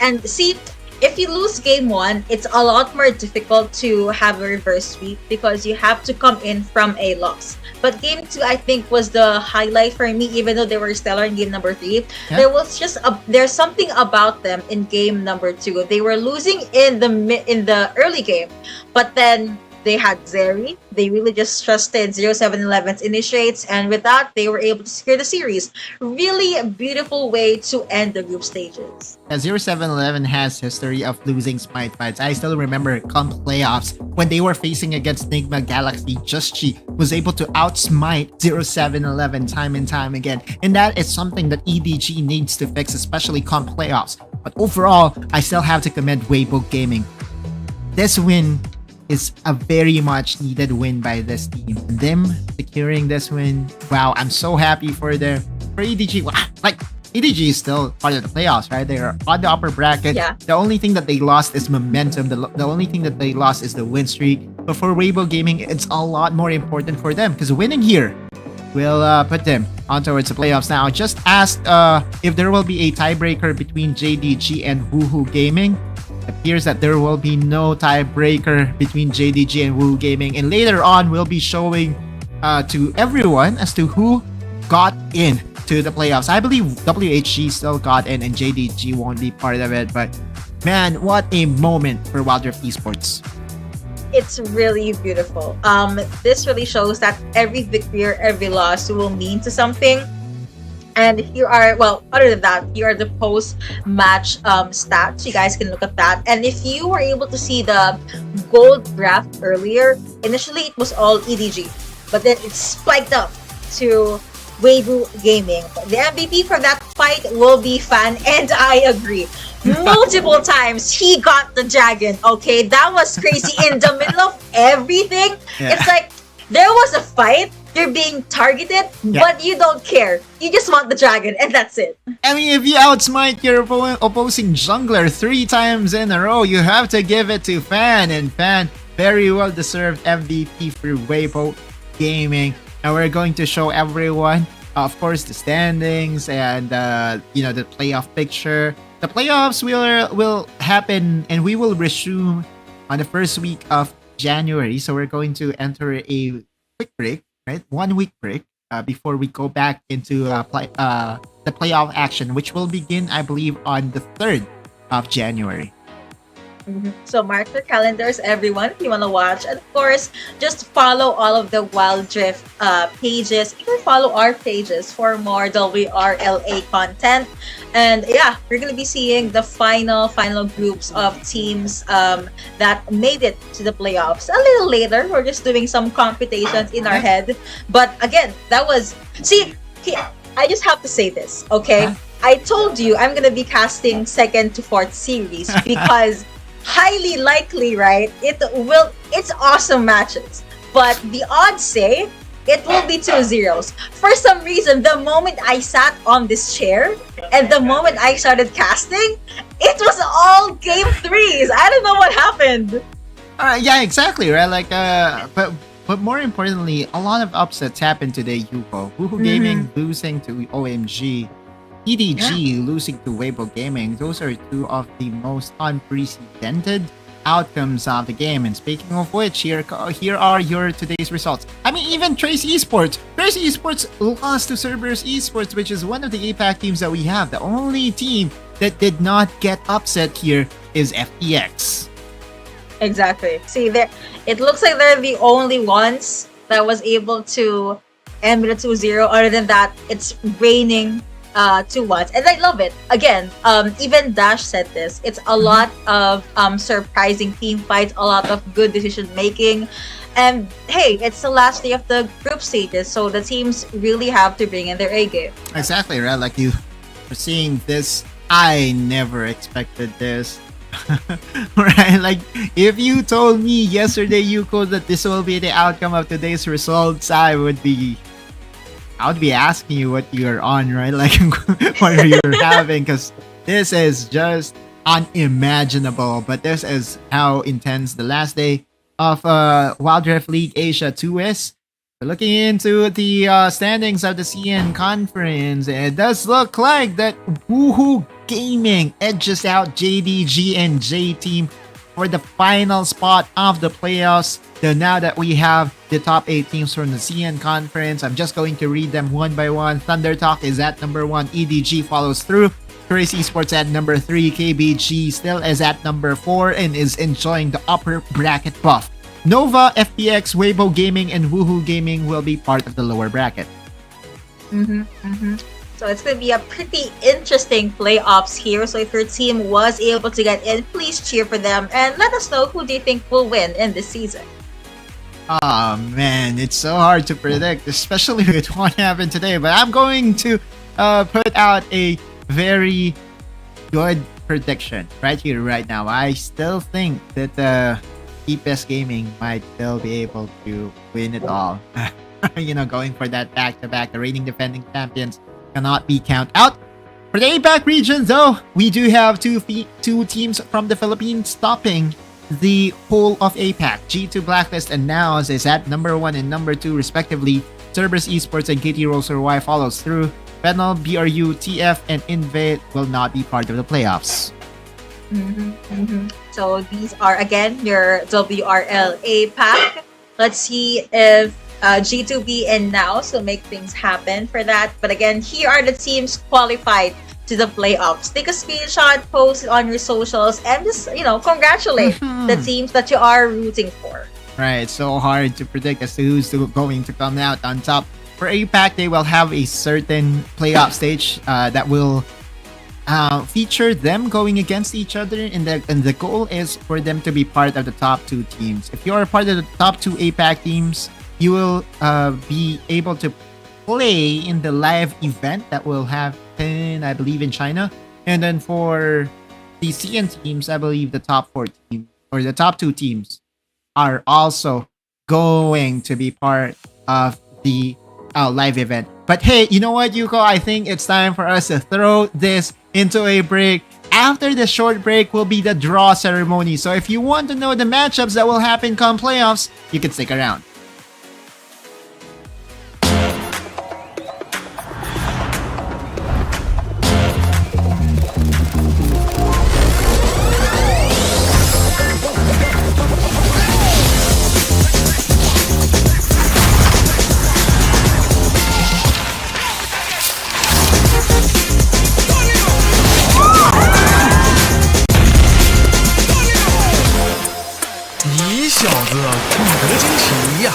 And see, if you lose game 1, it's a lot more difficult to have a reverse sweep because you have to come in from a loss. But game 2, I think, was the highlight for me, even though they were stellar in game number 3. Yeah. There was just there's something about them in game number 2. They were losing in the early game, but then they had Zeri. They really just trusted 0711's initiates, and with that, they were able to secure the series. Really a beautiful way to end the group stages. 0711 has history of losing smite fights. I still remember come playoffs when they were facing against Nigma Galaxy, Just Chi was able to outsmite 0711 time and time again. And that is something that EDG needs to fix, especially come playoffs. But overall, I still have to commend Weibo Gaming. This win is a very much needed win by this team. Them securing this win, wow, I'm so happy for them. For EDG, wow, like EDG is still part of the playoffs, right? They are on the upper bracket. Yeah. The only thing that they lost is momentum. The only thing that they lost is the win streak. But for Weibo Gaming, it's a lot more important for them because winning here will put them on towards the playoffs. Now, just asked if there will be a tiebreaker between JDG and Woohoo Gaming. Appears that there will be no tiebreaker between JDG and Woo Gaming, and later on we'll be showing to everyone as to who got in to the playoffs. I believe WHG still got in and JDG won't be part of it, but man, what a moment for Wild Rift Esports. It's really beautiful. This really shows that every victory or every loss will mean to something. And here are, well, other than that, here are the post-match stats. You guys can look at that. And if you were able to see the gold graph earlier, initially it was all EDG. But then it spiked up to Weibo Gaming. The MVP for that fight will be Fan, and I agree. Multiple times, he got the dragon, okay? That was crazy. In the middle of everything, it's like, there was a fight, you're being targeted, but you don't care. You just want the dragon, and that's it. I mean, if you outsmite your opposing jungler 3 times in a row, you have to give it to Fan, and Fan, very well deserved MVP for Weibo Gaming. And we're going to show everyone, of course, the standings and the playoff picture. The playoffs will happen, and we will resume on the first week of January. So we're going to enter a quick break, right? 1 week break before we go back into the playoff action, which will begin, I believe, on the 3rd of January. So mark your calendars, everyone, if you want to watch. And of course, just follow all of the Wild Drift pages. You can follow our pages for more WRL-A content. And yeah, we're going to be seeing the final groups of teams that made it to the playoffs. A little later, we're just doing some computations in our head. But again, that was... See, I just have to say this, okay? I told you I'm going to be casting 2nd to 4th series because... highly likely, right? It's awesome matches. But the odds say it will be 2-0. For some reason, the moment I sat on this chair and the moment I started casting, it was all game 3s. I don't know what happened. Yeah, exactly, right? Like, but more importantly, a lot of upsets happened today, Yuko. Woohoo Gaming losing to OMG. EDG losing to Weibo Gaming. Those are two of the most unprecedented outcomes of the game. And speaking of which, here are your today's results. I mean, even Trace Esports lost to Cerberus Esports, which is one of the APAC teams that we have. The only team that did not get upset here is FPX. Exactly. See, it looks like they're the only ones that was able to end with a 2-0. Other than that, it's raining 2-1, and I love it. Again, even Dash said this. It's a lot of surprising team fights, a lot of good decision making, and hey, it's the last day of the group stages, so the teams really have to bring in their A game. Exactly, right? Like you are seeing this. I never expected this. Right? Like if you told me yesterday, Yuko, that this will be the outcome of today's results, I would be asking you what you're on, right? Like what you're having, because this is just unimaginable. But this is how intense the last day of Wild Rift League Asia 2 is. We're looking into the standings of the CN conference. It does look like that Woohoo Gaming edges out JDG and J Team for the final spot of the playoffs. So now that we have the top 8 teams from the CN conference, I'm just going to read them one by one. Thunder Talk is at number 1. EDG follows through. Trace Esports at number 3. KBG still is at number 4 and is enjoying the upper bracket buff. Nova, FPX, Weibo Gaming, and Woohoo Gaming will be part of the lower bracket. So it's going to be a pretty interesting playoffs here. So if your team was able to get in, please cheer for them and let us know who do you think will win in this season. Oh man, it's so hard to predict, especially with what happened today. But I'm going to put out a very good prediction right here, right now. I still think that EPS Gaming might still be able to win it all. Going for that back-to-back. The reigning defending champions cannot be count out. For the APAC region, though, we do have two teams from the Philippines stopping the whole of APAC. G2 Blacklist and Nows is at number 1 and number 2 respectively. Cerberus Esports and KT Roller Y follows through. Fennel, BRU, TF, and Invade will not be part of the playoffs. So these are again your WRL-A pack. Let's see if G2B and Nows will make things happen for that. But again, here are the teams qualified to the playoffs. Take a screenshot, post it on your socials, and just, congratulate the teams that you are rooting for. Right, so hard to predict as to who's going to come out on top. For APAC, they will have a certain playoff stage that will feature them going against each other, and the goal is for them to be part of the top 2 teams. If you are part of the top 2 APAC teams, you will be able to play in the live event that will happen, I believe, in China. And then for the CN teams, I believe the top 4 teams or the top 2 teams are also going to be part of the live event. But hey, you know what, Yuko? I think it's time for us to throw this into a break. After the short break will be the draw ceremony. So if you want to know the matchups that will happen come playoffs, you can stick around. 小子得惊奇呀！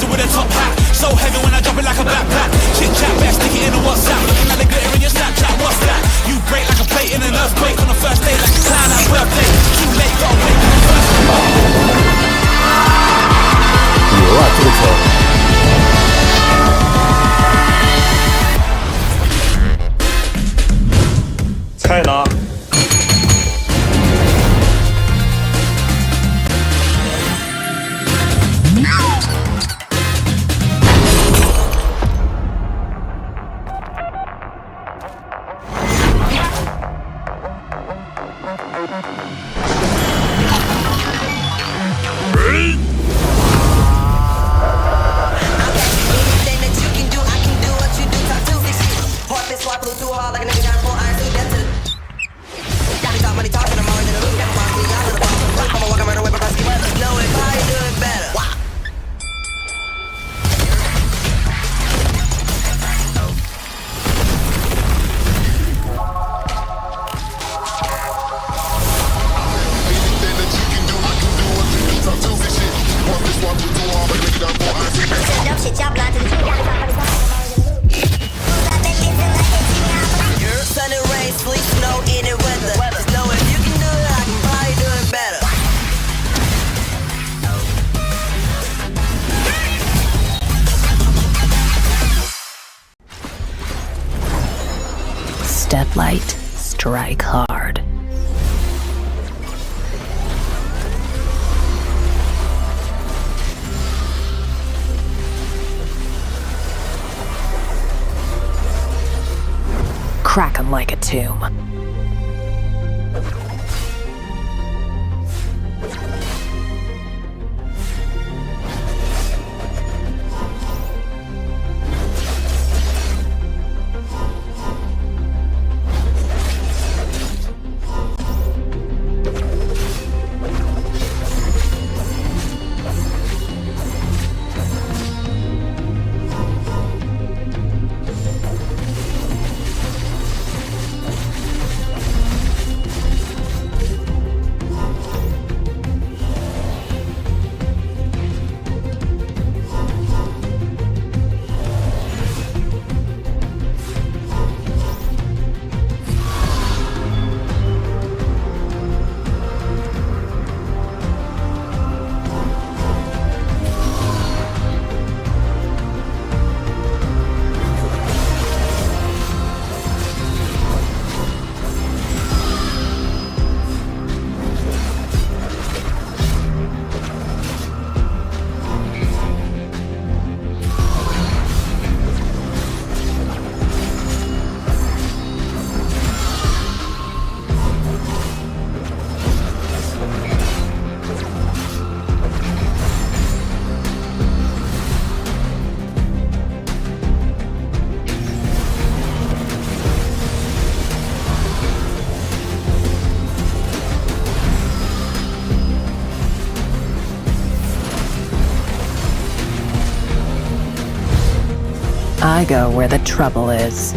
with a top hat, so heavy when I drop it like a backpack. Chit chat, best stick it in a WhatsApp. Looking at the glitter in your Snapchat, what's that? You break like a plate in an earthquake on the first day, like a clown at birthday. Too late, gotta wait for the first. 牛啊，这个车！菜呢？ Step light, strike hard. Crack 'em like a tomb. I go where the trouble is.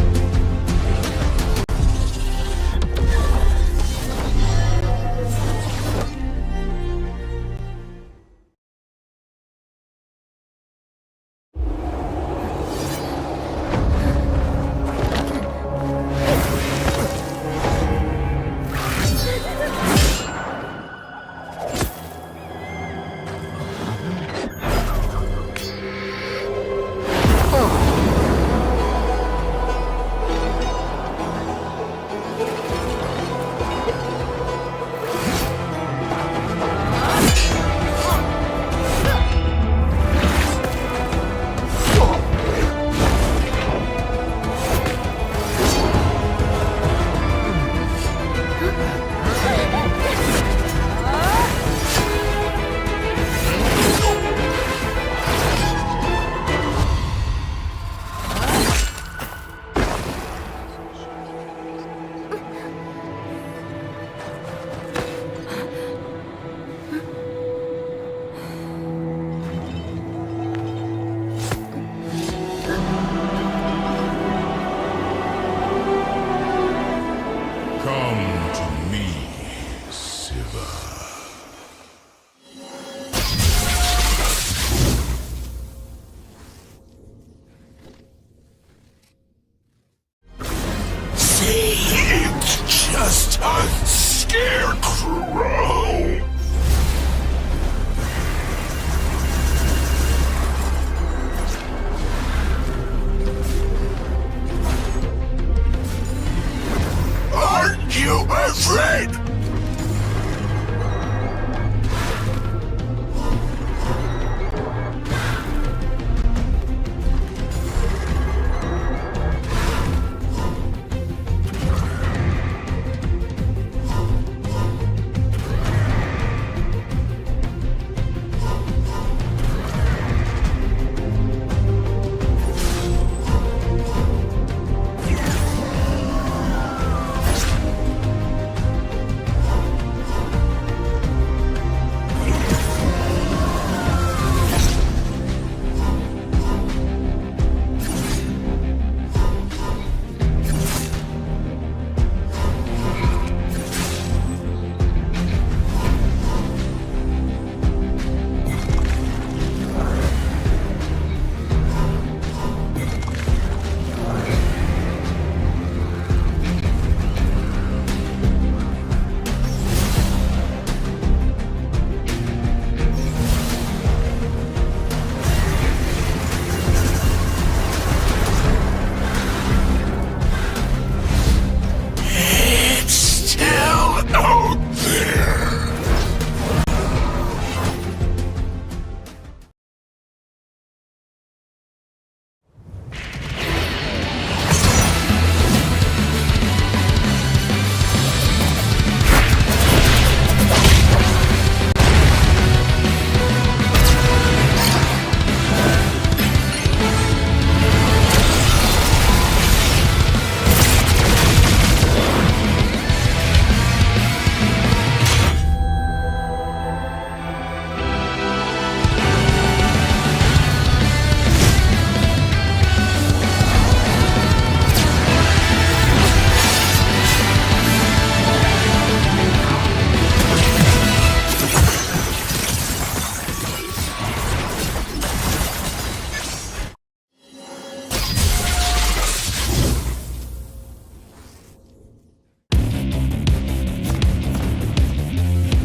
See, it's just a scarecrow. Aren't you afraid?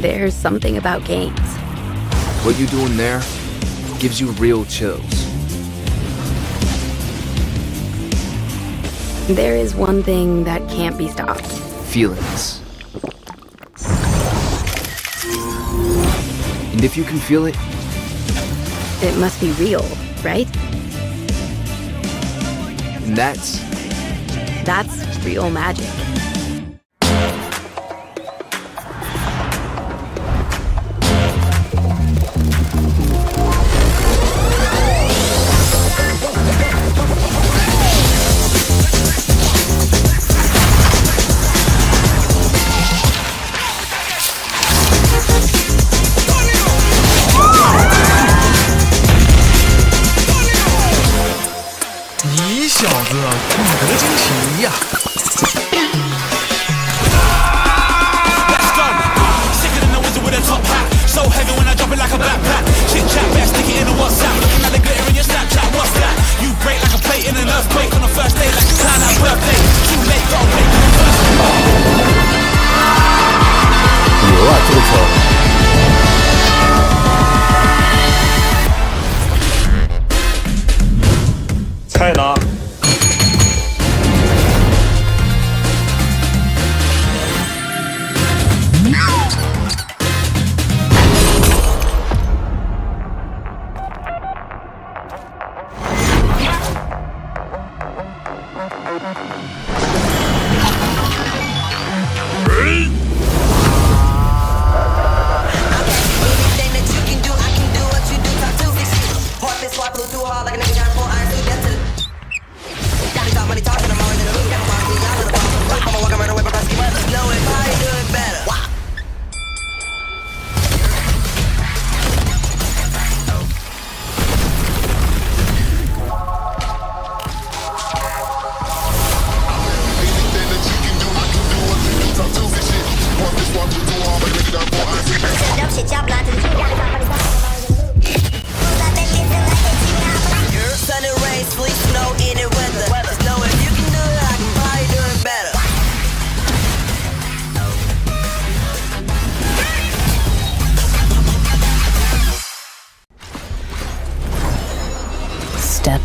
There's something about games. What you doing there gives you real chills. There is one thing that can't be stopped. Feelings. And if you can feel it, it must be real, right? And that's real magic.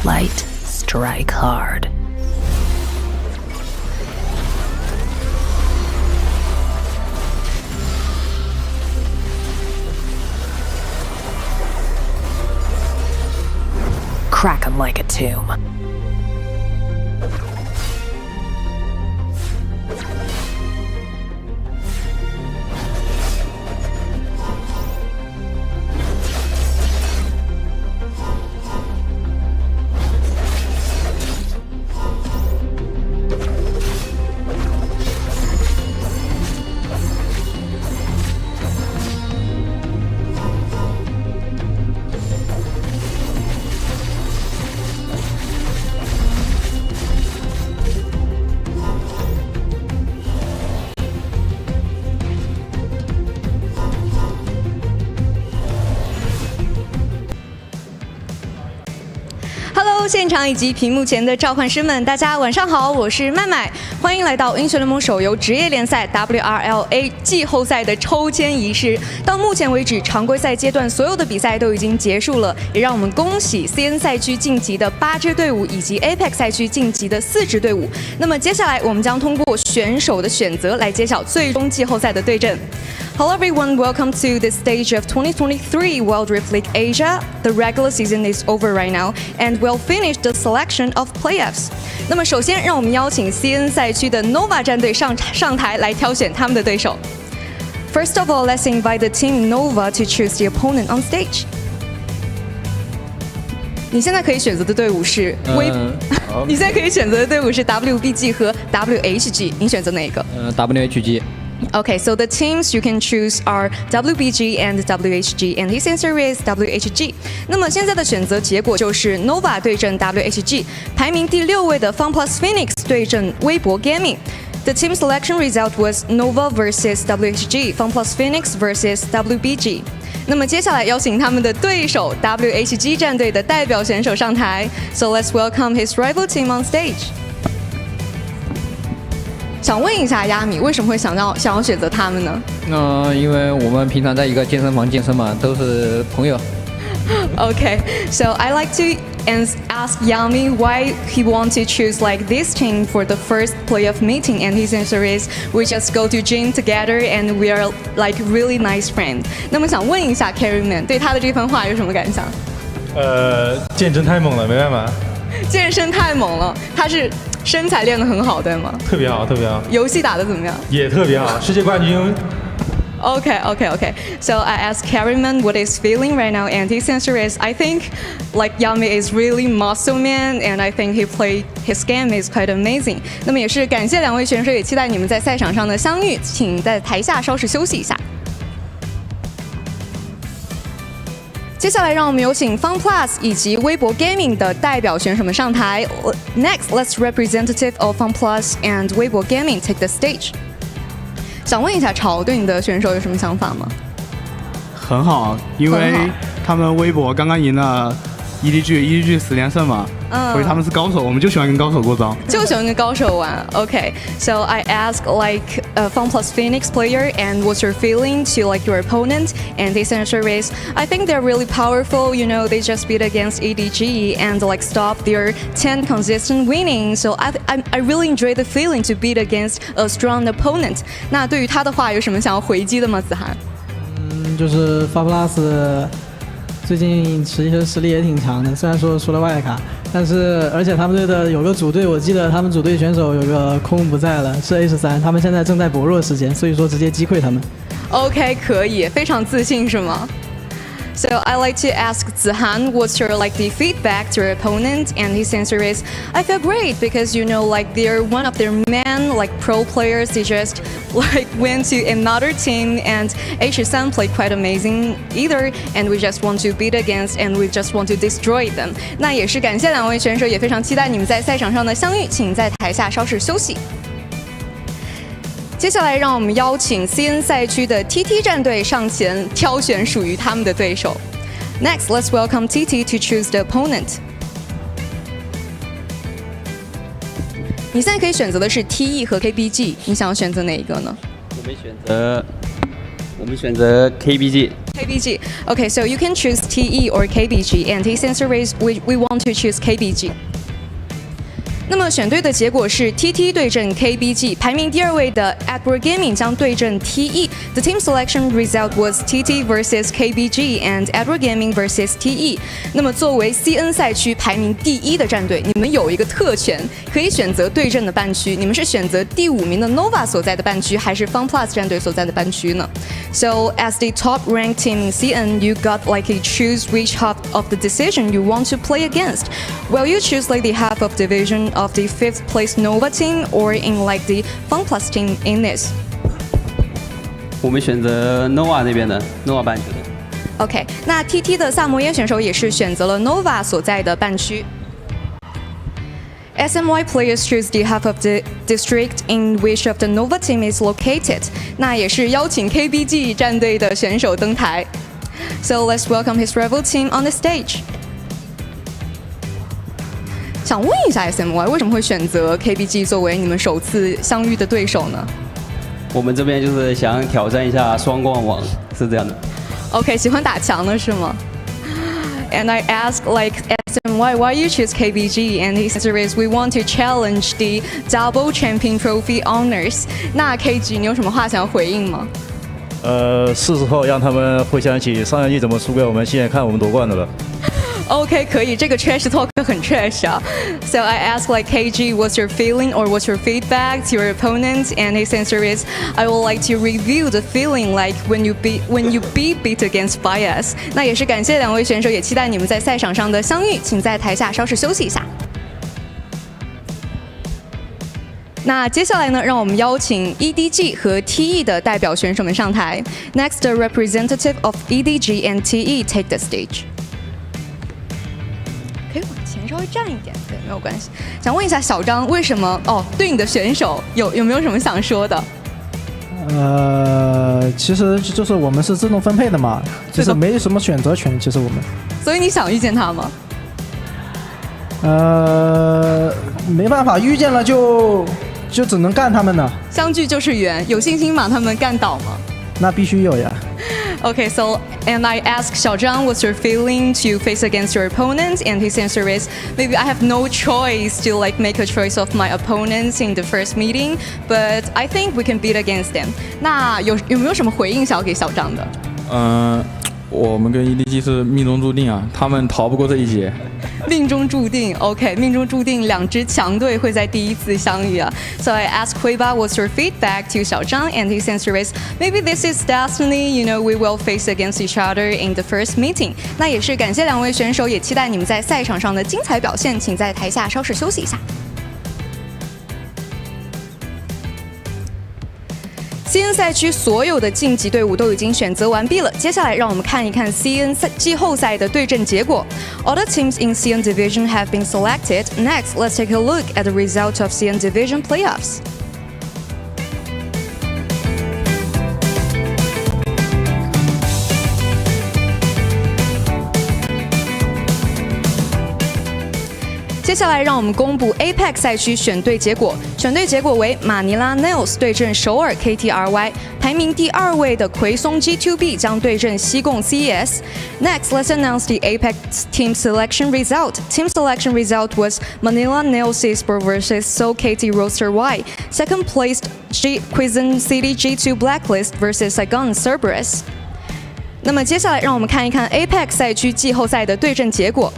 light, strike hard. Crack 'em like a tomb. Hello， 现场以及屏幕前的召唤师们，大家晚上好，我是麦麦，欢迎来到英雄联盟手游职业联赛 WRL-A 季后赛的抽签仪式。到目前为止，常规赛阶段所有的比赛都已经结束了，也让我们恭喜 CN 赛区晋级的8支队伍以及 APEX 赛区晋级的4支队伍。那么接下来我们将通过选手的选择来揭晓最终季后赛的对阵。Hello everyone, welcome to the stage of 2023 World Rift League Asia. The regular season is over right now, and we'll finish the selection of playoffs. 那么首先，让我们邀请 CN 赛区的 Nova 战队上台来挑选他们的对手。First of all, let's invite the team Nova to choose the opponent on stage. 你现在可以选择的队伍是你现在可以选择的队伍是 WBG 和 WHG， 你选择哪一个？WHG。Okay, so the teams you can choose are WBG and WHG, and his answer is WHG. 那么现在的选择结果就是 Nova 对阵 WHG， 排名第6位的 FunPlus Phoenix 对阵微博 Gaming。The team selection result was Nova versus WHG, FunPlus Phoenix versus WBG. 那么接下来邀请他们的对手 WHG 战队的代表选手上台。So let's welcome his rival team on stage. 想问一下亚米，为什么会想要选择他们呢？因为我们平常在一个健身房健身嘛，都是朋友。Okay, so I like to ask Yami why he wants to choose like this team for the first playoff meeting, and his answer is we just go to gym together and we are like really nice friends. 那么想问一下 Carryman 对他的这番话有什么感想？健身太猛了，没办法。健身太猛了，他是身材练得很好，对吗？特别好，特别好。游戏打得怎么样？也特别好，世界冠军。Okay. So I asked Carryman what he's feeling right now, and his answer is, I think, like Yami is really muscle man, and I think his game is quite amazing. 那么也是感谢两位选手，也期待你们在赛场上的相遇，请在台下稍事休息一下。接下来让我们有请 FunPlus 以及微博 Gaming 的代表选手们上台。Next, let's representative of FunPlus and 微博 Gaming take the stage. 想问一下潮对你的选手有什么想法吗？很好，因为他们微博刚刚赢了 EDG 10连胜嘛，所以他们是高手，我们就喜欢跟高手过招，就喜欢跟高手玩。Okay, so I asked like a FunPlus Phoenix player, and what's your feeling to like your opponent? And his answer is, I think they're really powerful. You know, they just beat against EDG and like stop their 10 consistent winning. So I really enjoy the feeling to beat against a strong opponent. 那对于他的话有什么想要回击的吗？子涵？就是 FunPlus 最近实力也挺强的，虽然说输了外卡，但是而且他们队的有个组队，我记得他们组队选手有个空不在了，是 A13，他们现在正在薄弱时间，所以说直接击溃他们。OK， 可以，非常自信是吗？So I like to ask Zihan what's your like the feedback to your opponent, and his answer is, I feel great because you know like they're one of their main like pro players. They just like went to another team, and H3 played quite amazing either, and we just want to beat against and we just want to destroy them. 那也是感谢两位选手，也非常期待你们在赛场上的相遇，请在台下稍事休息。接下来，让我们邀请 CN 赛区的 TT 战队上前挑选属于他们的对手。Next, let's welcome TT to choose the opponent. 你现在可以选择的是 TE 和 KBG， 你想要选择哪一个呢？我们选择 KBG。KBG. Okay, so you can choose TE or KBG, and his answer is we want to choose KBG. 那么选对的结果是 TT 对阵 KBG， 排名第2位的 Edward Gaming 将对阵 TE。The team selection result was TT versus KBG and Edward Gaming versus TE。那么作为 CN 赛区排名第1的战队，你们有一个特权，可以选择对阵的半区。你们是选择第5名的 Nova 所在的半区，还是 FunPlus 战队所在的半区呢 ？So as the top ranked team in CN, you got like a choose which half of the decision you want to play against. Will you choose like the half of division of the 5th place Nova team or in like the FunPlus team in this? 我们选择 Nova 那边的 Nova 半区的。OK， 那 TT 的萨摩耶选手也是选择了 Nova 所在的半区。SMY players choose the half of the district in which of the Nova team is located. 那也是邀请 KBG 战队的选手登台。So let's welcome his rival team on the stage. 想问一下 SMY 为什么会选择 KBG 作为你们首次相遇的对手呢？我们这边就是想挑战一下双冠王，是这样的。OK， 喜欢打墙的是吗？ And I asked like SMY why you choose KBG, and his answer is we want to challenge the double champion trophy honors. 那 KG 你有什么话想要回应吗？是时候让他们回想起上一季怎么输给我们，现在看我们夺冠的了。OK， 可以，这个 trash talk 很 trash 啊。So I asked like KG, what's your feeling or what's your feedback to your opponent? And his answer is, I would like to review the feeling like when you be beat against FPX. 那也是感谢2位选手，也期待你们在赛场上的相遇。请在台下稍事休息一下。那接下来呢，让我们邀请 EDG 和 TE 的代表选手们上台。Next, the representative of EDG and TE take the stage. 可以往前稍微站一点，对，没有关系。想问一下小张，为什么对你的选手有没有什么想说的？其实就是我们是自动分配的嘛，就是没什么选择权。其实我们，所以你想遇见他吗？没办法，遇见了就只能干他们了。相聚就是缘，有信心把他们干倒吗？那必须有呀。Okay, so and I asked Xiao Zhang, what's your feeling to face against your opponent? And his answer is, maybe I have no choice to like make a choice of my opponents in the first meeting, but I think we can beat against them. 那有没有什么回应想要给小张的？我们跟 EDG 是命中注定啊，他们逃不过这一劫。命中注定 ，OK， 命中注定2支强队会在第1次相遇啊。So I asked Huiba, what's your feedback to 小张 and his answer is, maybe this is destiny, you know, we will face against each other in the first meeting. 那也是感谢2位选手，也期待你们在赛场上的精彩表现，请在台下稍事休息一下。CN 赛区所有的晋级队伍都已经选择完毕了，接下来让我们看一看 CN 季后赛的对阵结果。All the teams in CN division have been selected. Next, let's take a look at the result of CN division playoffs. 接下来让我们公布 APEX 赛区选队结果。选队结果为马尼拉 Nails 对阵首尔 KTRY， 排名第2位的葵松 G2B 将对阵西贡 CES。Next, let's announce the APEX team selection result. Team selection result was Manila Nails Esports versus Seoul KT Roaster Y. Second placed Quezon City G2 Blacklist versus Saigon Cerberus。那么接下来让我们看一看 APEX 赛区季后赛的对阵结果。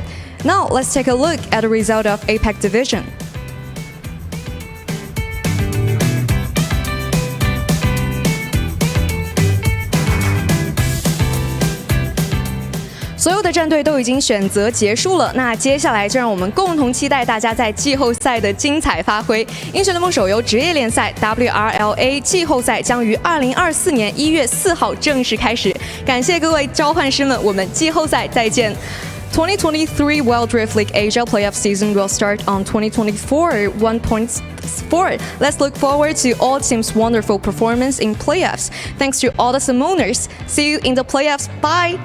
Now, let's take a look at the result of APEC Division. 所有的战队都已经选择结束了，那接下来就让我们共同期待大家在季后赛的精彩发挥。英雄联盟手游职业联赛 WRL-A 季后赛将于2024年1月4号正式开始。感谢各位召唤师们，我们季后赛再见。2023 Wild Rift League Asia playoff season will start on 2024 1.4. Let's look forward to all teams' wonderful performance in playoffs. Thanks to all the summoners. See you in the playoffs. Bye!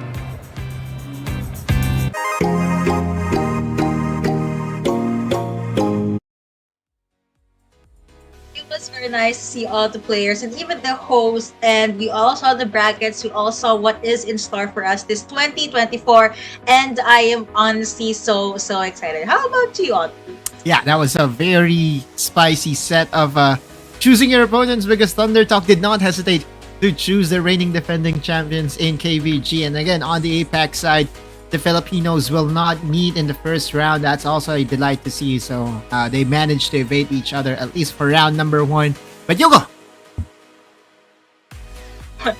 It was very nice to see all the players and even the host. And we all saw the brackets. We all saw what is in store for us this 2024. And I am honestly so excited. How about you all? Yeah, that was a very spicy set of choosing your opponents, because Thunder Talk did not hesitate to choose the reigning defending champions in KVG. And again, on the Apex side, the Filipinos will not meet in the first round. That's also a delight to see. So they managed to evade each other, at least for round number 1. But Yogo!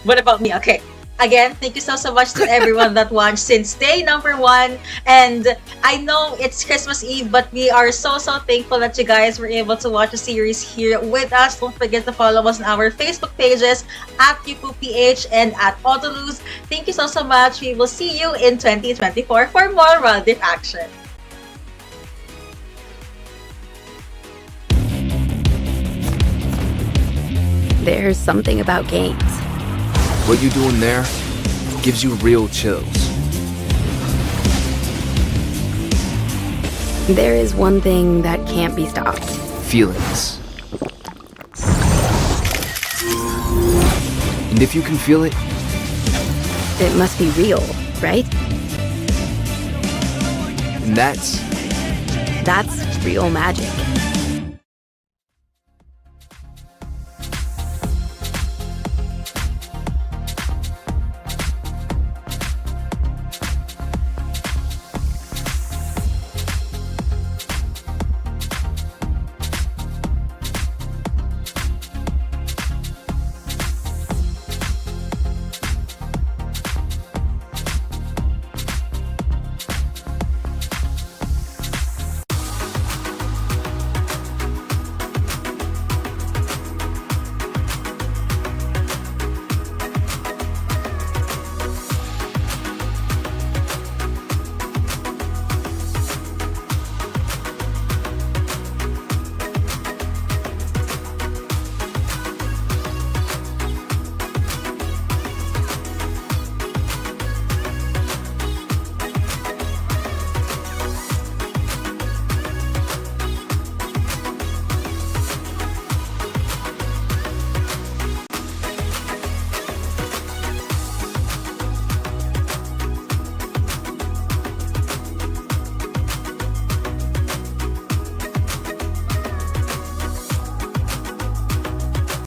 What about me? Okay. Again, thank you so much to everyone that watched since day number 1. And I know it's Christmas Eve, but we are so thankful that you guys were able to watch the series here with us. Don't forget to follow us on our Facebook pages at YouPoopPH and at Autolose. Thank you so much. We will see you in 2024 for more Wild Rift action. There's something about games. What you doing there gives you real chills. There is one thing that can't be stopped. Feelings. And if you can feel it, it must be real, right? And that's real magic.